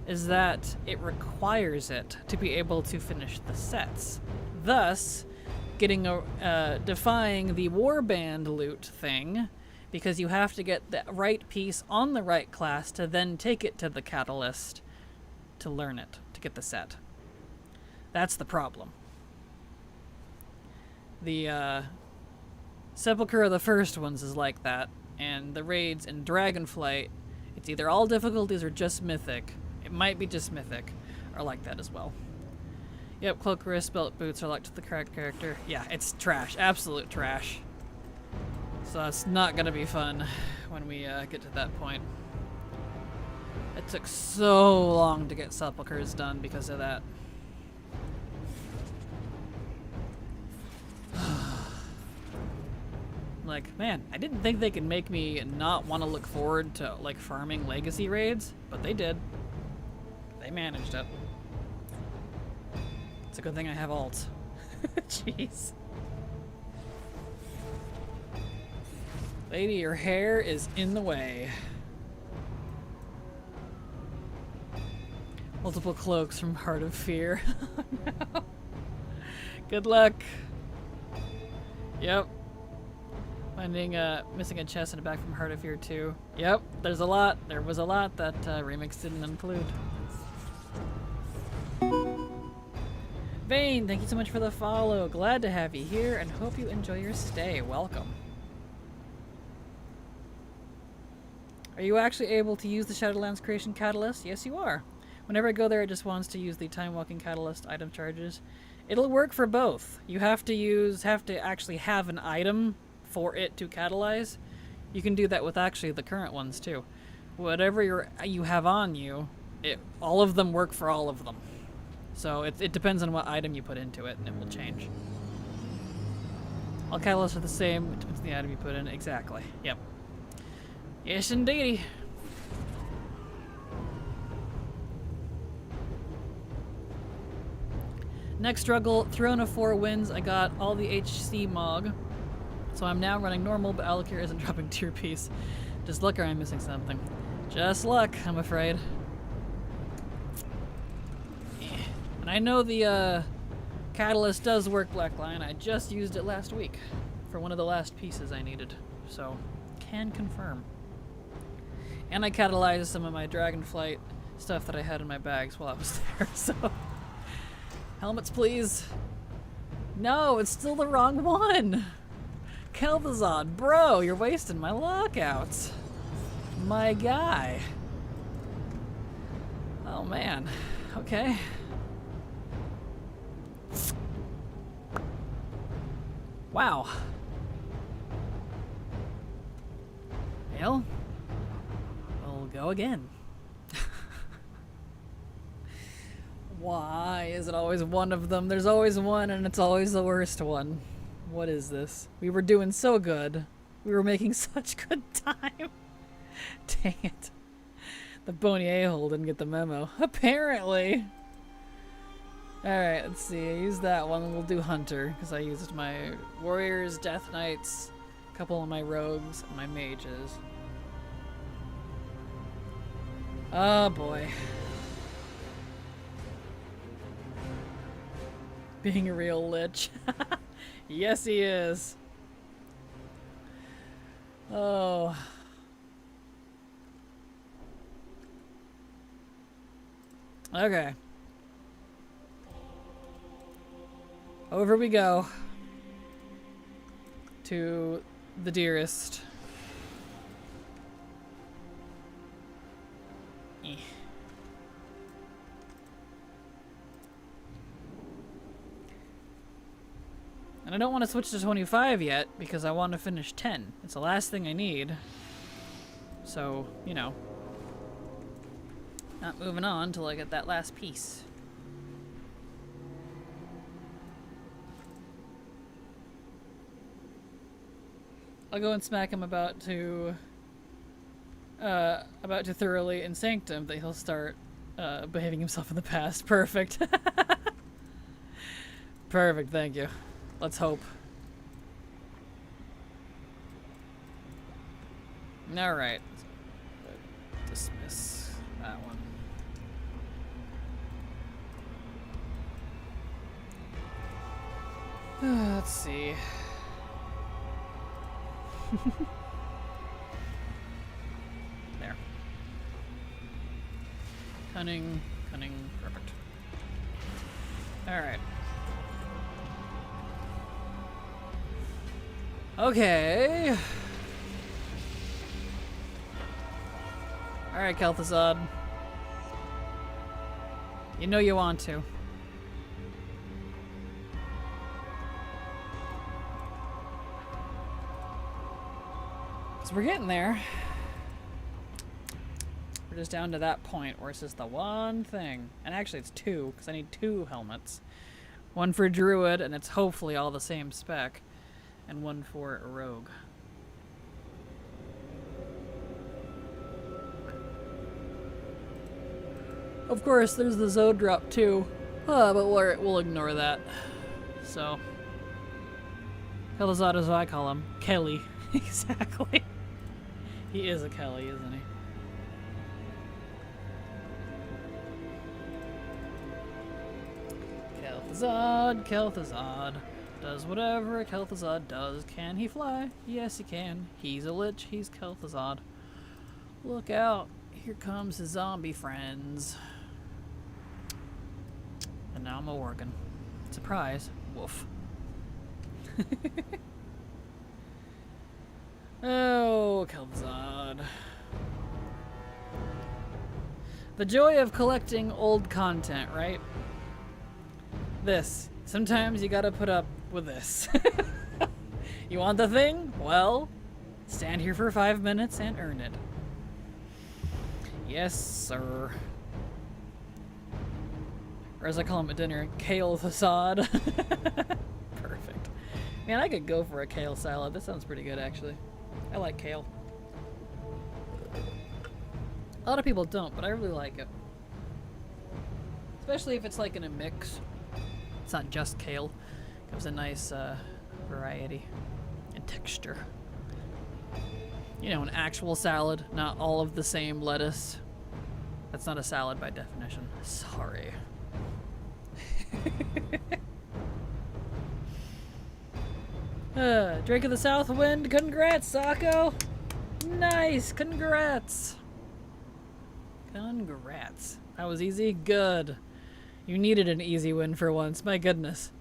is that it requires it to be able to finish the sets. Thus, getting defying the warband loot thing, because you have to get the right piece on the right class to then take it to the catalyst to learn it, to get the set. That's the problem. The Sepulchre of the first ones is like that, and the raids in Dragonflight, it's either all difficulties or just Mythic. It might be just Mythic, are like that as well. Yep, cloak, wrist, belt, boots are locked to the correct character. Yeah, it's trash. Absolute trash. So it's not gonna be fun when we get to that point. It took so long to get Sepulchres done because of that. Like, man, I didn't think they could make me not want to look forward to, like, farming legacy raids, but they did. They managed it. It's a good thing I have alt. Jeez. Lady, your hair is in the way. Multiple cloaks from Heart of Fear. Oh, no. Good luck. Yep. Finding missing a chest in the back from Heart of Fear 2. Yep, there's a lot. There was a lot that Remix didn't include. Vane, thank you so much for the follow. Glad to have you here and hope you enjoy your stay. Welcome. Are you actually able to use the Shadowlands Creation Catalyst? Yes, you are. Whenever I go there, it just wants to use the Time Walking Catalyst item charges. It'll work for both. You have to actually have an item for it to catalyze. You can do that with actually the current ones too. Whatever you have on you, all of them work for all of them. So it depends on what item you put into it, and it will change. All catalysts are the same. It depends on the item you put in. Exactly. Yep. Yes, indeedy. Next struggle, Throne of 4 wins. I got all the HC Mog. So I'm now running normal, but Alakir isn't dropping tier piece. Just luck or I'm missing something. Just luck, I'm afraid. And I know the catalyst does work, Blackline. I just used it last week for one of the last pieces I needed. So, can confirm. And I catalyzed some of my Dragonflight stuff that I had in my bags while I was there, so... Helmets, please. No, it's still the wrong one. Kel'Thuzad, bro, you're wasting my lockouts. My guy. Oh, man. Okay. Wow. Well, go again. Why is it always one of them? There's always one, and it's always the worst one. What is this? We were doing so good. We were making such good time. Dang it. The bony a-hole didn't get the memo. Apparently. Alright, let's see. I used that one. We'll do Hunter, because I used my Warriors, Death Knights, a couple of my Rogues, and my Mages. Oh boy. Being a real lich. Yes, he is. Oh. Okay. Over we go. To the dearest. Eh. And I don't want to switch to 25 yet, because I want to finish 10. It's the last thing I need. So, you know. Not moving on till I get that last piece. I'll go and smack him about to thoroughly in Sanctum that he'll start behaving himself in the past. Perfect. Perfect, thank you. Let's hope. Alright. Dismiss that one. Let's see. There. Cunning, perfect. Alright. Okay. Alright, Kel'Thuzad. You know you want to. So we're getting there. We're just down to that point where it's just the one thing. And actually it's two, because I need 2 helmets. One for Druid, and it's hopefully all the same spec. And one for a Rogue. Of course, there's the Zode drop too, but we'll ignore that. So, Kel'Thuzad is what I call him. Kelly. Exactly. He is a Kelly, isn't he? Kel'Thuzad. Does whatever a Kel'Thuzad does. Can he fly? Yes, he can. He's a lich. He's Kel'Thuzad. Look out. Here comes his zombie friends. And now I'm a Worgen. Surprise. Woof. Oh, Kel'Thuzad. The joy of collecting old content, right? This. Sometimes you gotta put up with this. You want the thing? Well, stand here for 5 minutes and earn it. Yes, sir. Or as I call him at dinner, Kel'Thuzad. Perfect. Man, I could go for a kale salad. That sounds pretty good, actually. I like kale. A lot of people don't, but I really like it. Especially if it's like in a mix. It's not just kale. It gives a nice variety and texture. You know, an actual salad, not all of the same lettuce. That's not a salad by definition. Sorry. Drake of the Southwind, congrats, Sako! Nice, congrats! Congrats. That was easy? Good. You needed an easy win for once, my goodness.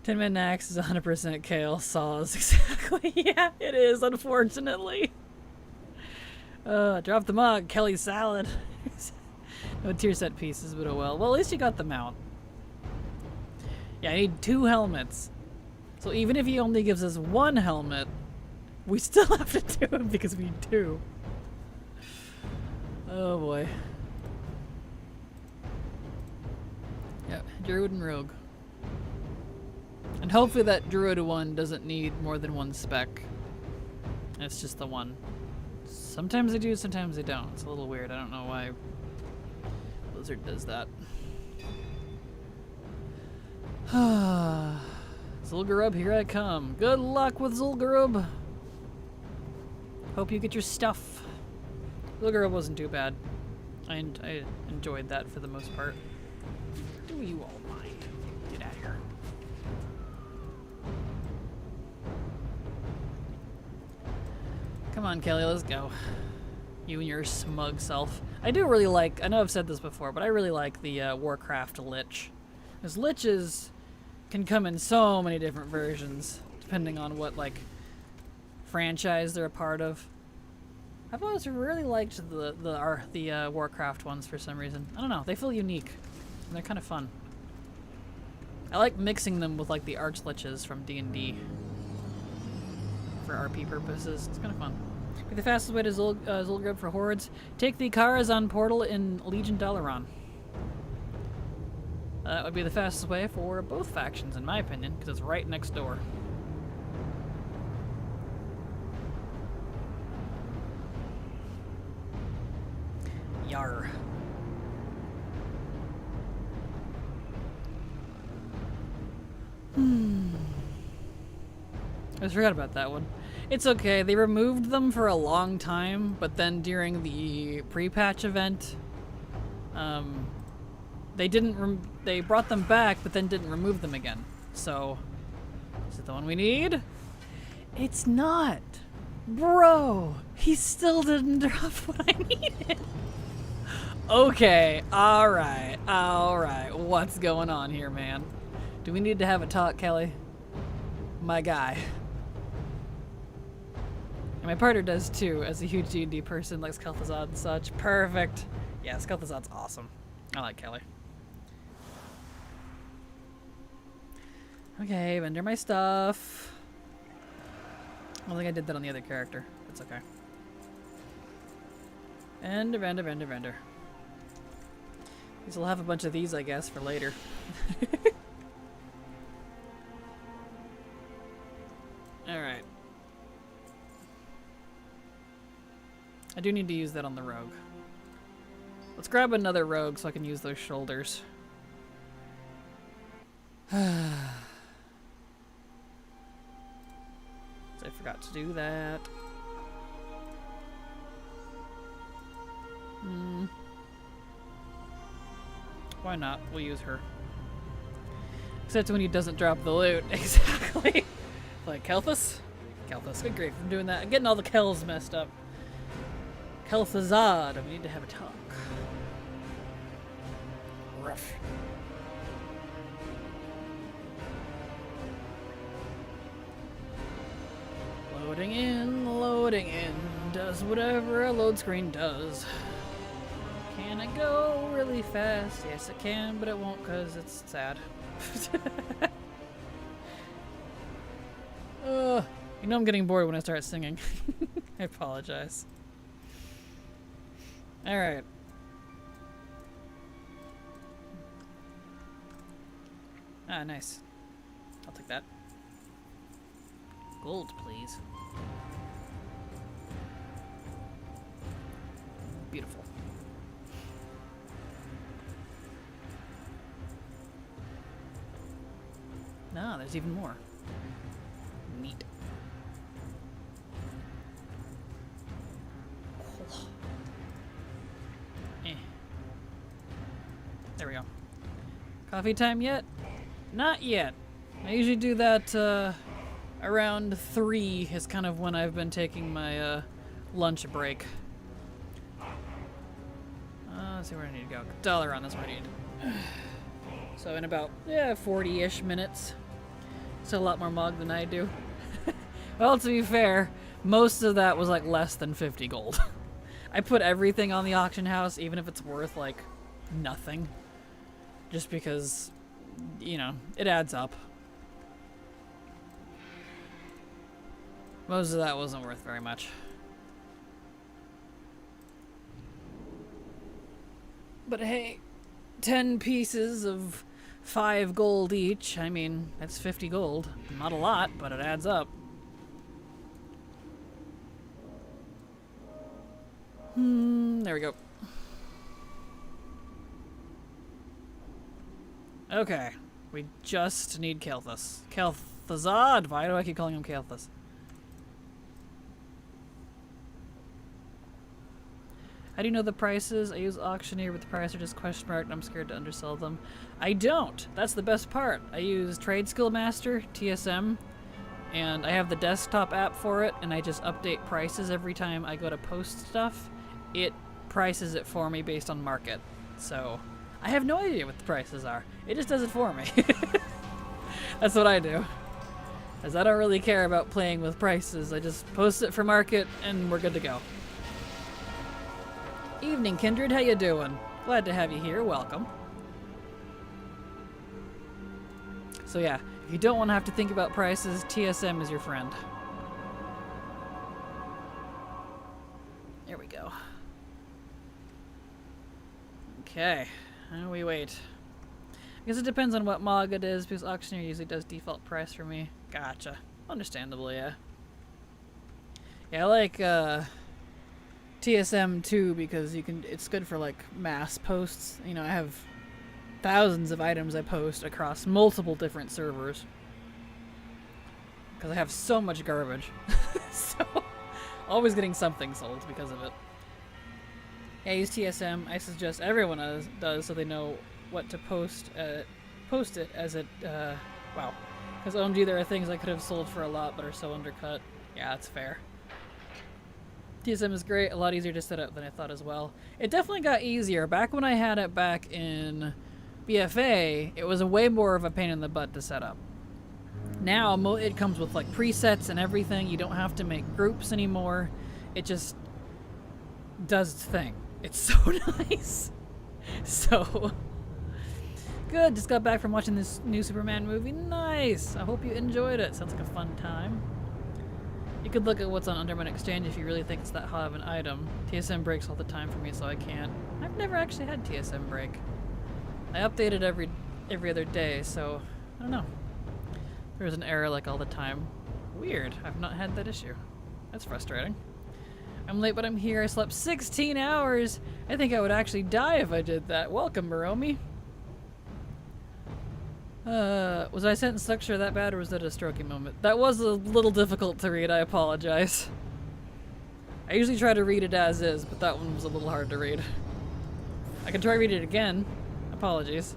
10-man axe is 100% kale saws, exactly. Yeah, it is, unfortunately. Drop the mug, Kelly salad. No tier set pieces, but oh well. Well, at least you got the mount. Yeah, I need 2 helmets. So even if he only gives us 1 helmet, We still have to do it because we do. Oh boy. Yep, Druid and Rogue. And hopefully that Druid one doesn't need more than one spec. It's just the one. Sometimes they do, sometimes they don't. It's a little weird. I don't know why Blizzard does that. Zul'Gurub, here I come. Good luck with Zul'Gurub. Hope you get your stuff. Zul'Gurub wasn't too bad. I enjoyed that for the most part. Do you all mind? Get out of here. Come on, Kelly, let's go. You and your smug self. I do really like, I know I've said this before, but I really like the Warcraft Lich. Because Liches can come in so many different versions, depending on what, like, franchise they're a part of. I've always really liked the Warcraft ones for some reason. I don't know, they feel unique. And they're kind of fun. I like mixing them with, like, the Archliches from D&D. For RP purposes. It's kind of fun. Be the fastest way to Zul'Gurub for hordes. Take the Karazhan portal in Legion Dalaran. That would be the fastest way for both factions, in my opinion, because it's right next door. Yar. I just forgot about that one. It's okay, they removed them for a long time, but then during the pre-patch event, they brought them back, but then didn't remove them again. So, is it the one we need? It's not! Bro! He still didn't drop what I needed! Okay, alright. What's going on here, man? Do we need to have a talk, Kelly? My guy. And my partner does too, as a huge D&D person, likes Kel'Thuzad and such. Perfect. Yes, Kel'Thuzad's awesome. I like Kelly. Okay, render my stuff. I don't think I did that on the other character. It's okay. Render. We'll have a bunch of these, I guess, for later. Alright. I do need to use that on the rogue. Let's grab another rogue so I can use those shoulders. I forgot to do that. Why not? We'll use her. Except when he doesn't drop the loot. Exactly. Like Kel'Thus? Kel'Thus, good grief. I'm doing that. I'm getting all the Kells messed up. Kel'Thuzad. We need to have a talk. Rough. Loading in. Does whatever a load screen does. Can it go really fast? Yes, it can, but it won't because it's sad. You know I'm getting bored when I start singing. I apologize. Alright. Ah, nice. I'll take that. Gold, please. Beautiful. No, there's even more. Neat. Oh. There we go. Coffee time yet? Not yet. I usually do that around 3 is kind of when I've been taking my lunch break. Let's see where I need to go. Dalaran, that's what I need. So in about 40-ish minutes. Still a lot more mog than I do. Well, to be fair, most of that was like less than 50 gold. I put everything on the auction house, even if it's worth like nothing. Just because, you know, it adds up. Most of that wasn't worth very much. But hey, 10 pieces of 5 gold each. I mean, that's 50 gold. Not a lot, but it adds up. There we go. Okay. We just need Kalthus. Kalthazad? Why do I keep calling him Kalthus? How do you know the prices? I use Auctioneer, but the prices are just question mark and I'm scared to undersell them. I don't. That's the best part. I use Trade Skill Master, TSM, and I have the desktop app for it, and I just update prices every time I go to post stuff. It prices it for me based on market. So I have no idea what the prices are. It just does it for me. That's what I do. As I don't really care about playing with prices. I just post it for market and we're good to go. Evening, Kindred. How you doing? Glad to have you here. Welcome. So yeah, if you don't want to have to think about prices, TSM is your friend. There we go. Okay, now we wait. I guess it depends on what MOG it is, because Auctioneer usually does default price for me. Gotcha. Understandable, yeah. Yeah, I like TSM too, because you can. It's good for like mass posts. You know, I have thousands of items I post across multiple different servers because I have so much garbage. So always getting something sold because of it. Yeah, I use TSM. I suggest everyone does so they know what to post it as it wow, because OMG there are things I could have sold for a lot but are so undercut. Yeah, that's fair. TSM is great, a lot easier to set up than I thought as well. It definitely got easier. Back when I had it back in BFA, it was a way more of a pain in the butt to set up. Now it comes with like presets and everything. You don't have to make groups anymore. It just does its thing. It's so nice. So good. Just got back from watching this new Superman movie. Nice. I hope you enjoyed it. Sounds like a fun time. You could look at what's on Undermine Exchange if you really think it's that hot of an item. TSM breaks all the time for me, so I can't. I've never actually had TSM break. I update it every other day, so I don't know. There's an error like all the time. Weird. I've not had that issue. That's frustrating. I'm late, but I'm here. I slept 16 hours. I think I would actually die if I did that. Welcome, Maromi. Was my sentence structure that bad, or was that a stroking moment? That was a little difficult to read. I apologize. I usually try to read it as is, but that one was a little hard to read. I can try read it again. Apologies.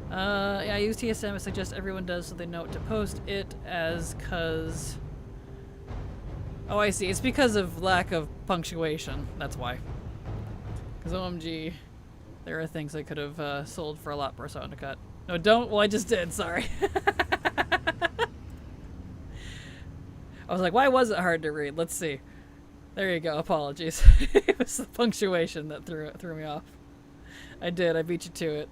Yeah, I use TSM. I suggest everyone does so they know what to post it as, cause... Oh, I see. It's because of lack of punctuation. That's why. Because OMG, there are things I could have sold for a lot worse undercut. No, don't. Well, I just did. Sorry. I was like, why was it hard to read? Let's see. There you go. Apologies. It was the punctuation that threw me off. I did. I beat you to it.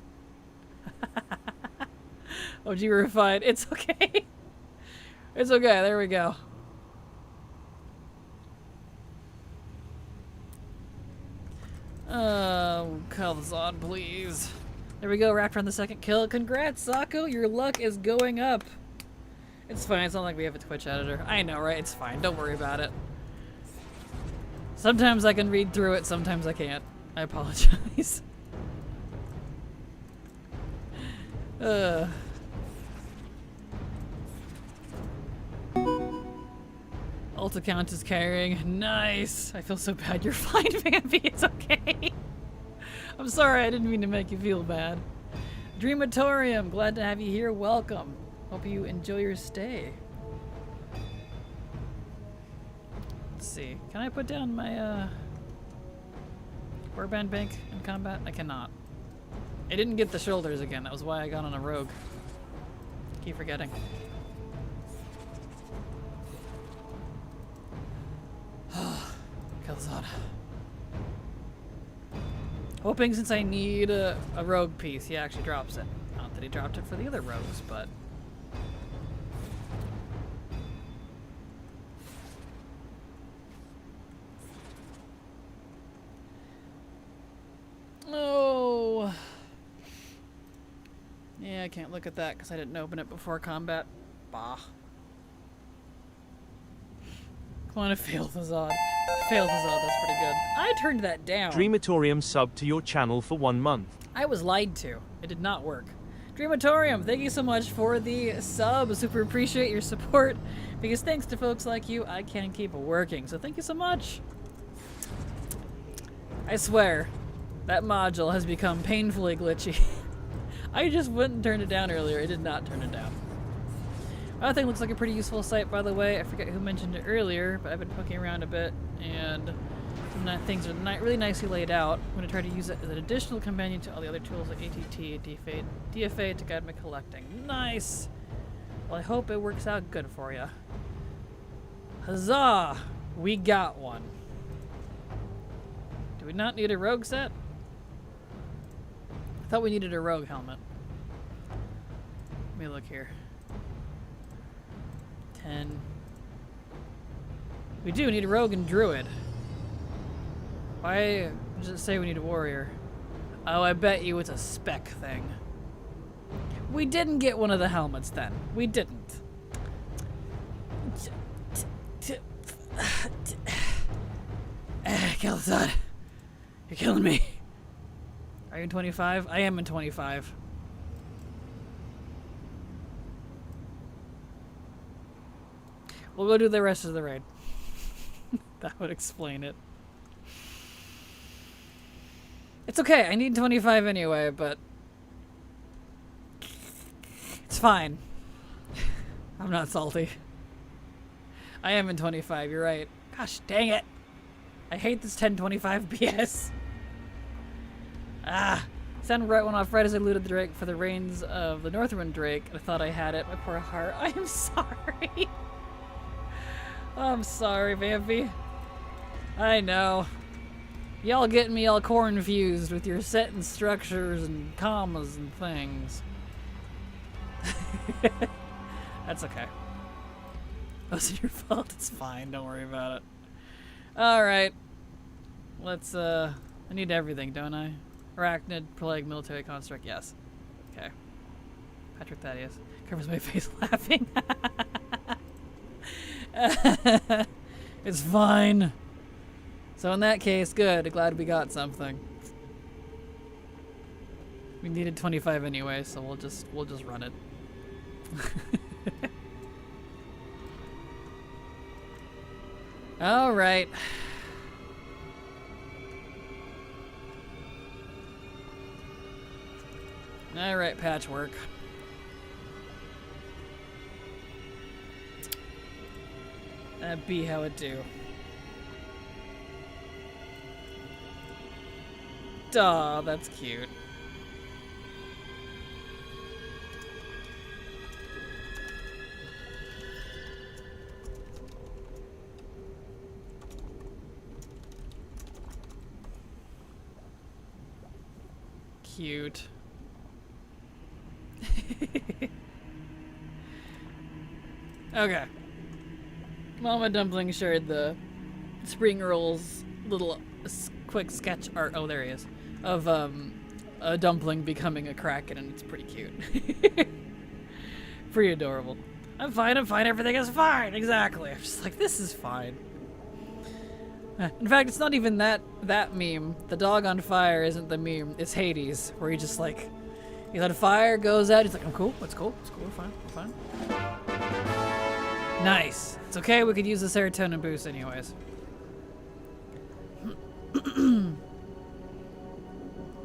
Oh, you were fine. It's okay. It's okay. There we go. Oh, Kalthazad, please. There we go. Wrapped around the second kill. Congrats, Sako. Your luck is going up. It's fine. It's not like we have a Twitch editor. I know, right? It's fine. Don't worry about it. Sometimes I can read through it. Sometimes I can't. I apologize. Alt account is carrying. Nice. I feel so bad. You're fine, Vampy. It's okay. I'm sorry. I didn't mean to make you feel bad. Dreamatorium. Glad to have you here. Welcome. Hope you enjoy your stay. Let's see. Can I put down my warband bank in combat? I cannot. I didn't get the shoulders again. That was why I got on a rogue. Keep forgetting. Kalthazad. Hoping since I need a rogue piece, he actually drops it. Not that he dropped it for the other rogues, but... can't look at that because I didn't open it before combat. Bah. Come on, fail the Zod. Fail the Zod, that's pretty good. I turned that down. Dreamatorium sub to your channel for 1 month. I was lied to. It did not work. Dreamatorium, thank you so much for the sub. Super appreciate your support. Because thanks to folks like you, I can keep working. So thank you so much. I swear, that module has become painfully glitchy. I just wouldn't turn it down earlier. It did not turn it down. Other thing looks like a pretty useful site, by the way. I forget who mentioned it earlier, but I've been poking around a bit, and some things are really nicely laid out. I'm going to try to use it as an additional companion to all the other tools like ATT and DFA to guide my collecting. Nice! Well, I hope it works out good for you. Huzzah! We got one. Do we not need a rogue set? I thought we needed a rogue helmet. Let me look here. 10. We do need a rogue and druid. Why does it say we need a warrior? Oh, I bet you it's a spec thing. We didn't get one of the helmets then. We didn't. Kill the sun. You're killing me. Are you in 25? I am in 25. We'll go do the rest of the raid. That would explain it. It's okay, I need 25 anyway, but it's fine. I'm not salty. I am in 25, you're right. Gosh dang it. I hate this 1025 BS. Sound right went off right as I looted the Drake for the reins of the Northwind Drake. I thought I had it. My poor heart. I am sorry. I'm sorry, Vampy. I know. Y'all getting me all confused with your sentence structures and commas and things. That's okay. That wasn't your fault. It's fine. Don't worry about it. Alright. Let's, I need everything, don't I? Arachnid, plague, military construct, yes. Okay. Patrick Thaddeus. Covers my face laughing. It's fine. So in that case, good. Glad we got something. We needed 25 anyway, so we'll just run it. All right. All right, patchwork. That be how it do. Aw, that's cute. Cute. Okay. Mama Dumpling shared the Spring Earl's little quick sketch art. Oh, there he is. Of a dumpling becoming a kraken, and it's pretty cute. Pretty adorable. I'm fine, everything is fine. Exactly. I'm just like, this is fine. In fact, it's not even that meme. The dog on fire isn't the meme. It's Hades, where he just like, he's on fire, goes out, he's like, I'm cool, it's cool, we're fine. Nice. It's okay, we could use the serotonin boost anyways.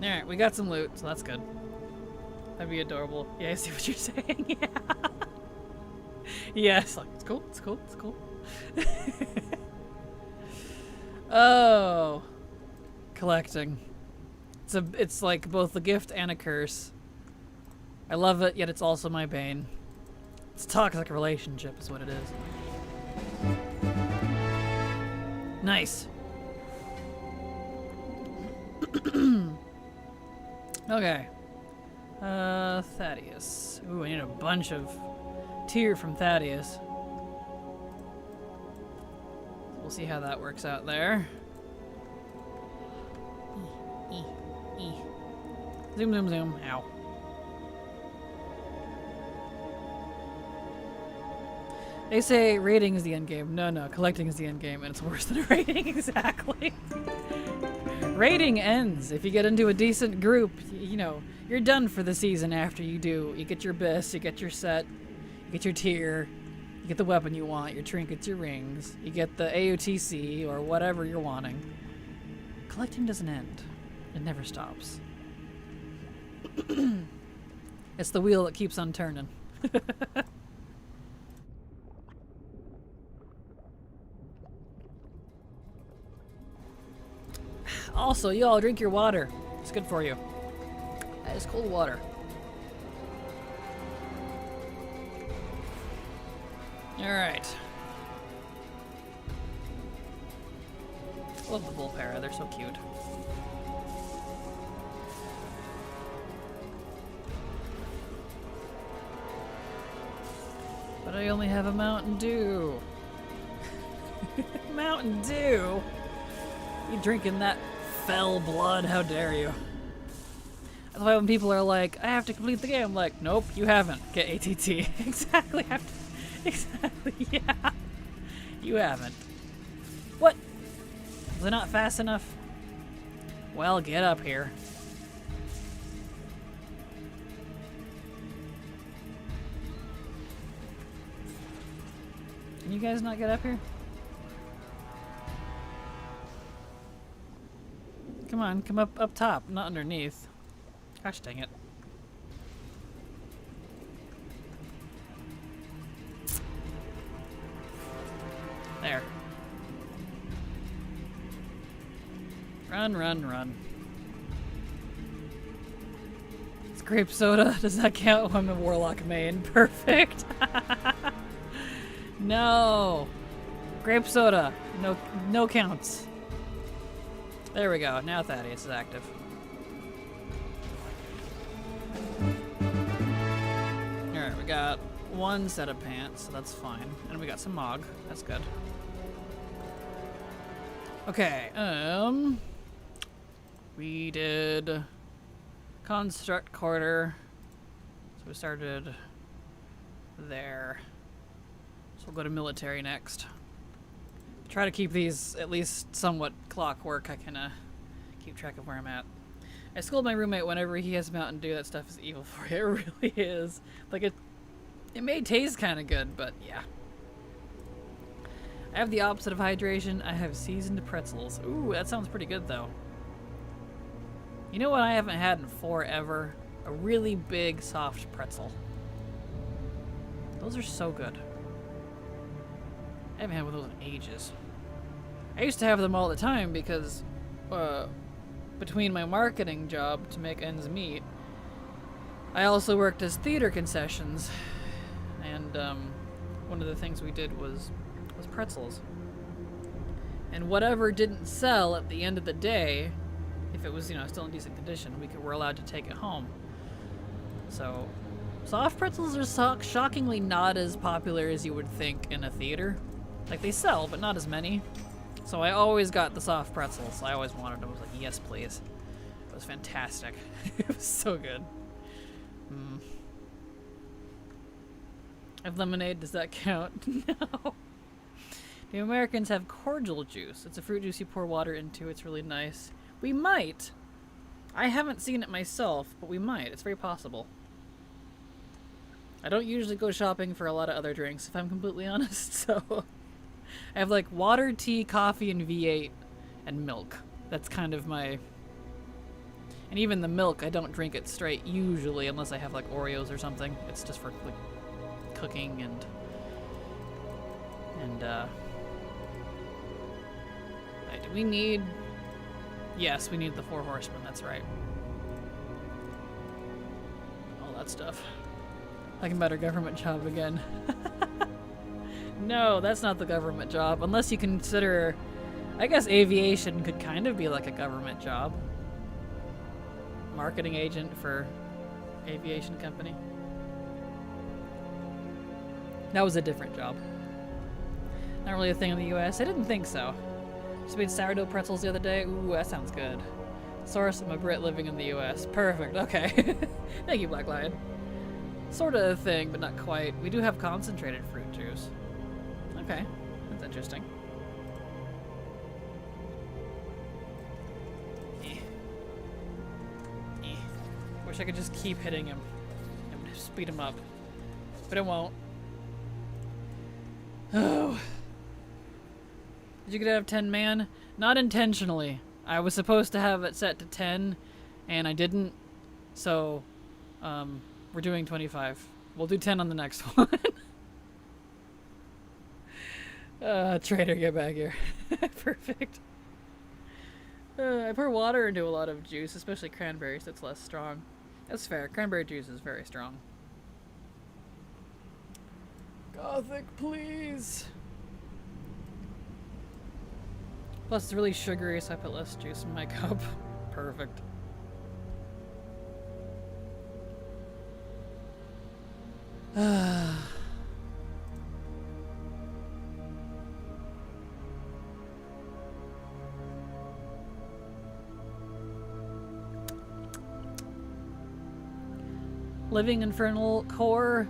Alright, we got some loot, so that's good. That'd be adorable. Yeah, I see what you're saying. Yeah. Yes, like, it's cool. Oh. Collecting. It's like both a gift and a curse. I love it, yet it's also my bane. It's a toxic relationship is what it is. Nice. Okay. Thaddeus. Ooh, I need a bunch of tier from Thaddeus. We'll see how that works out there. Zoom. Ow. They say raiding is the end game. No, no, collecting is the end game, and it's worse than raiding, exactly. Raiding ends. If you get into a decent group, you know, you're done for the season after you do. You get your bis, you get your set, you get your tier, you get the weapon you want, your trinkets, your rings, you get the AOTC or whatever you're wanting. Collecting doesn't end. It never stops. It's the wheel that keeps on turning. Also, y'all drink your water. It's good for you. That is cold water. Alright. Love the bull para, they're so cute. But I only have a Mountain Dew. Mountain Dew? You drinking that fell blood, how dare you. That's why when people are like, I have to complete the game, I'm like, nope, you haven't. Get ATT. Exactly, exactly, yeah. You haven't. What? Was I not fast enough? Well, get up here. Can you guys not get up here? Come on, come up top, not underneath. Gosh dang it. There. Run, run, run. It's grape soda. Does that count? I'm a warlock main. Perfect. No. Grape soda. No counts. There we go. Now Thaddeus is active. Alright, we got one set of pants, so that's fine. And we got some Mog. That's good. Okay, we did construct quarter. So we started there. So we'll go to military next. Try to keep these at least somewhat clockwork. I can keep track of where I'm at. I scold my roommate whenever he has Mountain Dew. That stuff is evil for you. It really is. Like it may taste kind of good, but yeah. I have the opposite of hydration. I have seasoned pretzels. Ooh, that sounds pretty good though. You know what I haven't had in forever? A really big soft pretzel. Those are so good. I haven't had one of those in ages. I used to have them all the time because between my marketing job to make ends meet, I also worked as theater concessions, and one of the things we did was pretzels. And whatever didn't sell at the end of the day, if it was still in decent condition, we're allowed to take it home. So soft pretzels are shockingly not as popular as you would think in a theater. Like, they sell, but not as many. So I always got the soft pretzels. I always wanted them. I was like, yes, please. It was fantastic. It was so good. I have lemonade. Does that count? No. The Americans have cordial juice. It's a fruit juice you pour water into. It's really nice. We might. I haven't seen it myself, but we might. It's very possible. I don't usually go shopping for a lot of other drinks, if I'm completely honest, so... I have like water, tea, coffee, and V8, and milk. That's kind of my... And even the milk, I don't drink it straight usually, unless I have like Oreos or something. It's just for like cooking and Wait, do we need... Yes, we need the 4 horsemen, that's right. All that stuff. Talking about our government job again. No, that's not the government job. Unless you consider... I guess aviation could kind of be like a government job. Marketing agent for aviation company. That was a different job. Not really a thing in the US. I didn't think so. Just made sourdough pretzels the other day. Ooh, that sounds good. Source, I'm a Brit living in the US. Perfect, okay. Thank you, Black Lion. Sort of a thing, but not quite. We do have concentrated fruit juice. Okay. That's interesting. Wish I could just keep hitting him and speed him up. But it won't. Oh. Did you get out of 10 man? Not intentionally. I was supposed to have it set to 10 and I didn't. So, we're doing 25. We'll do 10 on the next one. Trader, get back here. Perfect. I pour water into a lot of juice, especially cranberries, that's less strong. That's fair. Cranberry juice is very strong. Gothic, please. Plus, it's really sugary, so I put less juice in my cup. Perfect. Living Infernal Core.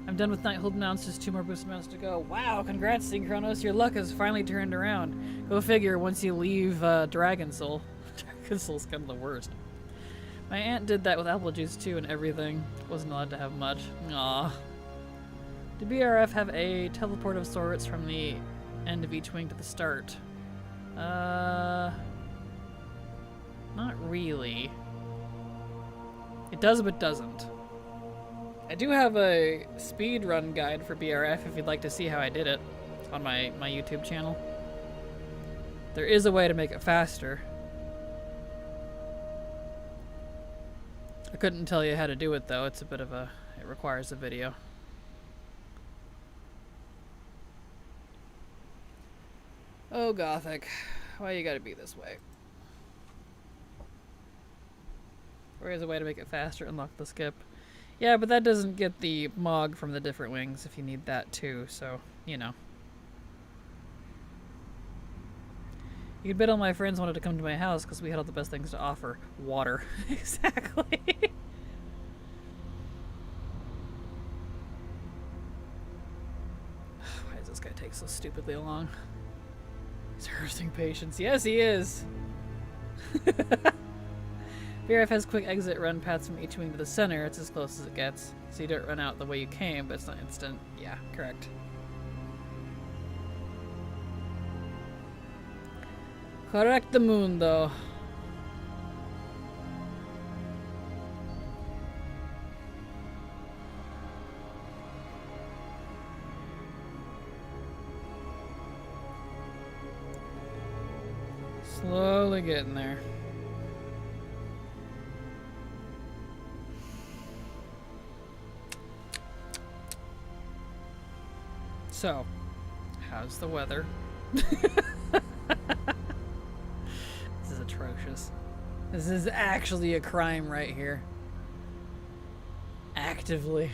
I'm done with Nighthold mounts, just 2 more boost mounts to go. Wow, congrats, Synchronos. Your luck has finally turned around. Go figure once you leave Dragon Soul. Dragon Soul's kind of the worst. My aunt did that with apple juice too and everything. Wasn't allowed to have much. Aww. Did BRF have a teleport of sorts from the end of each wing to the start? Not really. It does but doesn't. I do have a speed run guide for BRF if you'd like to see how I did it on my YouTube channel. There is a way to make it faster. I couldn't tell you how to do it though. It's a bit of a... it requires a video. Oh, Gothic. Why you gotta be this way? There is a way to make it faster, unlock the skip. Yeah, but that doesn't get the Mog from the different wings if you need that too, so, you know. You could bet all my friends wanted to come to my house because we had all the best things to offer. Water. Exactly. Why does this guy take so stupidly long? He's harvesting patience. Yes, he is! BRF has quick exit run paths from each wing to the center. It's as close as it gets. So you don't run out the way you came, but it's not instant. Yeah, correct. Correct the moon, though. Slowly getting there. So, how's the weather? This is atrocious. This is actually a crime right here. Actively.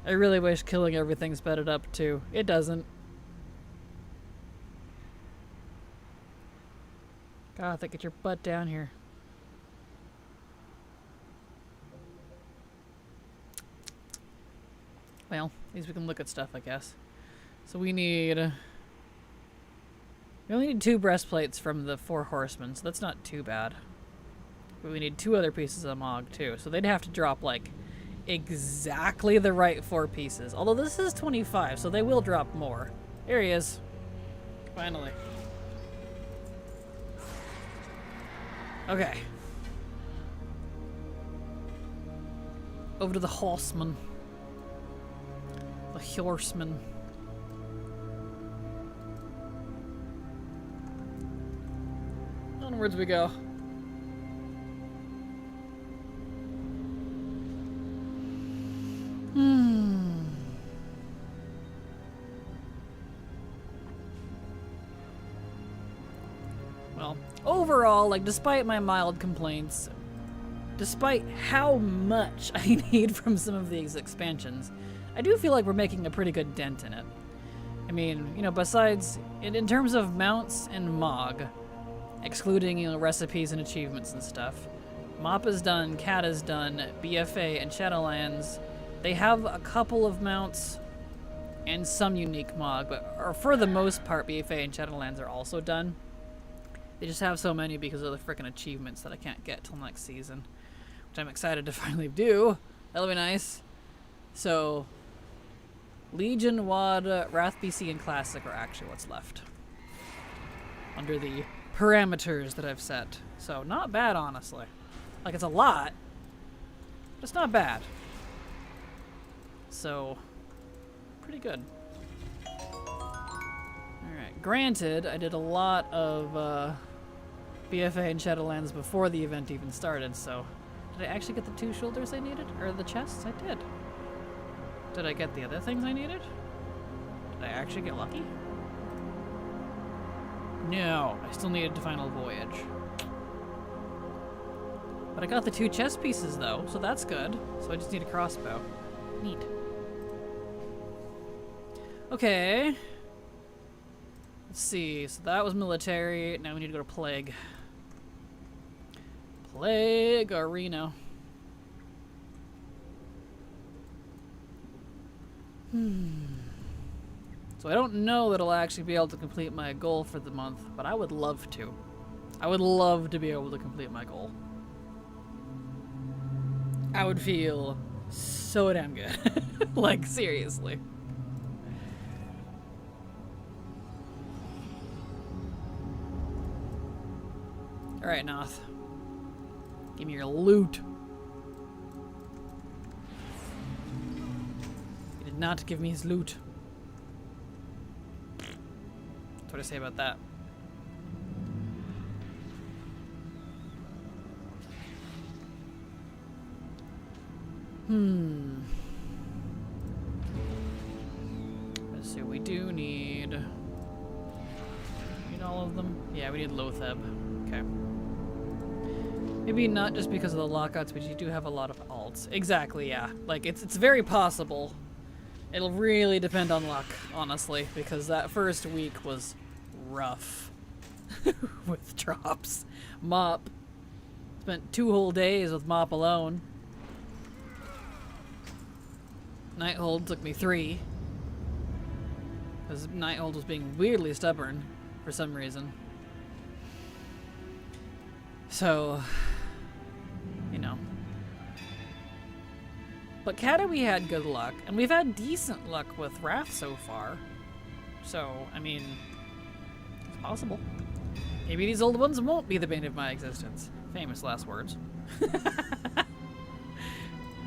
I really wish killing everything sped it up too. It doesn't. Gothic, get your butt down here. Well, at least we can look at stuff, I guess. So we need... we only need 2 breastplates from the 4 horsemen, so that's not too bad. But we need 2 other pieces of Mog, too. So they'd have to drop, like, exactly the right 4 pieces. Although this is 25, so they will drop more. Here he is. Finally. Okay. Over to the horseman. The horseman. Onwards we go. Well, overall, like, despite my mild complaints, despite how much I need from some of these expansions, I do feel like we're making a pretty good dent in it. I mean, you know, besides, in terms of mounts and Mog, excluding, you know, recipes and achievements and stuff, Mappa's done, Kata's done, BFA, and Shadowlands, they have a couple of mounts and some unique mod, but or for the most part, BFA and Shadowlands are also done. They just have so many because of the frickin' achievements that I can't get till next season, which I'm excited to finally do. That'll be nice. So, Legion, WoD, Wrath BC, and Classic are actually what's left under the parameters that I've set. So, not bad, honestly. Like, it's a lot, but it's not bad. So, pretty good. Alright, granted, I did a lot of BFA and Shadowlands before the event even started, so... Did I actually get the 2 shoulders I needed? Or the chests? I did. Did I get the other things I needed? Did I actually get lucky? No, I still needed to final voyage. But I got the 2 chest pieces though, so that's good. So I just need a crossbow. Neat. Okay. Let's see, so that was military. Now we need to go to Plague. Plague Arena. So I don't know that I'll actually be able to complete my goal for the month, but I would love to. I would love to be able to complete my goal. I would feel so damn good. Like, seriously. Alright, Noth. Give me your loot. He did not give me his loot. That's what I say about that. Let's see, we do need all of them? Yeah, we need Lotheb. Okay. Maybe not just because of the lockouts, but you do have a lot of alts. Exactly, yeah. Like, it's very possible. It'll really depend on luck, honestly, because that first week was rough with drops. Mop. Spent 2 whole days with Mop alone. Nighthold took me 3. Because Nighthold was being weirdly stubborn for some reason. So, you know. But Kata, we had good luck, and we've had decent luck with Wrath so far. So, I mean, it's possible. Maybe these old ones won't be the bane of my existence. Famous last words.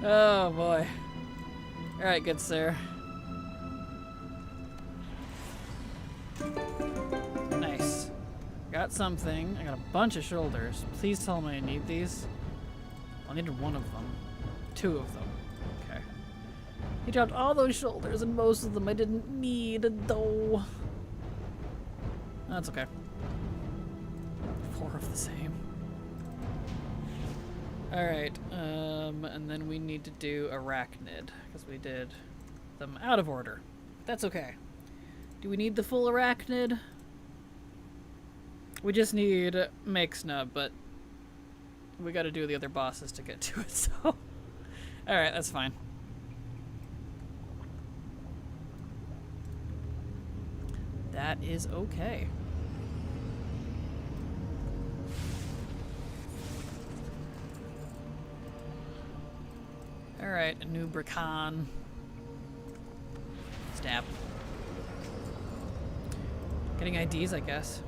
Oh boy. Alright, good sir. Nice. Got something. I got a bunch of shoulders. Please tell me I need these. I needed 1 of them. 2 of them. Okay. He dropped all those shoulders and most of them I didn't need though. That's okay. 4 of the same. Alright, and then we need to do Arachnid, because we did them out of order. That's okay. Do we need the full Arachnid? We just need Make Snub, but we gotta do the other bosses to get to it, so... Alright, that's fine. That is okay. Alright, a new Bracan. Stab. Getting IDs, I guess.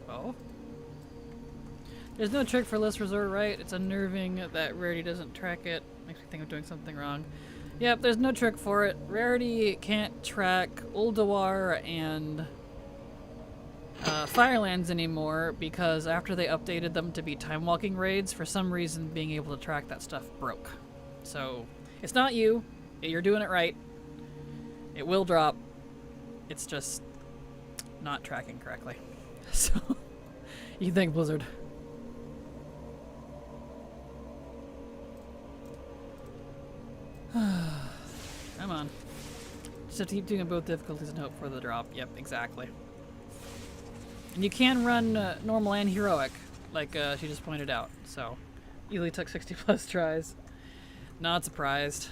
Oh? There's no trick for List Resort, right? It's unnerving that Rarity doesn't track it. Makes me think I'm doing something wrong. Yep, there's no trick for it. Rarity can't track Ulduar and Firelands anymore because after they updated them to be time-walking raids, for some reason being able to track that stuff broke. So, it's not you. You're doing it right. It will drop. It's just not tracking correctly. So, you thank Blizzard. Come on. Just have to keep doing both difficulties and hope for the drop. Yep, exactly. And you can run normal and heroic. like she just pointed out. So, easily took 60 plus tries. Not surprised.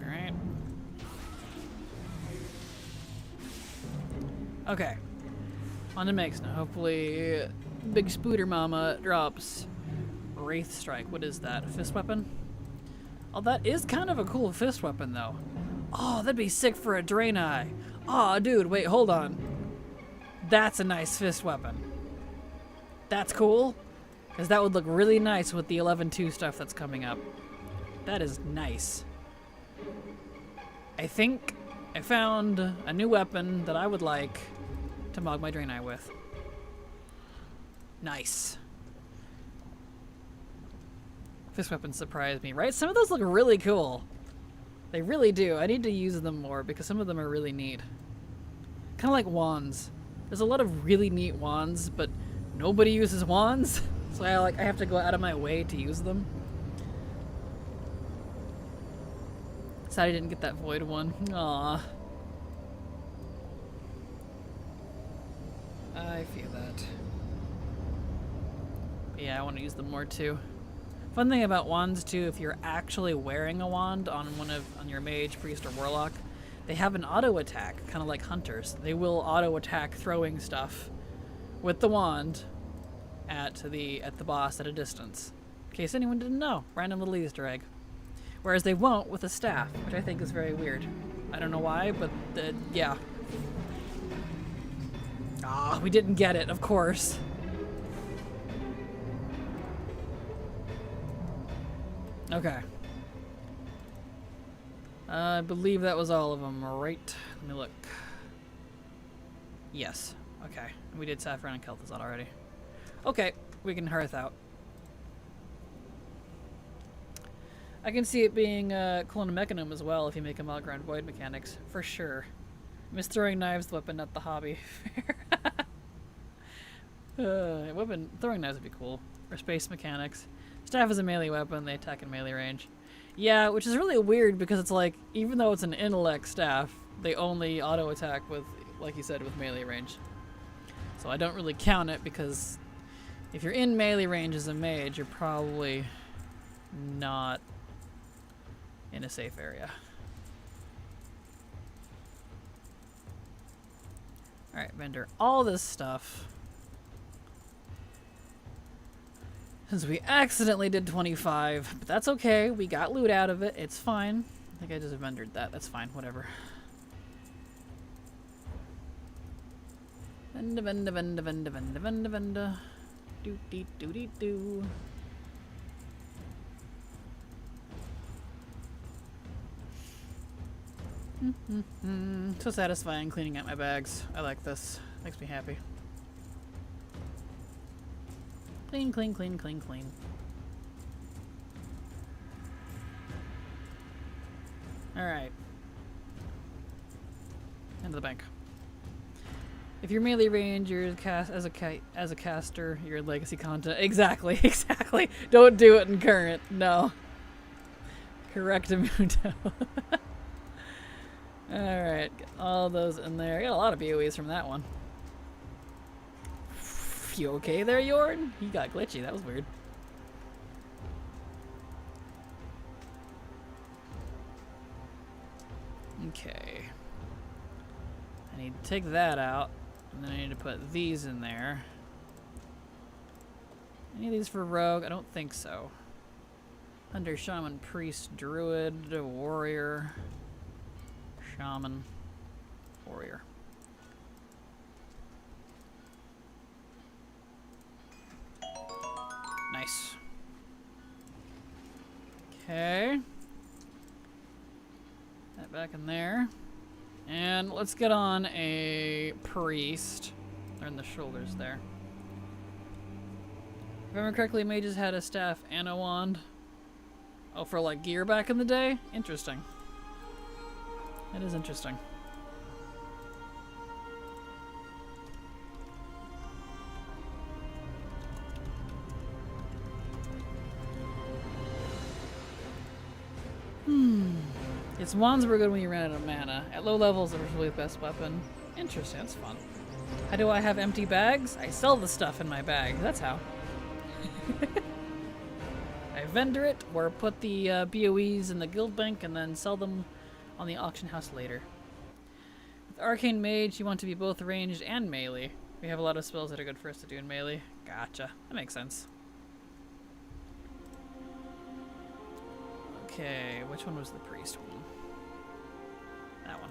Alright. Okay. On to Makes now. Hopefully, Big Spooter Mama drops Wraith Strike. What is that? A fist weapon? Oh, that is kind of a cool fist weapon, though. Oh, that'd be sick for a Draenei. Oh, dude, wait, hold on. That's a nice fist weapon. That's cool. Because that would look really nice with the 11-2 stuff that's coming up. That is nice. I think I found a new weapon that I would like to mog my Draenei with. Nice. Fist weapons surprise me, right? Some of those look really cool. They really do. I need to use them more because some of them are really neat. Kind of like wands. There's a lot of really neat wands, but nobody uses wands. So I have to go out of my way to use them. Sad I didn't get that void one. Aww. I feel that. But yeah, I want to use them more too. Fun thing about wands too, if you're actually wearing a wand on your mage, priest, or warlock, they have an auto attack, kind of like hunters. They will auto attack throwing stuff with the wand at the boss at a distance. In case anyone didn't know, random little Easter egg. Whereas they won't with a staff, which I think is very weird. I don't know why, but yeah. Ah, we didn't get it, of course. Okay. I believe that was all of them, right? Let me look. Yes. Okay. We did Saffron and Kel'Thuzad already. Okay, we can hearth out. I can see it being Clone of Mechanum as well if you make them outground void mechanics, for sure. Miss throwing knives, the weapon, not the hobby. Weapon throwing knives would be cool. Or space mechanics. Staff is a melee weapon, they attack in melee range. Yeah, which is really weird because it's like, even though it's an intellect staff, they only auto attack with, like you said, with melee range. So I don't really count it because if you're in melee range as a mage, you're probably not in a safe area. Alright, vendor all this stuff. Since we accidentally did 25, but that's okay. We got loot out of it. It's fine. I think I just vendored that. That's fine. Whatever. Venda, venda, venda, venda, venda, venda, venda. Doo-dee, doo-dee, doo. So satisfying cleaning out my bags. I like this. Makes me happy. Clean, clean, clean, clean, clean. Alright. Into the bank. If you're melee range, you're as a caster, you're legacy content. Exactly, exactly. Don't do it in current. No. Correct Muto. Alright, get all those in there. I got a lot of BOEs from that one. You okay there, Jorn? You got glitchy. That was weird. Okay. I need to take that out. And then I need to put these in there. Any of these for rogue? I don't think so. Hunter, shaman, priest, druid, warrior, shaman, warrior. Nice. Okay. That back in there. And let's get on a priest. They're in the shoulders there. If I remember correctly, mages had a staff and a wand. Oh, for like gear back in the day? Interesting. That is interesting. Its wands were good when you ran out of mana. At low levels, it was really the best weapon. Interesting, that's fun. How do I have empty bags? I sell the stuff in my bag. That's how. I vendor it or put the BOEs in the guild bank and then sell them on the auction house later. With Arcane Mage, you want to be both ranged and melee. We have a lot of spells that are good for us to do in melee. Gotcha. That makes sense. Okay, which one was the priest one? That one.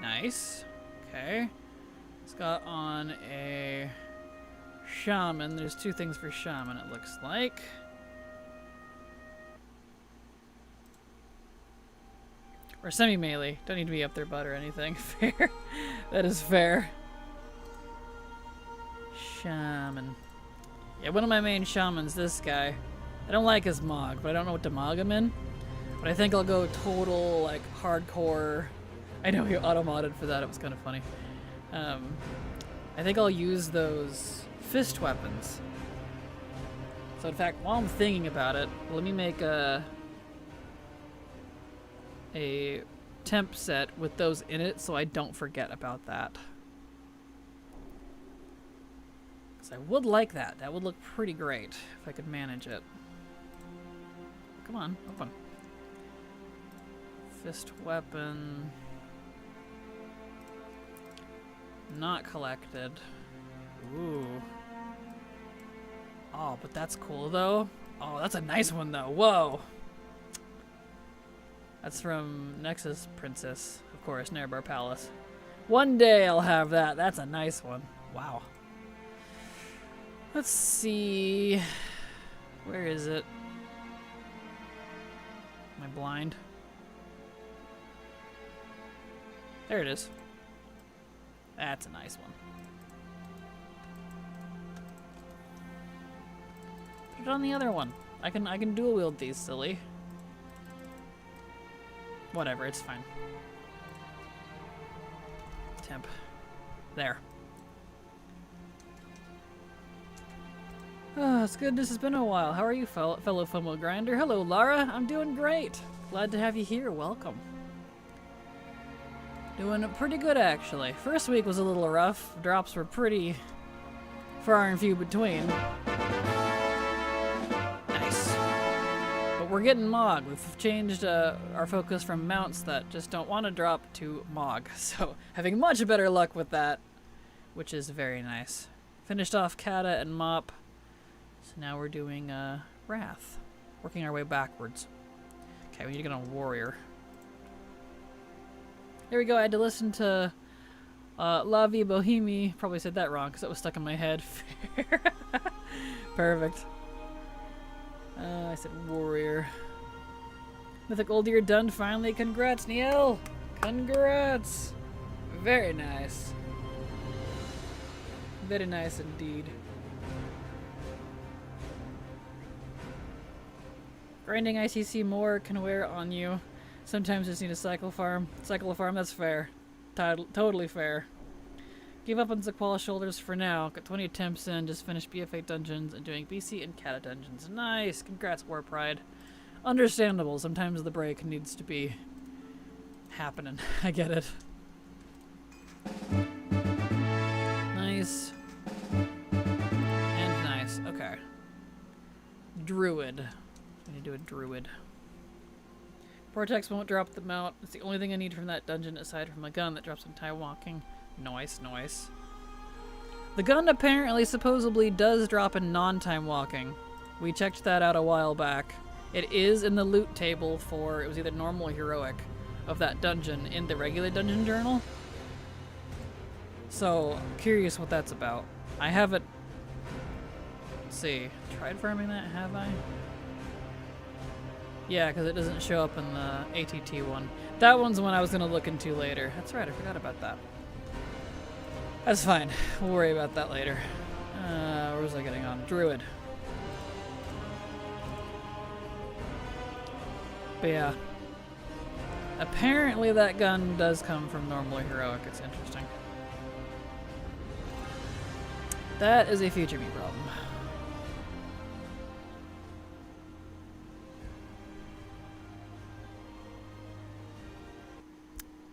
Nice. Okay. It's got on a shaman. There's two things for shaman, it looks like. Or semi-melee. Don't need to be up their butt or anything. Fair. That is fair. Shaman. Yeah, one of my main shamans, this guy. I don't like his Mog, but I don't know what to Mog him in. But I think I'll go total, like, hardcore. I know he auto-modded for that. It was kind of funny. I think I'll use those fist weapons. So in fact, while I'm thinking about it, let me make a temp set with those in it so I don't forget about that. Because I would like that. That would look pretty great if I could manage it. Come on, open. Fist weapon. Not collected. Ooh. Oh, but that's cool though. Oh, that's a nice one though. Whoa. That's from Nexus Princess, of course, Nerebar Palace. One day I'll have that. That's a nice one. Wow. Let's see. Where is it? Am I blind? There it is. That's a nice one. Put it on the other one. I can dual wield these, silly. Whatever, it's fine. Temp. There. Oh, it's good. This has been a while. How are you, fellow FOMO grinder? Hello, Lara. I'm doing great. Glad to have you here. Welcome. Doing pretty good, actually. First week was a little rough. Drops were pretty far and few between. Nice. But we're getting Mog. We've changed our focus from mounts that just don't want to drop to Mog. So having much better luck with that, which is very nice. Finished off Kata and Mop. So now we're doing Wrath. Working our way backwards. Okay, we need to get on Warrior. There we go. I had to listen to La Vie Bohemie. Probably said that wrong because it was stuck in my head. Perfect. I said Warrior. Mythic Old Year done finally. Congrats, Niel. Congrats. Very nice. Very nice indeed. Grinding ICC more can wear on you. Sometimes just need a cycle farm. Cycle a farm, that's fair. Totally fair. Give up on Zaquala shoulders for now. Got 20 attempts in, just finished BF8 dungeons and doing BC and Kata dungeons. Nice! Congrats, War Pride. Understandable. Sometimes the break needs to be happening. I get it. Nice. And nice. Okay. Druid. I need to do a druid. Vortex won't drop the mount. It's the only thing I need from that dungeon aside from a gun that drops on time walking. Nice, nice. The gun apparently supposedly does drop in non-time walking. We checked that out a while back. It is in the loot table for, it was either normal or heroic, of that dungeon in the regular dungeon journal. So, curious what that's about. I haven't... Let's see. Tried farming that, have I? Yeah, because it doesn't show up in the ATT one. That one's one I was going to look into later. That's right, I forgot about that. That's fine. We'll worry about that later. Where was I getting on? Druid. But yeah. Apparently that gun does come from normal heroic. It's interesting. That is a future me problem.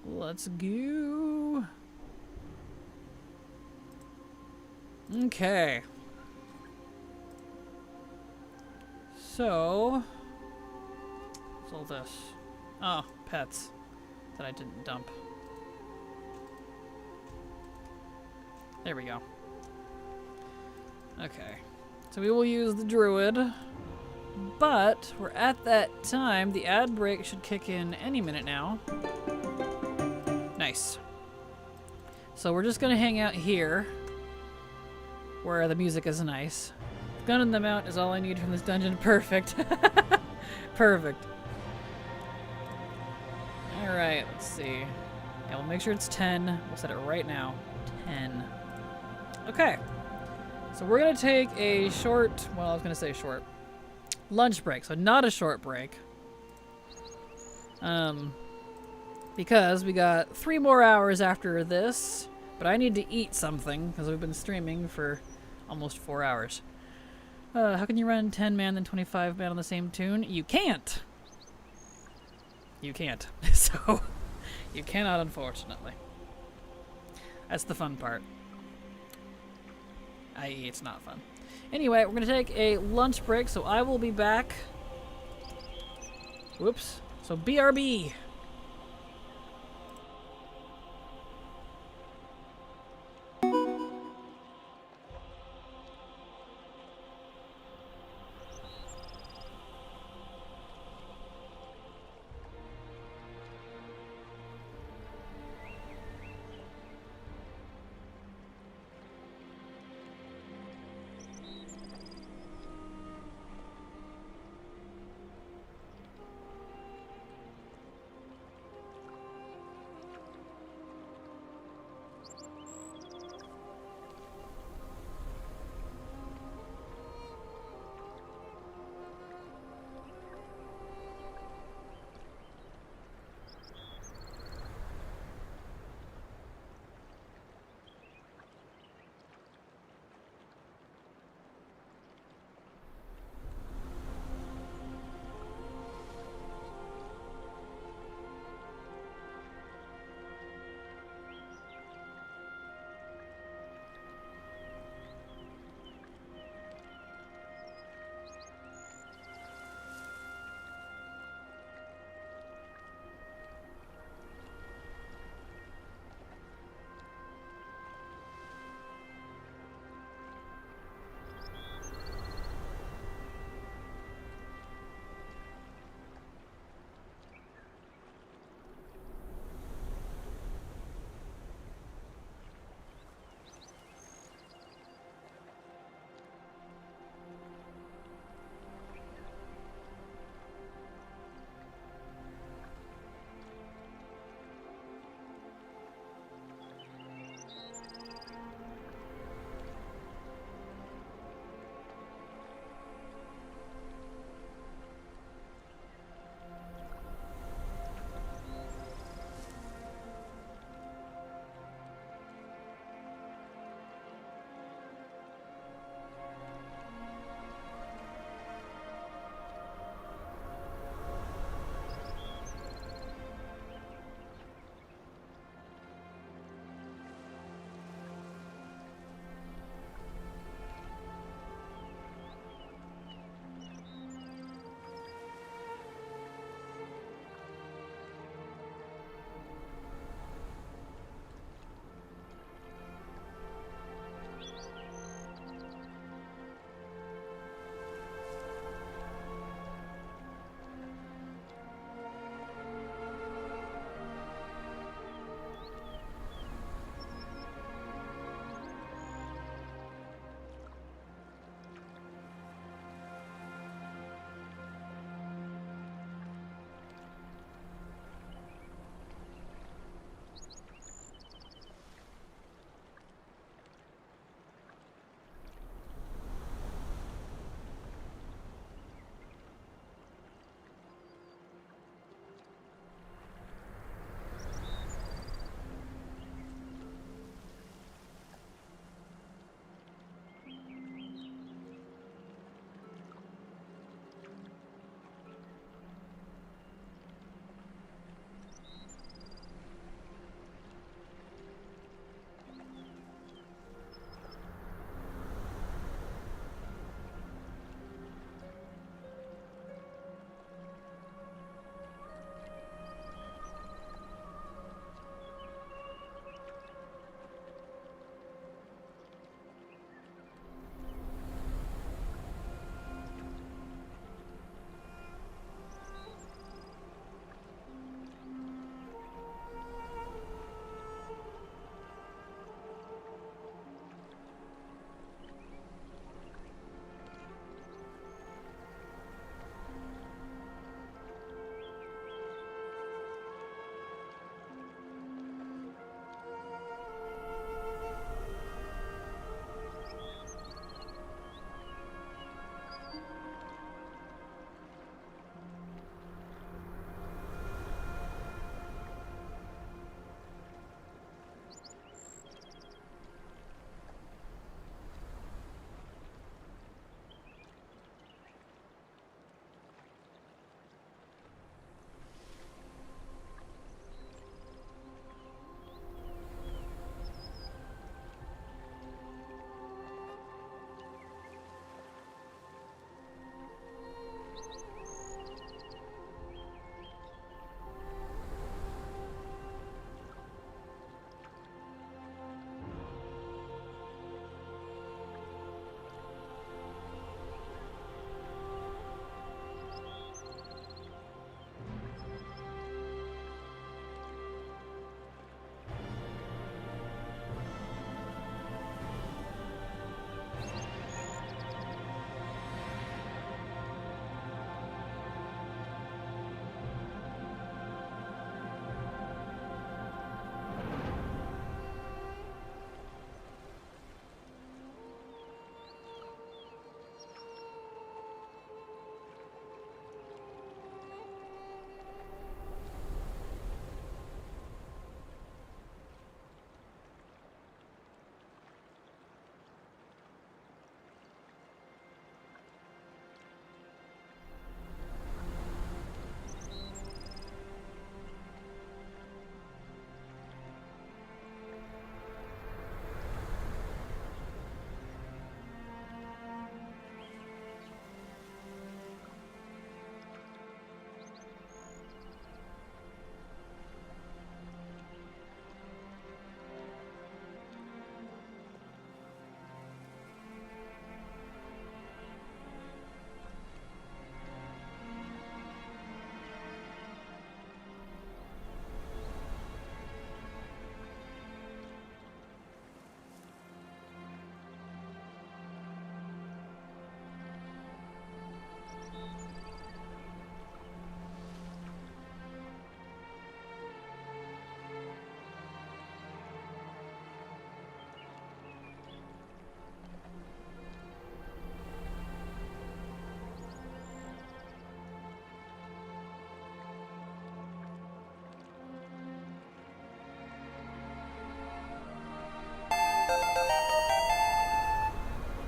Let's go. Okay. So, what's all this? Oh, pets that I didn't dump. There we go. Okay. So we will use the druid, but we're at that time. The ad break should kick in any minute now. Nice. So we're just gonna hang out here where the music is nice. Gun in the mount is all I need from this dungeon. Perfect. Perfect. Alright, let's see. Yeah, we'll make sure it's 10. We'll set it right now. 10. Okay. So we're going to take a short, well, I was going to say short, lunch break. So not a short break. Because we got 3 more hours after this. But I need to eat something because we've been streaming for almost 4 hours. How can you run 10 man then 25 man on the same tune? You can't. You can't. So, you cannot, unfortunately. That's the fun part. I.e., it's not fun. Anyway, we're going to take a lunch break, so I will be back. Whoops. So, BRB.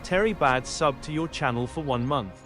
Terry Bad sub to your channel for 1 month.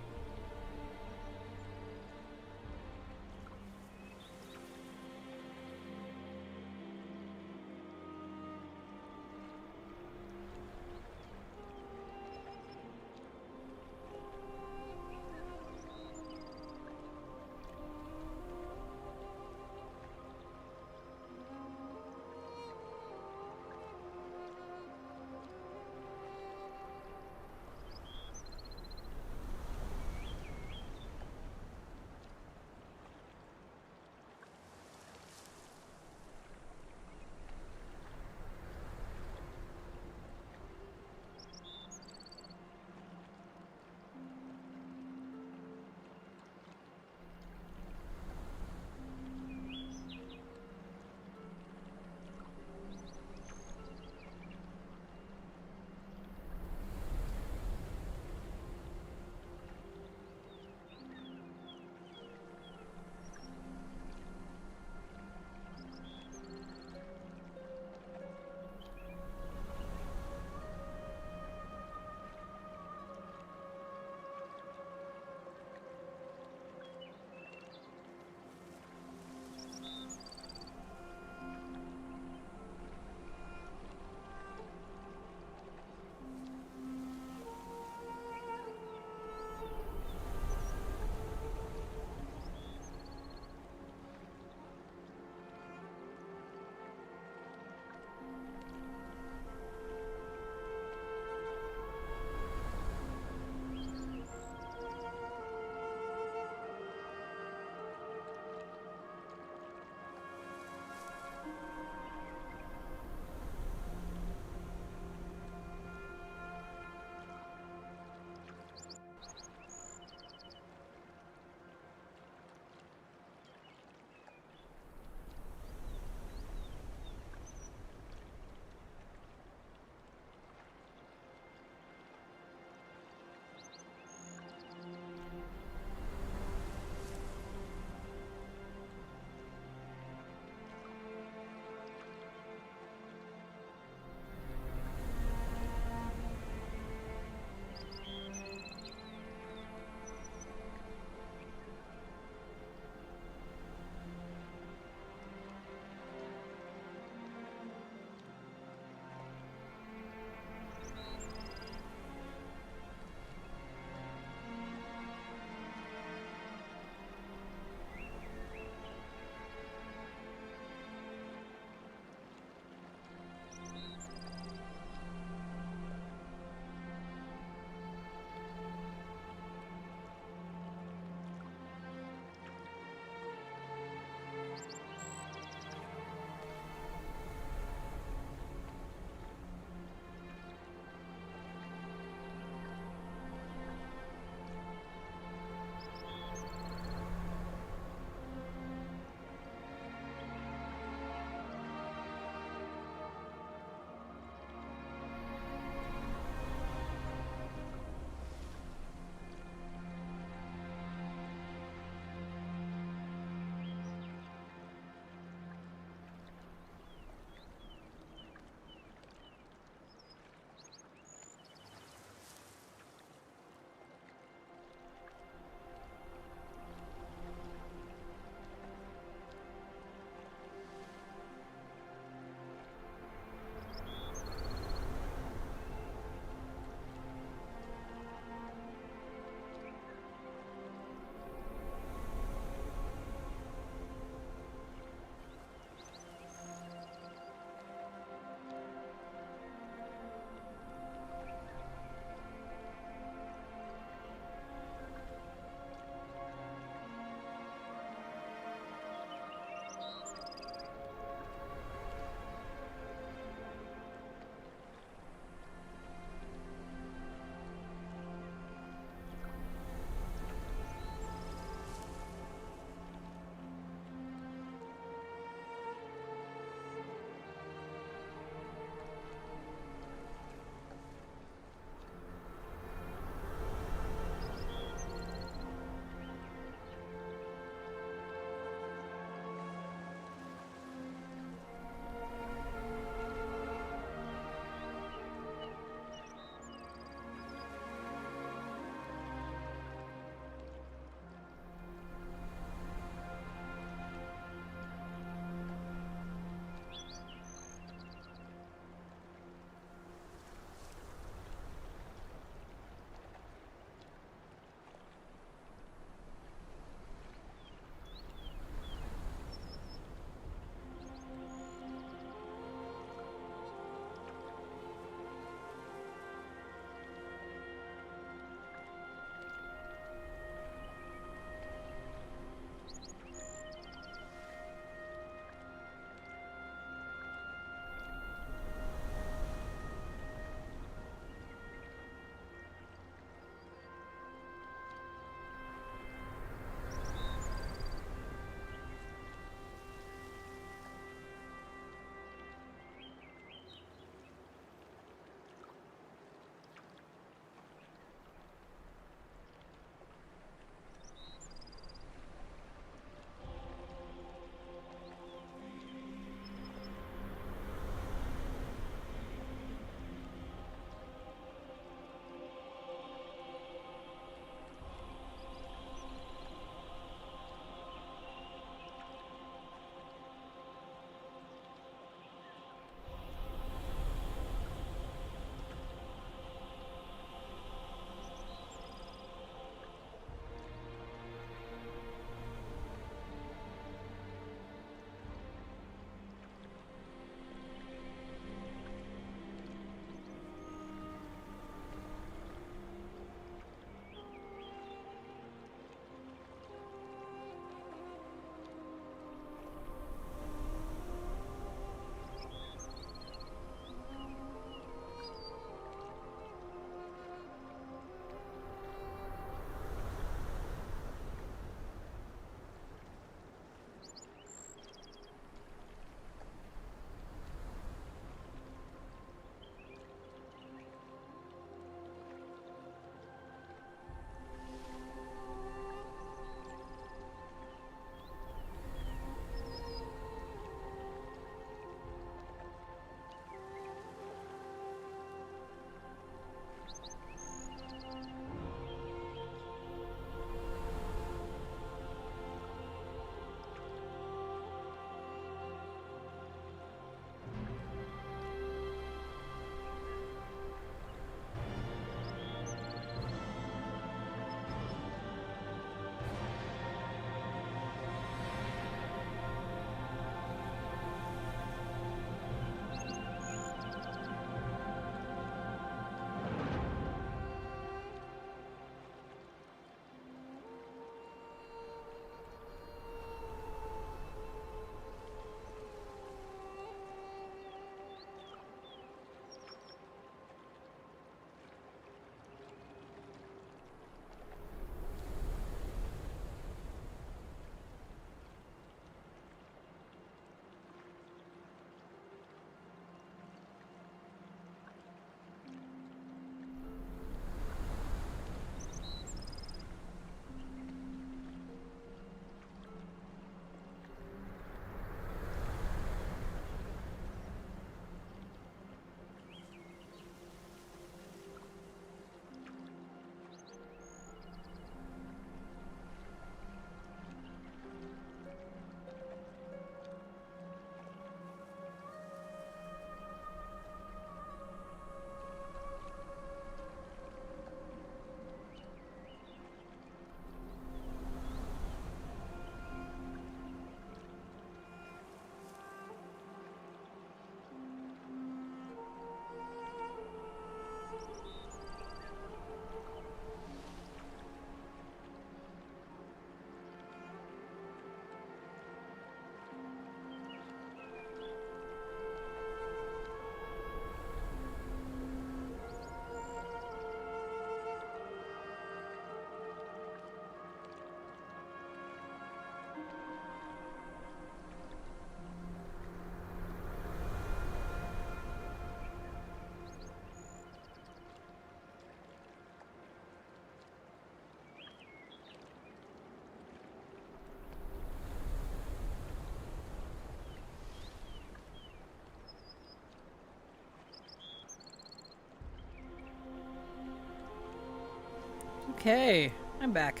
Okay, I'm back.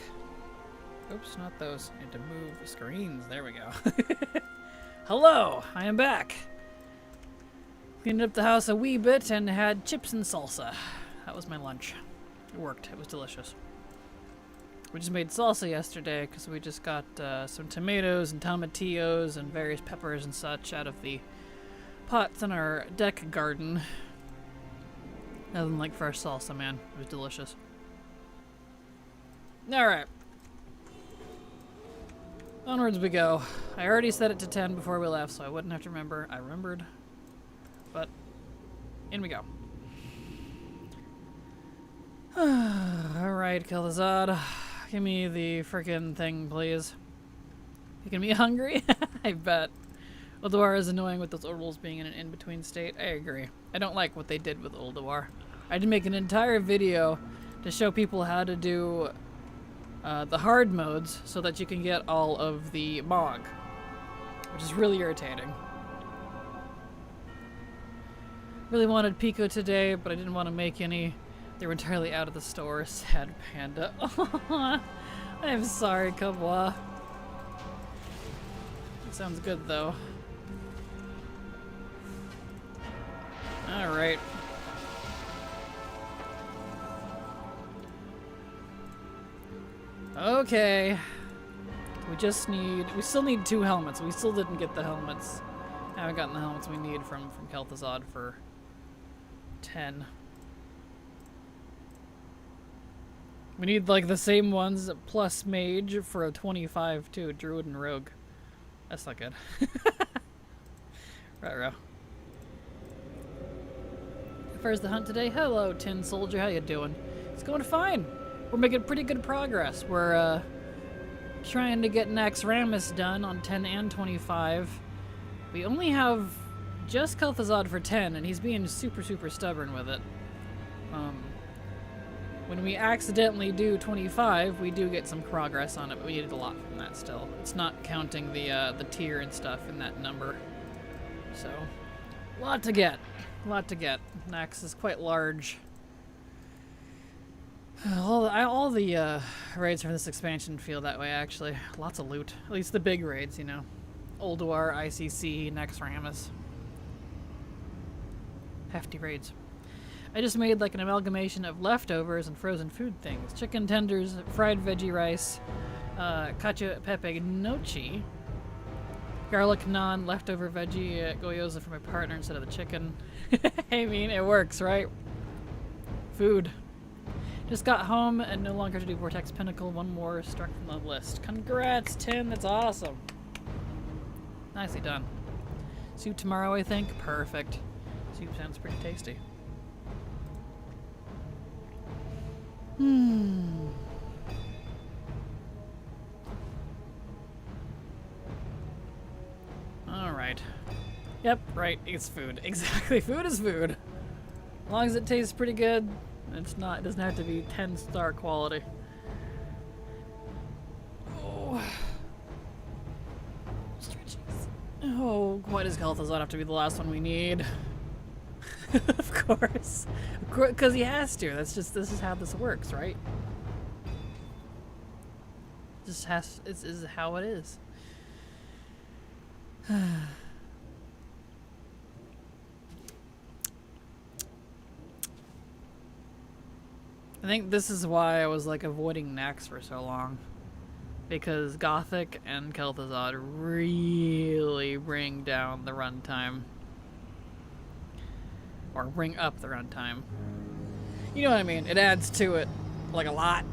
Oops, not those. I need to move screens. There we go. Hello, I am back. Cleaned up the house a wee bit and had chips and salsa. That was my lunch. It worked. It was delicious. We just made salsa yesterday because we just got some tomatoes and tomatillos and various peppers and such out of the pots in our deck garden. Nothing like fresh salsa, man. It was delicious. Alright. Onwards we go. I already set it to 10 before we left, so I wouldn't have to remember. I remembered. But, in we go. Alright, Kel'Thuzad. Give me the frickin' thing, please. Making me hungry? I bet. Ulduar is annoying with those Ordals being in an in-between state. I agree. I don't like what they did with Ulduar. I did make an entire video to show people how to do the hard modes so that you can get all of the Mog, which is really irritating. Really wanted Pico today, but I didn't want to make any. They were entirely out of the store. Sad panda. I'm sorry, Kabwa. That sounds good, though. Alright. Okay. We still need 2 helmets. We still didn't get the helmets. Haven't gotten the helmets we need from Kel'Thuzad for 10. We need like the same ones plus mage for a 25 too, druid and rogue. That's not good. Right. First the hunt today. Hello, Tin Soldier. How you doing? It's going fine. We're making pretty good progress. We're trying to get Naxxramas done on 10 and 25. We only have just Kel'Thuzad for 10, and he's being super stubborn with it. When we accidentally do 25, we do get some progress on it, but we needed a lot from that still. It's not counting the tier and stuff in that number. So, a lot to get. Nax is quite large. All the raids from this expansion feel that way, actually. Lots of loot. At least the big raids, you know. Ulduar, ICC, Naxxramas. Hefty raids. I just made like an amalgamation of leftovers and frozen food things. Chicken tenders, fried veggie rice, cacio pepe gnocchi, garlic naan, leftover veggie gyoza for my partner instead of the chicken. I mean, it works, right? Food. Just got home and no longer to do Vortex Pinnacle. One more struck from the list. Congrats, Tin. That's awesome. Nicely done. Soup tomorrow, I think. Perfect. Soup sounds pretty tasty. Alright. Yep, right, it's food. Exactly, food is food. As long as it tastes pretty good, it doesn't have to be 10-star quality. Oh. Stretchies. Oh, why does Kel'Thuzad have to be the last one we need? Of course. Because he has to. This is how this works, right? This is how it is. I think this is why I was like avoiding Nax for so long. Because Gothic and Kel'Thuzad really bring down the runtime. Or bring up the runtime. You know what I mean? It adds to it, like, a lot.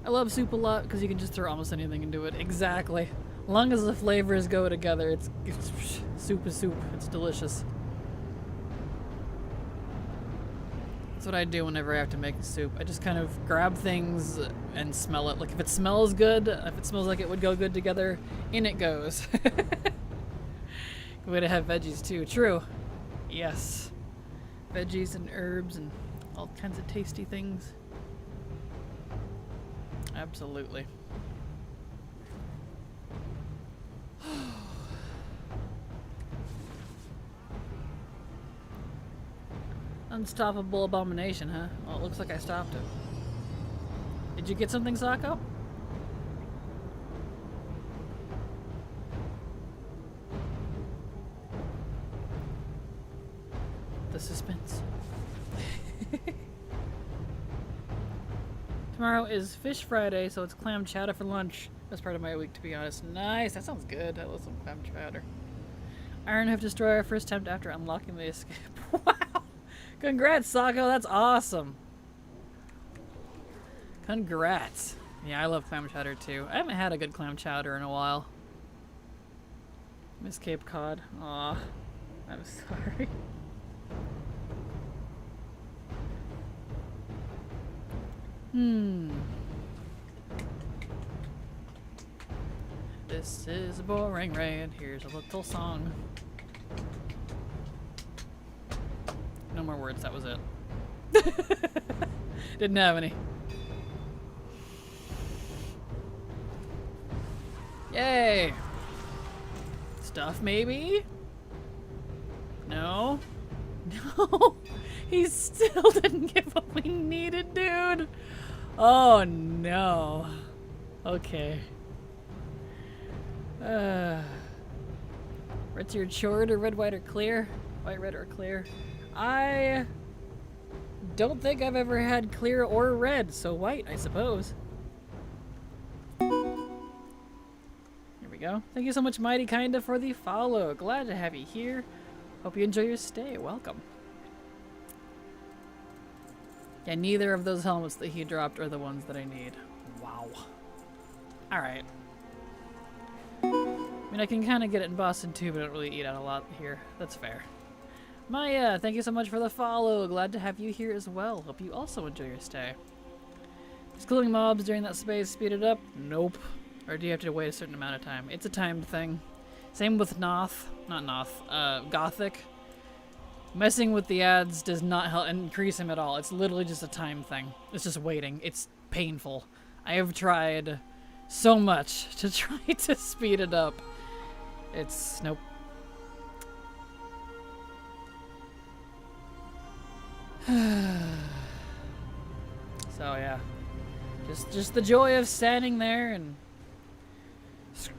I love soup a lot because you can just throw almost anything into it. Exactly. As long as the flavors go together, it's soup is soup. It's delicious. That's what I do whenever I have to make a soup. I just kind of grab things and smell it. Like, if it smells good, if it smells like it would go good together, in it goes. Good way to have veggies, too. True. Yes. Veggies and herbs and all kinds of tasty things. Absolutely. Unstoppable abomination, huh? Well, it looks like I stopped it. Did you get something, Sako? The suspense. Tomorrow is Fish Friday, so it's clam chowder for lunch. That's part of my week, to be honest. Nice, that sounds good. I love some clam chowder. Iron Hoof Destroyer, first attempt after unlocking the escape. Wow! Congrats, Sako, that's awesome. Congrats. Yeah, I love clam chowder too. I haven't had a good clam chowder in a while. Miss Cape Cod. Aw, I'm sorry. This is a boring raid. Here's a little song. No more words, that was it. Didn't have any. Yay! Stuff, maybe? No? No! He still didn't get what we needed, dude! Oh no. Okay. What's your chord, or red, white, or clear? White, red, or clear? I don't think I've ever had clear or red, so white, I suppose. Here we go. Thank you so much, Mighty Kinda, for the follow. Glad to have you here. Hope you enjoy your stay. Welcome. Yeah, neither of those helmets that he dropped are the ones that I need. Wow. Alright. I mean, I can kind of get it in Boston too, but I don't really eat out a lot here. That's fair. Maya, thank you so much for the follow. Glad to have you here as well. Hope you also enjoy your stay. Is killing mobs during that space speed it up? Nope. Or do you have to wait a certain amount of time? It's a timed thing. Same with Gothic. Messing with the ads does not help increase him at all. It's literally just a time thing. It's just waiting. It's painful. I have tried so much to try to speed it up. It's nope. So yeah, just the joy of standing there and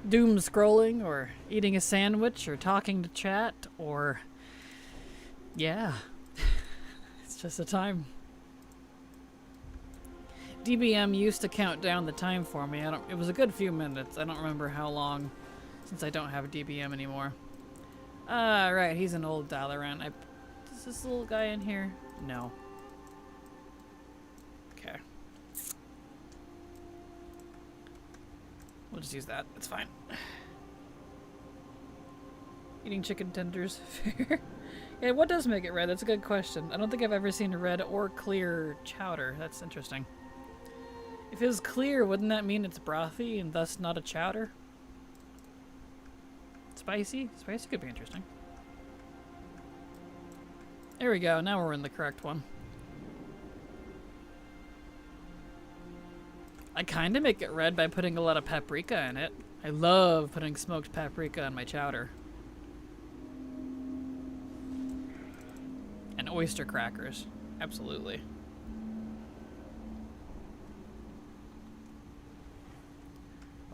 doom scrolling, or eating a sandwich, or talking to chat, or yeah, it's just a time. DBM used to count down the time for me. It was a good few minutes. I don't remember how long, since I don't have a DBM anymore. Right, he's an old Dalaran. Is this little guy in here? No. Okay. We'll just use that. It's fine. Eating chicken tenders. Fair. Yeah, what does make it red? That's a good question. I don't think I've ever seen a red or clear chowder. That's interesting. If it was clear, wouldn't that mean it's brothy and thus not a chowder? Spicy? Spicy could be interesting. There we go. Now we're in the correct one. I kind of make it red by putting a lot of paprika in it. I love putting smoked paprika on my chowder. And oyster crackers. Absolutely.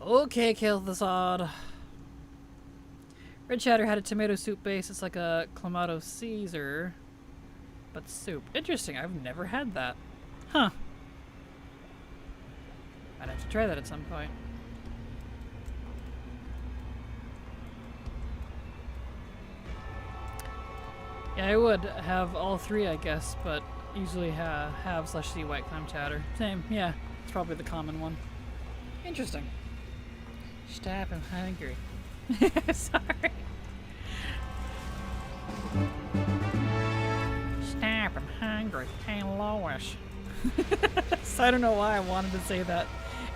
Okay, Kilthasad. Red chowder had a tomato soup base. It's like a Clamato Caesar, but soup. Interesting. I've never had that. Huh. I'd have to try that at some point. Yeah, I would have all three, I guess, but usually have/see white clam chowder. Same, yeah. It's probably the common one. Interesting. Stop, I'm hungry. Sorry. Stop, I'm hungry. Hey, Lois. So I don't know why I wanted to say that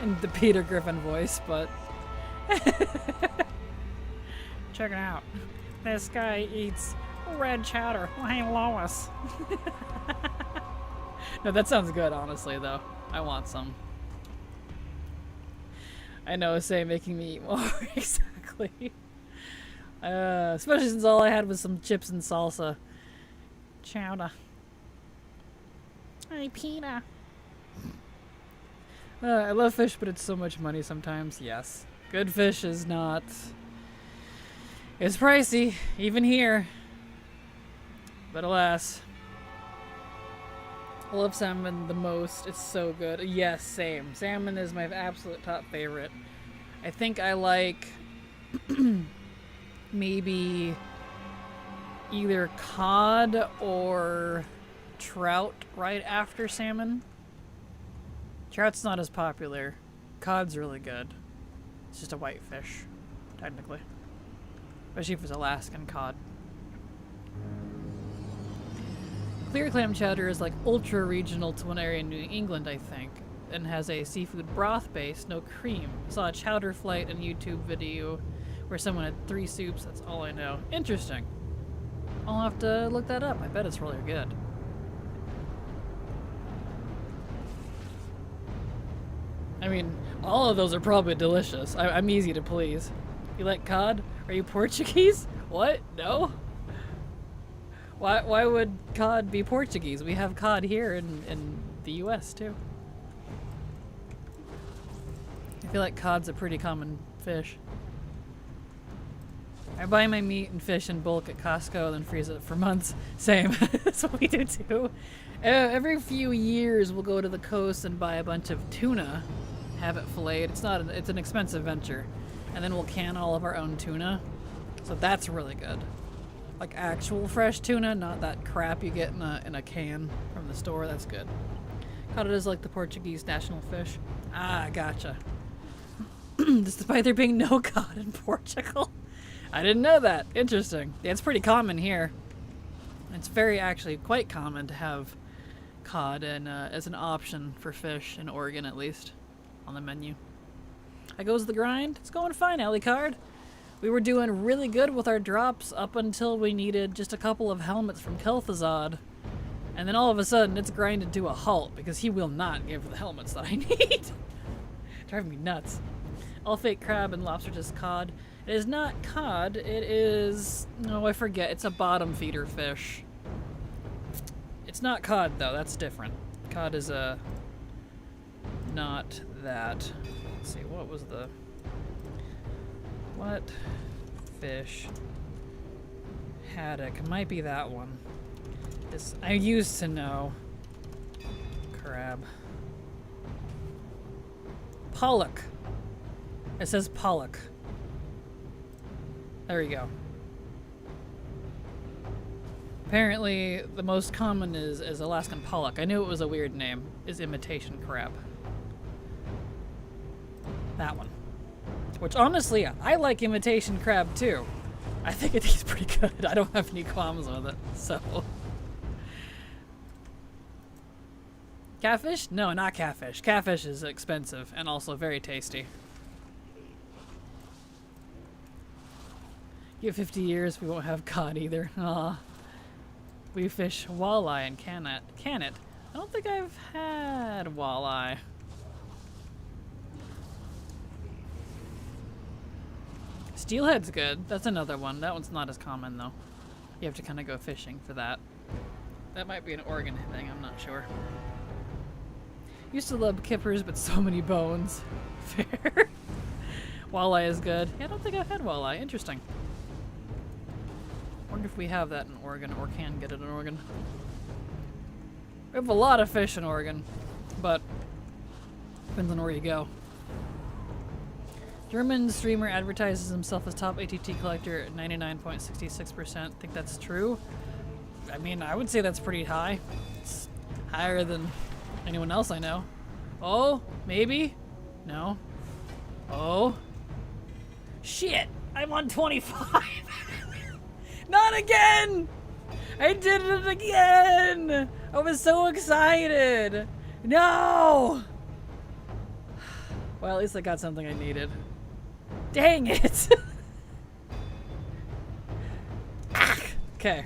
in the Peter Griffin voice, but check it out. This guy eats red chowder. Hey, Lois. No, that sounds good, honestly, though. I want some. I know, say making me eat more. Exactly. Especially since all I had was some chips and salsa. Chowder. Hi, Pina. I love fish, but it's so much money sometimes. Yes. Good fish is not... It's pricey, even here. But alas. I love salmon the most. It's so good. Yes, same. Salmon is my absolute top favorite. I think I like maybe either cod or trout right after salmon. Trout's not as popular. Cod's really good. It's just a white fish, technically. Especially if it's Alaskan cod. Clear clam chowder is like ultra regional to one area in New England, I think, and has a seafood broth base, no cream. I saw a chowder flight in a YouTube video where someone had 3 soups. That's all I know. Interesting. I'll have to look that up. I bet it's really good. I mean, all of those are probably delicious. I'm easy to please. You like cod? Are you Portuguese? What? No? Why would cod be Portuguese? We have cod here in the US too. I feel like cod's a pretty common fish. I buy my meat and fish in bulk at Costco, then freeze it for months. Same. That's what we do too. Every few years we'll go to the coast and buy a bunch of tuna, have it filleted. It's an expensive venture. And then we'll can all of our own tuna. So that's really good. Like actual fresh tuna, not that crap you get in a can from the store. That's good. Cod is like the Portuguese national fish. Ah, gotcha. Despite there being no cod in Portugal. I didn't know that. Interesting. Yeah, it's pretty common here. It's actually quite common to have cod as an option for fish in Oregon, at least, on the menu. How goes the grind? It's going fine, Alicard. We were doing really good with our drops up until we needed just a couple of helmets from Kel'Thuzad. And then all of a sudden, it's grinded to a halt because he will not give the helmets that I need. Driving me nuts. All fake crab and lobster, just cod. It is not cod, it is... Oh, I forget. It's a bottom feeder fish. It's not cod, though. That's different. Cod is not that. Let's see, what was the... What fish? Haddock. It might be that one. I used to know. Crab. Pollock. It says pollock. There we go. Apparently, the most common is Alaskan pollock. I knew it was a weird name. Is imitation crab. That one. Which, honestly, I like imitation crab, too. I think it tastes pretty good. I don't have any qualms with it, so... Catfish? No, not catfish. Catfish is expensive and also very tasty. Give 50 years, we won't have cod either. Aw. We fish walleye and can it. I don't think I've had walleye. Steelhead's good. That's another one. That one's not as common, though. You have to kind of go fishing for that. That might be an Oregon thing. I'm not sure. Used to love kippers, but so many bones. Fair. Walleye is good. Yeah, I don't think I've had walleye. Interesting. Wonder if we have that in Oregon or can get it in Oregon. We have a lot of fish in Oregon, but depends on where you go. German streamer advertises himself as top ATT collector at 99.66%. Think that's true? I mean, I would say that's pretty high. It's higher than anyone else I know. Oh, maybe? No. Oh. Shit! I'm on 25! Not again! I did it again! I was so excited! No! Well, at least I got something I needed. Dang it! Okay.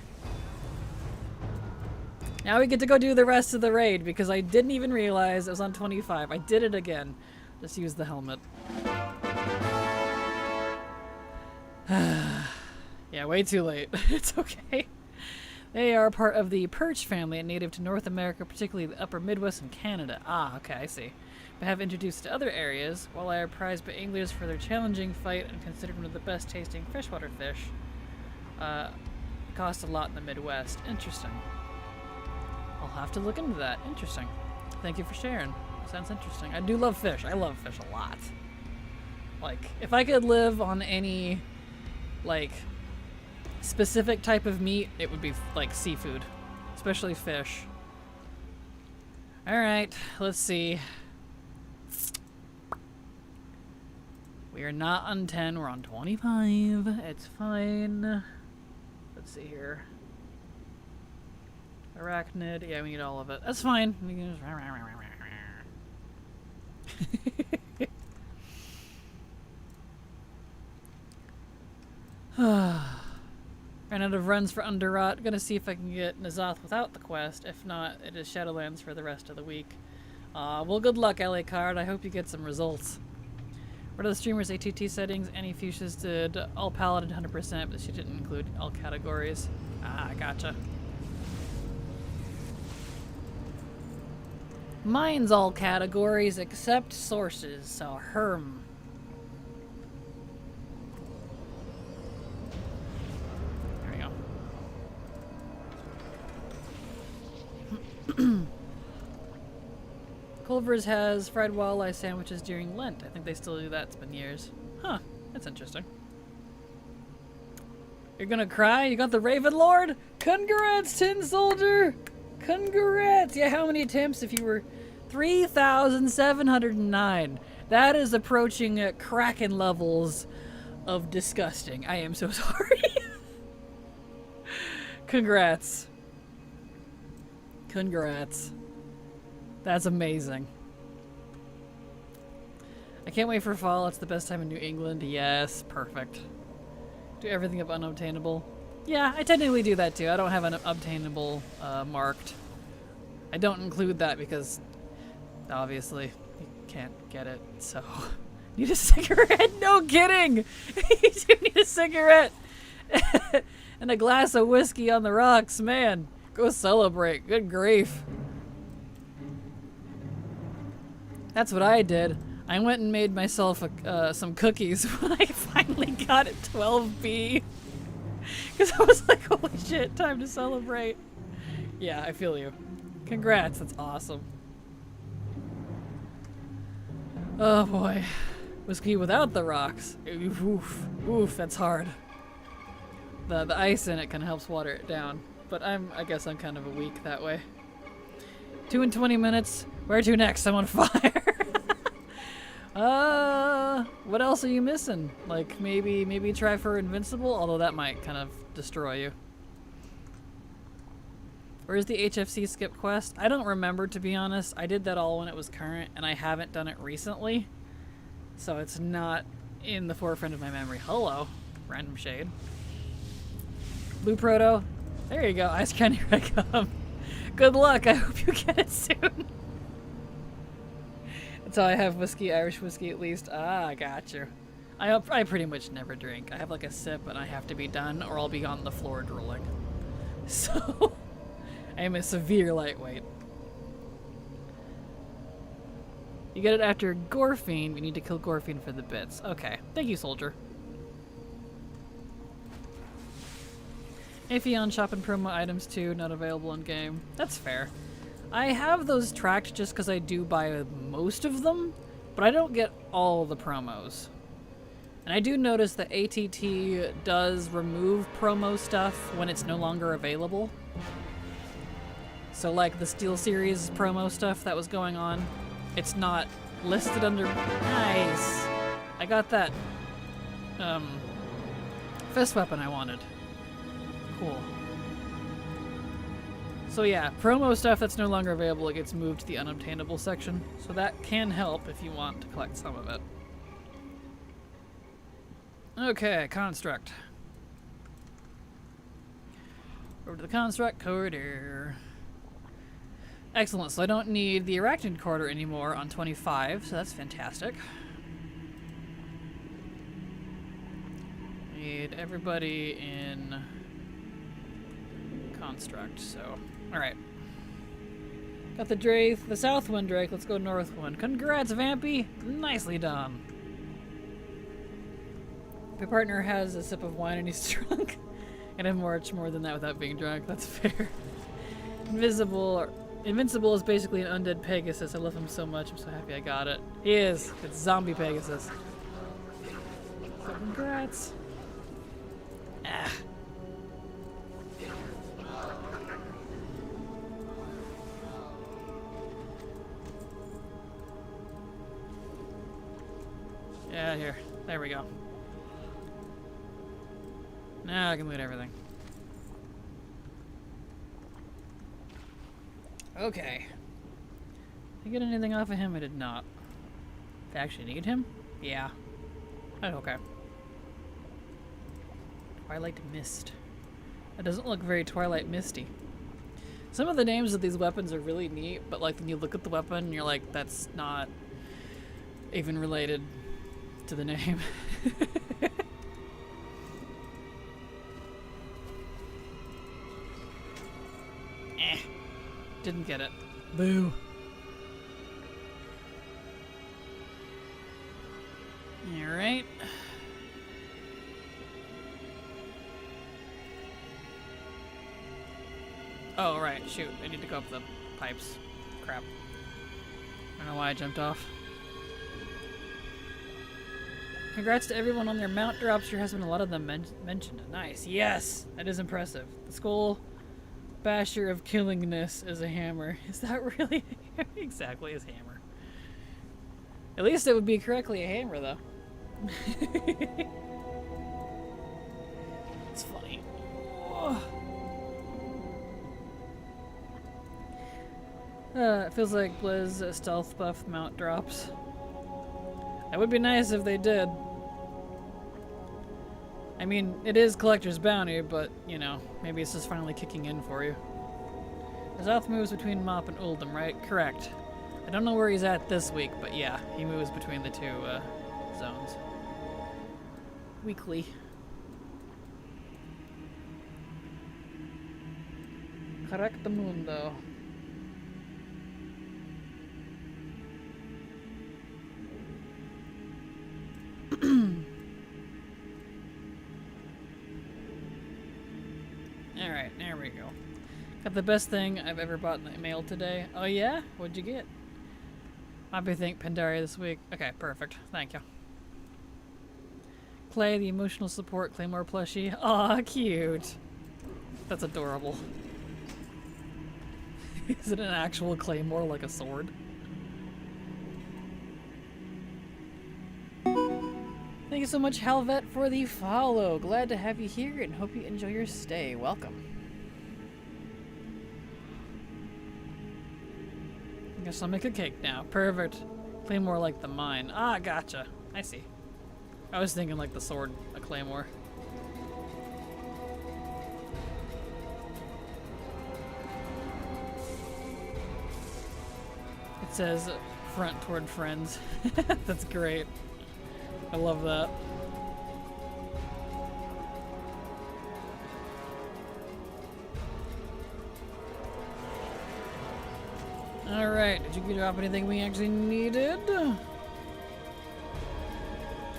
Now we get to go do the rest of the raid because I didn't even realize I was on 25. I did it again. Just use the helmet. Yeah, way too late. It's okay. They are part of the perch family and native to North America, particularly the upper Midwest and Canada. Ah, okay, I see. But have introduced to other areas, while they are prized by anglers for their challenging fight and considered one of the best tasting freshwater fish. Cost a lot in the Midwest. Interesting. I'll have to look into that. Interesting. Thank you for sharing. Sounds interesting. I do love fish. I love fish a lot. Like, if I could live on any, like, specific type of meat, it would be like seafood, especially fish. All right, let's see. We are not on 10, we're on 25. It's fine. Let's see here. Arachnid, yeah, we need all of it. That's fine. We can just ran out of runs for Underrot. Gonna see if I can get Nazoth without the quest. If not, it is Shadowlands for the rest of the week. Well, good luck, LA Card. I hope you get some results. What are the streamer's ATT settings? Annie Fuchsia's did all Paladin 100%, but she didn't include all categories. Ah, gotcha. Mine's all categories except sources, so Herm. Culver's has fried walleye sandwiches during Lent. I think they still do that. It's been years. Huh. That's interesting. You're gonna cry? You got the Raven Lord? Congrats, Tin Soldier! Congrats! Yeah, how many attempts if you were... 3,709. That is approaching Kraken levels of disgusting. I am so sorry. Congrats. Congrats. That's amazing. I can't wait for fall. It's the best time in New England. Yes, perfect. Do everything of unobtainable. Yeah, I technically do that too. I don't have an obtainable marked. I don't include that because obviously you can't get it, so... Need a cigarette? No kidding! You do need a cigarette! And a glass of whiskey on the rocks, man. Go celebrate. Good grief. That's what I did. I went and made myself some cookies when I finally got it 12B. Because I was like, holy shit, time to celebrate. Yeah, I feel you. Congrats, that's awesome. Oh boy. Whiskey without the rocks. Oof, oof, oof, that's hard. The ice in it kind of helps water it down. But I guess I'm kind of a weak that way. 2 and 20 minutes. Where to next? I'm on fire. What else are you missing? Like maybe try for Invincible, although that might kind of destroy you. Where's the HFC skip quest? I don't remember, to be honest. I did that all when it was current, and I haven't done it recently. So it's not in the forefront of my memory. Hello, random shade. Blue Proto. There you go, Ice Candy Recum. Good luck, I hope you get it soon. That's how I have whiskey, Irish whiskey at least. Ah, I got you. I pretty much never drink. I have like a sip and I have to be done or I'll be on the floor drooling. So, I am a severe lightweight. You get it after Gorfine. You need to kill Gorfine for the bits. Okay, thank you, soldier. Amphion shop and promo items too, not available in game. That's fair. I have those tracked just because I do buy most of them, but I don't get all the promos. And I do notice that ATT does remove promo stuff when it's no longer available. So like the Steel Series promo stuff that was going on, it's not listed under... Nice! I got that fist weapon I wanted. Cool. So yeah, promo stuff that's no longer available, it gets moved to the unobtainable section. So that can help if you want to collect some of it. Okay, construct. Over to the construct corridor. Excellent, so I don't need the Arachnid corridor anymore on 25, so that's fantastic. Need everybody in construct, so... Alright. Got the Draith, the Southwind Drake, let's go Northwind. Congrats, Vampy! Nicely done. If your partner has a sip of wine and he's drunk, and I'm much more than that without being drunk, that's fair. Invincible is basically an undead Pegasus. I love him so much, I'm so happy I got it. He is! It's zombie Pegasus. So congrats. Ah. Yeah, here. There we go. Now I can loot everything. Okay. Did I get anything off of him? I did not. Did I actually need him? Yeah. Oh, okay. Twilight Mist. That doesn't look very Twilight Misty. Some of the names of these weapons are really neat, but like when you look at the weapon, and you're like, that's not even related to the name. Didn't get it. Boo. Alright. Oh, right. Shoot. I need to go up the pipes. Crap. I don't know why I jumped off. Congrats to everyone on their mount drops. There has been a lot of them mentioned. Nice. Yes! That is impressive. The Skull Basher of Killingness is a hammer. Is that really exactly his hammer? At least it would be correctly a hammer, though. It's funny. It feels like Blizz stealth buff mount drops. That would be nice if they did. I mean, it is Collector's Bounty, but, you know, maybe it's just finally kicking in for you. The South moves between Mop and Uldum, right? Correct. I don't know where he's at this week, but yeah, he moves between the two zones. Weekly. Correctamundo. Alright, there we go. Got the best thing I've ever bought in the mail today. Oh yeah? What'd you get? Happy think Pandaria this week. Okay, perfect. Thank you. Clay, the emotional support Claymore plushie. Aw, cute. That's adorable. Is it an actual Claymore, like a sword? Thank you so much, Halvet, for the follow. Glad to have you here and hope you enjoy your stay. Welcome. I guess I'll make a cake now. Perfect. Claymore like the mine. Ah, gotcha. I see. I was thinking like the sword, a claymore. It says front toward friends. That's great. I love that. Alright, did you drop anything we actually needed?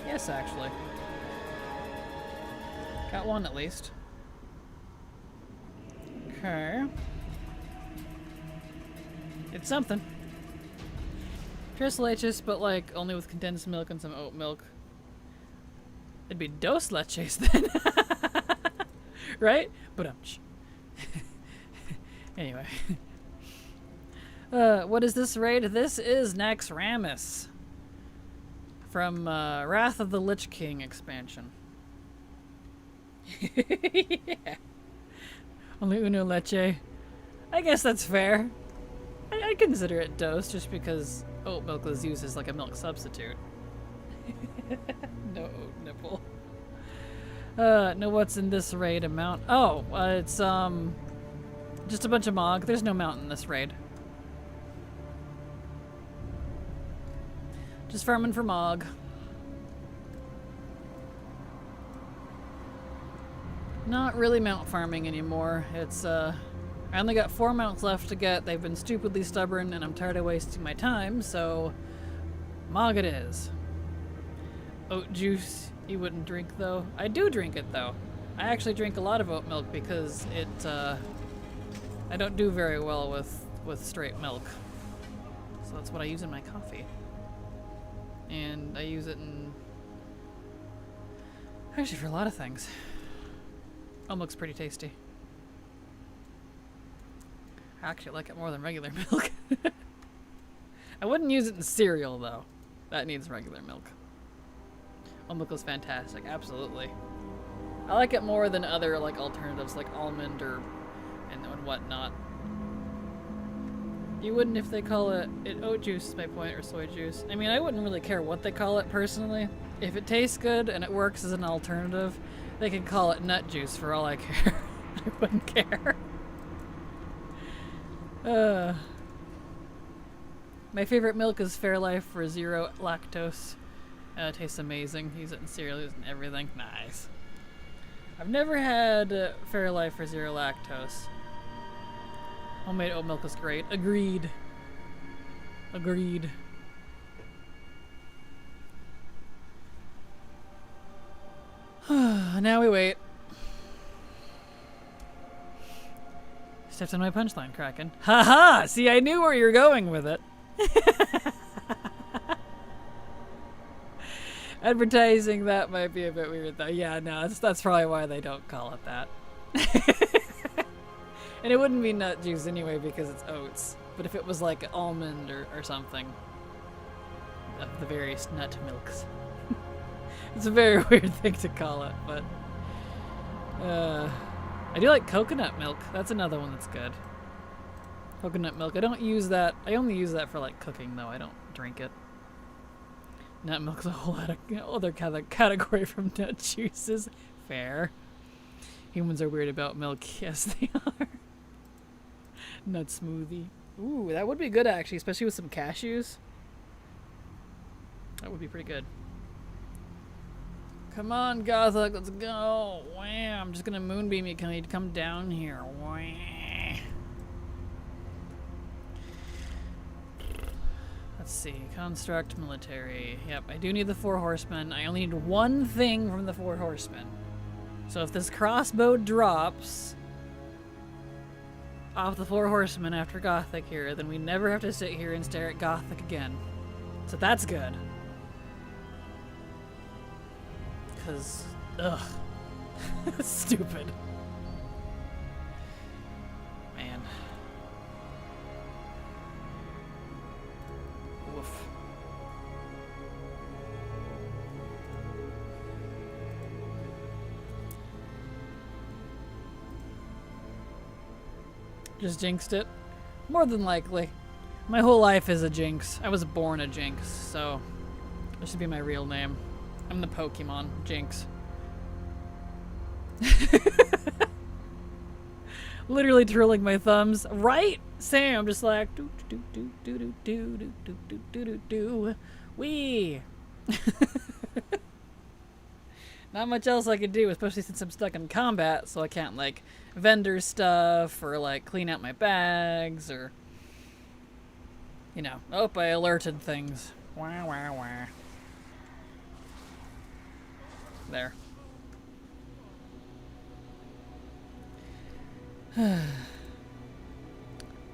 Yes, actually. Got one at least. Okay. It's something. Tres leches, but like only with condensed milk and some oat milk. It'd be dos leches then. Right? But anyway. What is this raid? This is Naxxramas from Wrath of the Lich King expansion. Yeah. Only uno leche. I guess that's fair. I'd consider it dos just because oat milk is used as like a milk substitute. No oat nipple. No, what's in this raid amount? Oh, it's just a bunch of Mog. There's no mount in this raid. Just farming for Mog. Not really mount farming anymore. It's, I only got 4 mounts left to get. They've been stupidly stubborn, and I'm tired of wasting my time, so Mog it is. Oat juice you wouldn't drink, though. I do drink it, though. I actually drink a lot of oat milk because it, I don't do very well with straight milk. So that's what I use in my coffee. And I use it in... actually, for a lot of things. Oat milk's pretty tasty. I actually like it more than regular milk. I wouldn't use it in cereal, though. That needs regular milk. Oat milk is fantastic, absolutely. I like it more than other like alternatives like almond or and whatnot. You wouldn't if they call it oat juice, is my point, or soy juice. I mean, I wouldn't really care what they call it personally. If it tastes good and it works as an alternative, they can call it nut juice for all I care. I wouldn't care. My favorite milk is Fairlife for 0 lactose. It tastes amazing. Use it in cereal, use it in everything. Nice. I've never had Fairlife for 0 lactose. Homemade oat milk is great. Agreed. Agreed. Now we wait. Stepped on my punchline, Kraken. Haha! See, I knew where you're going with it. Advertising that might be a bit weird, though. Yeah, no, that's probably why they don't call it that. And it wouldn't be nut juice anyway because it's oats. But if it was like almond or something, of the various nut milks. It's a very weird thing to call it, but... I do like coconut milk. That's another one that's good. Coconut milk. I don't use that. I only use that for like cooking, though. I don't drink it. Nut milk's a whole other category from nut juices. Fair. Humans are weird about milk. Yes, they are. Nut smoothie. Ooh, that would be good actually, especially with some cashews. That would be pretty good. Come on, Gothic, let's go. Wah, I'm just gonna moonbeam you. Can you come down here? Wah. Let's see. Construct military. Yep, I do need the 4 horsemen. I only need one thing from the 4 horsemen. So if this crossbow drops off the 4 horsemen after Gothic here, then we never have to sit here and stare at Gothic again. So that's good. Because, ugh. Stupid. Man. Woof. Just jinxed it? More than likely. My whole life is a jinx. I was born a jinx, so this should be my real name. I'm the Pokemon Jinx. Literally twirling my thumbs. Right? Same. I'm just like do do do do do do do do do do do do. Wee. Not much else I could do, especially since I'm stuck in combat, so I can't like vendor stuff or like clean out my bags or you know. Oh, I alerted things. Wah wah wah. There.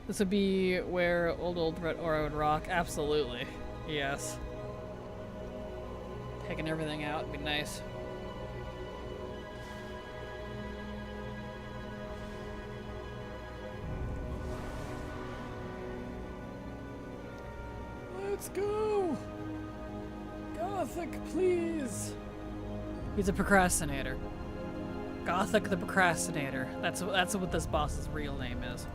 This would be where old Red Aura would rock. Absolutely. Yes. Taking everything out would be nice. Let's go! Gothic, please! He's a procrastinator. Gothic the Procrastinator. That's what this boss's real name is.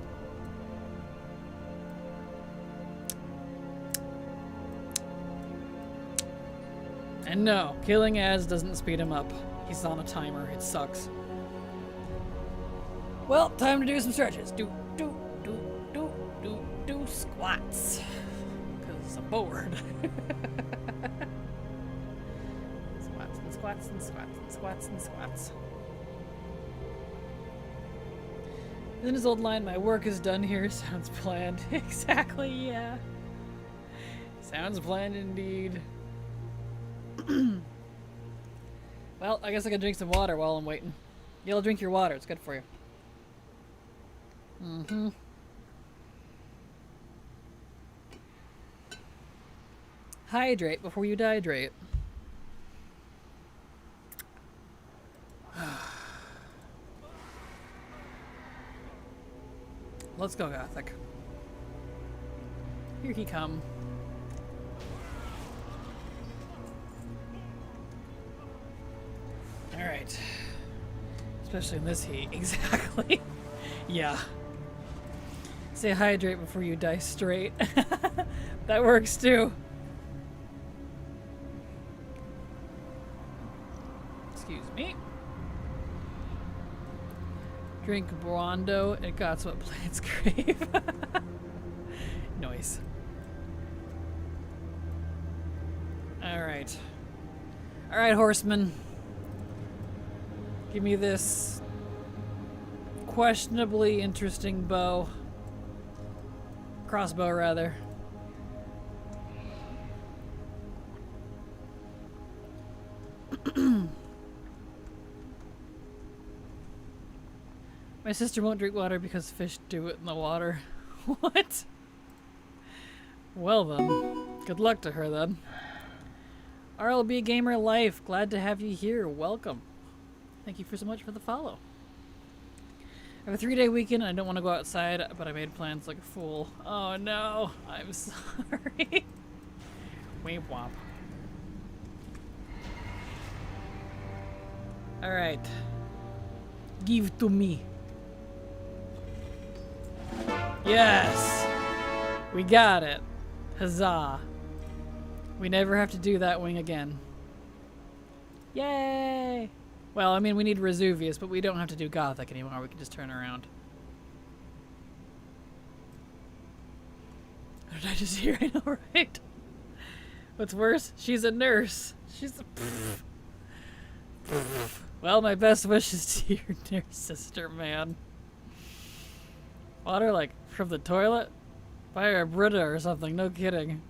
And no, killing Az doesn't speed him up. He's on a timer. It sucks. Well, time to do some stretches. Do squats. Because I'm bored. Squats and squats and squats and squats and squats. Then his old line, "My work is done here," sounds planned. Exactly, yeah. Sounds planned indeed. Well, I guess I can drink some water while I'm waiting. You'll drink your water, it's good for you. Mm-hmm. Hydrate before you dehydrate. Let's go, Gothic. Here he come. Alright. Especially in this heat. Exactly. Yeah. Say hydrate before you die straight. That works too. Excuse me. Drink Brondo. It got what plants crave. Noise. Alright. Alright, horseman. Give me this questionably interesting bow. Crossbow, rather. My sister won't drink water because fish do it in the water. What? Well then. Good luck to her then. RLB Gamer Life, glad to have you here. Welcome. Thank you so much for the follow. I have a 3-day weekend and I don't want to go outside, but I made plans like a fool. Oh no, I'm sorry. Womp womp. Alright. Give to me. Yes! We got it. Huzzah. We never have to do that wing again. Yay! Well, I mean, we need Vesuvius, but we don't have to do Gothic anymore. We can just turn around. What did I just hear? I know, right? What's worse? She's a nurse. She's a... Well, my best wishes to your dear sister, man. Water, like, from the toilet? Buy her a Brita or something, no kidding.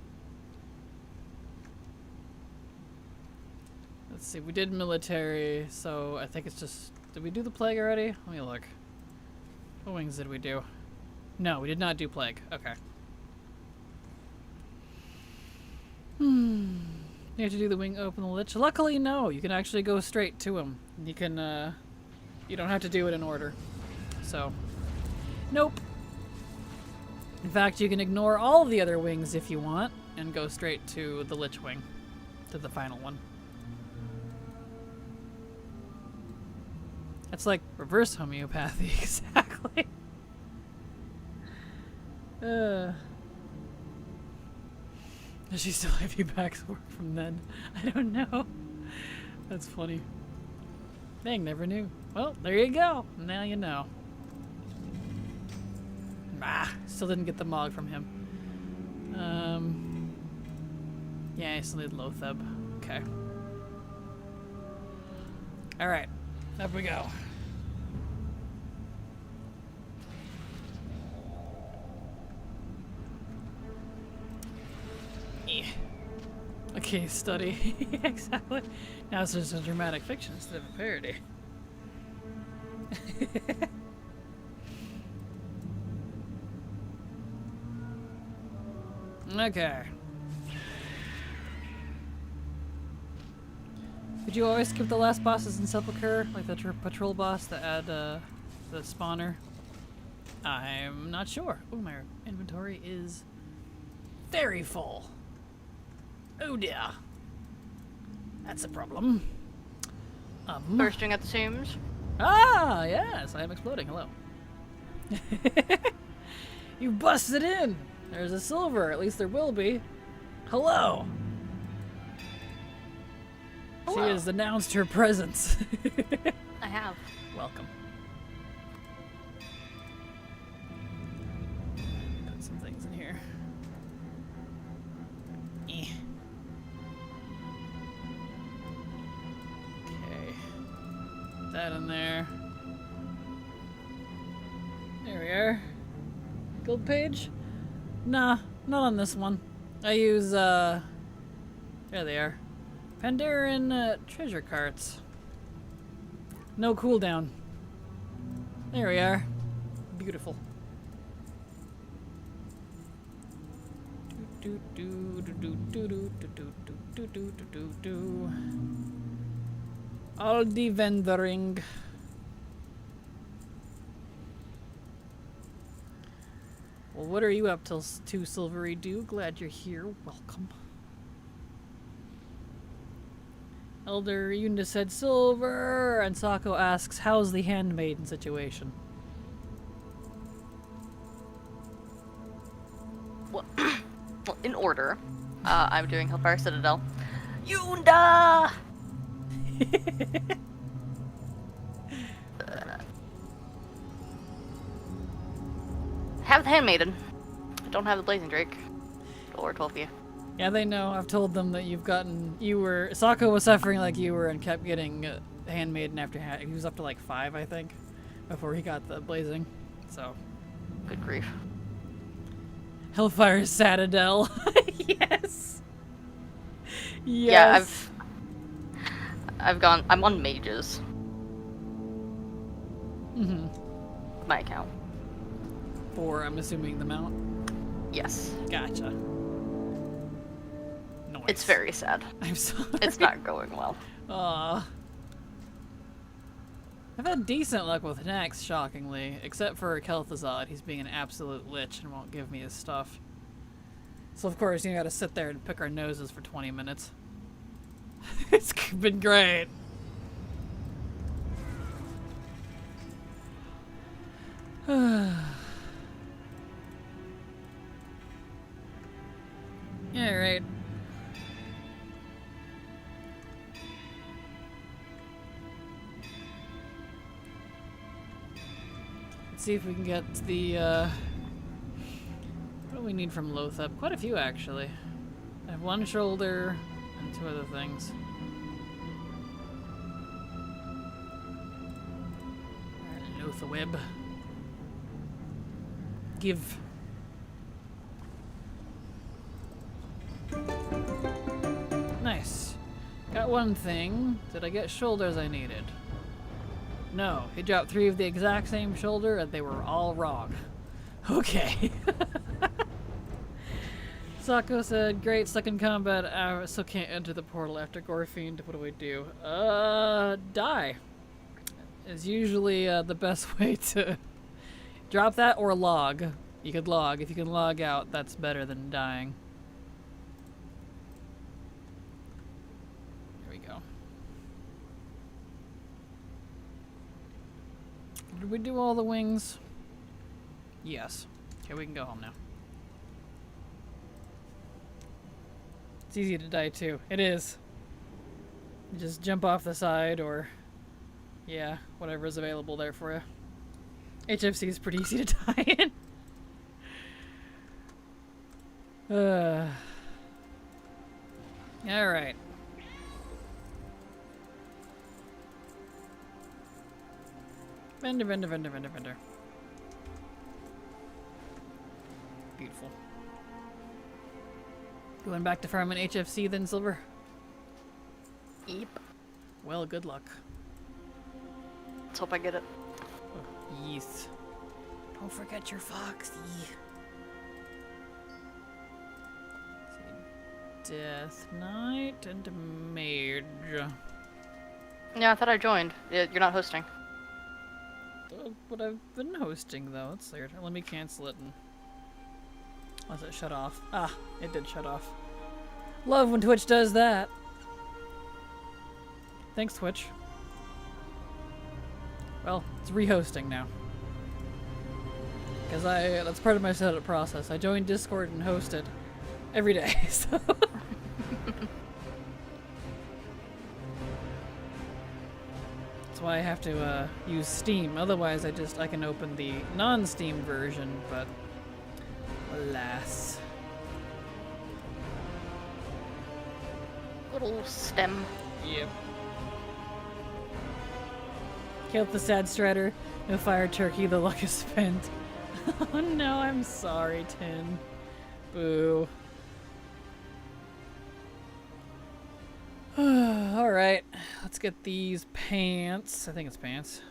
Let's see, we did military, so I think it's just... Did we do the plague already? Let me look. What wings did we do? No, we did not do plague. Okay. You have to do the wing open the lich? Luckily, no. You can actually go straight to him. You can, you don't have to do it in order. So, nope. In fact, you can ignore all the other wings if you want, and go straight to the lich wing. To the final one. That's like reverse homeopathy, exactly. Does she still have you back work from then? I don't know. That's funny. Dang, never knew. Well, there you go. Now you know. Ah, still didn't get the Mog from him. Yeah, I still need Lotheb. Okay. Alright. Up we go. A case study. Exactly. Now it's just a dramatic fiction instead of a parody. Okay. Did you always skip the last bosses in Sepulchre? Like the patrol boss that add the spawner? I'm not sure. Oh, my inventory is very full. Oh dear. That's a problem. Bursting at the seams. Ah, yes, I am exploding. Hello. You busted in. There's a silver. At least there will be. Hello. She has announced her presence. I have. Welcome. Put some things in here. Okay. That in there. There we are. Guild page? Nah, not on this one. I use, there they are. Pandaren treasure carts. No cooldown. There we are. Beautiful. All the vendoring. Well, what are you up till to, Silvery Dew? Glad you're here. Welcome. Elder Yunda said silver, and Sako asks, how's the handmaiden situation? Well, in order. I'm doing Hellfire Citadel. Yunda! Have the handmaiden. I don't have the Blazing Drake. Or 12 you. Yeah, they know. I've told them that Sako was suffering like you were and kept getting handmaiden after he was up to like 5, I think, before he got the blazing. So. Good grief. Hellfire Citadel. Yes. Yeah, Yes. I'm on mages. Mm-hmm. My account. For, I'm assuming, the mount? Yes. Gotcha. Nice. It's very sad. I'm sorry. It's not going well. Aw. I've had decent luck with Nax, shockingly, except for Kel'Thuzad. He's being an absolute lich and won't give me his stuff. So of course, you gotta sit there and pick our noses for 20 minutes. It's been great. Alright. Let's see if we can get the, what do we need from Lothep? Quite a few, actually. I have one shoulder and 2 other things. Lotheweb. Give. Nice. Got one thing. Did I get shoulders I needed? No. He dropped 3 of the exact same shoulder and they were all wrong. Okay. Sako said, great, stuck in combat. I still can't enter the portal after Gorefiend. What do I do? Die. Is usually the best way to drop that, or log. You could log. If you can log out, that's better than dying. There we go. Did we do all the wings? Yes. Okay, we can go home now. It's easy to die too. It is. You just jump off the side or, yeah, whatever's available there for you. HFC is pretty easy to die in. Alright. Vendor. Beautiful. Going back to farming HFC then, Silver? Yep. Well, good luck. Let's hope I get it. Oh, yes. Don't forget your Foxy. Death Knight and Mage. Yeah, I thought I joined. You're not hosting. But I've been hosting though. That's weird. Let me cancel it and... Unless it shut off. Ah, it did shut off. Love when Twitch does that. Thanks, Twitch. Well, it's rehosting now. Because that's part of my setup process. I join Discord and host it every day, so... That's why I have to use Steam. Otherwise, I can open the non-Steam version, but alas. Good old stem. Yep. Killed the sad strider. No fire turkey. The luck is spent. Oh no, I'm sorry, Tin. Boo. Alright, let's get these pants. I think it's pants.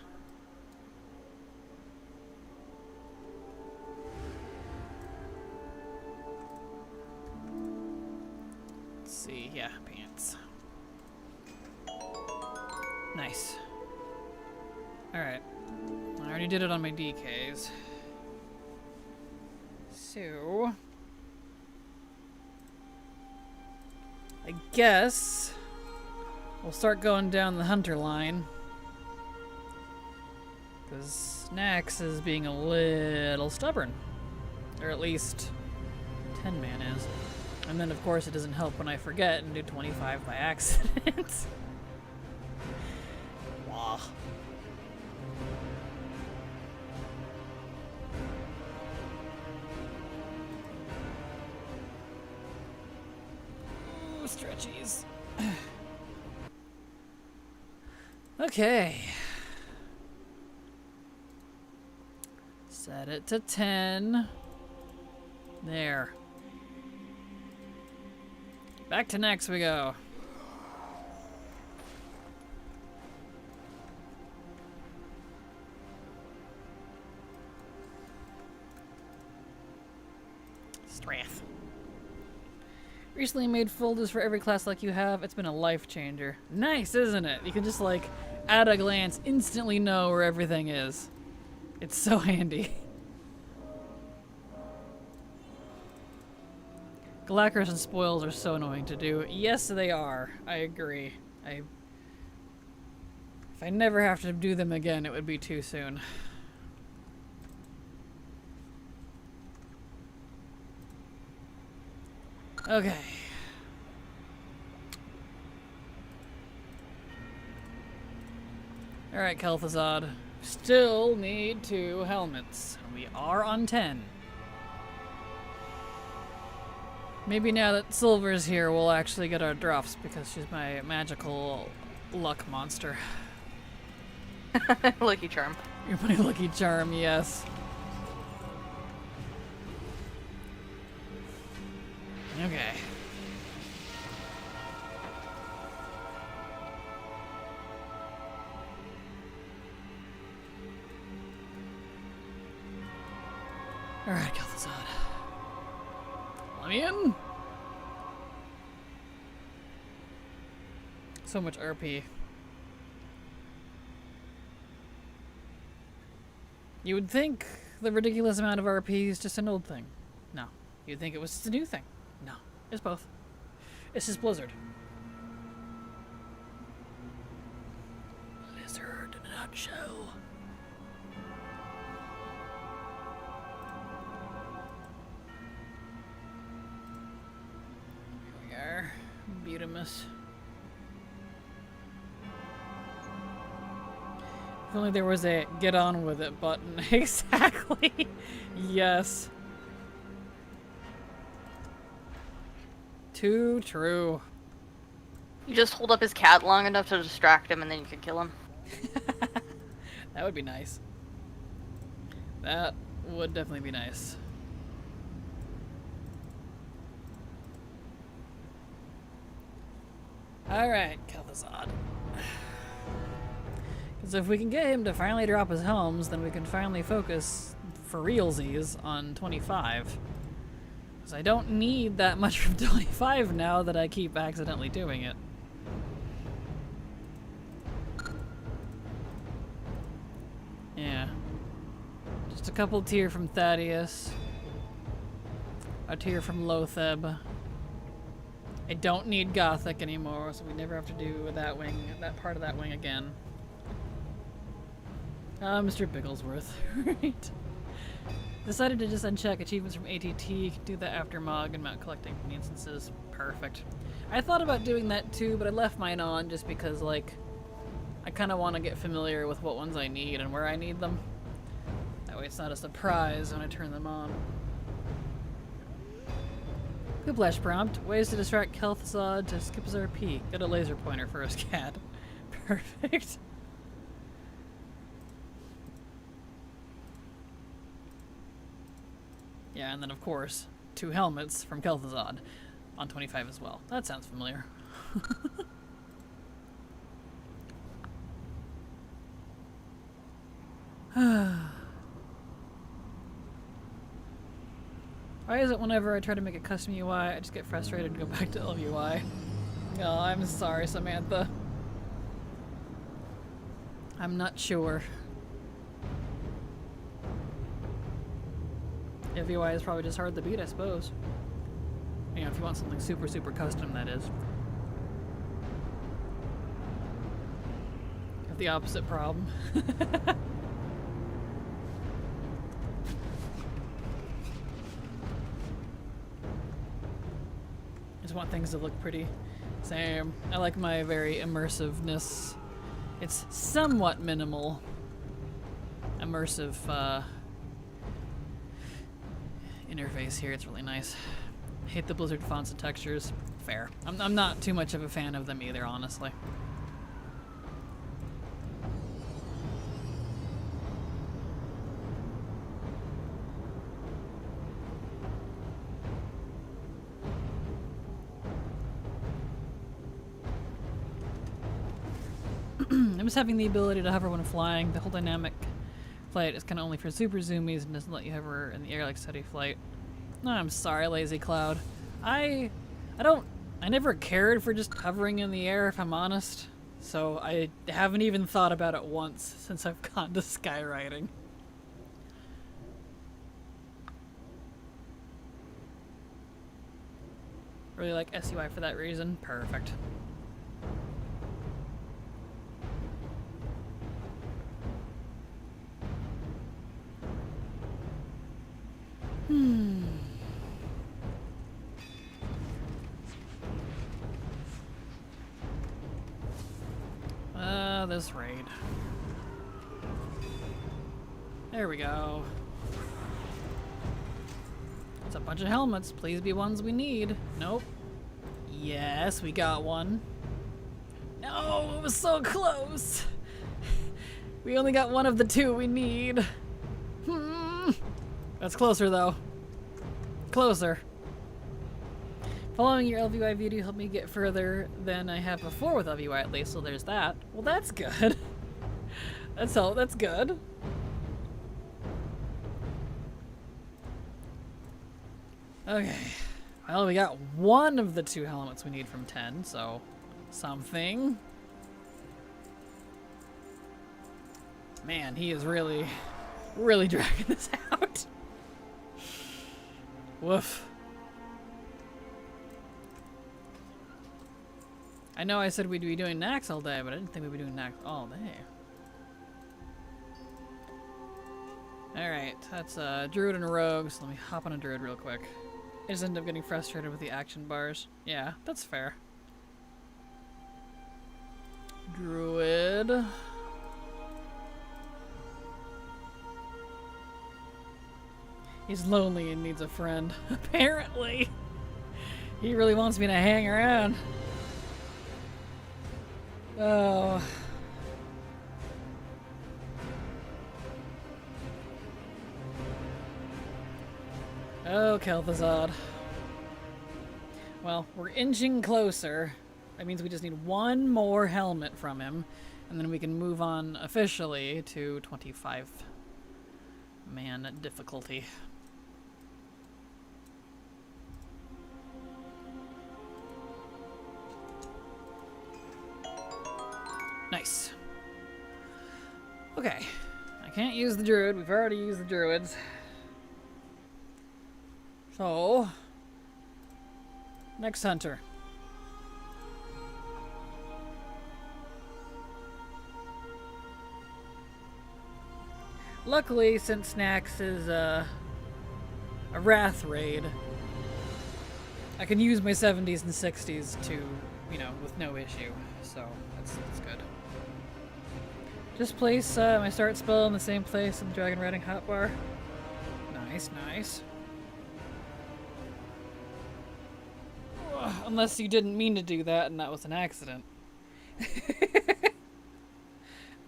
Let's see, yeah, pants. Nice. Alright. I already did it on my DKs. So... I guess... we'll start going down the hunter line. Because Snax is being a little stubborn. Or at least 10 man is. And then of course it doesn't help when I forget and do 25 by accident. Wah. Ooh, stretchies. Okay. Set it to 10. There. Back to next we go. Strath. Recently made folders for every class like you have. It's been a life changer. Nice, isn't it? You can just like, at a glance, instantly know where everything is. It's so handy. Galactors and spoils are so annoying to do. Yes, they are. I agree. If I never have to do them again, it would be too soon. Okay. Alright, Kel'Thuzad. Still need 2 helmets. We are on 10. Maybe now that Silver's here, we'll actually get our drops because she's my magical luck monster. Lucky charm. You're my lucky charm, yes. Okay. Alright, Kel'Thuzad. Let me in. So much RP. You would think the ridiculous amount of RP is just an old thing. No. You'd think it was just a new thing. No. It's both. It's just Blizzard. Blizzard in a nutshell. Here we are. Butamus. If only there was a get on with it button. Exactly. Yes. Too true. You just hold up his cat long enough to distract him and then you can kill him. That would be nice. That would definitely be nice. Alright, Kel'Thuzad. Because if we can get him to finally drop his helms, then we can finally focus for realsies on 25. Because I don't need that much from 25 now that I keep accidentally doing it. Yeah. Just a couple tier from Thaddeus. A tier from Lotheb. I don't need Gothic anymore, so we never have to do that wing, that part of that wing again. Mr. Bigglesworth. Right. Decided to just uncheck achievements from ATT, do that after Mog, and Mount collecting from the instances. Perfect. I thought about doing that too, but I left mine on just because, like, I kind of want to get familiar with what ones I need and where I need them. That way it's not a surprise when I turn them on. Gooplash prompt. Ways to distract Kel'Thuzad to skip his RP. Get a laser pointer for his cat. Perfect. Yeah, and then of course, 2 helmets from Kel'Thuzad on 25 as well. That sounds familiar. Why is it whenever I try to make a custom UI, I just get frustrated and go back to LUI? Oh, I'm sorry, Samantha. I'm not sure. LUI is probably just hard to beat, I suppose. You know, if you want something super, super custom, that is. Have the opposite problem. Just want things to look pretty. Same. I like my very immersiveness. It's somewhat minimal. Immersive interface here. It's really nice. Hate the Blizzard fonts and textures. Fair. I'm not too much of a fan of them either, honestly. I'm just having the ability to hover when flying. The whole dynamic flight is kind of only for super zoomies and doesn't let you hover in the air like steady flight. No, I'm sorry, Lazy Cloud. I never cared for just hovering in the air, if I'm honest. So I haven't even thought about it once since I've gone to skywriting. Really like SUI for that reason. Perfect. This raid. There we go. It's a bunch of helmets. Please be ones we need. Nope. Yes, we got one. No, it was so close. We only got one of the 2 we need. That's closer though. Closer. Following your LVI video helped me get further than I have before with LVI at least, so there's that. Well, that's good. That's good. Okay. Well, we got one of the 2 helmets we need from 10, so something. Man, he is really dragging this out. Woof. I know I said we'd be doing Nax all day, but I didn't think we'd be doing Nax all day. Alright, that's Druid and Rogue, so let me hop on a Druid real quick. I just ended up getting frustrated with the action bars. Yeah, that's fair. Druid. He's lonely and needs a friend, apparently. He really wants me to hang around. Oh. Oh, Kel'Thuzad. Well, we're inching closer. That means we just need one more helmet from him, and then we can move on officially to 25-man difficulty. Nice. Okay. I can't use the druid. We've already used the druids. So, next hunter. Luckily, since Snax is a Wrath raid, I can use my 70s and 60s to, you know, with no issue. So, that's good. Just place my start spell in the same place in the dragon riding hotbar. Nice, nice. Ugh, unless you didn't mean to do that and that was an accident. Because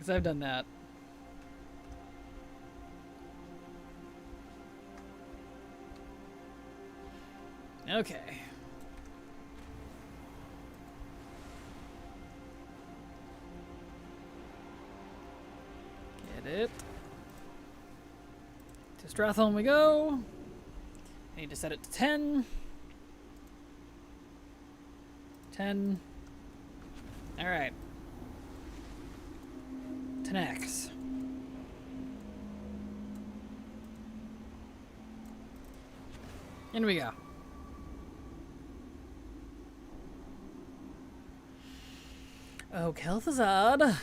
I've done that. Okay. Get it. To Wrathful we go. I need to set it to 10. 10. Alright. 10x. In we go. Oh, Kel'Thuzad.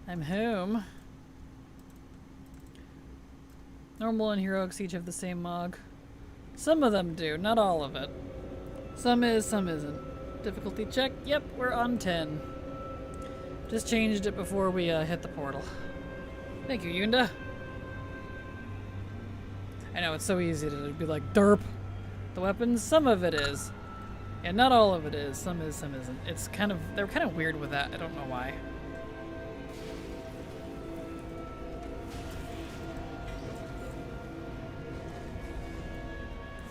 I'm home. Normal and heroics each have the same mog. Some of them do, not all of it. Some is, some isn't. Difficulty check. Yep, we're on 10. Just changed it before we hit the portal. Thank you, Yunda. I know, it's so easy to be like, derp. The weapons, some of it is. Yeah, not all of it is. Some is, some isn't. It's kind of, they're kind of weird with that. I don't know why.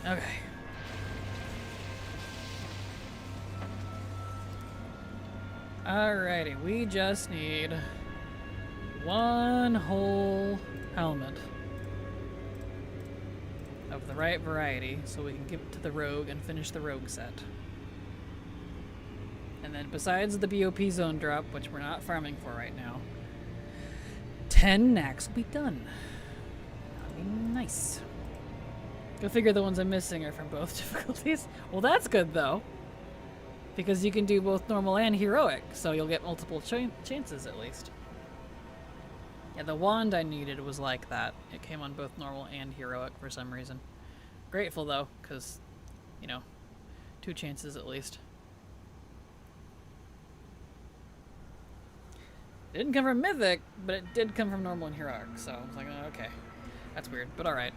Okay. Alrighty, we just need one whole helmet of the right variety so we can give it to the rogue and finish the rogue set. And then besides the BOP zone drop, which we're not farming for right now, 10 knacks will be done. That'll be nice. Go figure the ones I'm missing are from both difficulties. Well, that's good though, because you can do both normal and heroic, so you'll get multiple chances at least. Yeah, the wand I needed was like that. It came on both normal and heroic for some reason. Grateful though, because, you know, 2 chances at least. It didn't come from mythic, but it did come from normal and heroic, so I was like, oh, okay. That's weird, but alright.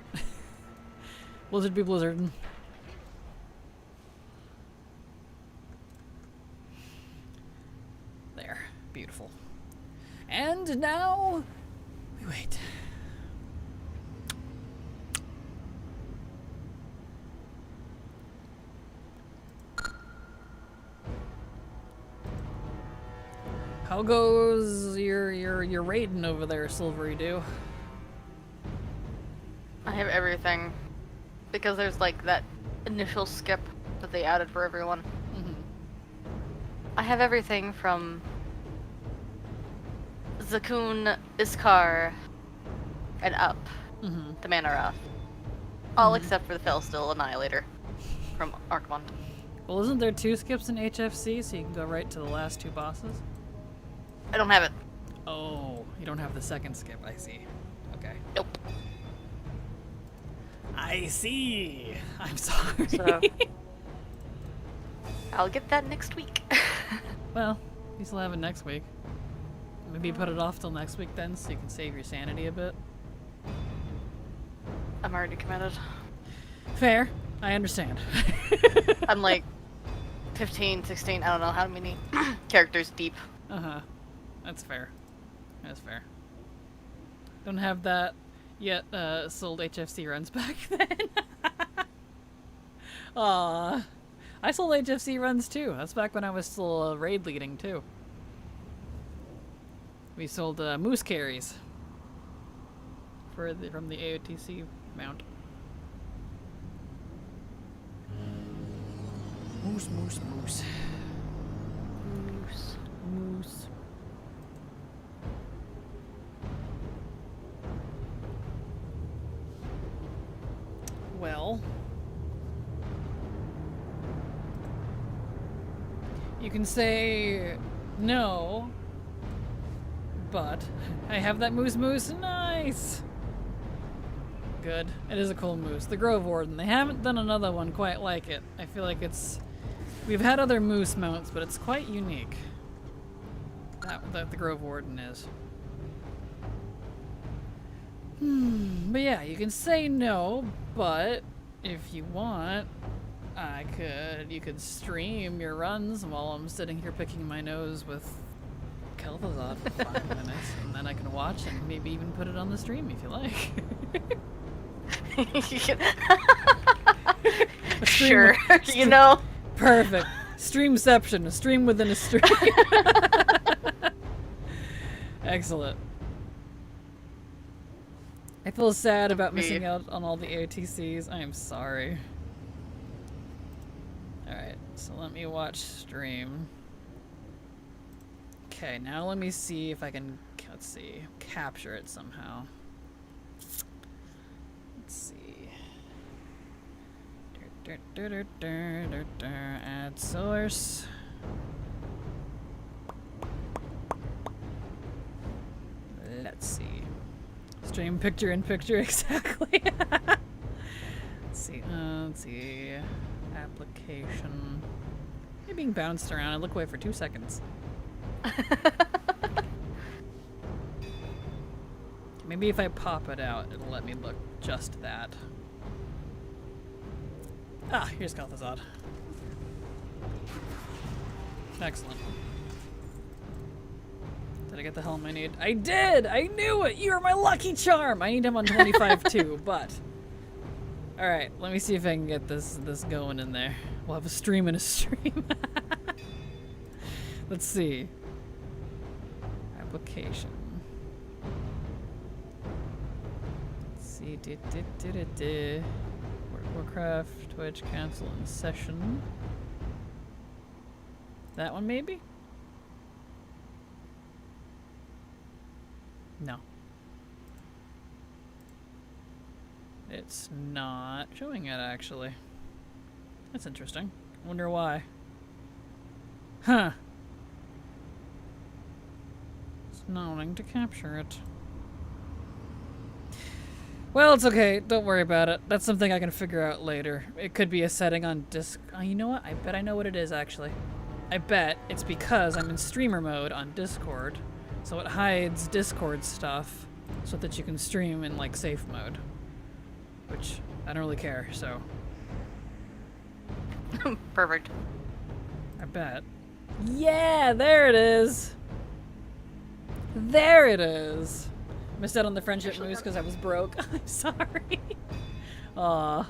Blizzard be blizzard. There. Beautiful. And now we wait. How goes your raiding over there, Silvery Dew? I have everything. Because there's like that initial skip that they added for everyone. Mm-hmm. I have everything from Zakuun, Iskar, and up to Mana Wrath. All except for the Fellstill Annihilator from Archmond. Well, isn't there 2 skips in HFC, so you can go right to the last 2 bosses? I don't have it. Oh, you don't have the second skip, I see. Okay. Nope. I see. I'm sorry. So, I'll get that next week. Well, you still have it next week. Maybe put it off till next week then, so you can save your sanity a bit. I'm already committed. Fair. I understand. I'm like 15, 16, I don't know how many characters deep. Uh-huh. That's fair. That's fair. Don't have that yet sold HFC runs back then. Aw. I sold HFC runs too. That's back when I was still raid leading too. We sold moose carries for from the AOTC mount. Moose, moose, moose. Moose. Moose. Well, you can say no, but I have that moose moose. Nice. Good. It is a cool moose. The Grove Warden. They haven't done another one quite like it. I feel like it's... We've had other moose mounts, but it's quite unique. That the Grove Warden is. But yeah, you can say no, but if you want, you could stream your runs while I'm sitting here picking my nose with Kel'Thuzad for 5 minutes, and then I can watch and maybe even put it on the stream if you like. sure. You know? Perfect. Streamception. A stream within a stream. Excellent. I feel sad about missing out on all the ATCs. I am sorry. Alright, so let me watch stream. Okay, now let me see if I can, let's see, capture it somehow. Let's see. Add source. Let's see. Stream picture in picture, exactly. Let's see. Let's see. Application. Maybe being bounced around and look away for 2 seconds. Maybe if I pop it out, it'll let me look just that. Ah, here's Kalthazad. Excellent. Did I get the helm I need? I did! I knew it! You're my lucky charm! I need him on 25 too, but... Alright, let me see if I can get this going in there. We'll have a stream and a stream. Let's see. Application. Let's see. World of Warcraft, Twitch, cancel in session. That one maybe? No. It's not showing it, actually. That's interesting. I wonder why. Huh. It's not wanting to capture it. Well, it's okay. Don't worry about it. That's something I can figure out later. It could be a setting on disc. Oh, you know what? I bet I know what it is, actually. I bet it's because I'm in streamer mode on Discord. So it hides Discord stuff so that you can stream in, like, safe mode. Which, I don't really care, so. Perfect. I bet. Yeah, there it is! There it is! Missed out on the friendship moves because I was broke. I'm sorry. Aw.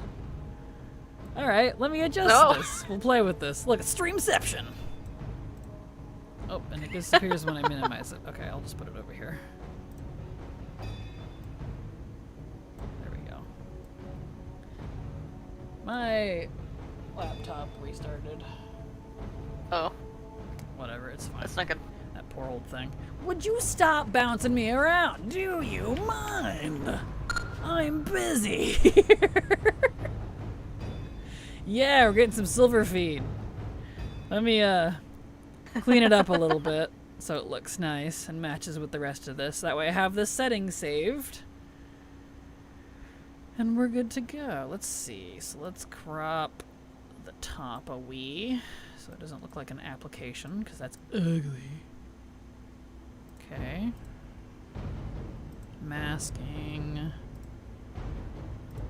Alright, let me adjust this. We'll play with this. Look, it's Streamception! Oh, and it disappears when I minimize it. Okay, I'll just put it over here. There we go. My laptop restarted. Oh. Whatever, it's fine. That's not good. That poor old thing. Would you stop bouncing me around? Do you mind? I'm busy. Yeah, we're getting some silver feed. Let me, clean it up a little bit so it looks nice and matches with the rest of this. That way I have this setting saved. And we're good to go. Let's see. So let's crop the top a wee so it doesn't look like an application because that's ugly. Okay. Masking.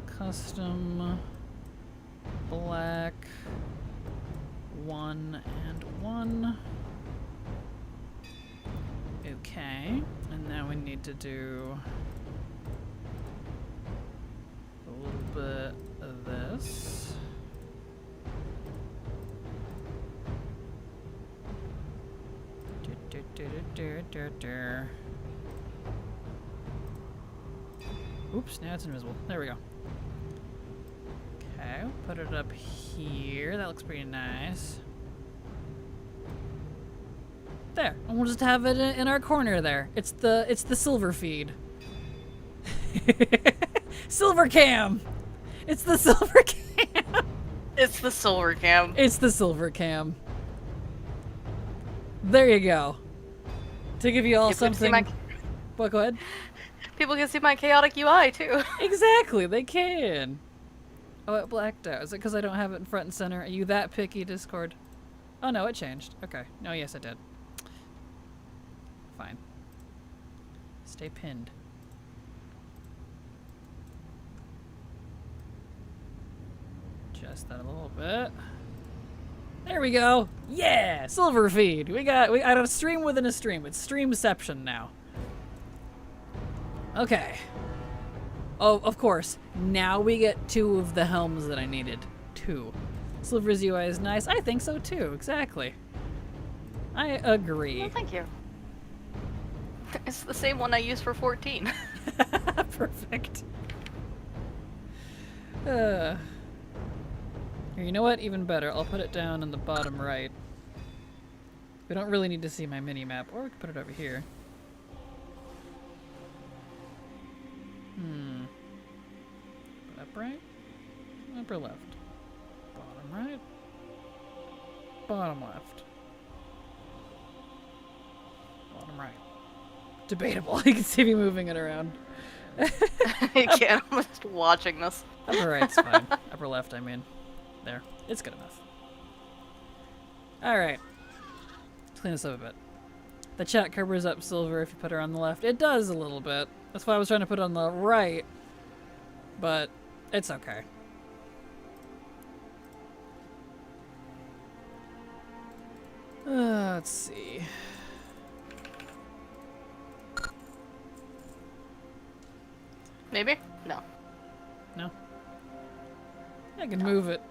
Custom. Black. 1 and 1. Okay. And now we need to do a little bit of this. Oops, now it's invisible. There we go. Okay, we'll put it up here. That looks pretty nice. There, and we'll just have it in our corner there. It's the silver feed. Silver cam. It's the silver cam. It's the silver cam. It's the silver cam. There you go. To give you all something. Well, go ahead. People can see my chaotic UI too. Exactly, they can. Oh, it blacked out. Is it because I don't have it in front and center? Are you that picky, Discord? Oh no, it changed. Okay. No, yes, it did. Fine. Stay pinned. Adjust that a little bit. There we go. Yeah, silver feed. We got a stream within a stream. It's Streamception now. Okay. Oh, of course. Now we get 2 of the helms that I needed. 2. Silver's UI is nice. I think so too, exactly. I agree. Well, thank you. It's the same one I use for 14. Perfect. Here, you know what? Even better. I'll put it down in the bottom right. We don't really need to see my mini-map, or we could put it over here. Right? Upper left. Bottom right. Bottom left. Bottom right. Debatable. You can see me moving it around. I can't. I'm just watching this. Upper right's fine. Upper left, I mean. There. It's good enough. Alright. Let's clean this up a bit. The chat covers up Silver if you put her on the left. It does a little bit. That's why I was trying to put it on the right. But it's okay. Let's see. Maybe? No. No? I can move it.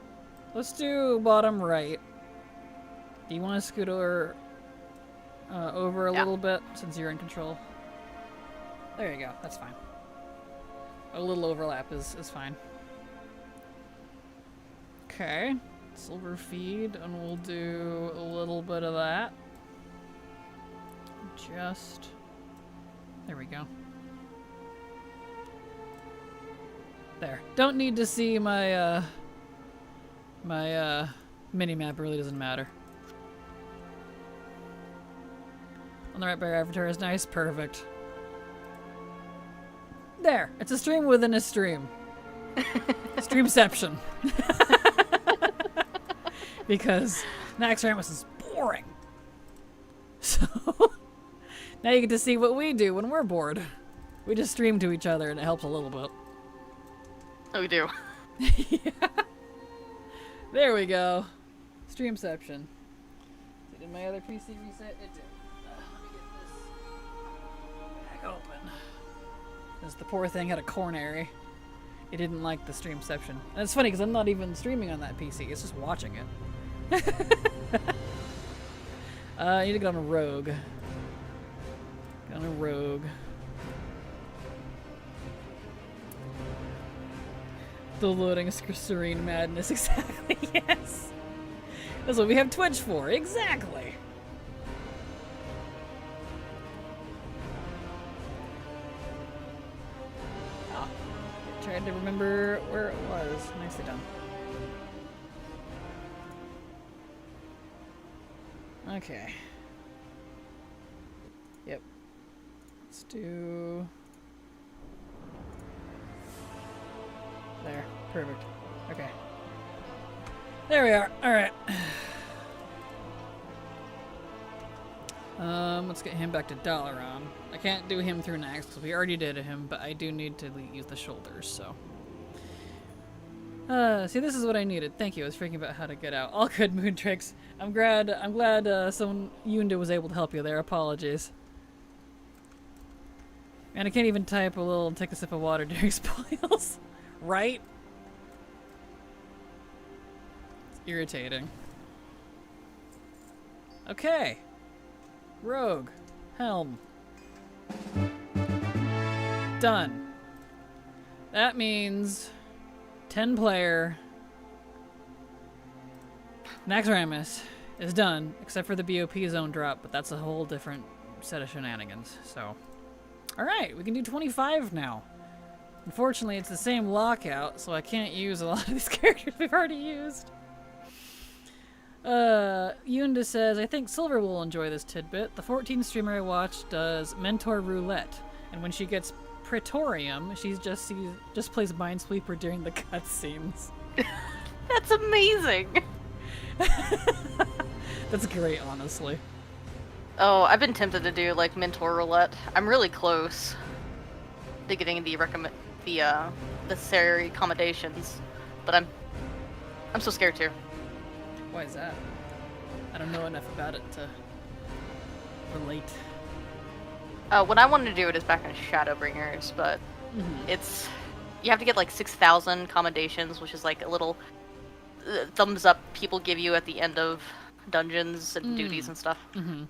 Let's do bottom right. Do you want to scoot over a little bit since you're in control? There you go. That's fine. A little overlap is fine. Okay. Silver feed, and we'll do a little bit of that. Just... There we go. There. Don't need to see my, mini-map. Really doesn't matter. On the right bar avatar is nice. Perfect. There. It's a stream within a stream. Streamception. Because Max Ramus is boring. So now you get to see what we do when we're bored. We just stream to each other and it helps a little bit. Oh, we do. Yeah. There we go. Streamception. Did my other PC reset? It did. Let me get this back open. Because the poor thing had a coronary. It didn't like the streamception. And it's funny because I'm not even streaming on that PC. It's just watching it. I need to get on a rogue. Get on a rogue. The loading serene madness. Exactly, yes. That's what we have Twitch for. Exactly. Oh, tried to remember where it was. Nicely done. Okay. Yep. Let's do... There. Perfect. Okay. There we are. Alright. Let's get him back to Dalaran. I can't do him through next because we already did him, but I do need to use the shoulders, so. See, this is what I needed. Thank you. I was freaking about how to get out. All good, moon tricks. I'm glad someone Yunda was able to help you there. Apologies. And I can't even type a little and take a sip of water during spoils. Right? It's irritating. Okay. Rogue. Helm. Done. That means 10 player Max Ramus is done, except for the BOP zone drop, but that's a whole different set of shenanigans. So, alright, we can do 25 now. Unfortunately, it's the same lockout, so I can't use a lot of these characters we've already used. Yunda says, I think Silver will enjoy this tidbit. The 14th streamer I watched does Mentor Roulette, and when she gets Praetorium, she just plays Minesweeper during the cutscenes. That's amazing! That's great, honestly. Oh, I've been tempted to do, like, Mentor Roulette. I'm really close to getting the necessary accommodations, but I'm so scared too. Why is that? I don't know enough about it to relate. When I wanted to do it is back in Shadowbringers, but you have to get like 6,000 commendations, which is like a little thumbs up people give you at the end of dungeons and duties and stuff. Mm-hmm.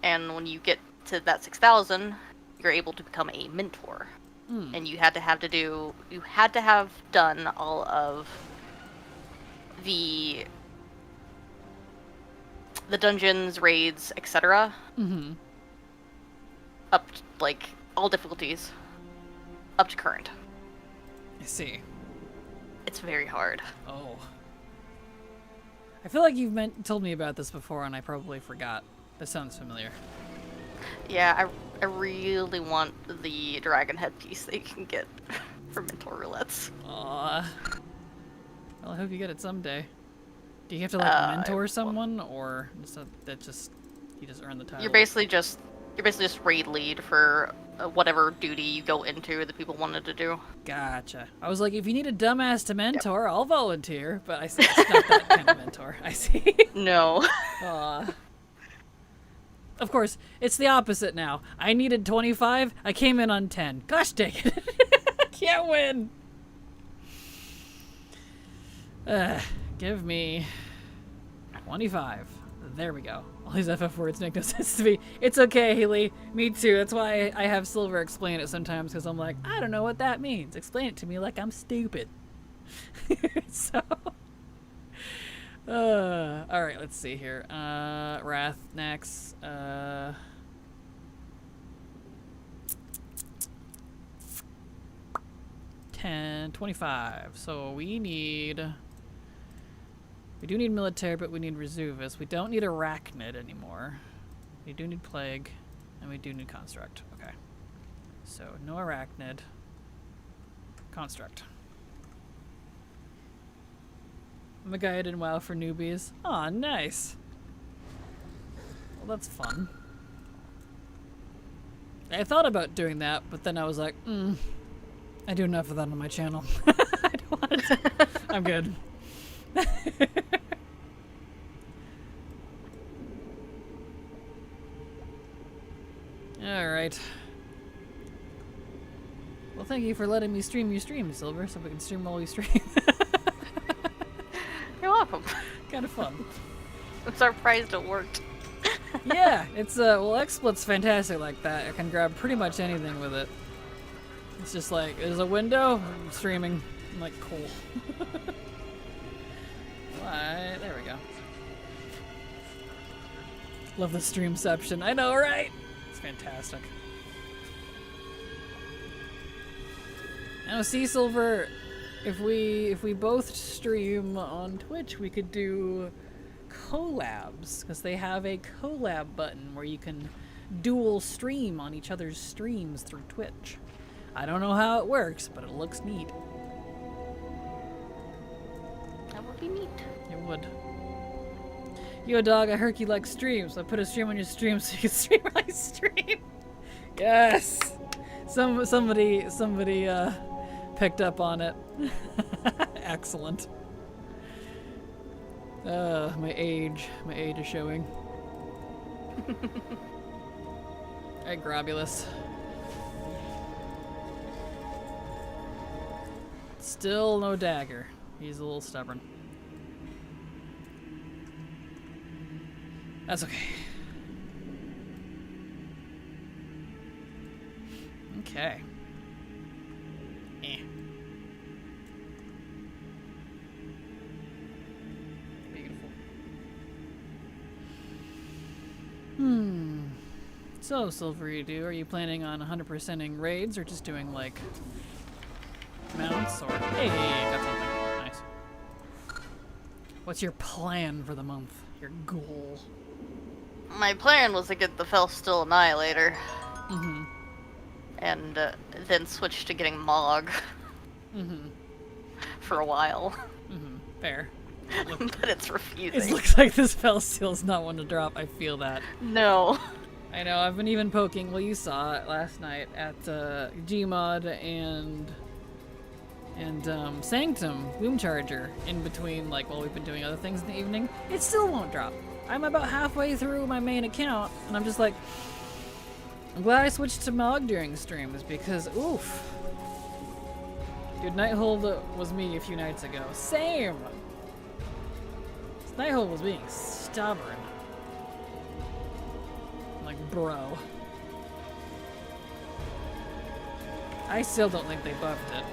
And when you get to that 6,000, you're able to become a mentor. And you had to have done all of the dungeons, raids, etc. Mm-hmm. Up to, like, all difficulties up to current. I see. It's very hard. Oh. I feel like you've told me about this before, and I probably forgot. This sounds familiar. Yeah, I really want the dragon headpiece that you can get for mentor roulettes. Aw. Well, I hope you get it someday. Do you have to like mentor someone, or you just earn the title? You're basically just raid lead for whatever duty you go into that people wanted to do. Gotcha. I was like, if you need a dumbass to mentor, I'll volunteer. But I see it's not that kind of mentor. I see. No. Aw. Of course, it's the opposite now. I needed 25. I came in on 10. Gosh dang it. I can't win. Give me 25. There we go. All these FF words make no sense to me. It's okay, Haley. Me too. That's why I have Silver explain it sometimes, because I'm like, I don't know what that means. Explain it to me like I'm stupid. So... alright, let's see here. Wrath next. 10, 25. So we do need military, but we need Resuvus. We don't need Arachnid anymore. We do need Plague, and we do need Construct. Okay. So no Arachnid. Construct. I'm a guide in WoW for newbies. Aw, nice. Well, that's fun. I thought about doing that, but then I was like, I do enough of that on my channel. I don't want to. I'm good. Alright. Well, thank you for letting me stream your stream, Silver, so we can stream while we stream. You're welcome. Kind of fun. I'm surprised it worked. Yeah, it's well, XSplit's fantastic like that. I can grab pretty much anything with it. It's just like, there's a window, I'm streaming. I'm like, cool. Right, there we go. Love the streamception. I know, right? It's fantastic. Now, see, Silver, if we both stream on Twitch, we could do collabs, because they have a collab button where you can dual stream on each other's streams through Twitch. I don't know how it works, but it looks neat. That would be neat. It would. Yo, dog, I heard you like streams, so I put a stream on your stream so you can stream my stream. Yes! Somebody picked up on it. Excellent. My age is showing. Alright, Grobulus. Still no dagger. He's a little stubborn. That's okay. Okay. Beautiful. So, Silvery Dew, are you planning on 100%ing raids or just doing like mounts or hey, got something. Nice. What's your plan for the month? Your goal? My plan was to get the Felstill Annihilator. And then switch to getting Mog. For a while. Fair. But it's refusing. It looks like this Felstill's not one to drop. I feel that. No. I know, I've been even poking, well, you saw it last night at Gmod and Sanctum Boom Charger in between, like, while we've been doing other things in the evening. It still won't drop. I'm about halfway through my main account, and I'm just like, I'm glad I switched to Mog during streams because, oof. Dude, Nighthold was me a few nights ago. Same! Nighthold was being stubborn. Like, bro. I still don't think they buffed it.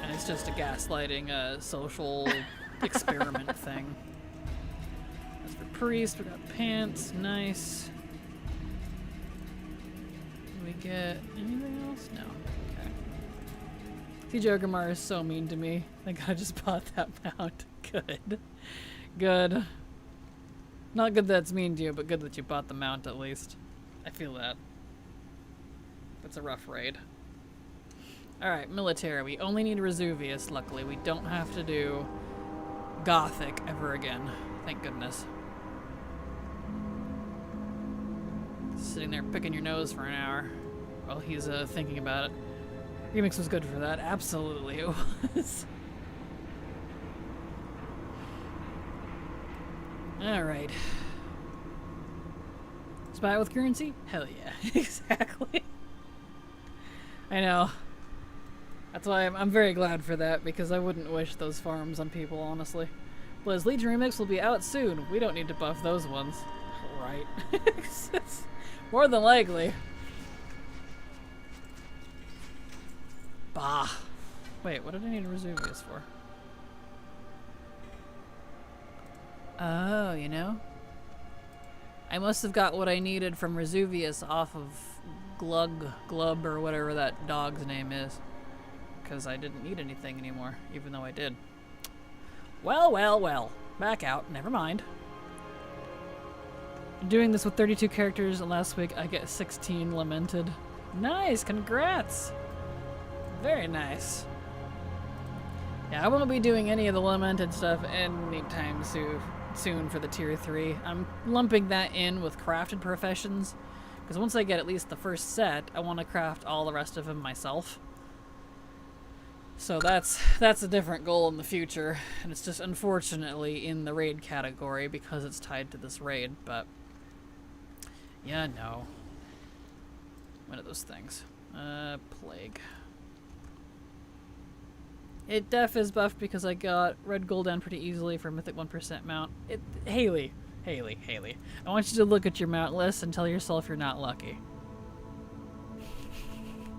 And it's just a gaslighting, social experiment thing. As for Priest, we got pants. Nice. Did we get anything else? No. Okay. TJ Ogremar is so mean to me. I think I just bought that mount. Good. Good. Not good that's mean to you, but good that you bought the mount at least. I feel that. It's a rough raid. Alright, military. We only need Resuvius, luckily. We don't have to do Gothic ever again. Thank goodness. Sitting there picking your nose for an hour while he's thinking about it. Remix was good for that. Absolutely it was. Alright. Spy with currency? Hell yeah. Exactly. I know. That's why I'm very glad for that, because I wouldn't wish those farms on people, honestly. Blizz Legion Remix will be out soon. We don't need to buff those ones. Right. More than likely. Bah. Wait, what did I need a Resuvius for? Oh, you know? I must have got what I needed from Resuvius off of Glub, or whatever that dog's name is. Because I didn't need anything anymore, even though I did. Well, well, well. Back out. Never mind. Doing this with 32 characters, and last week I get 16 lamented. Nice! Congrats! Very nice. Yeah, I won't be doing any of the lamented stuff anytime soon for the tier 3. I'm lumping that in with crafted professions, because once I get at least the first set, I want to craft all the rest of them myself. So that's a different goal in the future, and it's just unfortunately in the raid category because it's tied to this raid, but yeah, no. One of those things. Plague. It def is buffed because I got red Gul'dan pretty easily for Mythic 1% mount. Haley. I want you to look at your mount list and tell yourself you're not lucky.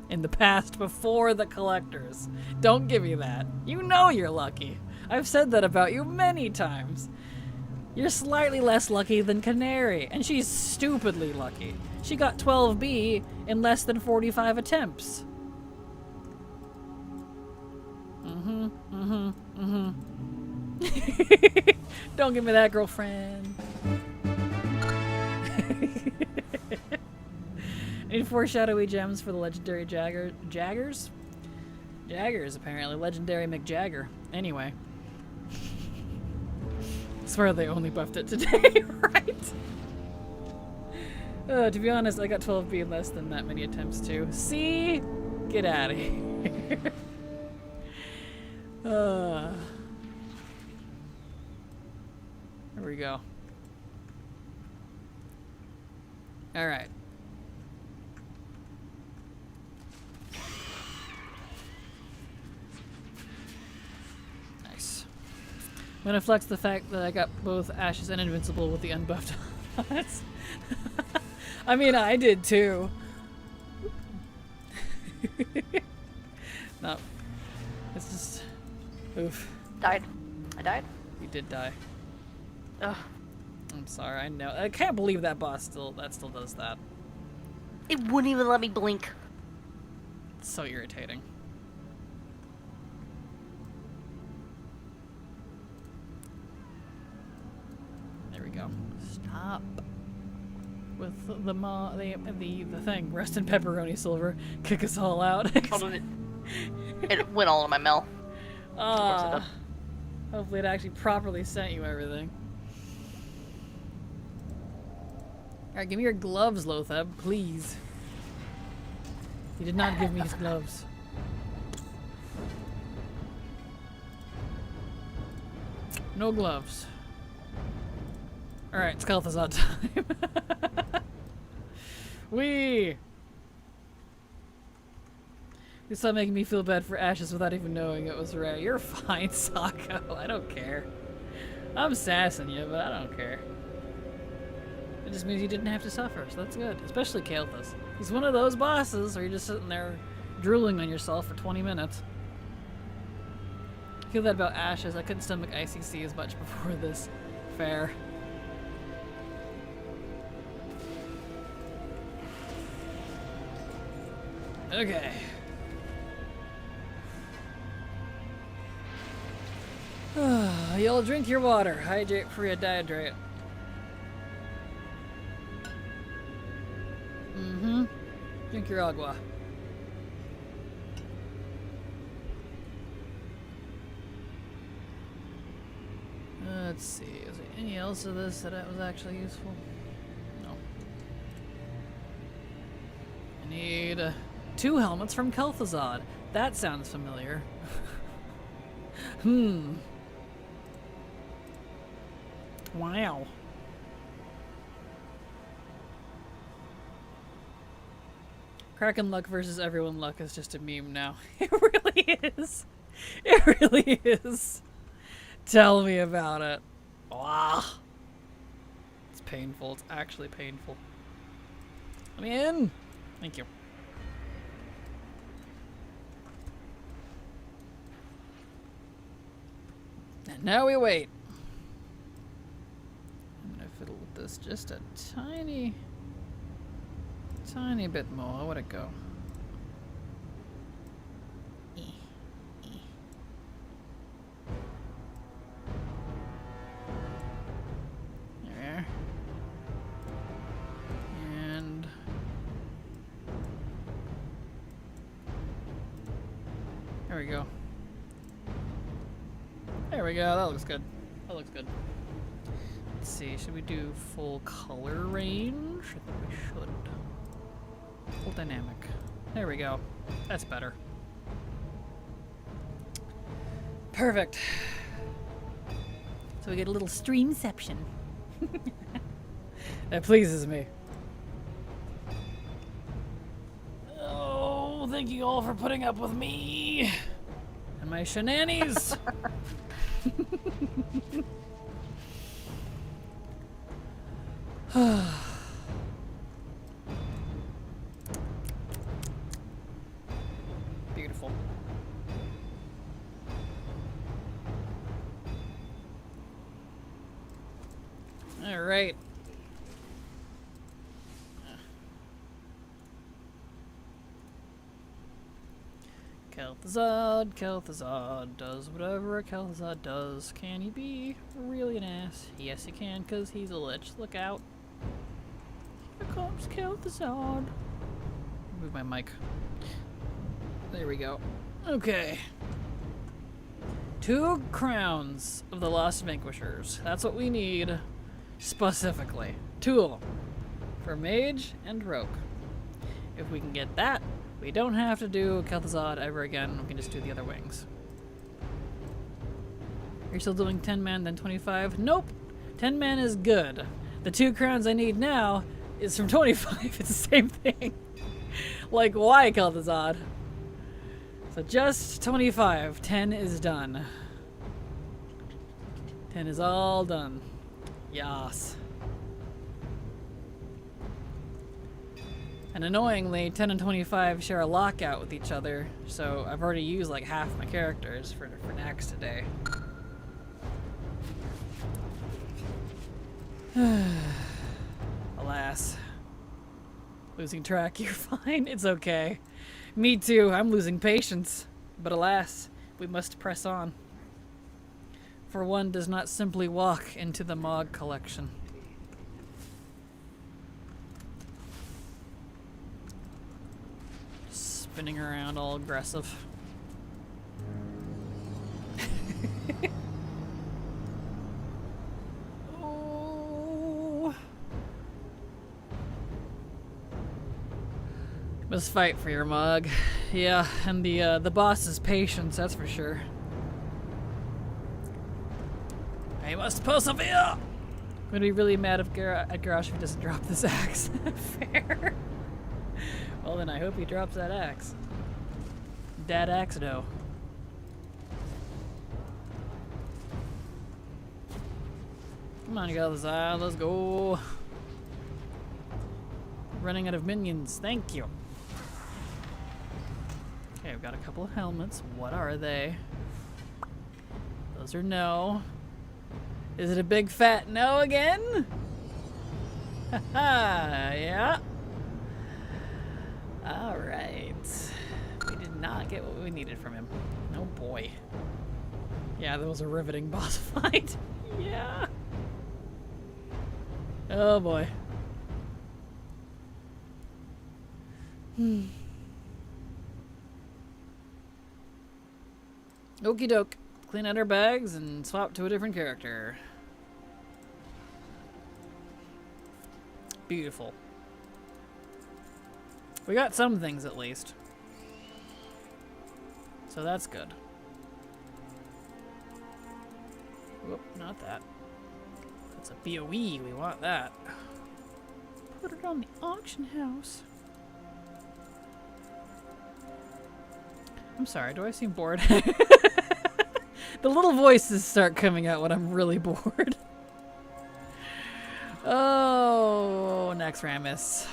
In the past, before the collectors. Don't give me that. You know you're lucky. I've said that about you many times. You're slightly less lucky than Canary, and she's stupidly lucky. She got 12B in less than 45 attempts. Don't give me that, girlfriend. I need 4 shadowy gems for the legendary Jaggers? Jaggers, apparently. Legendary McJagger. Anyway. I swear they only buffed it today, right? To be honest, I got 12B in less than that many attempts too. See? Get out of here. There we go. Alright. Nice. I'm gonna flex the fact that I got both Ashes and Invincible with the unbuffed odds. I mean, I did too. No. It's just... Oof. Died. I died. You did die. Ugh. I'm sorry, I know. I can't believe that boss still does that. It wouldn't even let me blink. It's so irritating. There we go. Stop. With the thing. Rest in pepperoni silver. Kick us all out. Hold on, it went all in my mail. Hopefully it actually properly sent you everything. Alright, give me your gloves, Lothab, please. He did not give me his gloves. No gloves. Alright, Skel'Thuzad time. You stop making me feel bad for Ashes without even knowing it was Ray. You're fine, Sako. I don't care. I'm sassing you, but I don't care. It just means you didn't have to suffer, so that's good. Especially Kael'thas. He's one of those bosses where you're just sitting there drooling on yourself for 20 minutes. I feel that about Ashes. I couldn't stomach ICC as much before this. Fair. Okay. You'll drink your water. Hydrate before you dehydrate. Mm-hmm. Drink your agua. Let's see. Is there any else of this that was actually useful? No. I need 2 helmets from Kel'Thuzad. That sounds familiar. Wow. Kraken luck versus everyone luck is just a meme now. It really is. It really is. Tell me about it. Wow. It's painful. It's actually painful. Let me in. Thank you. And now we wait. I'm gonna fiddle with this just a tiny bit more. Where'd it go? There. And there we go. There we go. That looks good. That looks good. Let's see. Should we do full color range? I think we should. Full dynamic. There we go. That's better. Perfect. So we get a little streamception. That pleases me. Oh, thank you all for putting up with me and my shenanigans. Beautiful. All right. Kel'Thuzad does whatever a Kel'Thuzad does. Can he be really an ass? Yes, he can, because he's a lich. Look out. Here comes Kel'Thuzad. Move my mic. There we go. Okay. 2 crowns of the Lost Vanquishers. That's what we need specifically. 2 of them. For Mage and Rogue. If we can get that, we don't have to do Kel'Thuzad ever again. We can just do the other wings. Are you still doing 10 man, then 25? Nope. 10 man is good. The 2 crowns I need now is from 25. It's the same thing. Like, why Kel'Thuzad? So just 25. 10 is done. 10 is all done. Yas. And annoyingly, 10 and 25 share a lockout with each other, so I've already used like half my characters for Nax today. Alas. Losing track, you're fine. It's okay. Me too, I'm losing patience. But alas, we must press on. For one does not simply walk into the Mog collection. Spinning around all aggressive. Oh. Must fight for your Mog. Yeah, and the boss's patience, that's for sure. I must persevere! I'm gonna be really mad at Garrosh if he doesn't drop this axe. Fair. Well then I hope he drops that axe. Dad Axido. Come on, Galazar, let's go. Running out of minions, thank you. Okay, I've got a couple of helmets. What are they? Those are no. Is it a big fat no again? Haha, yeah. Alright. We did not get what we needed from him. Oh boy. Yeah, that was a riveting boss fight. Yeah. Oh boy. Okie doke. Clean out our bags and swap to a different character. Beautiful. We got some things at least. So that's good. Whoop, not that. That's a BOE, we want that. Put it on the auction house. I'm sorry, do I seem bored? The little voices start coming out when I'm really bored. Oh, Naxxramas.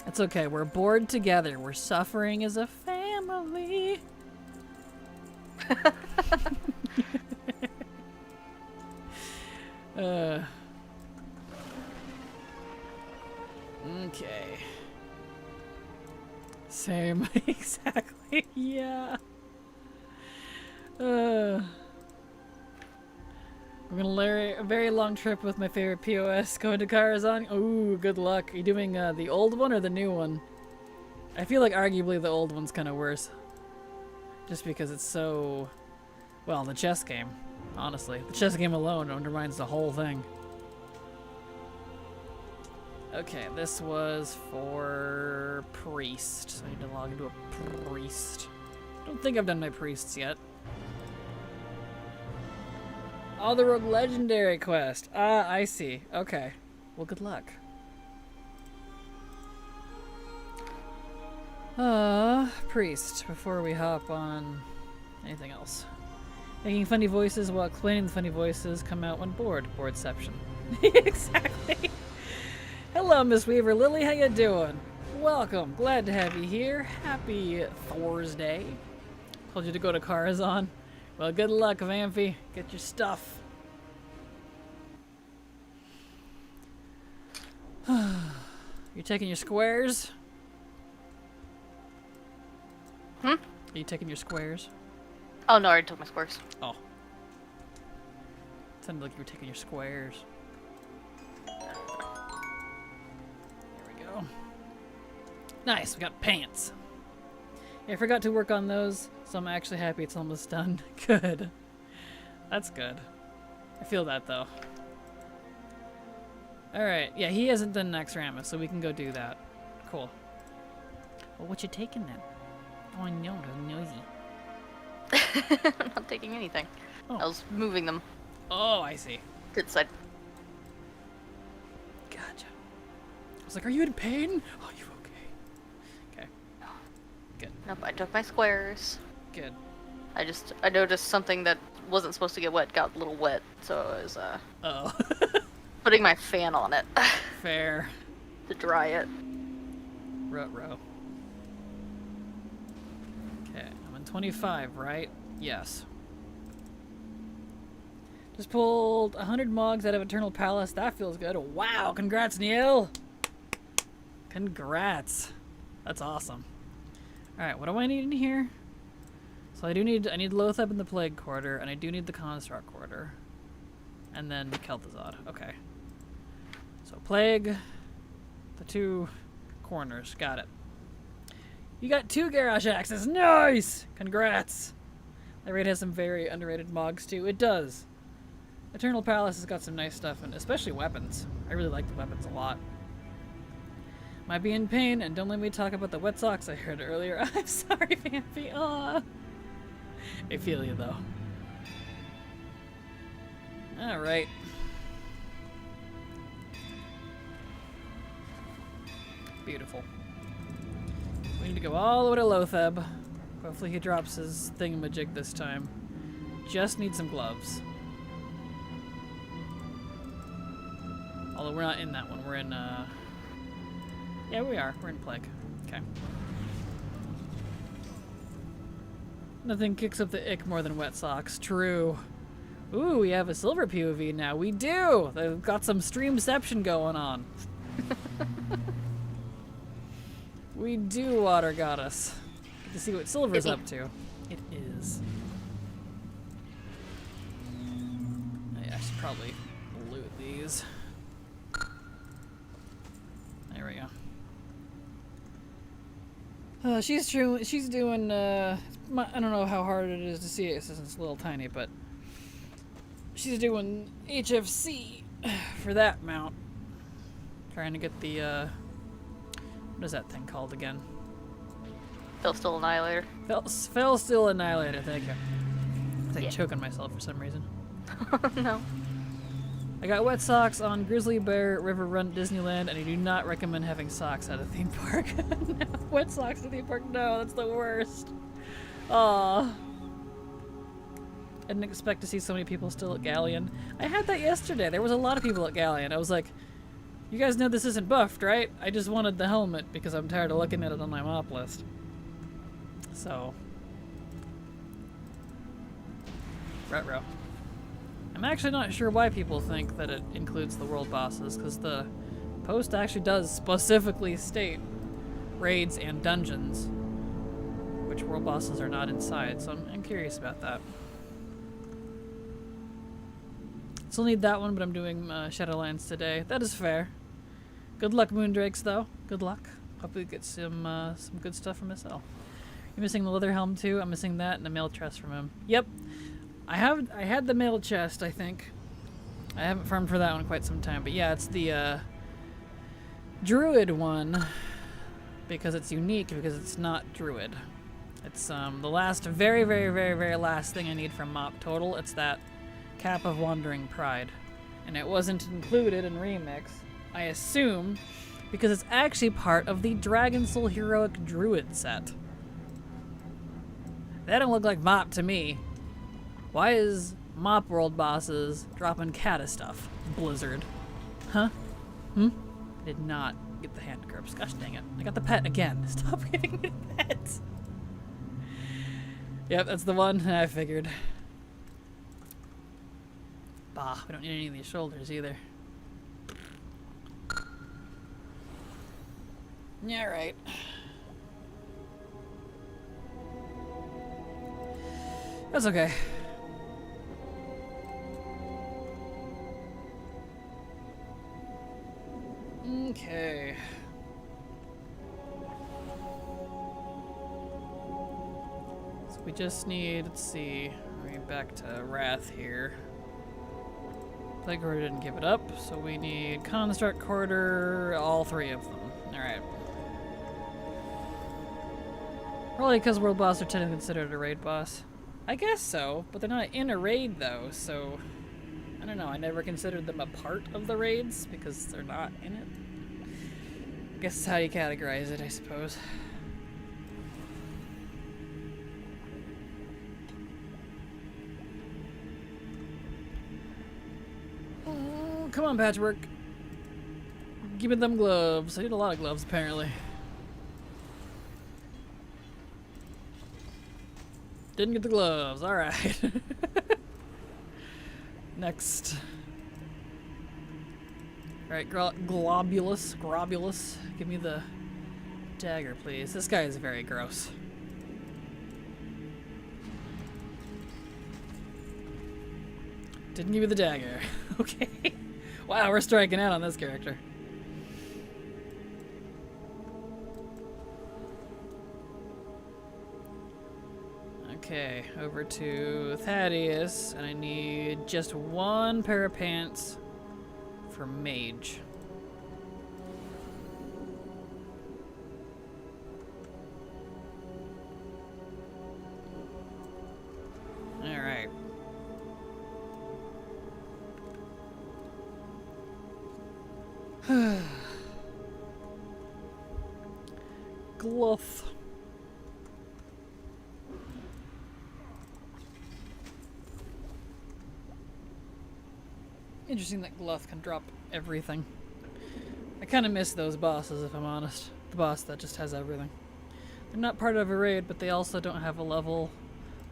It's okay, we're bored together. We're suffering as a family. Okay. Same, exactly, yeah. We're gonna larry a very long trip with my favorite POS going to Karazhan. Ooh, good luck. Are you doing the old one or the new one? I feel like arguably the old one's kind of worse. Just because it's so... Well, the chess game, honestly. The chess game alone undermines the whole thing. Okay, this was for priest. So I need to log into a priest. Don't think I've done my priests yet. Oh, the Rogue Legendary quest. Ah, I see. Okay. Well, good luck. Priest, before we hop on anything else. Making funny voices while explaining the funny voices come out when bored. Boredception. Exactly. Hello, Miss Weaver Lily. How you doing? Welcome. Glad to have you here. Happy Thursday. Told you to go to Karazhan. Well, good luck, Vampy. Get your stuff. You taking your squares? Hmm? Are you taking your squares? Oh no, I already took my squares. Oh. Sounded like you were taking your squares. There we go. Nice, we got pants. Yeah, I forgot to work on those, so I'm actually happy it's almost done. Good. That's good. I feel that, though. Alright, yeah, he hasn't done Naxxramas, so we can go do that. Cool. Well, what you taking, then? Oh, no, they're noisy. I'm not taking anything. Oh. I was moving them. Oh, I see. Good side. Gotcha. I was like, are you in pain? Oh, you okay? Okay. Good. Nope, I took my squares. Good. I noticed something that wasn't supposed to get wet got a little wet, so I was Oh. putting my fan on it Fair. to dry it. Ruh-roh. Okay, I'm in 25, right? Yes. Just pulled 100 Mogs out of Eternal Palace. That feels good. Wow, congrats, Neil! Congrats. That's awesome. Alright, what do I need in here? So I need Lothab in the Plague Quarter, and I do need the Construct Quarter. And then Kel'Thuzad. Okay. So Plague, the two corners. Got it. You got 2 Garrosh Axes. Nice! Congrats! That raid has some very underrated Mogs, too. It does. Eternal Palace has got some nice stuff, and especially weapons. I really like the weapons a lot. Might be in pain, and don't let me talk about the wet socks I heard earlier. I'm sorry, Vampy. Aw. I feel you, though. Alright. Beautiful. We need to go all the way to Lotheb. Hopefully he drops his thingamajig this time. Just need some gloves. Although we're not in that one. We're in, yeah, we are. We're in Plague. Okay. Nothing kicks up the ick more than wet socks. True. Ooh, we have a silver POV now. We do! They've got some streamception going on. We do, Water Goddess. Get to see what Silver's up to. It is. I should probably loot these. There we go. She's doing, I don't know how hard it is to see it since it's a little tiny, but she's doing HFC for that mount. Trying to get the, what is that thing called again? Felsteel Annihilator. Felsteel Annihilator, thank you. I think I'm choking myself for some reason. No. I got wet socks on Grizzly Bear River Run Disneyland, and I do not recommend having socks at a theme park. No, wet socks at a theme park, no, that's the worst. Aww. I didn't expect to see so many people still at Galleon. I had that yesterday. There was a lot of people at Galleon. I was like, you guys know this isn't buffed, right? I just wanted the helmet because I'm tired of looking at it on my mop list. So. Retro. I'm actually not sure why people think that it includes the world bosses, because the post actually does specifically state raids and dungeons, which world bosses are not inside, so I'm curious about that. Still need that one, but I'm doing Shadowlands today. That is fair. Good luck, Moondrakes, though. Good luck. Hopefully get some good stuff from SL. You're missing the leather helm too. I'm missing that and the mail chest from him. Yep. I had the mail chest, I think. I haven't farmed for that one in quite some time, but yeah, it's the druid one because it's unique because it's not druid. It's the last very last thing I need from Mop Total. It's that Cap of Wandering Pride. And it wasn't included in Remix, I assume, because it's actually part of the Dragon Soul Heroic Druid set. They don't look like Mop to me. Why is Mop World bosses dropping Cata stuff? Blizzard. Huh? I did not get the hand curbs. Gosh dang it. I got the pet again. Stop giving me the pet. Yep, that's the one. I figured. Bah, we don't need any of these shoulders either. Yeah, right. That's okay. Okay. So we just need, let's see, we're back to Wrath here. Plague Corridor didn't give it up, so we need Construct Corridor, all three of them. Alright. Probably because world boss are technically considered a raid boss. I guess so, but they're not in a raid though, so I don't know, I never considered them a part of the raids because they're not in it. I guess that's how you categorize it, I suppose. Oh, come on, Patchwork. Give me them gloves. I need a lot of gloves, apparently. Didn't get the gloves. Alright. Next. Alright, Globulus. Give me the dagger, please. This guy is very gross. Didn't give me the dagger. Okay. Wow, we're striking out on this character. Okay, over to Thaddeus, and I need just one pair of pants for Mage. Alright. Gluff. Interesting that Gluth can drop everything. I kind of miss those bosses, if I'm honest. The boss that just has everything. They're not part of a raid, but they also don't have a level.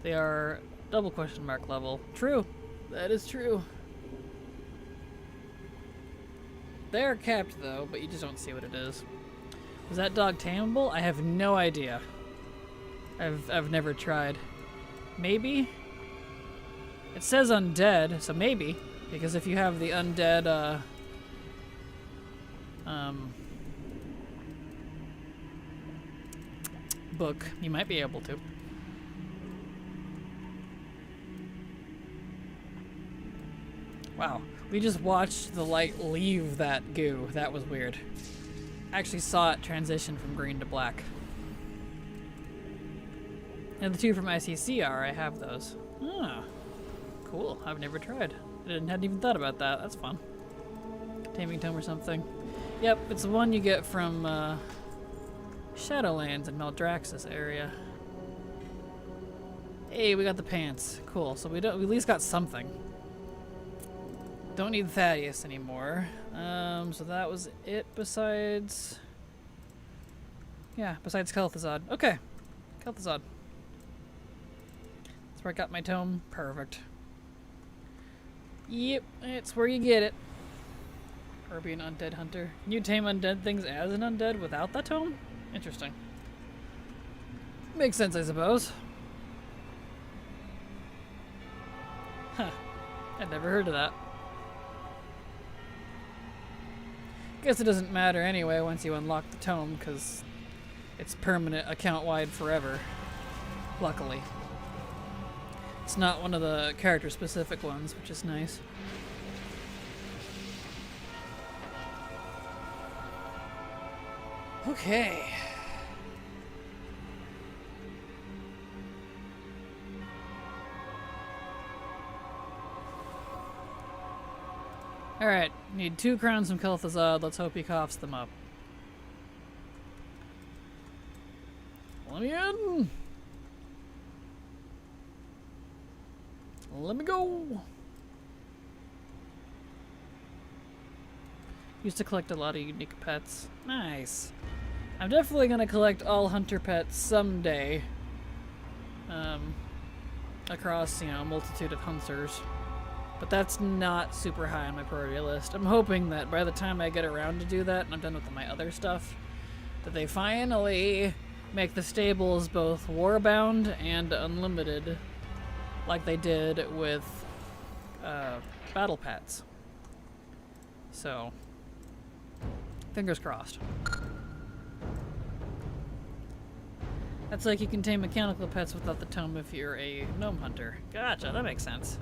They are double question mark level. True. That is true. They are capped, though, but you just don't see what it is. Was that dog tameable? I have no idea. I've never tried. Maybe? It says undead, so maybe. Because if you have the undead, book, you might be able to. Wow, we just watched the light leave that goo. That was weird. Actually saw it transition from green to black. And the two from ICCR, I have those. Ah, cool. I've never tried. Hadn't even thought about that. That's fun. Taming Tome or something. Yep, it's the one you get from Shadowlands in Maldraxxus area. Hey, we got the pants. Cool. So we at least got something. Don't need Thaddeus anymore. So that was it besides... Yeah, besides Kel'Thuzad. Okay. Kel'Thuzad. That's where I got my tome. Perfect. Yep, it's where you get it. Or be an undead hunter. Can you tame undead things as an undead without that tome? Interesting. Makes sense, I suppose. Huh. I'd never heard of that. Guess it doesn't matter anyway once you unlock the tome, because it's permanent account-wide forever. Luckily. It's not one of the character-specific ones, which is nice. Okay. Alright, need 2 crowns from Kel'Thuzad. Let's hope he coughs them up. Let me in! Let me go! Used to collect a lot of unique pets. Nice. I'm definitely gonna collect all hunter pets someday. Across, you know, a multitude of hunters. But that's not super high on my priority list. I'm hoping that by the time I get around to do that and I'm done with my other stuff, that they finally make the stables both warbound and unlimited, like they did with battle pets. So, fingers crossed. That's like you can tame mechanical pets without the tome if you're a gnome hunter. Gotcha, that makes sense.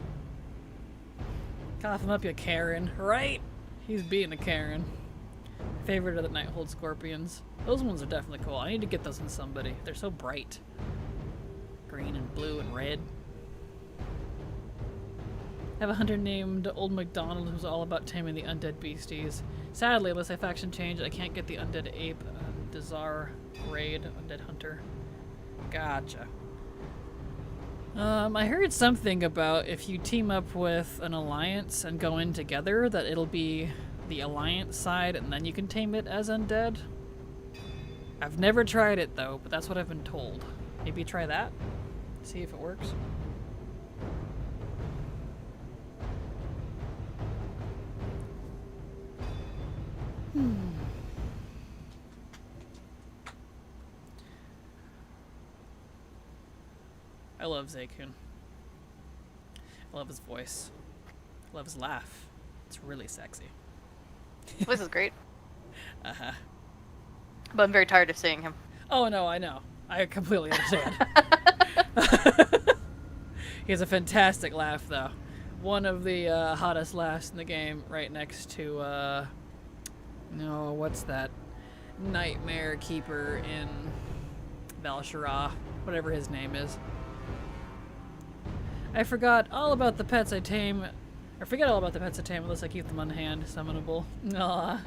Cough him up, you Karen. Right? He's being a Karen. Favorite of the Nighthold Scorpions. Those ones are definitely cool. I need to get those in somebody. They're so bright. Green and blue and red. I have a hunter named Old MacDonald who's all about taming the undead beasties. Sadly, unless I faction change, I can't get the undead ape Dazar raid undead hunter. Gotcha. I heard something about if you team up with an alliance and go in together, that it'll be the alliance side and then you can tame it as undead. I've never tried it though, but that's what I've been told. Maybe try that? See if it works. I love Zaykun. I love his voice. I love his laugh. It's really sexy. His voice is great. Uh-huh. But I'm very tired of seeing him. Oh no, I know. I completely understand. He has a fantastic laugh though. One of the hottest laughs in the game, right next to no, what's that? Nightmare Keeper in Val'sharah, whatever his name is. I forgot all about the pets I tame. Or forget all about the pets I tame unless I keep them on hand, summonable. Aww.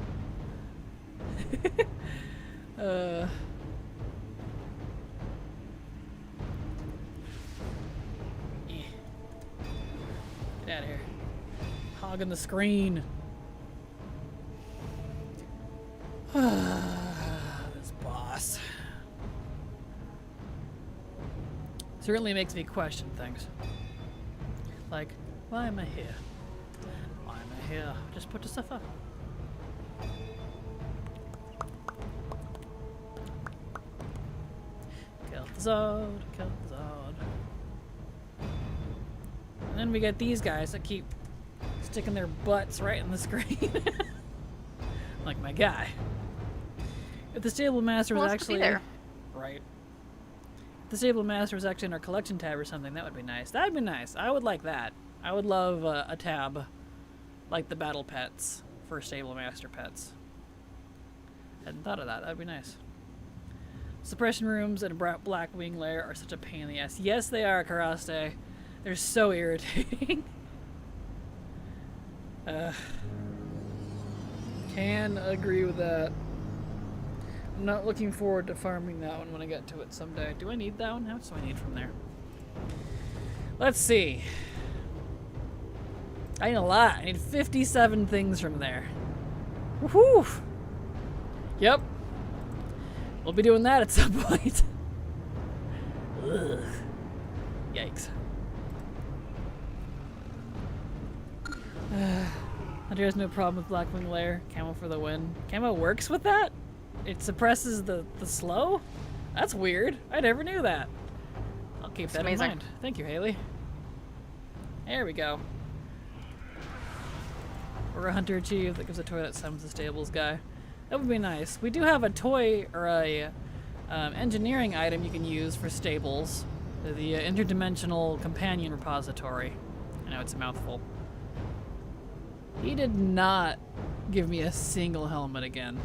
Get out of here. hogging the screen. This boss. Certainly makes me question things. Like, why am I here? Why am I here? Just put the stuff up. Kill the Zod, kill the Zod. And then we get these guys that keep sticking their butts right in the screen. Like my guy. If the stable master was actually there. Right. If the stable master was actually in our collection tab or something, that would be nice. That'd be nice. I would like that. I would love a tab like the battle pets for stable master pets. Hadn't thought of that. That'd be nice. Suppression rooms and a black wing layer are such a pain in the ass. Yes, they are, Karaste. They're so irritating. Can agree with that. I'm not looking forward to farming that one when I get to it someday. Do I need that one? How much do I need from there? Let's see. I need a lot. I need 57 things from there. Woohoo! Yep. We'll be doing that at some point. Ugh. Yikes. Hunter has no problem with Blackwing Lair. Camo for the win. Camo works with that? It suppresses the slow? That's weird. I never knew that. I'll keep that in mind. Thank you, Haley. There we go. Or a hunter achieve that gives a toy that summons the stables guy. That would be nice. We do have a toy or a engineering item you can use for stables. The interdimensional companion repository. I know it's a mouthful. He did not give me a single helmet again.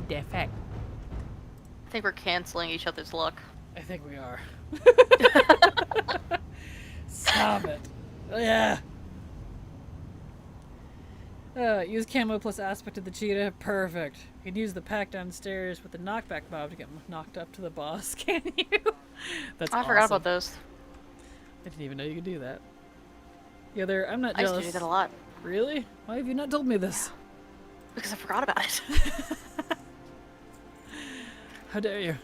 Defect. I think we're canceling each other's luck. I think we are. Stop it. Yeah. Use camo plus aspect of the cheetah. Perfect. You can use the pack downstairs with the knockback mob to get knocked up to the boss, can you? That's awesome. I forgot about those. I didn't even know you could do that. Yeah, I'm not I jealous. used to do that a lot. Really? Why have you not told me this? Because I forgot about it. How dare you?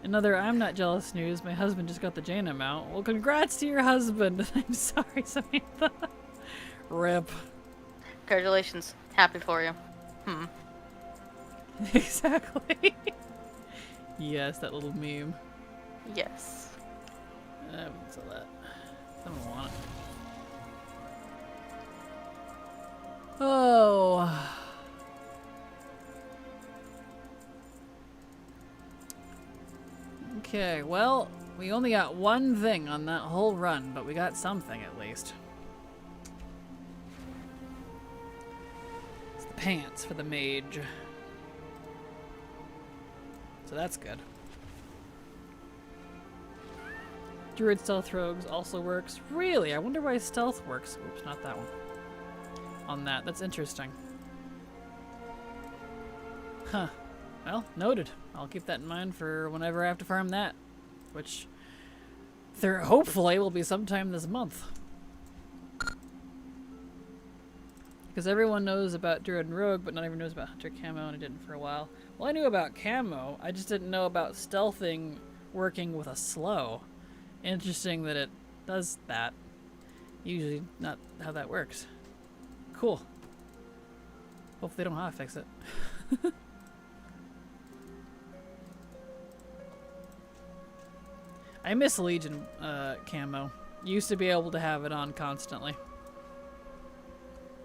Another I'm not jealous news. My husband just got the Jaina mount. Well, congrats to your husband. I'm sorry, Samantha. Rip. Congratulations. Happy for you. Exactly. Yes, that little meme. Yes. I wouldn't sell that. I don't want it. Oh. Okay, well, we only got one thing on that whole run, but we got something at least. It's the pants for the mage. So that's good. Druid Stealth Rogues also works. Really? I wonder why Stealth works. Oops, not that one. On that. That's interesting. Huh. Well, noted. I'll keep that in mind for whenever I have to farm that. Which, there hopefully will be sometime this month. Because everyone knows about Druid and Rogue, but not everyone knows about Hunter Camo, and I didn't for a while. Well, I knew about Camo. I just didn't know about stealthing working with a slow. Interesting that it does that. Usually not how that works. Cool. Hopefully they don't know how to fix it. I miss Legion camo. Used to be able to have it on constantly.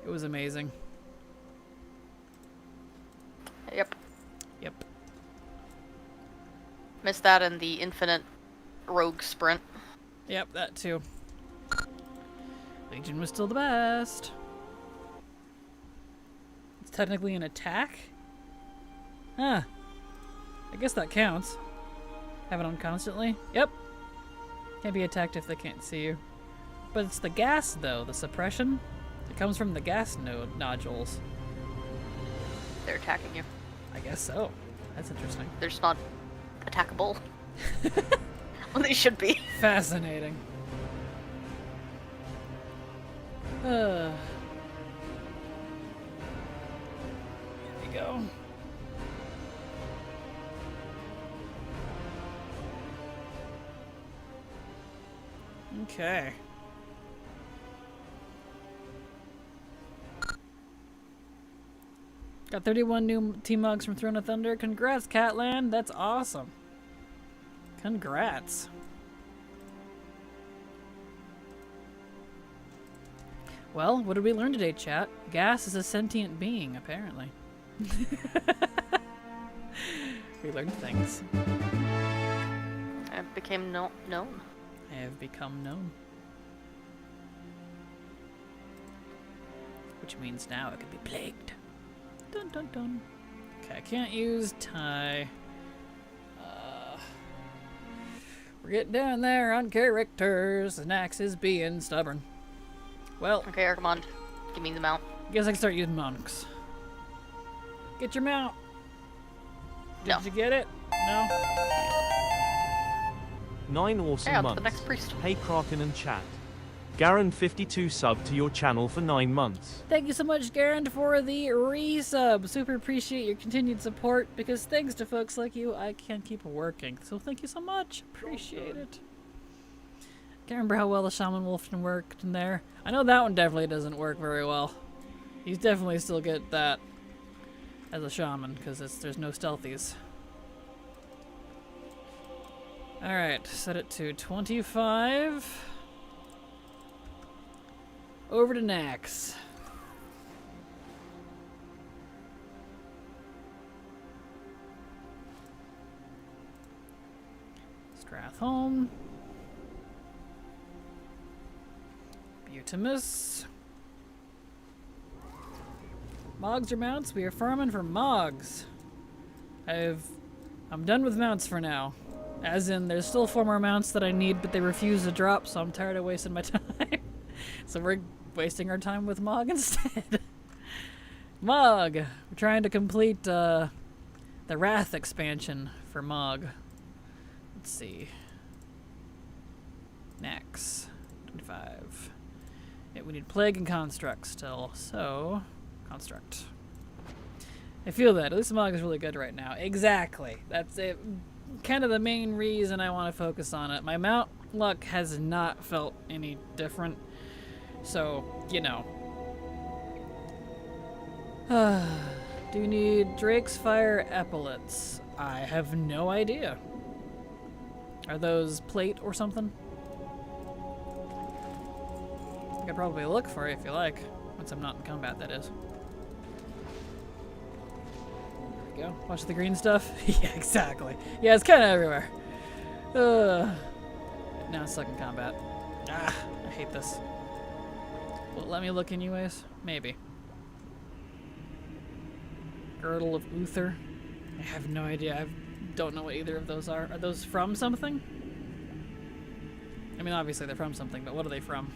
It was amazing. Yep. Yep. Missed that in the infinite rogue sprint. Yep, that too. Legion was still the best. It's technically an attack? Huh. I guess that counts. Have it on constantly? Yep. Can't be attacked if they can't see you. But it's the gas, though, the suppression. It comes from the gas nodules. They're attacking you. I guess so. That's interesting. They're just not attackable. Well, they should be. Fascinating. There we go. Okay. Got 31 new team mugs from Throne of Thunder. Congrats, Catland. That's awesome. Congrats. Well, what did we learn today, chat? Gas is a sentient being, apparently. We learned things. I became known. I have become known. Which means now I could be plagued. Dun dun dun. Okay, I can't use tie. We're getting down there on characters, and Axe is being stubborn. Well, Okay, Archimond, give me the mount. I guess I can start using monks. Get your mount. Did No. you get it? No? 9 awesome Yeah, to the months. next priest. Hey Kraken and chat. Garen 52 sub to your channel for 9 months. Thank you so much, Garand, for the resub. Super appreciate your continued support, because thanks to folks like you, I can keep working. So thank you so much. Appreciate it. Can't remember how well the Shaman Wolfton worked in there. I know that one definitely doesn't work very well. You definitely still get that as a Shaman, because there's no stealthies. Alright, set it to 25. Over to Nax. Strath home. Butimus. Mogs or mounts? We are farming for mogs. I'm done with mounts for now. As in, there's still 4 more mounts that I need, but they refuse to drop, so I'm tired of wasting my time. So we're wasting our time with Mog instead. Mog! We're trying to complete the Wrath expansion for Mog. Let's see. Next. 25. Yeah, we need Plague and Construct still, so... Construct. I feel that. At least Mog is really good right now. Exactly. That's it. Kind of the main reason I want to focus on it. My mount luck has not felt any different. So, you know. Do you need Drake's Fire Epaulets? I have no idea. Are those plate or something? I could probably look for it if you like. Once I'm not in combat, that is. There we go. Watch the green stuff? Yeah, exactly. Yeah, it's kind of everywhere. Now it's stuck in combat. Ah, I hate this. Will it let me look anyways? Maybe. Girdle of Uther. I have no idea. I don't know what either of those are. Are those from something? I mean, obviously they're from something, but what are they from?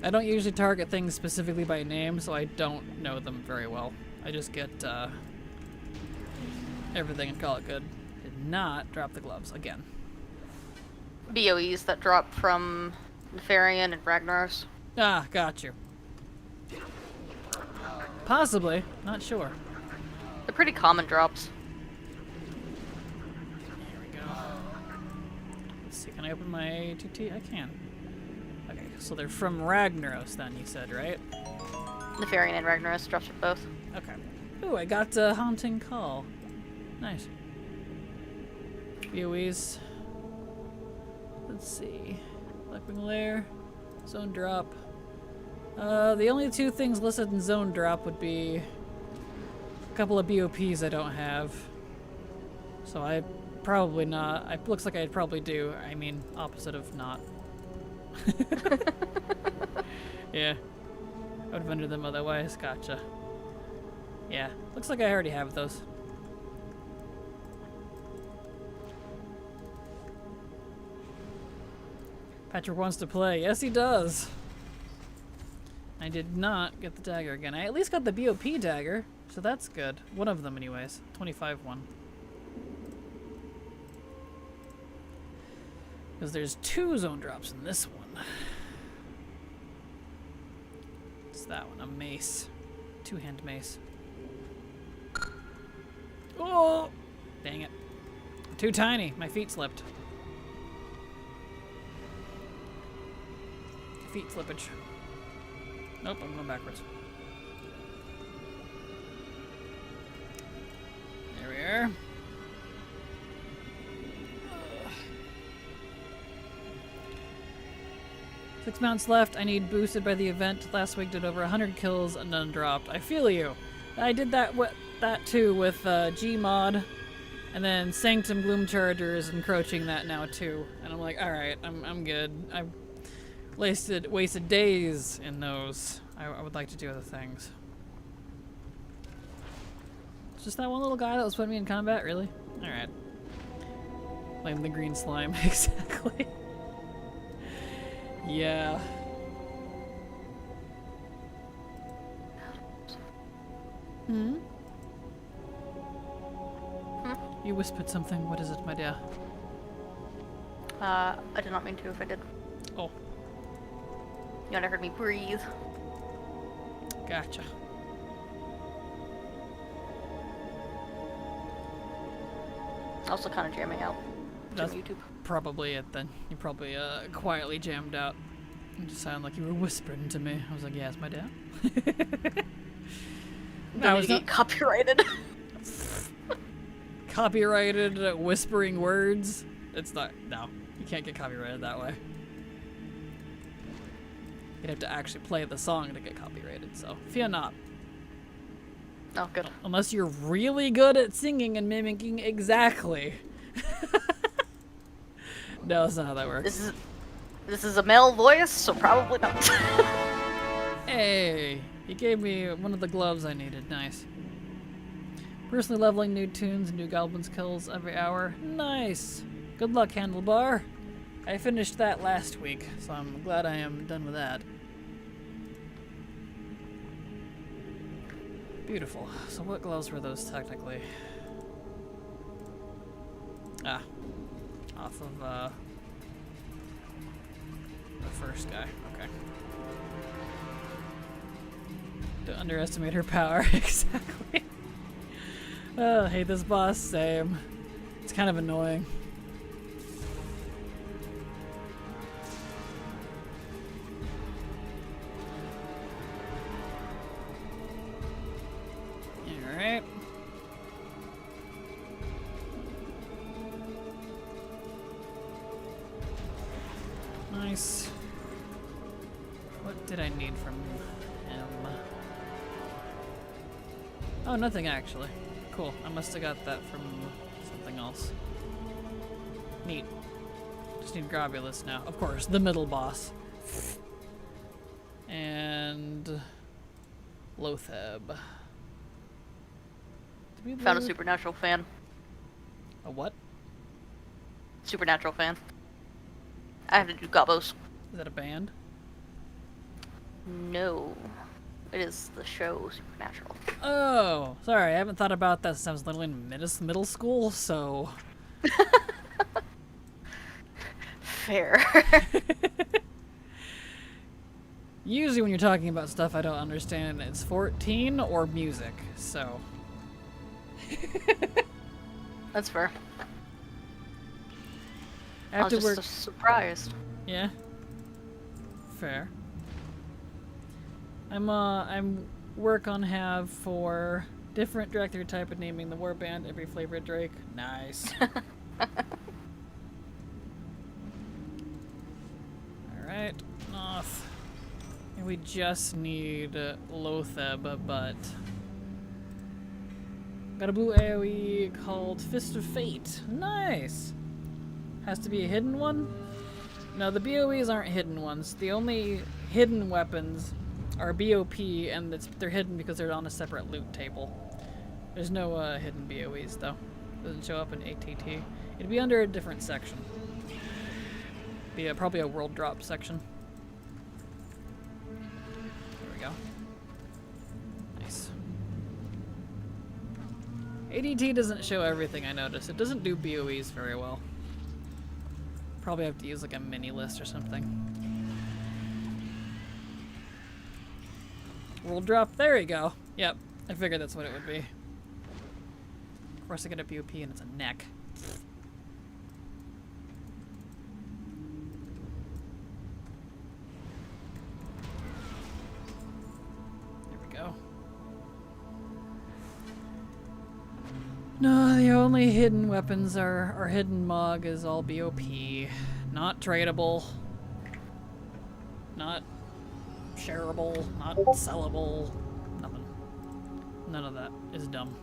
I don't usually target things specifically by name, so I don't know them very well. I just get everything and call it good. Did not drop the gloves again. BOEs that drop from Nefarian and Ragnaros. Ah, got you. Possibly. Not sure. They're pretty common drops. Here we go. Let's see. Can I open my TT? I can. Okay, so they're from Ragnaros then, you said, right? Nefarian and Ragnaros drops from both. Okay. Ooh, I got a Haunting Call. Nice. BOEs. Let's see. Leaping Lair. Zone Drop. The only 2 things listed in Zone Drop would be a couple of BOPs I don't have. So I probably not. It looks like I'd probably do. I mean, opposite of not. Yeah. I would have entered them otherwise. Gotcha. Yeah. Looks like I already have those. Patrick wants to play. Yes, he does. I did not get the dagger again. I at least got the BOP dagger, so that's good. One of them anyways. 25 one. Because there's 2 zone drops in this one. It's that one, a mace. 2-hand mace. Oh! Dang it. Too tiny. My feet slipped. Feet slippage. Nope, I'm going backwards. There we are. 6 mounts left. I need boosted by the event. Last week did over 100 kills and none dropped. I feel you. I did that too with Gmod, and then Sanctum Gloom Chargers encroaching that now too. And I'm like, all right, I'm good. I've wasted days in those. I would like to do other things. It's just that one little guy that was putting me in combat, really? All right. Blame the green slime, exactly. Yeah. Hmm? You whispered something. What is it, my dear? I did not mean to if I did. Oh. You might have heard me breathe. Gotcha. Also kind of jamming out That's from YouTube. probably it then. You probably quietly jammed out. You just sound like you were whispering to me. I was like, yeah, it's my dad. I was not copyrighted. Copyrighted whispering words? It's not. No, you can't get copyrighted that way. You'd have to actually play the song to get copyrighted, so fear not. Oh, good. Unless you're really good at singing and mimicking exactly. No, that's not how that works. This is a male voice, so probably not. Hey, he gave me one of the gloves I needed. Nice. Personally leveling new tunes and new goblins kills every hour. Nice. Good luck, Handlebar. I finished that last week, so I'm glad I am done with that. Beautiful. So what gloves were those technically? Ah. Off of, the first guy. Okay. Don't underestimate her power. Exactly. Oh, I hate this boss. Same. It's kind of annoying. Alright. Nice. What did I need from him? Oh, nothing actually. Cool. I must have got that from something else. Neat. Just need Grobulus now. Of course, the middle boss. And Lotheb. Found a Supernatural fan. A what? Supernatural fan. I have to do Gobos. Is that a band? No. It is the show Supernatural. Oh, sorry. I haven't thought about that since I was literally in middle school, so... Fair. Usually when you're talking about stuff I don't understand, it's 14 or music, so... That's fair. I was After just surprised. Yeah. Fair. I'm work on have for different director type of naming the warband every flavor of Drake. Nice. Alright, off. And we just need Lotheb, but got a blue AoE called Fist of Fate. Nice. Has to be a hidden one? No, the BOEs aren't hidden ones. The only hidden weapons are BOP, and they're hidden because they're on a separate loot table. There's no hidden BOEs, though. Doesn't show up in ATT. It'd be under a different section. Be probably a world drop section. There we go. Nice. ADT doesn't show everything, I noticed. It doesn't do BOEs very well. Probably have to use like a mini list or something. World drop. There you go. Yep. I figured that's what it would be. Of course I get a BOP and it's a neck. There we go. No, the only hidden weapons are our hidden mug is all BOP. Not tradable. Not shareable. Not sellable. Nothing. None of that is dumb.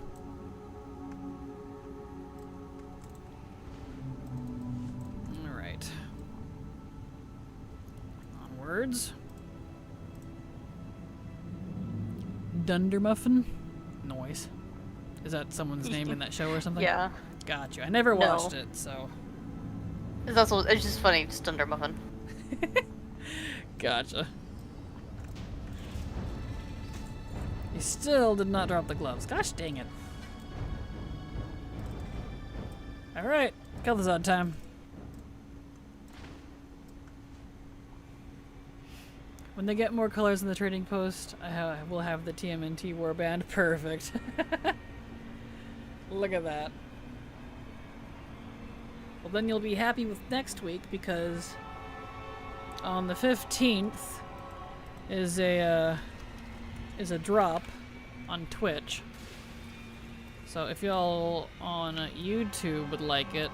Alright. Onwards. Dundermuffin? Noise. Is that someone's name in that show or something? Yeah. Gotcha. I never watched it, so. It's just funny, just under muffin. Gotcha. You still did not drop the gloves. Gosh dang it. Alright, Kel'Thuzad time. When they get more colors in the trading post, we'll have the TMNT warband. Perfect. Look at that. Well, then you'll be happy with next week because on the 15th is a drop on Twitch. So if y'all on YouTube would like it,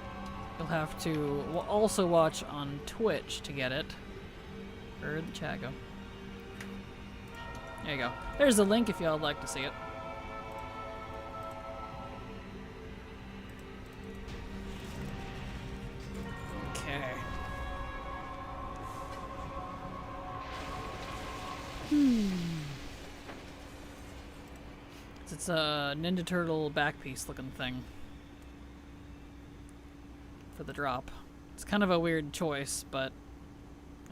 you'll have to also watch on Twitch to get it. Where'd the chat go? There you go. There's the link if y'all would like to see it. Okay. It's a Ninja Turtle back piece looking thing for the drop. It's kind of a weird choice, but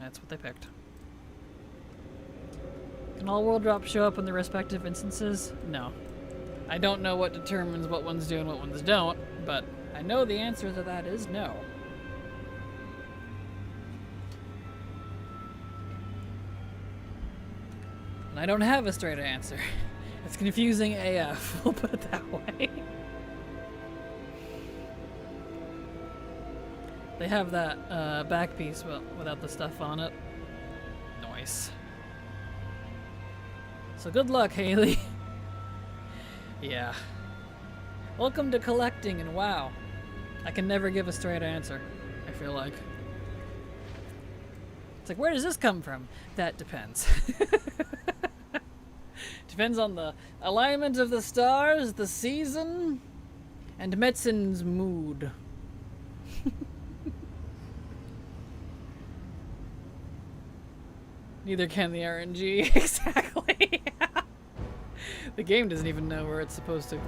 that's what they picked. Can all world drops show up in the respective instances? No. I don't know what determines what ones do and what ones don't, but I know the answer to that is no. And I don't have a straight answer. It's confusing AF, we'll put it that way. They have that back piece without the stuff on it. Nice. So good luck, Haley. Yeah. Welcome to collecting, and wow. I can never give a straight answer, I feel like. It's like, where does this come from? That depends. Depends on the alignment of the stars, the season, and Metzen's mood. Neither can the RNG. Exactly. The game doesn't even know where it's supposed to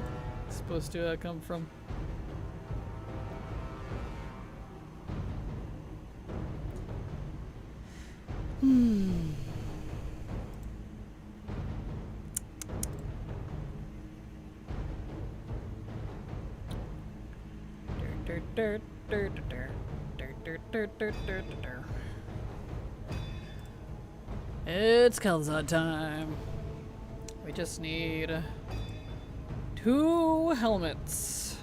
come from. It's Kel'Thuzad time. We just need 2 helmets.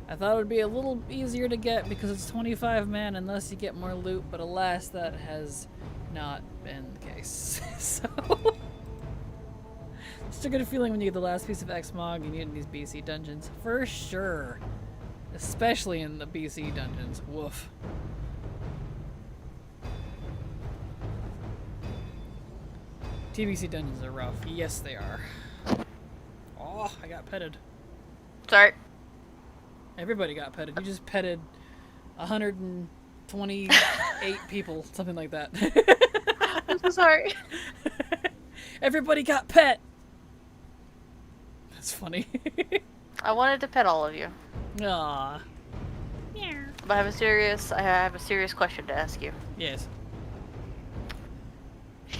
I thought it would be a little easier to get because it's 25 man unless you get more loot, but alas, that has not been the case. So, it's a good feeling when you get the last piece of Xmog you need in these BC dungeons. For sure. Especially in the BC dungeons. Woof. TBC dungeons are rough. Yes, they are. Oh, I got petted. Sorry. Everybody got petted. You just petted 128 people, something like that. I'm so sorry. Everybody got pet. That's funny. I wanted to pet all of you. Aww. Yeah. But I have a serious question to ask you. Yes.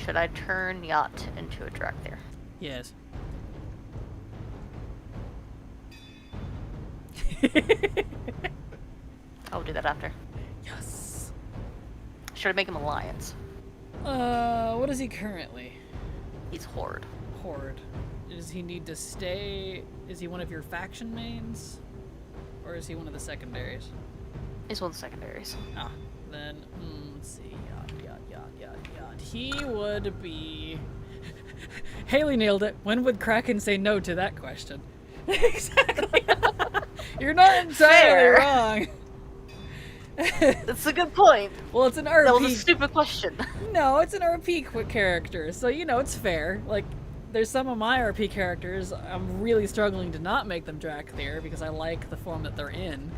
Should I turn Yacht into a Drakthir? Yes. I'll do that after. Should I make him Alliance? What is he currently? He's Horde. Horde. Does he need to stay? Is he one of your faction mains? Or is he one of the secondaries? He's one of the secondaries. Ah, then, let's see. Yad. He would be... Haley nailed it. When would Kraken say no to that question? Exactly. You're not entirely Fair. wrong. That's a good point. Well, it's an RP. That was a stupid question. No, it's an RP character, so it's fair. Like, there's some of my RP characters I'm really struggling to not make them Drakthir because I like the form that they're in.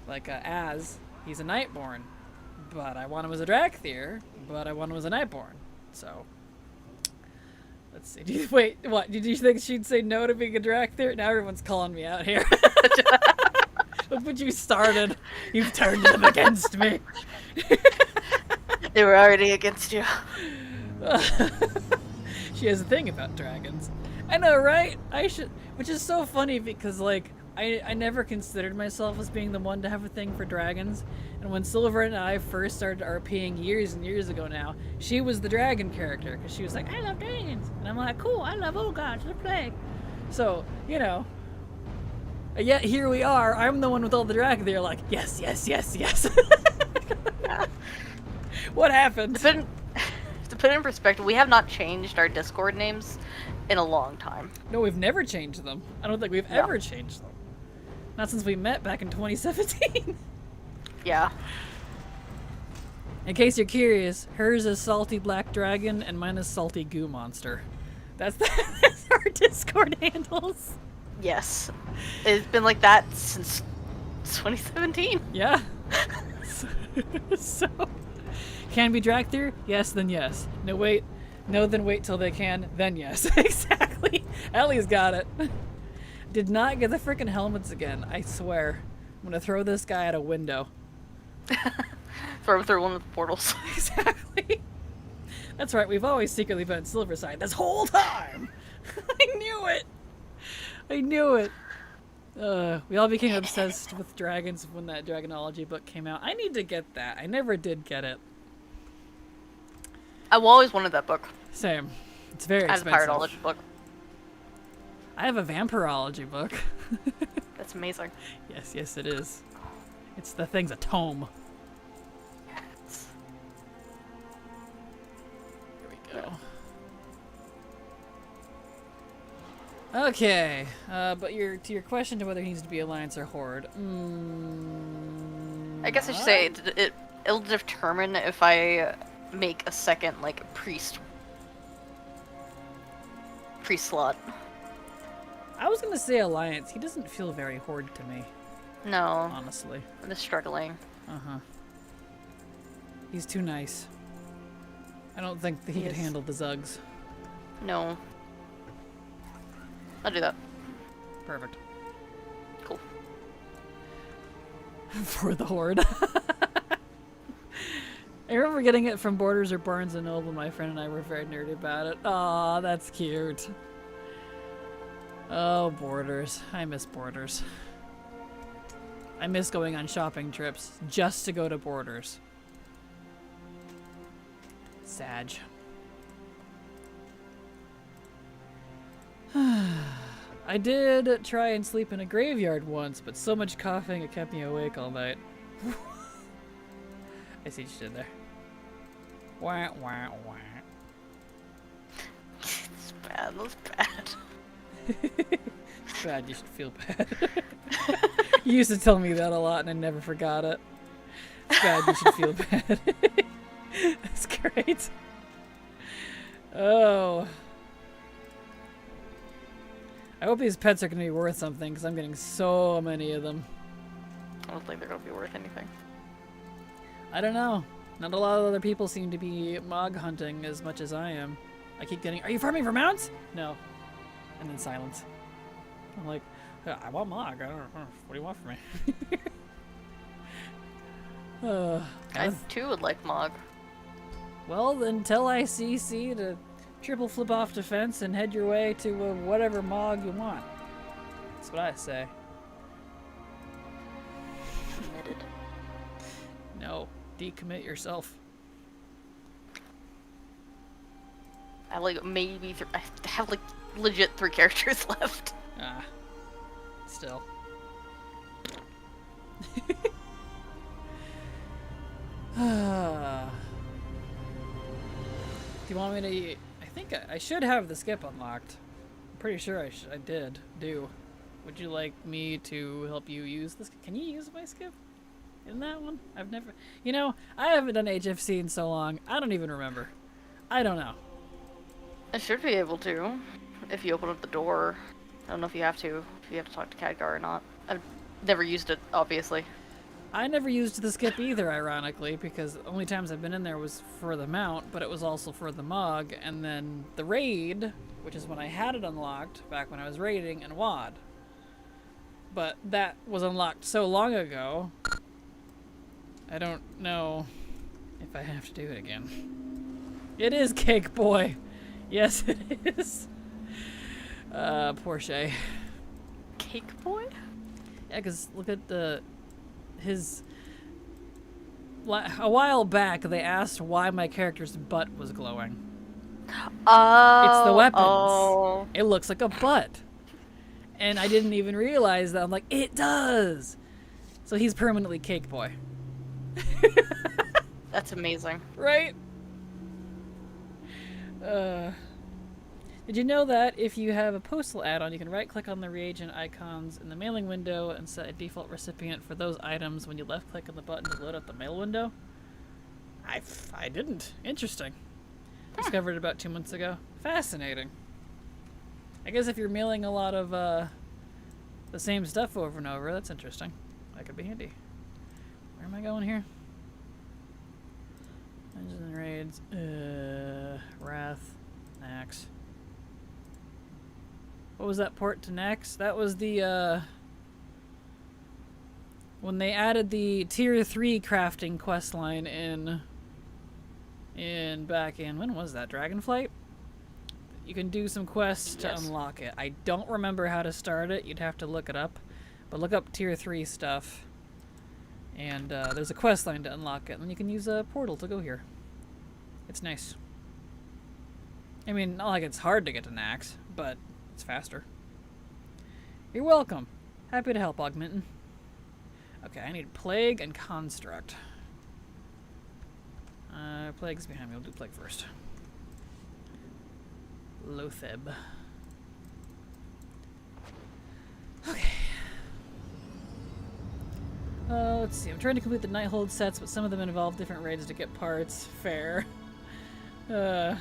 Like Az, he's a Nightborn, but I want him as a Drakthir, but I want him as a Nightborn. So, let's see. Wait, what? Did you think she'd say no to being a Drakthir? Now everyone's calling me out here. Look what you started. You've turned them against me. They were already against you. She has a thing about dragons. I know, right? I should, which is so funny because, like, I never considered myself as being the one to have a thing for dragons. And when Silver and I first started RPing years and years ago now, she was the dragon character because she was like, I love dragons. And I'm like, cool, I love Ogre, the plague. So, yet here we are. I'm the one with all the dragons. They're like, yes. What happened? To put it in perspective, we have not changed our Discord names in a long time. No, we've never changed them. I don't think we've ever changed them. Not since we met back in 2017. Yeah. In case you're curious, hers is Salty Black Dragon and mine is Salty Goo Monster. That's our Discord handles. Yes. It's been like that since 2017. Yeah. So, can be Drakthir? Yes, then yes. No, wait. No, then wait till they can, then yes. Exactly. Ellie's got it. Did not get the freaking helmets again, I swear. I'm gonna throw this guy out a window. Throw him through one of the portals. Exactly. That's right, we've always secretly been at Silverside this whole time! I knew it! We all became obsessed with dragons when that Dragonology book came out. I need to get that. I never did get it. I've always wanted that book. Same. It's very I have expensive. a Piratology book. I have a Vampirology book. That's amazing. Yes it is. The thing's a tome. Yes. Here we go. Okay, but to your question to whether he needs to be Alliance or Horde. I guess I should say it'll determine if I make a second, like, priest slot. I was gonna say Alliance. He doesn't feel very Horde to me. No. Honestly. I'm just struggling. Uh-huh. He's too nice. I don't think that he could handle the Zugs. No. I'll do that. Perfect. Cool. For the Horde. I remember getting it from Borders or Barnes & Noble. My friend and I were very nerdy about it. Aw, that's cute. Oh, Borders. I miss Borders. I miss going on shopping trips just to go to Borders. Sag. I did try and sleep in a graveyard once, but so much coughing it kept me awake all night. I see what you did there. Wah, wah, wah. It's bad. That's bad. Bad, you should feel bad. You used to tell me that a lot and I never forgot it. It's bad, you should feel bad. That's great. Oh. I hope these pets are going to be worth something because I'm getting so many of them. I don't think they're going to be worth anything. I don't know. Not a lot of other people seem to be mog hunting as much as I am. I keep getting, are you farming for mounts? No. And then silence. I'm like, I want mog. I don't know. What do you want from me? I too would like Mog. Well, until I CC to triple flip off defense and head your way to whatever mog you want. That's what I say. Committed. No. decommit yourself. I like maybe I have like legit 3 characters left. Ah. Still. Do you want me to... I think I should have the skip unlocked. I'm pretty sure I did. Would you like me to help you use this? Can you use my skip in that one? I've never... You know, I haven't done HFC in so long. I don't even remember. I don't know. I should be able to, if you open up the door. I don't know if you have to talk to Khadgar or not. I've never used it, obviously. I never used the skip either, ironically, because the only times I've been in there was for the mount, but it was also for the mug, and then the raid, which is when I had it unlocked, back when I was raiding, and WAD. But that was unlocked so long ago, I don't know if I have to do it again. It is Cake Boy! Yes, it is! Poor Shay. Cake Boy? Yeah, because look at a while back, they asked why my character's butt was glowing. Oh, it's the weapons. Oh. It looks like a butt. And I didn't even realize that. I'm like, it does! So he's permanently Cake Boy. That's amazing. Right? Did you know that if you have a postal add-on, you can right-click on the reagent icons in the mailing window and set a default recipient for those items when you left-click on the button to load up the mail window? I didn't. Interesting. Discovered it about 2 months ago. Fascinating. I guess if you're mailing a lot of the same stuff over and over, that's interesting. That could be handy. Where am I going here? Dungeons and Raids. Wrath. Nax. What was that port to Nax? That was the, when they added the Tier 3 crafting questline back in, when was that? Dragonflight? You can do some quests to unlock it. I don't remember how to start it. You'd have to look it up. But look up Tier 3 stuff. And there's a questline to unlock it. And then you can use a portal to go here. It's nice. I mean, not like it's hard to get to Nax, but it's faster. You're welcome. Happy to help, Augmentin. Okay, I need Plague and Construct. Plague's behind me. We'll do Plague first. Lotheb. Okay. Let's see. I'm trying to complete the Nighthold sets, but some of them involve different raids to get parts. Fair. The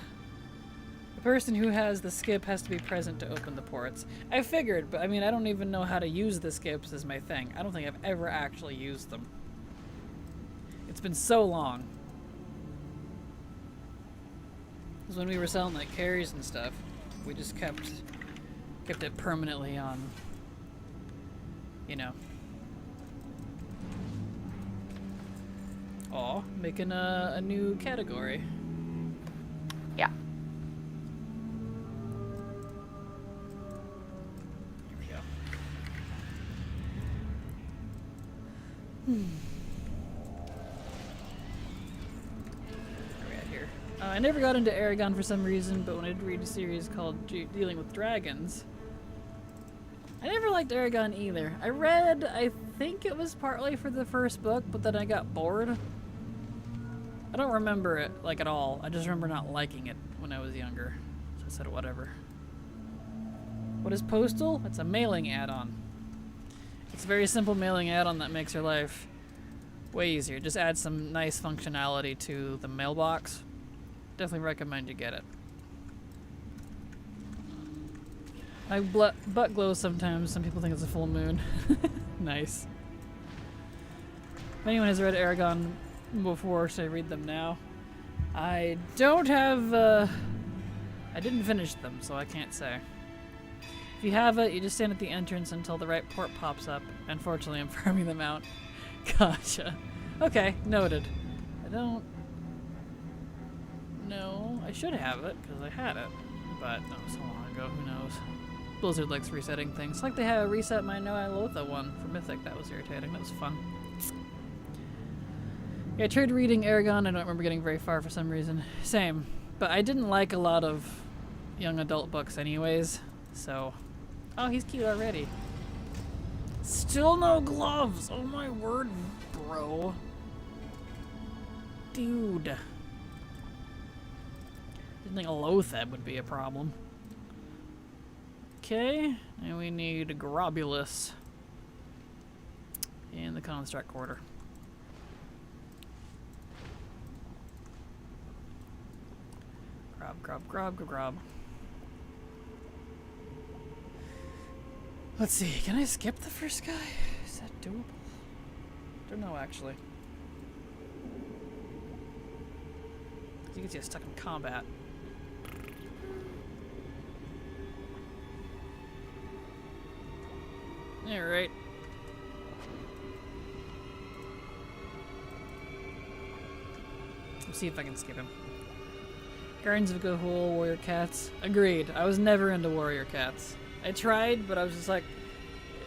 person who has the skip has to be present to open the ports. I figured, but I mean, I don't even know how to use the skips as my thing. I don't think I've ever actually used them. It's been so long. Because when we were selling like carries and stuff, we just kept it permanently on, you know. Aw, making a new category. Yeah. Here we go. Where are we at here? I never got into Aragon for some reason, but when I did read a series called Dealing with Dragons, I never liked Aragon either. I think it was partly for the first book, but then I got bored. I don't remember it, like, at all. I just remember not liking it when I was younger. So I said whatever. What is Postal? It's a mailing add-on. It's a very simple mailing add-on that makes your life way easier. Just add some nice functionality to the mailbox. Definitely recommend you get it. My butt glows sometimes. Some people think it's a full moon. Nice. If anyone has read Aragon before, should I read them now? I don't have, I didn't finish them, so I can't say. If you have it, you just stand at the entrance until the right port pops up. Unfortunately, I'm farming them out. Gotcha. Okay, noted. I don't know. I should have it, because I had it. But that was so long ago, who knows. Blizzard likes resetting things. Like they had reset my No Lotha one for Mythic. That was irritating. That was fun. Yeah, I tried reading Aragon. I don't remember getting very far for some reason. Same. But I didn't like a lot of young adult books anyways, so... Oh, he's cute already. Still no gloves! Oh my word, bro. Dude. Didn't think a Lotheb would be a problem. Okay, and we need a Globulus in the construct quarter. Grob. Let's see, can I skip the first guy? Is that doable? Don't know, actually. You can see us stuck in combat. Alright. Let's see if I can skip him. Guardians of Gahul, Warrior Cats. Agreed. I was never into Warrior Cats. I tried, but I was just like,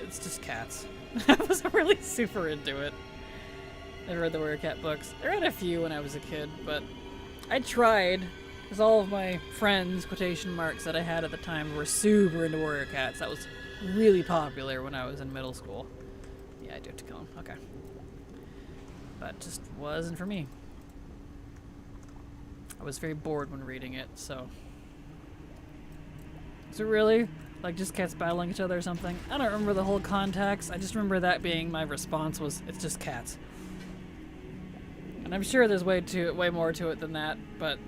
it's just cats. I wasn't really super into it. I read the Warrior Cat books. I read a few when I was a kid, but I tried, because all of my friends, quotation marks, that I had at the time were super into Warrior Cats. That was really popular when I was in middle school. Yeah, I do have to kill him. Okay. But just wasn't for me. I was very bored when reading it, so... Is it really? Like, just cats battling each other or something? I don't remember the whole context. I just remember that being my response was, it's just cats. And I'm sure there's way more to it than that, but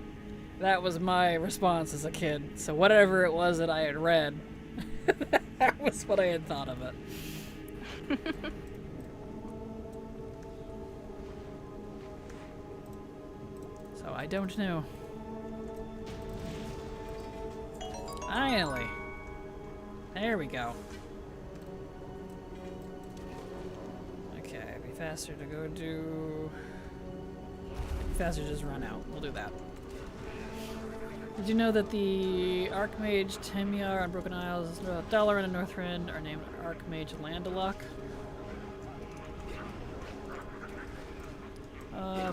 that was my response as a kid. So whatever it was that I had read, that was what I had thought of it. So I don't know. Finally. There we go. Okay, it'd be faster to go do... Faster to just run out. We'll do that. Did you know that the Archmage Temiar on Broken Isles, Dalaran and Northrend are named Archmage Landalock?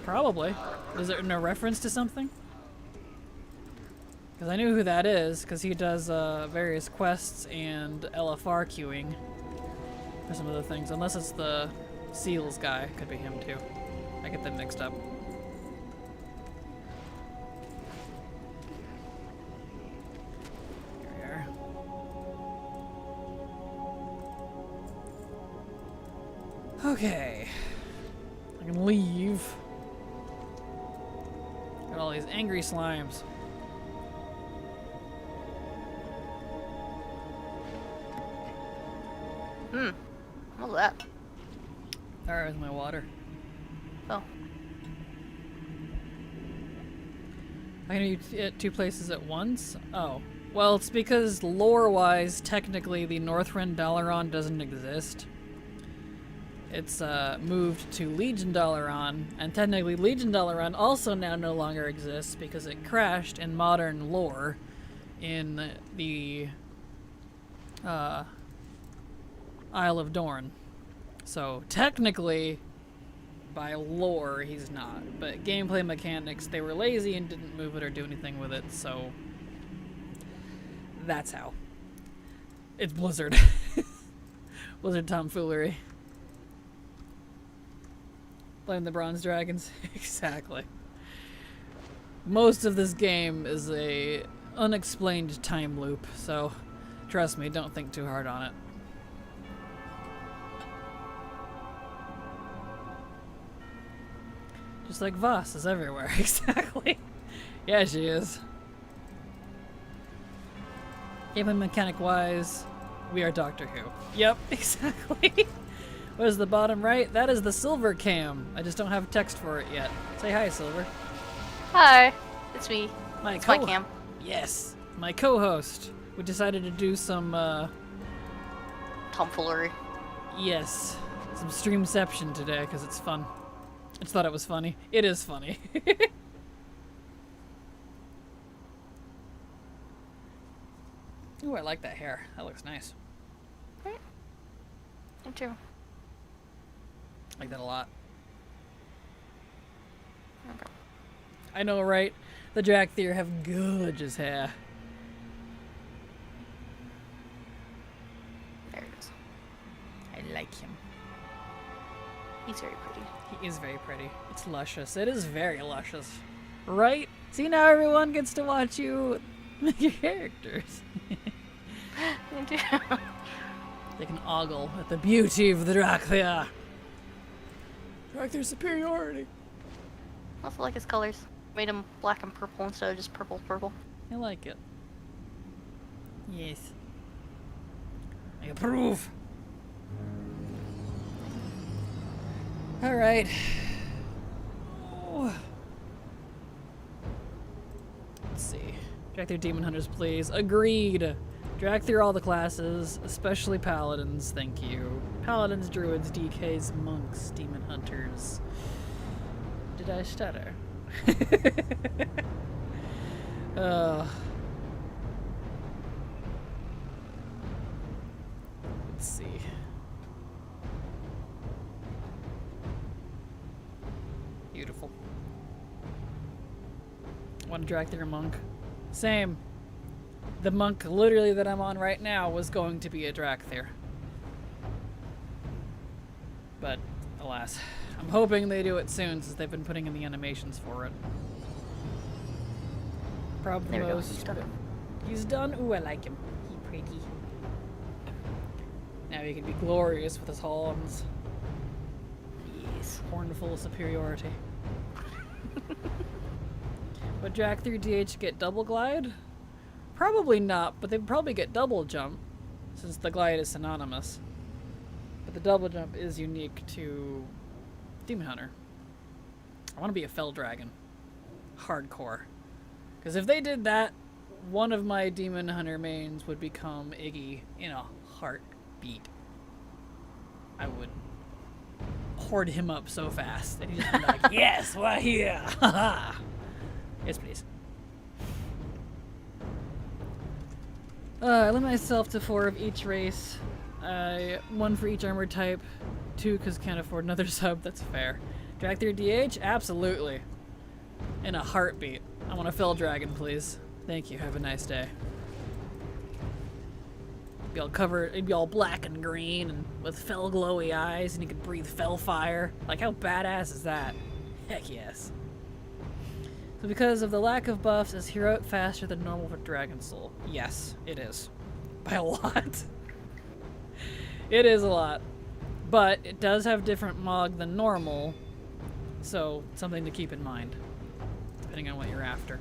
Probably. Is there no reference to something? Because I knew who that is, because he does various quests and LFR queuing for some of the things. Unless it's the Seals guy. Could be him too. I get them mixed up. Here we are. Okay. I can leave. Got all these angry slimes. What was that? There is my water. Oh. I can be at two places at once? Oh. Well, it's because lore-wise, technically, the Northrend Dalaran doesn't exist. It's moved to Legion Dalaran, and technically Legion Dalaran also now no longer exists because it crashed in modern lore in the Isle of Dorn. So technically, by lore, he's not. But gameplay mechanics, they were lazy and didn't move it or do anything with it, so that's how. It's Blizzard. Blizzard tomfoolery. Blame the Bronze Dragons. Exactly. Most of this game is a unexplained time loop, so trust me, don't think too hard on it. Just like Voss is everywhere. Exactly. Yeah, she is. Gameplay mechanic wise, we are Doctor Who. Yep, exactly. What is the bottom right? That is the Silver Cam. I just don't have text for it yet. Say hi, Silver. Hi, it's me. My cam. Yes, my co-host. We decided to do some, Tomfoolery. yes, some streamception today because it's fun. I just thought it was funny. It is funny. Ooh, I like that hair. That looks nice. Right. Me too. I like that a lot. I know, right? The Drakthir have gorgeous hair. There it is. I like him. He's very pretty. He is very pretty. It's luscious. It is very luscious. Right? See, now everyone gets to watch you make your characters. Me too. They can ogle at the beauty of the Drakthir. Drakthir superiority. Also like his colors. Made him black and purple instead of just purple. I like it. Yes. I approve. Alright. Let's see. Drag through Demon Hunters, please. Agreed. Drag through all the classes, especially Paladins, thank you. Paladins, Druids, DKs, Monks, Demon Hunters. Did I stutter? Let's see. Beautiful. Want to drag through a monk? Same. The monk literally that I'm on right now was going to be a Drakthir. But, alas. I'm hoping they do it soon since they've been putting in the animations for it. Probably There we go. most. He's done. He's done. Ooh, I like him. He pretty. Now he can be glorious with his horns. Yes. Hornful superiority. Would Drakthir DH get double glide? Probably not, but they'd probably get double jump, since the glide is synonymous. But the double jump is unique to Demon Hunter. I want to be a Fell Dragon. Hardcore. Because if they did that, one of my Demon Hunter mains would become Iggy in a heartbeat. I would hoard him up so fast. And he'd just be like, yes, we're here! Haha! Yes, please. I limit myself to 4 of each race. 1 for each armor type. 2 because can't afford another sub. That's fair. Drag through DH? Absolutely. In a heartbeat. I want a Fell Dragon, please. Thank you. Have a nice day. Be all covered. It'd be all black and green and with fell glowy eyes, and you could breathe fell fire. Like, how badass is that? Heck yes. So because of the lack of buffs, is Hero out faster than normal for Dragon Soul? Yes, it is. By a lot. It is a lot. But it does have different Mog than normal, so something to keep in mind, depending on what you're after.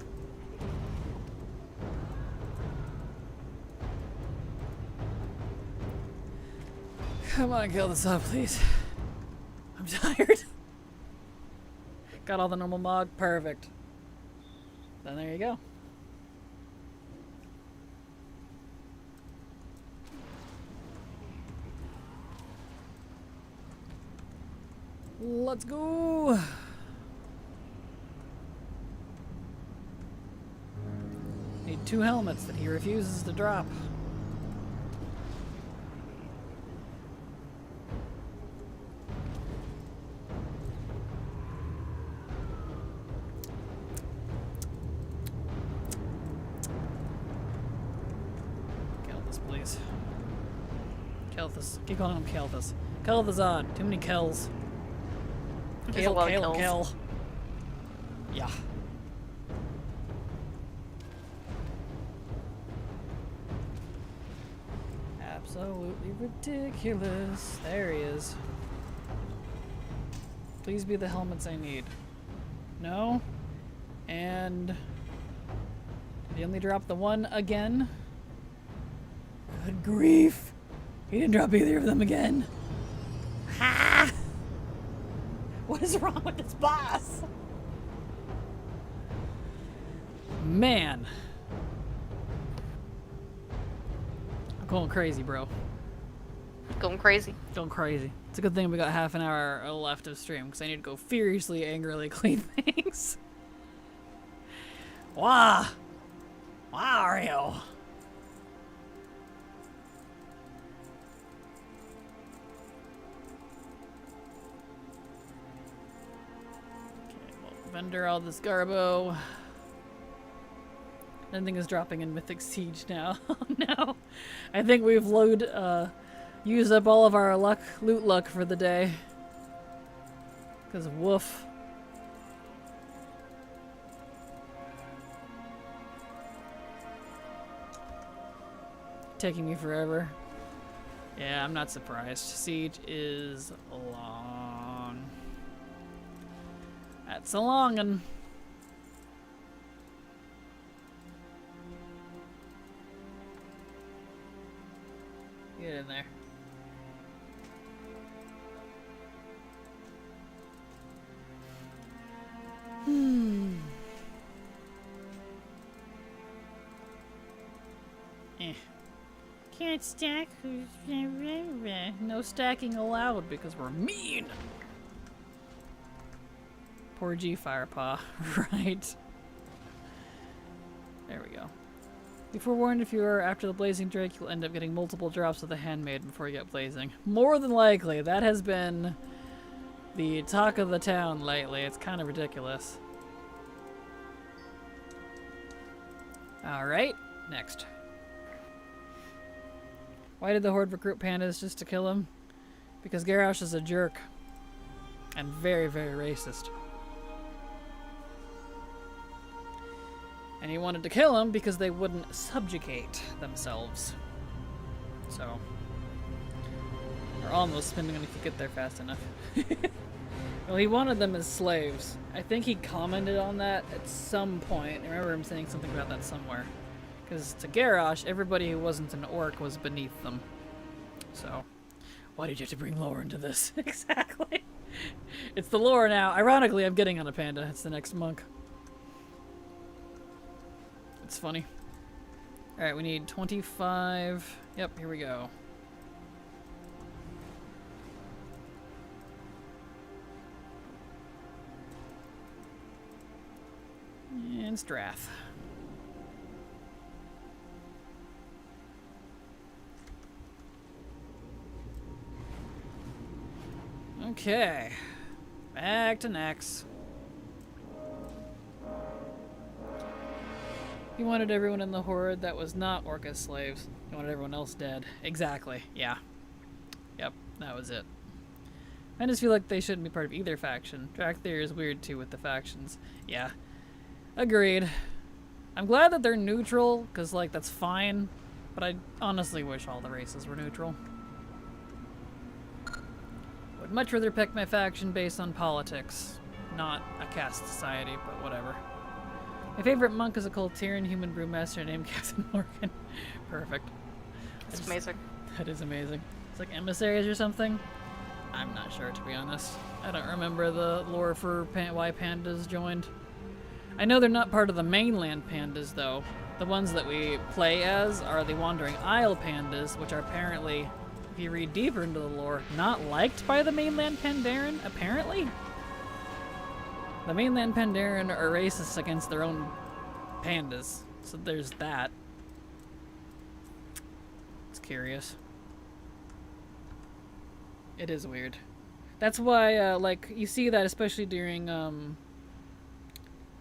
Come on, kill this up, please. I'm tired. Got all the normal Mog? Perfect. Then there you go. Let's go! Need 2 helmets that he refuses to drop. Kelthus, please. Kelthus. Keep calling him Kelthus. Kel'Thuzad. Too many Kells. There's a lot of kills. Yeah. Absolutely ridiculous. There he is. Please be the helmets I need. No. And did he only drop the one again? Good grief. He didn't drop either of them again. Ha! What is wrong with this boss? Man. I'm going crazy, bro. Going crazy. Going crazy. It's a good thing we got half an hour left of stream, because I need to go furiously, angrily clean things. Wah! Wah, are you? vendor all this garbo. Nothing is dropping in Mythic Siege now. Oh no. I think we've used up all of our loot luck for the day. Because woof. Taking me forever. Yeah, I'm not surprised. Siege is long. That's a long one. Get in there. Can't stack. No stacking allowed because we're mean. Poor G Firepaw. Right. There we go. Be forewarned, if you are after the Blazing Drake, you'll end up getting multiple drops of the Handmaid before you get Blazing. More than likely. That has been the talk of the town lately. It's kind of ridiculous. Alright, next. Why did the Horde recruit pandas? Just to kill him? Because Garrosh is a jerk. And very, very racist. And he wanted to kill him because they wouldn't subjugate themselves. So. Or almost, depending on if you get there fast enough. Well, he wanted them as slaves. I think he commented on that at some point. I remember him saying something about that somewhere. Because to Garrosh, everybody who wasn't an orc was beneath them. So, why did you have to bring lore into this? Exactly. It's the lore now. Ironically, I'm getting on a panda. It's the next monk. It's funny. Alright, we need 25. Yep, here we go. And Strath. Okay. Back to Nex. He wanted everyone in the Horde that was not Orca slaves. He wanted everyone else dead. Exactly. Yeah. Yep, that was it. I just feel like they shouldn't be part of either faction. Drakthir is weird too with the factions. Yeah. Agreed. I'm glad that they're neutral, because, like, that's fine. But I honestly wish all the races were neutral. Would much rather pick my faction based on politics. Not a caste society, but whatever. My favorite monk is a Coltirian human brewmaster named Captain Morgan. Perfect. That's amazing. That is amazing. It's like emissaries or something? I'm not sure, to be honest. I don't remember the lore for why pandas joined. I know they're not part of the mainland pandas, though. The ones that we play as are the Wandering Isle pandas, which are apparently, if you read deeper into the lore, not liked by the mainland Pandaren, apparently. The mainland Pandaren are racist against their own pandas, so there's that. It's curious. It is weird. That's why, like, you see that especially during,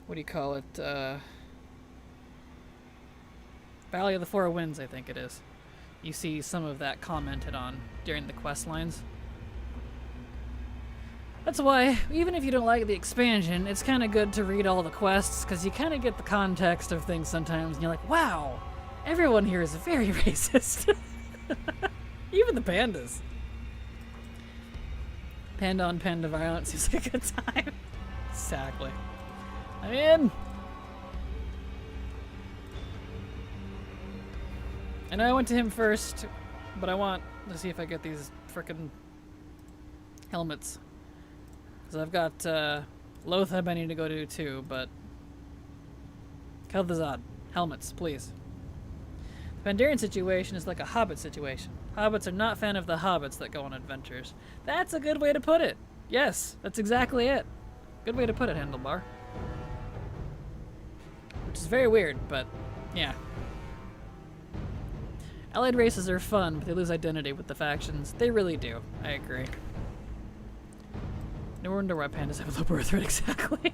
what do you call it, Valley of the Four Winds, I think it is. You see some of that commented on during the quest lines. That's why, even if you don't like the expansion, it's kind of good to read all the quests, because you kind of get the context of things sometimes, and you're like, wow, everyone here is very racist. Even the pandas. Panda on panda violence seems like a good time. Exactly. I'm in! I know I went to him first, but I want to see if I get these frickin' helmets. Because I've got Lotheb I need to go to too, but Kel'Thuzad, helmets, please. The Pandaren situation is like a Hobbit situation. Hobbits are not fan of the Hobbits that go on adventures. That's a good way to put it. Yes, that's exactly it. Good way to put it, Handlebar. Which is very weird, but yeah. Allied races are fun, but they lose identity with the factions. They really do. I agree. No wonder why pandas have a low birth rate, exactly.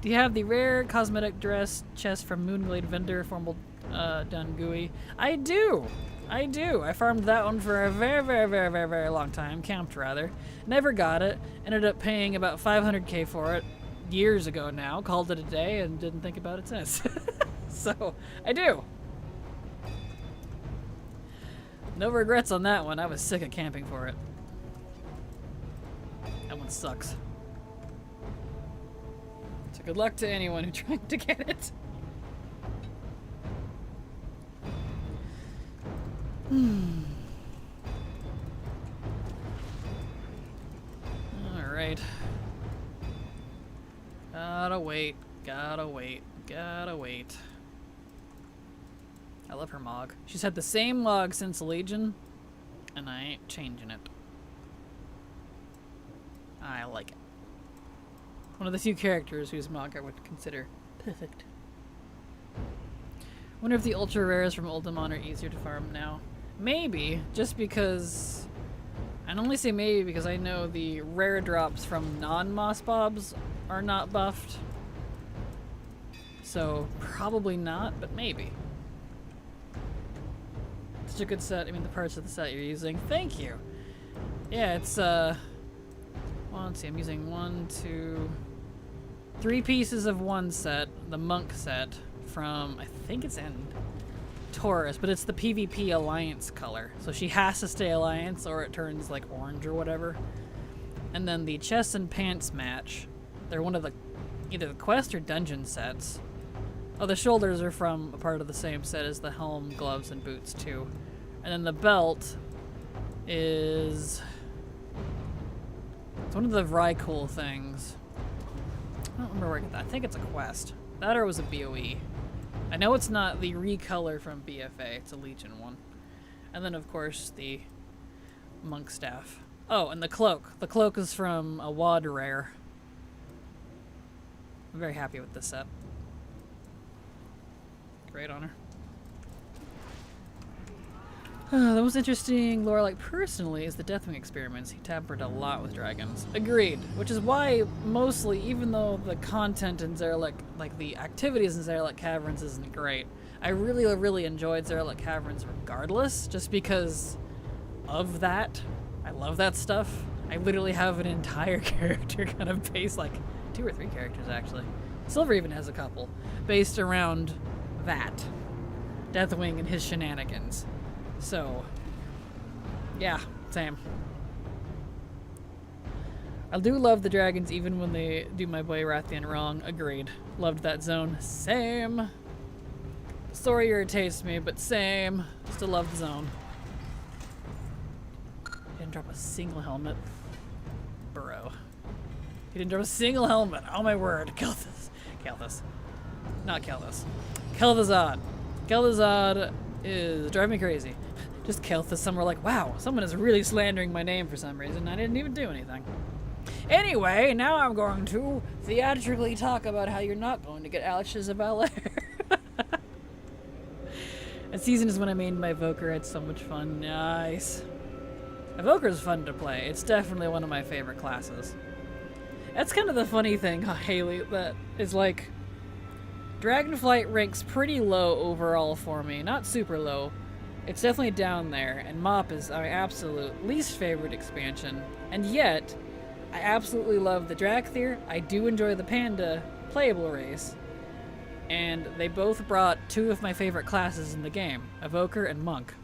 Do you have the rare cosmetic dress chest from Moonglade Vendor, formal done GUI? I do! I do! I farmed that one for a very long time. Camped, rather. Never got it. Ended up paying about 500k for it years ago now. Called it a day and didn't think about it since. So, I do! No regrets on that one. I was sick of camping for it. That one sucks. So good luck to anyone who tried to get it. Alright. Gotta wait. Gotta wait. Gotta wait. I love her Mog. She's had the same Mog since Legion, and I ain't changing it. I like it. One of the few characters whose Mog I would consider perfect. Wonder if the ultra rares from Oldemon are easier to farm now. Maybe, just because... I'd only say maybe because I know the rare drops from non-Moss Bobs are not buffed. So, probably not, but maybe. Such a good set. I mean, the parts of the set you're using. Thank you! Yeah, it's, well, let's see, I'm using 3 pieces of one set, the Monk set, from, I think it's in Taurus, but it's the PvP Alliance color. So she has to stay Alliance or it turns like orange or whatever. And then the chest and pants match. They're one of the, either the quest or dungeon sets. Oh, the shoulders are from a part of the same set as the helm, gloves, and boots too. And then the belt is... It's one of the Vrykul things. I don't remember where I got that. I think it's a quest. That or it was a BOE. I know it's not the recolor from BFA. It's a Legion one. And then, of course, the monk staff. Oh, and the cloak. The cloak is from a WoD rare. I'm very happy with this set. Great honor. The most interesting lore, like personally, is the Deathwing experiments. He tampered a lot with dragons. Agreed. Which is why, mostly, even though the content in Zerlik, like the activities in Zerlik Caverns isn't great, I really enjoyed Zerlik Caverns regardless, just because of that. I love that stuff. I literally have an entire character kind of based, like 2 or 3 characters actually. Silver even has a couple, based around that. Deathwing and his shenanigans. So, yeah, same. I do love the dragons even when they do my boy Wrathian wrong. Agreed. Loved that zone. Same. The story irritates me, but same. Still love the zone. Didn't drop a single helmet. Bro. He didn't drop a single helmet. Oh my word. Kel'Thas. Kel'Thas. Not Kel'Thas. Kel'Thuzad. Kel'Thuzad is driving me crazy. Just Kel'Thas, some were like, wow, someone is really slandering my name for some reason. I didn't even do anything. Anyway, now I'm going to theatrically talk about how you're not going to get Alex's of Belair. That season is when I made my Evoker. I had so much fun. Nice. Evoker is fun to play. It's definitely one of my favorite classes. That's kind of the funny thing, Haley, that is like, Dragonflight ranks pretty low overall for me. Not super low. It's definitely down there, and Mop is my absolute least favorite expansion. And yet, I absolutely love the Drakthir. I do enjoy the Panda playable race. And they both brought 2 of my favorite classes in the game, Evoker and Monk.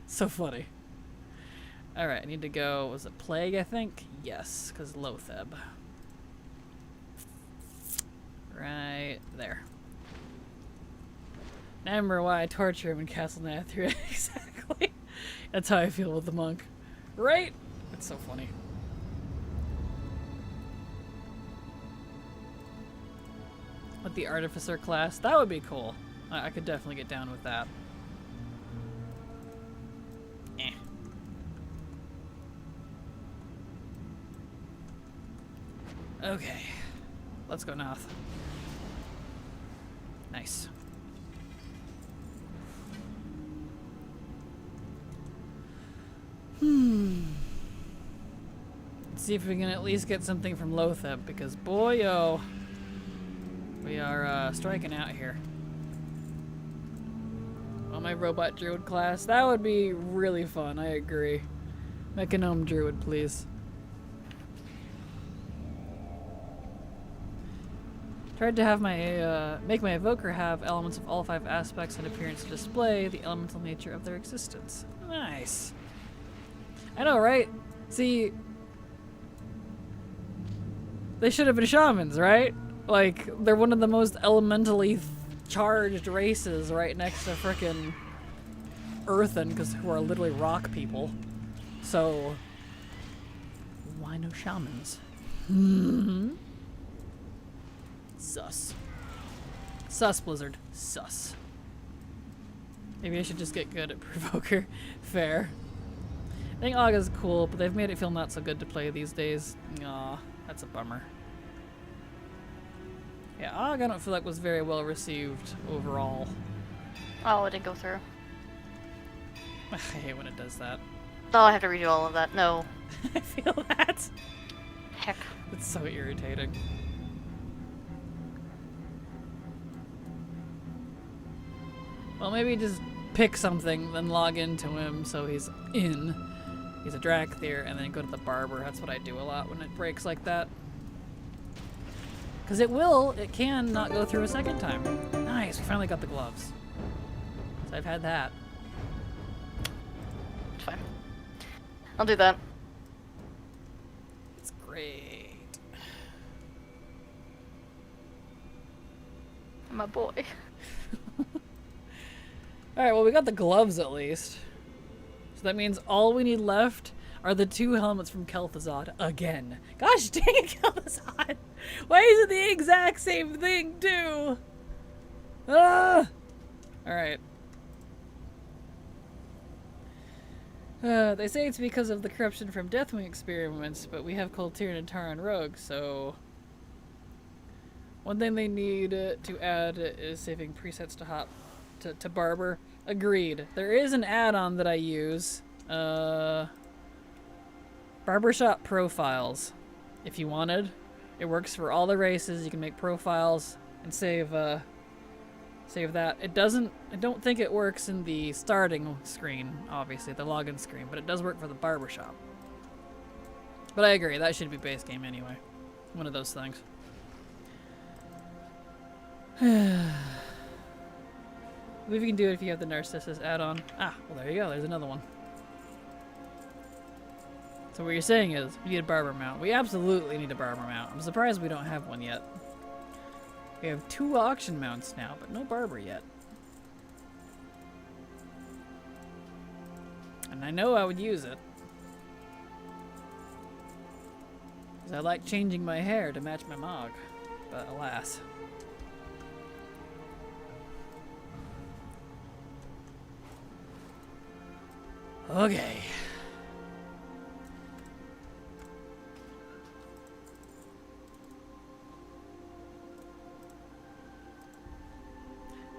So funny. Alright, I need to go, was it Plague, I think? Yes, because Lotheb. Right there. I remember why I torture him in Castle Nathria. Exactly. That's how I feel with the monk. Right? It's so funny. With the Artificer class, that would be cool. I could definitely get down with that. Eh. Okay. Let's go north. Nice. Let's see if we can at least get something from Lotheb, because boy, oh, we are striking out here. On my robot druid class, that would be really fun. I agree. Mechanome druid, please. Tried to have my make my evoker have elements of all 5 aspects and appearance to display the elemental nature of their existence. Nice. I know, right? See, they should have been shamans, right? Like, they're one of the most elementally charged races right next to frickin' Earthen, because who are literally rock people. So, why no shamans? Sus. Sus, Blizzard. Sus. Maybe I should just get good at Provoker. Fair. I think Aga's cool, but they've made it feel not so good to play these days. Aw, that's a bummer. Yeah, Aga I don't feel like was very well received overall. Oh, it didn't go through. I hate when it does that. Oh, I have to redo all of that. No. I feel that. Heck. It's so irritating. Well, maybe just pick something, then log into him so he's in. He's a Drakthir, and then go to the barber. That's what I do a lot when it breaks like that. Because it can not go through a second time. Nice, we finally got the gloves. So I've had that. It's fine. I'll do that. It's great. My boy. Alright, well we got the gloves at least. So that means all we need left are the 2 helmets from Kel'Thuzad again. Gosh dang it, Kel'Thuzad! Why is it the exact same thing too? Ah! Alright. They say it's because of the corruption from Deathwing experiments, but we have Kultir and Taran Rogue, so... One thing they need to add is saving presets to hop to Barber. Agreed. There is an add-on that I use. Barbershop Profiles. If you wanted. It works for all the races. You can make profiles and save that. I don't think it works in the starting screen, obviously, the login screen, but it does work for the barbershop. But I agree, that should be base game anyway. One of those things. I believe you can do it if you have the Narcissus add-on. Ah, well there you go, there's another one. So what you're saying is, we need a barber mount. We absolutely need a barber mount. I'm surprised we don't have one yet. We have 2 auction mounts now, but no barber yet. And I know I would use it. Because I like changing my hair to match my mog. But alas. Okay.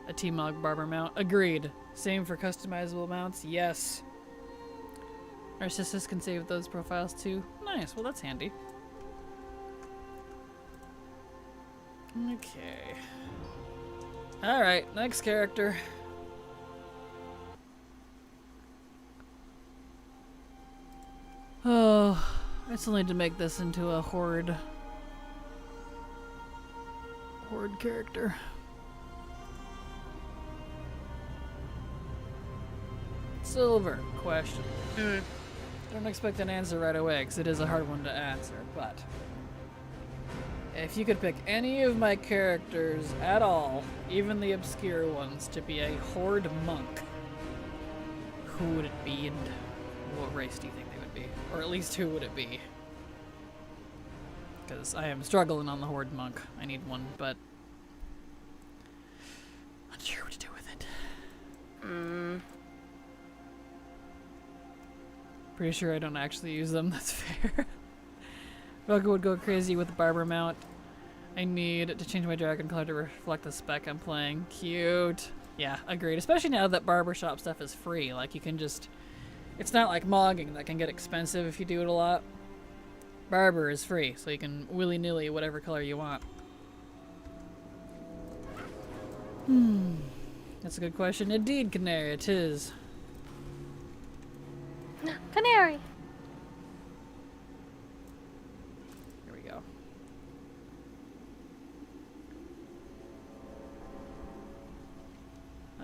A T-Mog barber mount. Agreed. Same for customizable mounts. Yes. Narcissus can save those profiles too. Nice. Well, that's handy. Okay. Alright, next character. Oh, I still need to make this into a horde character. Silver question. Don't expect an answer right away because it is a hard one to answer, but if you could pick any of my characters at all, even the obscure ones, to be a horde monk, who would it be and what race do you think they would be? Or at least who would it be? Because I am struggling on the horde monk. I need one, but not sure what to do with it. Pretty sure I don't actually use them, that's fair. Velka would go crazy with the barber mount. I need to change my dragon color to reflect the spec I'm playing. Cute. Yeah, agreed. Especially now that barbershop stuff is free. Like, you can just... It's not like mogging that can get expensive if you do it a lot. Barber is free, so you can willy-nilly whatever color you want. That's a good question. Indeed, Canary, it is. Canary. Here we go.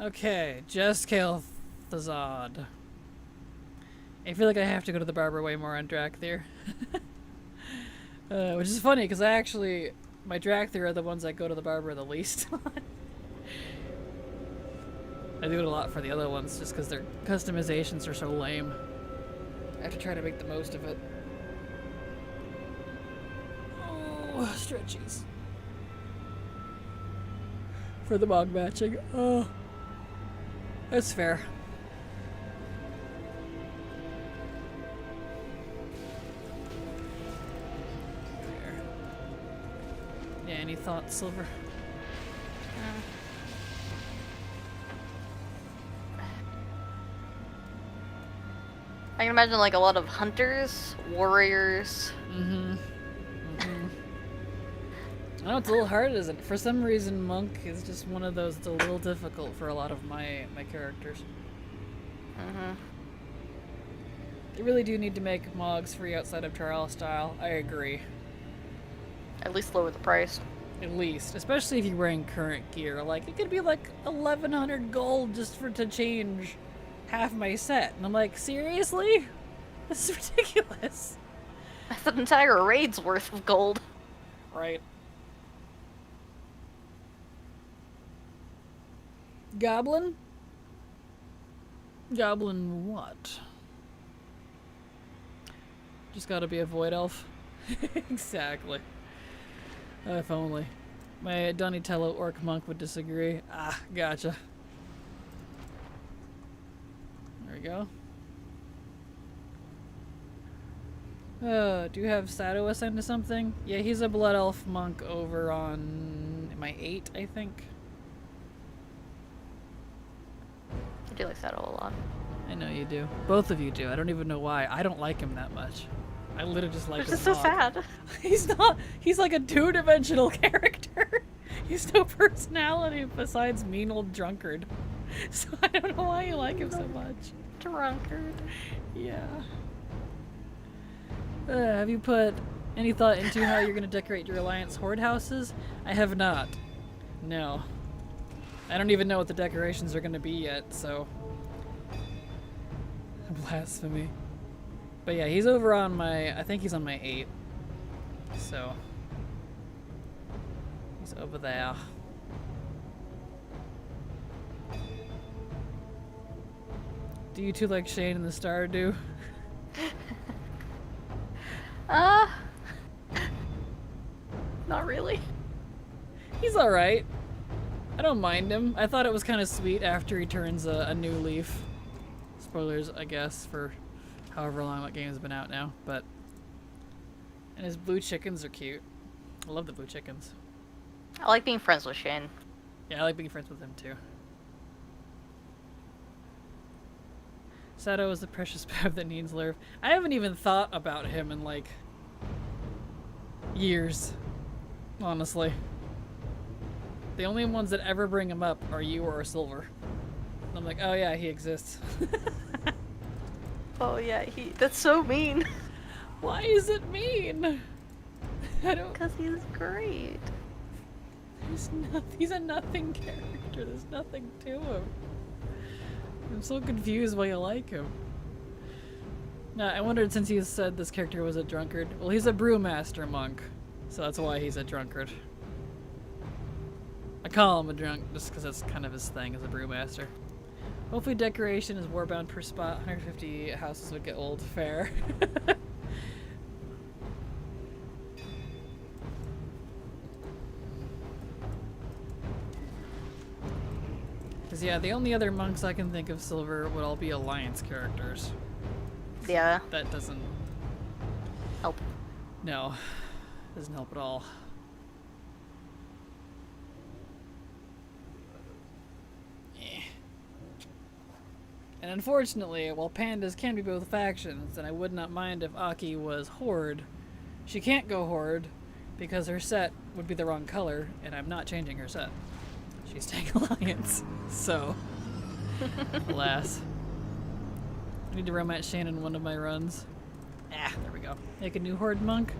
Okay, just kill Thazad. I feel like I have to go to the barber way more on Drakthir. Which is funny, because my Drakthir are the ones I go to the barber the least on. I do it a lot for the other ones, just because their customizations are so lame. I have to try to make the most of it. Oh, stretchies. For the mog matching. Oh, that's fair. Yeah, any thoughts, Silver? I can imagine like a lot of hunters, warriors. I know it's a little hard, isn't it? For some reason, Monk is just one of those that's a little difficult for a lot of my characters. They really do need to make Mogs free outside of Trial style. I agree. At least lower the price. At least. Especially if you're wearing current gear. Like, it could be like 1,100 gold just to change half my set. And I'm like, seriously? This is ridiculous. That's an entire raid's worth of gold. Right. Goblin? Goblin what? Just gotta be a void elf. Exactly. If only. My Donatello orc monk would disagree. Ah, gotcha. There we go. Do you have Sato assigned to something? Yeah, he's a blood elf monk over on my 8, I think. I do like Sato a lot. I know you do. Both of you do. I don't even know why. I don't like him that much. I literally just like him. It's just so sad. He's not. He's like a two-dimensional character. He's no personality besides mean old drunkard. So I don't know why you like him so much. Drunkard. Yeah. Have you put any thought into how you're going to decorate your Alliance Horde houses? I have not. No. I don't even know what the decorations are going to be yet, so... Blasphemy. But yeah, he's over on my... I think he's on my 8. So... He's over there. Do you two like Shane and the Stardew? Not really. He's alright. I don't mind him. I thought it was kind of sweet after he turns a new leaf. Spoilers, I guess, for however long that game's been out now, but... And his blue chickens are cute. I love the blue chickens. I like being friends with Shane. Yeah, I like being friends with him too. Sato is the precious bev that needs lurv. I haven't even thought about him in like... years. Honestly. The only ones that ever bring him up are you or Silver. And I'm like, oh yeah, he exists. Oh yeah, that's so mean. Why is it mean? I don't... Because he's great. He's a nothing character. There's nothing to him. I'm so confused why you like him. No, I wondered, since you said this character was a drunkard. Well, he's a brewmaster monk, so that's why he's a drunkard. I call him a drunk just because that's kind of his thing as a brewmaster. Hopefully decoration is warbound per spot. 150 houses would get old. Fair. Because yeah, the only other monks I can think of, Silver, would all be Alliance characters. Yeah. That doesn't Help. No, doesn't help at all. And unfortunately, while pandas can be both factions, and I would not mind if Aki was Horde, She can't go Horde because her set would be the wrong color, and I'm not changing her set. She's staying Alliance, so alas. I need to romance Shane in one of my runs. Ah, there we go. Make a new Horde monk.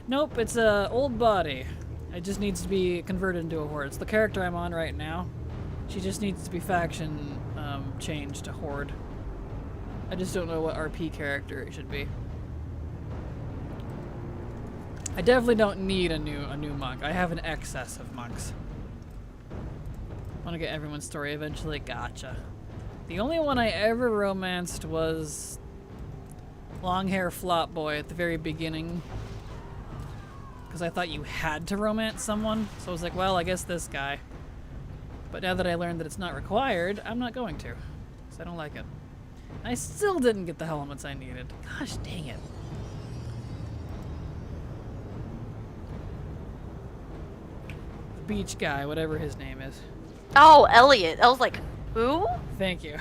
Nope, it's a old body. It just needs to be converted into a Horde. It's the character I'm on right now. She just needs to be faction changed to Horde. I just don't know what RP character it should be. I definitely don't need a new monk. I have an excess of monks. Want to get everyone's story eventually. Gotcha. The only one I ever romanced was long hair flop boy at the very beginning, because I thought you had to romance someone. So I was like, well, I guess this guy. But now that I learned that it's not required, I'm not going to, because I don't like it. I still didn't get the helmets I needed. Gosh dang it. The beach guy, whatever his name is. Oh, Elliot. I was like, who? Thank you.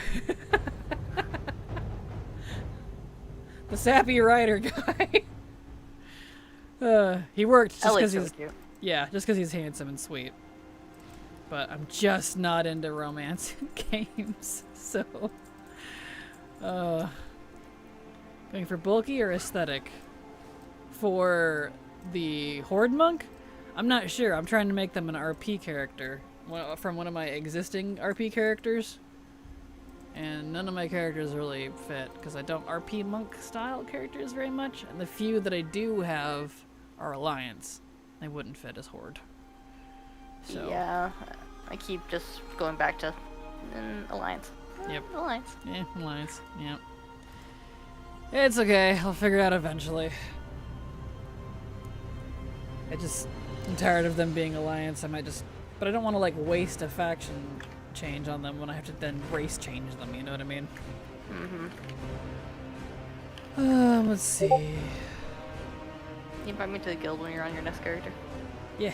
The sappy rider guy. He worked just because he's cute. yeah, just because he's handsome and sweet. But I'm just not into romance games, so going for bulky or aesthetic. For the Horde monk, I'm not sure. I'm trying to make them an RP character from one of my existing RP characters. And none of my characters really fit, because I don't RP monk style characters very much, and the few that I do have are Alliance. They wouldn't fit as Horde. So Yeah, I keep just going back to Alliance. Yep. Alliance. Yeah, Alliance. Yep. It's okay. I'll figure it out eventually. I'm tired of them being Alliance. I might just, but I don't want to like waste a faction change on them when I have to then race change them. You know what I mean? Mm-hmm. Let's see. Can you invite me to the guild when you're on your next character? Yeah.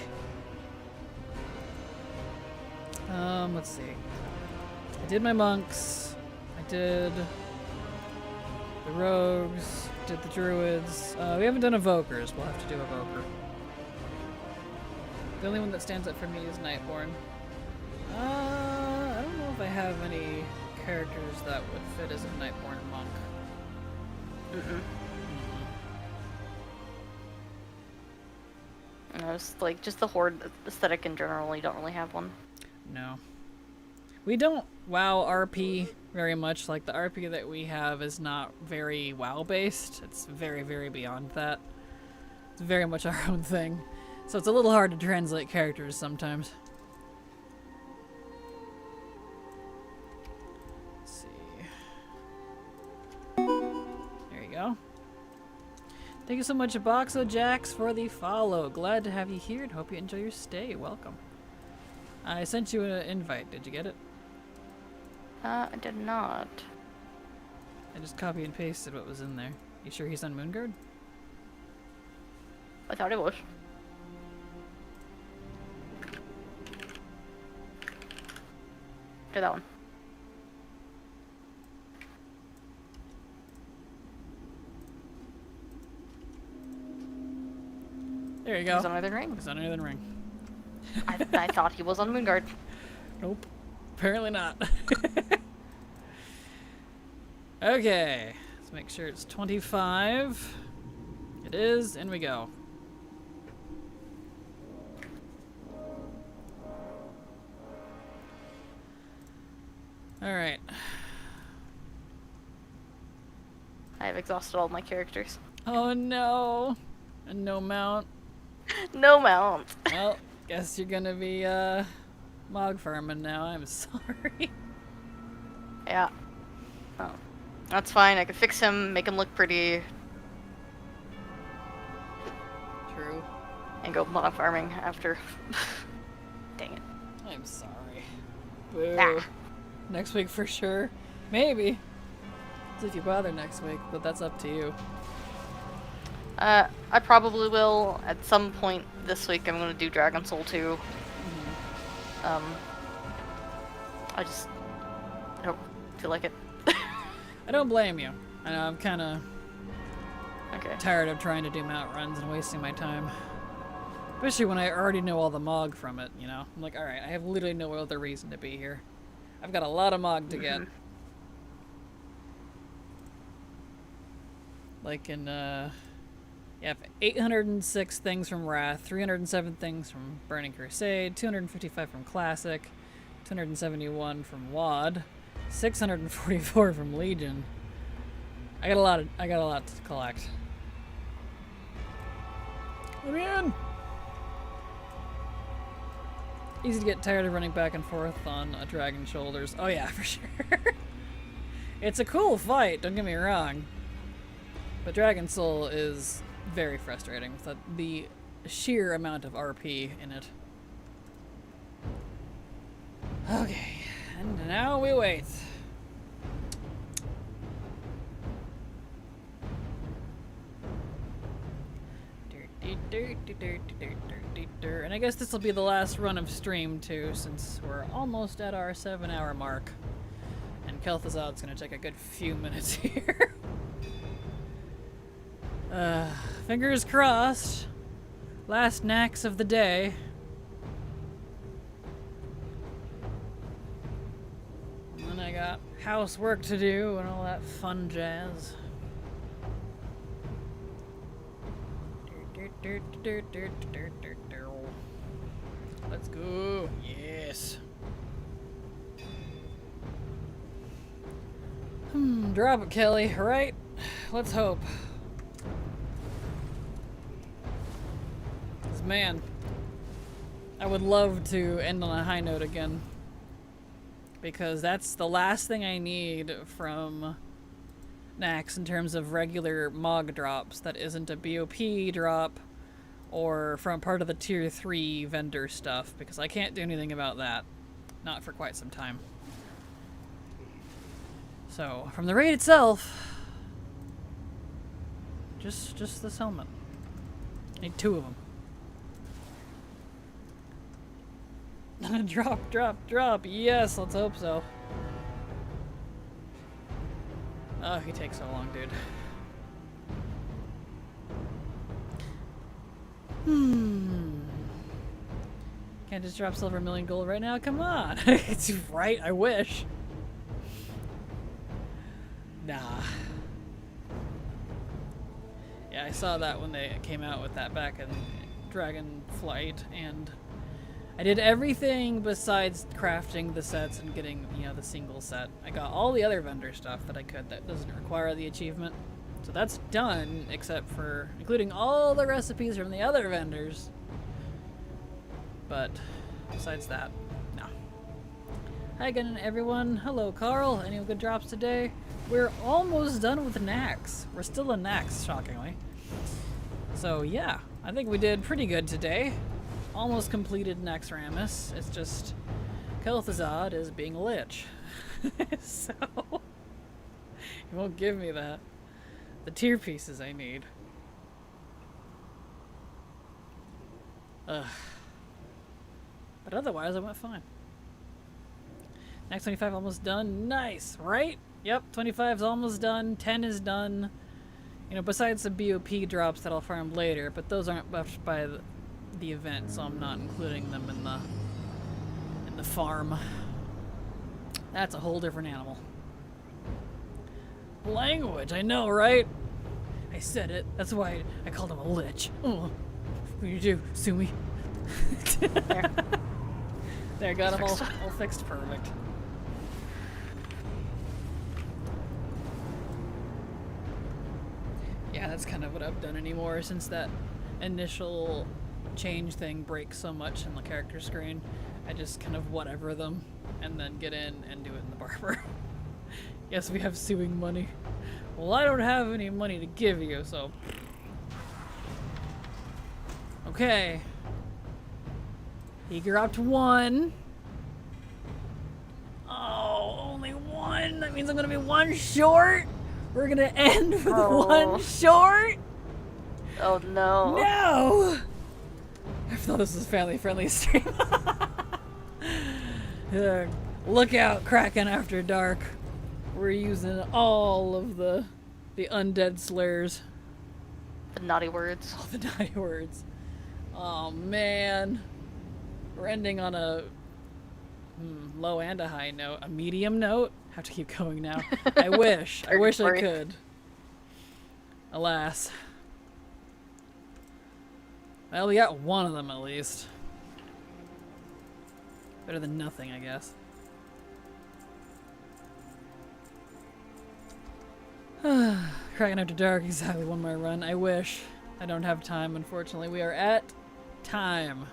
Let's see. I did my monks. I did the rogues. Did the druids. We haven't done evokers. We'll have to do evoker. The only one that stands up for me is Nightborn. I don't know if I have any characters that would fit as a Nightborn monk. It's like just the Horde aesthetic in general. You don't really have one. No. We don't WoW RP very much. Like, the RP that we have is not very WoW based. It's very, very beyond that. It's very much our own thing. So it's a little hard to translate characters sometimes. Let's see. There you go. Thank you so much, Boxo Jax, for the follow. Glad to have you here and hope you enjoy your stay. Welcome. I sent you an invite. Did you get it? I did not. I just copy and pasted what was in there. You sure he's on Moonguard? I thought it was. Do that one. There you go. He's on Northern Ring. He's on Northern Ring. I thought he was on Moonguard. Nope. Apparently not. Okay. Let's make sure it's 25. It is. In we go. Alright. I have exhausted all my characters. Oh no. And no mount. No mount. Well, guess you're gonna be mog farming now. I'm sorry. Yeah. Oh. That's fine. I can fix him, make him look pretty, True. and go mog farming after. Dang it. I'm sorry. Boo. Ah. Next week for sure. Maybe. If you bother next week, but that's up to you. I probably will at some point this week. I'm gonna do Dragon Soul 2. I don't feel like it. I don't blame you. I know I'm kind of Okay. tired of trying to do mount runs and wasting my time. Especially when I already know all the mog from it, you know? I'm like, alright, I have literally no other reason to be here. I've got a lot of mog to get. Like in, you have 806 things from Wrath, 307 things from Burning Crusade, 255 from Classic, 271 from WoD, 644 from Legion. I got a lot to collect. Let me in! Easy to get tired of running back and forth on a dragon's shoulders. Oh yeah, for sure. It's a cool fight, don't get me wrong. But Dragon Soul is very frustrating with the sheer amount of RP in it. Okay, and now we wait. And I guess this will be the last run of stream too, since we're almost at our 7-hour mark. And Kel'Thuzad's gonna take a good few minutes here. Fingers crossed. Last Nax of the day. And then I got housework to do and all that fun jazz. Let's go. Yes. Drop it, Kelly, right? Let's hope. 'Cause man, I would love to end on a high note again. Because that's the last thing I need from Nax in terms of regular Mog drops that isn't a BOP drop or from part of the tier 3 vendor stuff, because I can't do anything about that. Not for quite some time. So, from the raid itself, just this helmet. I need 2 of them. Drop. Yes, let's hope so. Oh, he takes so long, dude. Can't just drop silver 1,000,000 gold right now? Come on! It's right, I wish. Nah. Yeah, I saw that when they came out with that back in Dragonflight, and I did everything besides crafting the sets and getting, you know, the single set. I got all the other vendor stuff that I could that doesn't require the achievement. So that's done, except for including all the recipes from the other vendors. But besides that, no. Hi again, everyone. Hello, Carl. Any good drops today? We're almost done with Nax. We're still in Nax, shockingly. So yeah, I think we did pretty good today. Almost completed Naxxramas. It's just Kel'Thuzad is being a lich. So he won't give me the tier pieces I need. Ugh. But otherwise I went fine. Next 25 almost done. Nice, right? Yep, 25 is almost done. 10 is done. You know, besides the BOP drops that I'll farm later, but those aren't buffed by the event, so I'm not including them in the farm. That's a whole different animal. Language, I know, right? I said it. That's why I called him a lich. Oh, what do you do? Sue me. There, got him all fixed. Perfect. Yeah, that's kind of what I've done anymore since that initial change thing breaks so much in the character screen. I just kind of whatever them and then get in and do it in the barber. Yes, we have suing money. Well, I don't have any money to give you, so... Okay. He dropped 1. Oh, only 1? That means I'm gonna be 1 short? We're gonna end with 1 short? Oh no. No! I thought this was a family-friendly stream. Look out, Kraken after dark. We're using all of the undead slayers. The naughty words. All the naughty words. Oh man. We're ending on a low and a high note. A medium note? Have to keep going now. I wish. I wish I could. Alas. Well, we got one of them at least. Better than nothing, I guess. Kraken after dark, exactly one more run. I wish. I don't have time, unfortunately. We are at time.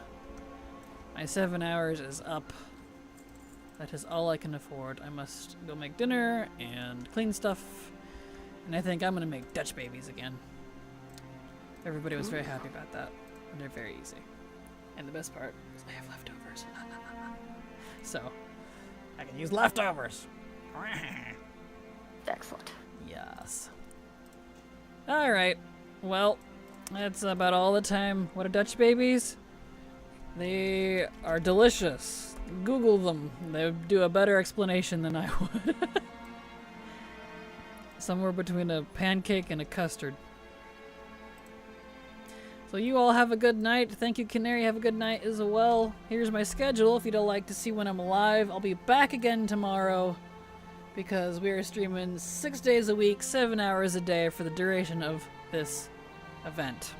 My 7 hours is up. That is all I can afford. I must go make dinner and clean stuff. And I think I'm going to make Dutch babies again. Everybody was very happy about that. And they're very easy. And the best part is I have leftovers. So, I can use leftovers. Excellent. Yes. Alright. Well, that's about all the time. What are Dutch babies? They are delicious. Google them. They would do a better explanation than I would. Somewhere between a pancake and a custard. So you all have a good night. Thank you, Canary. Have a good night as well. Here's my schedule if you'd like to see when I'm live. I'll be back again tomorrow because we are streaming 6 days a week, 7 hours a day for the duration of this event.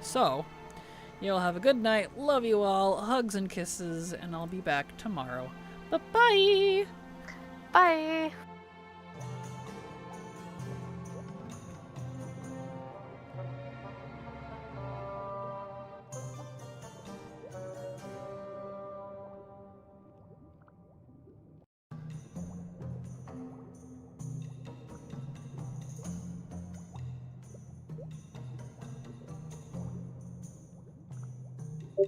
So, you all have a good night. Love you all. Hugs and kisses, and I'll be back tomorrow. Bye-bye! Bye! You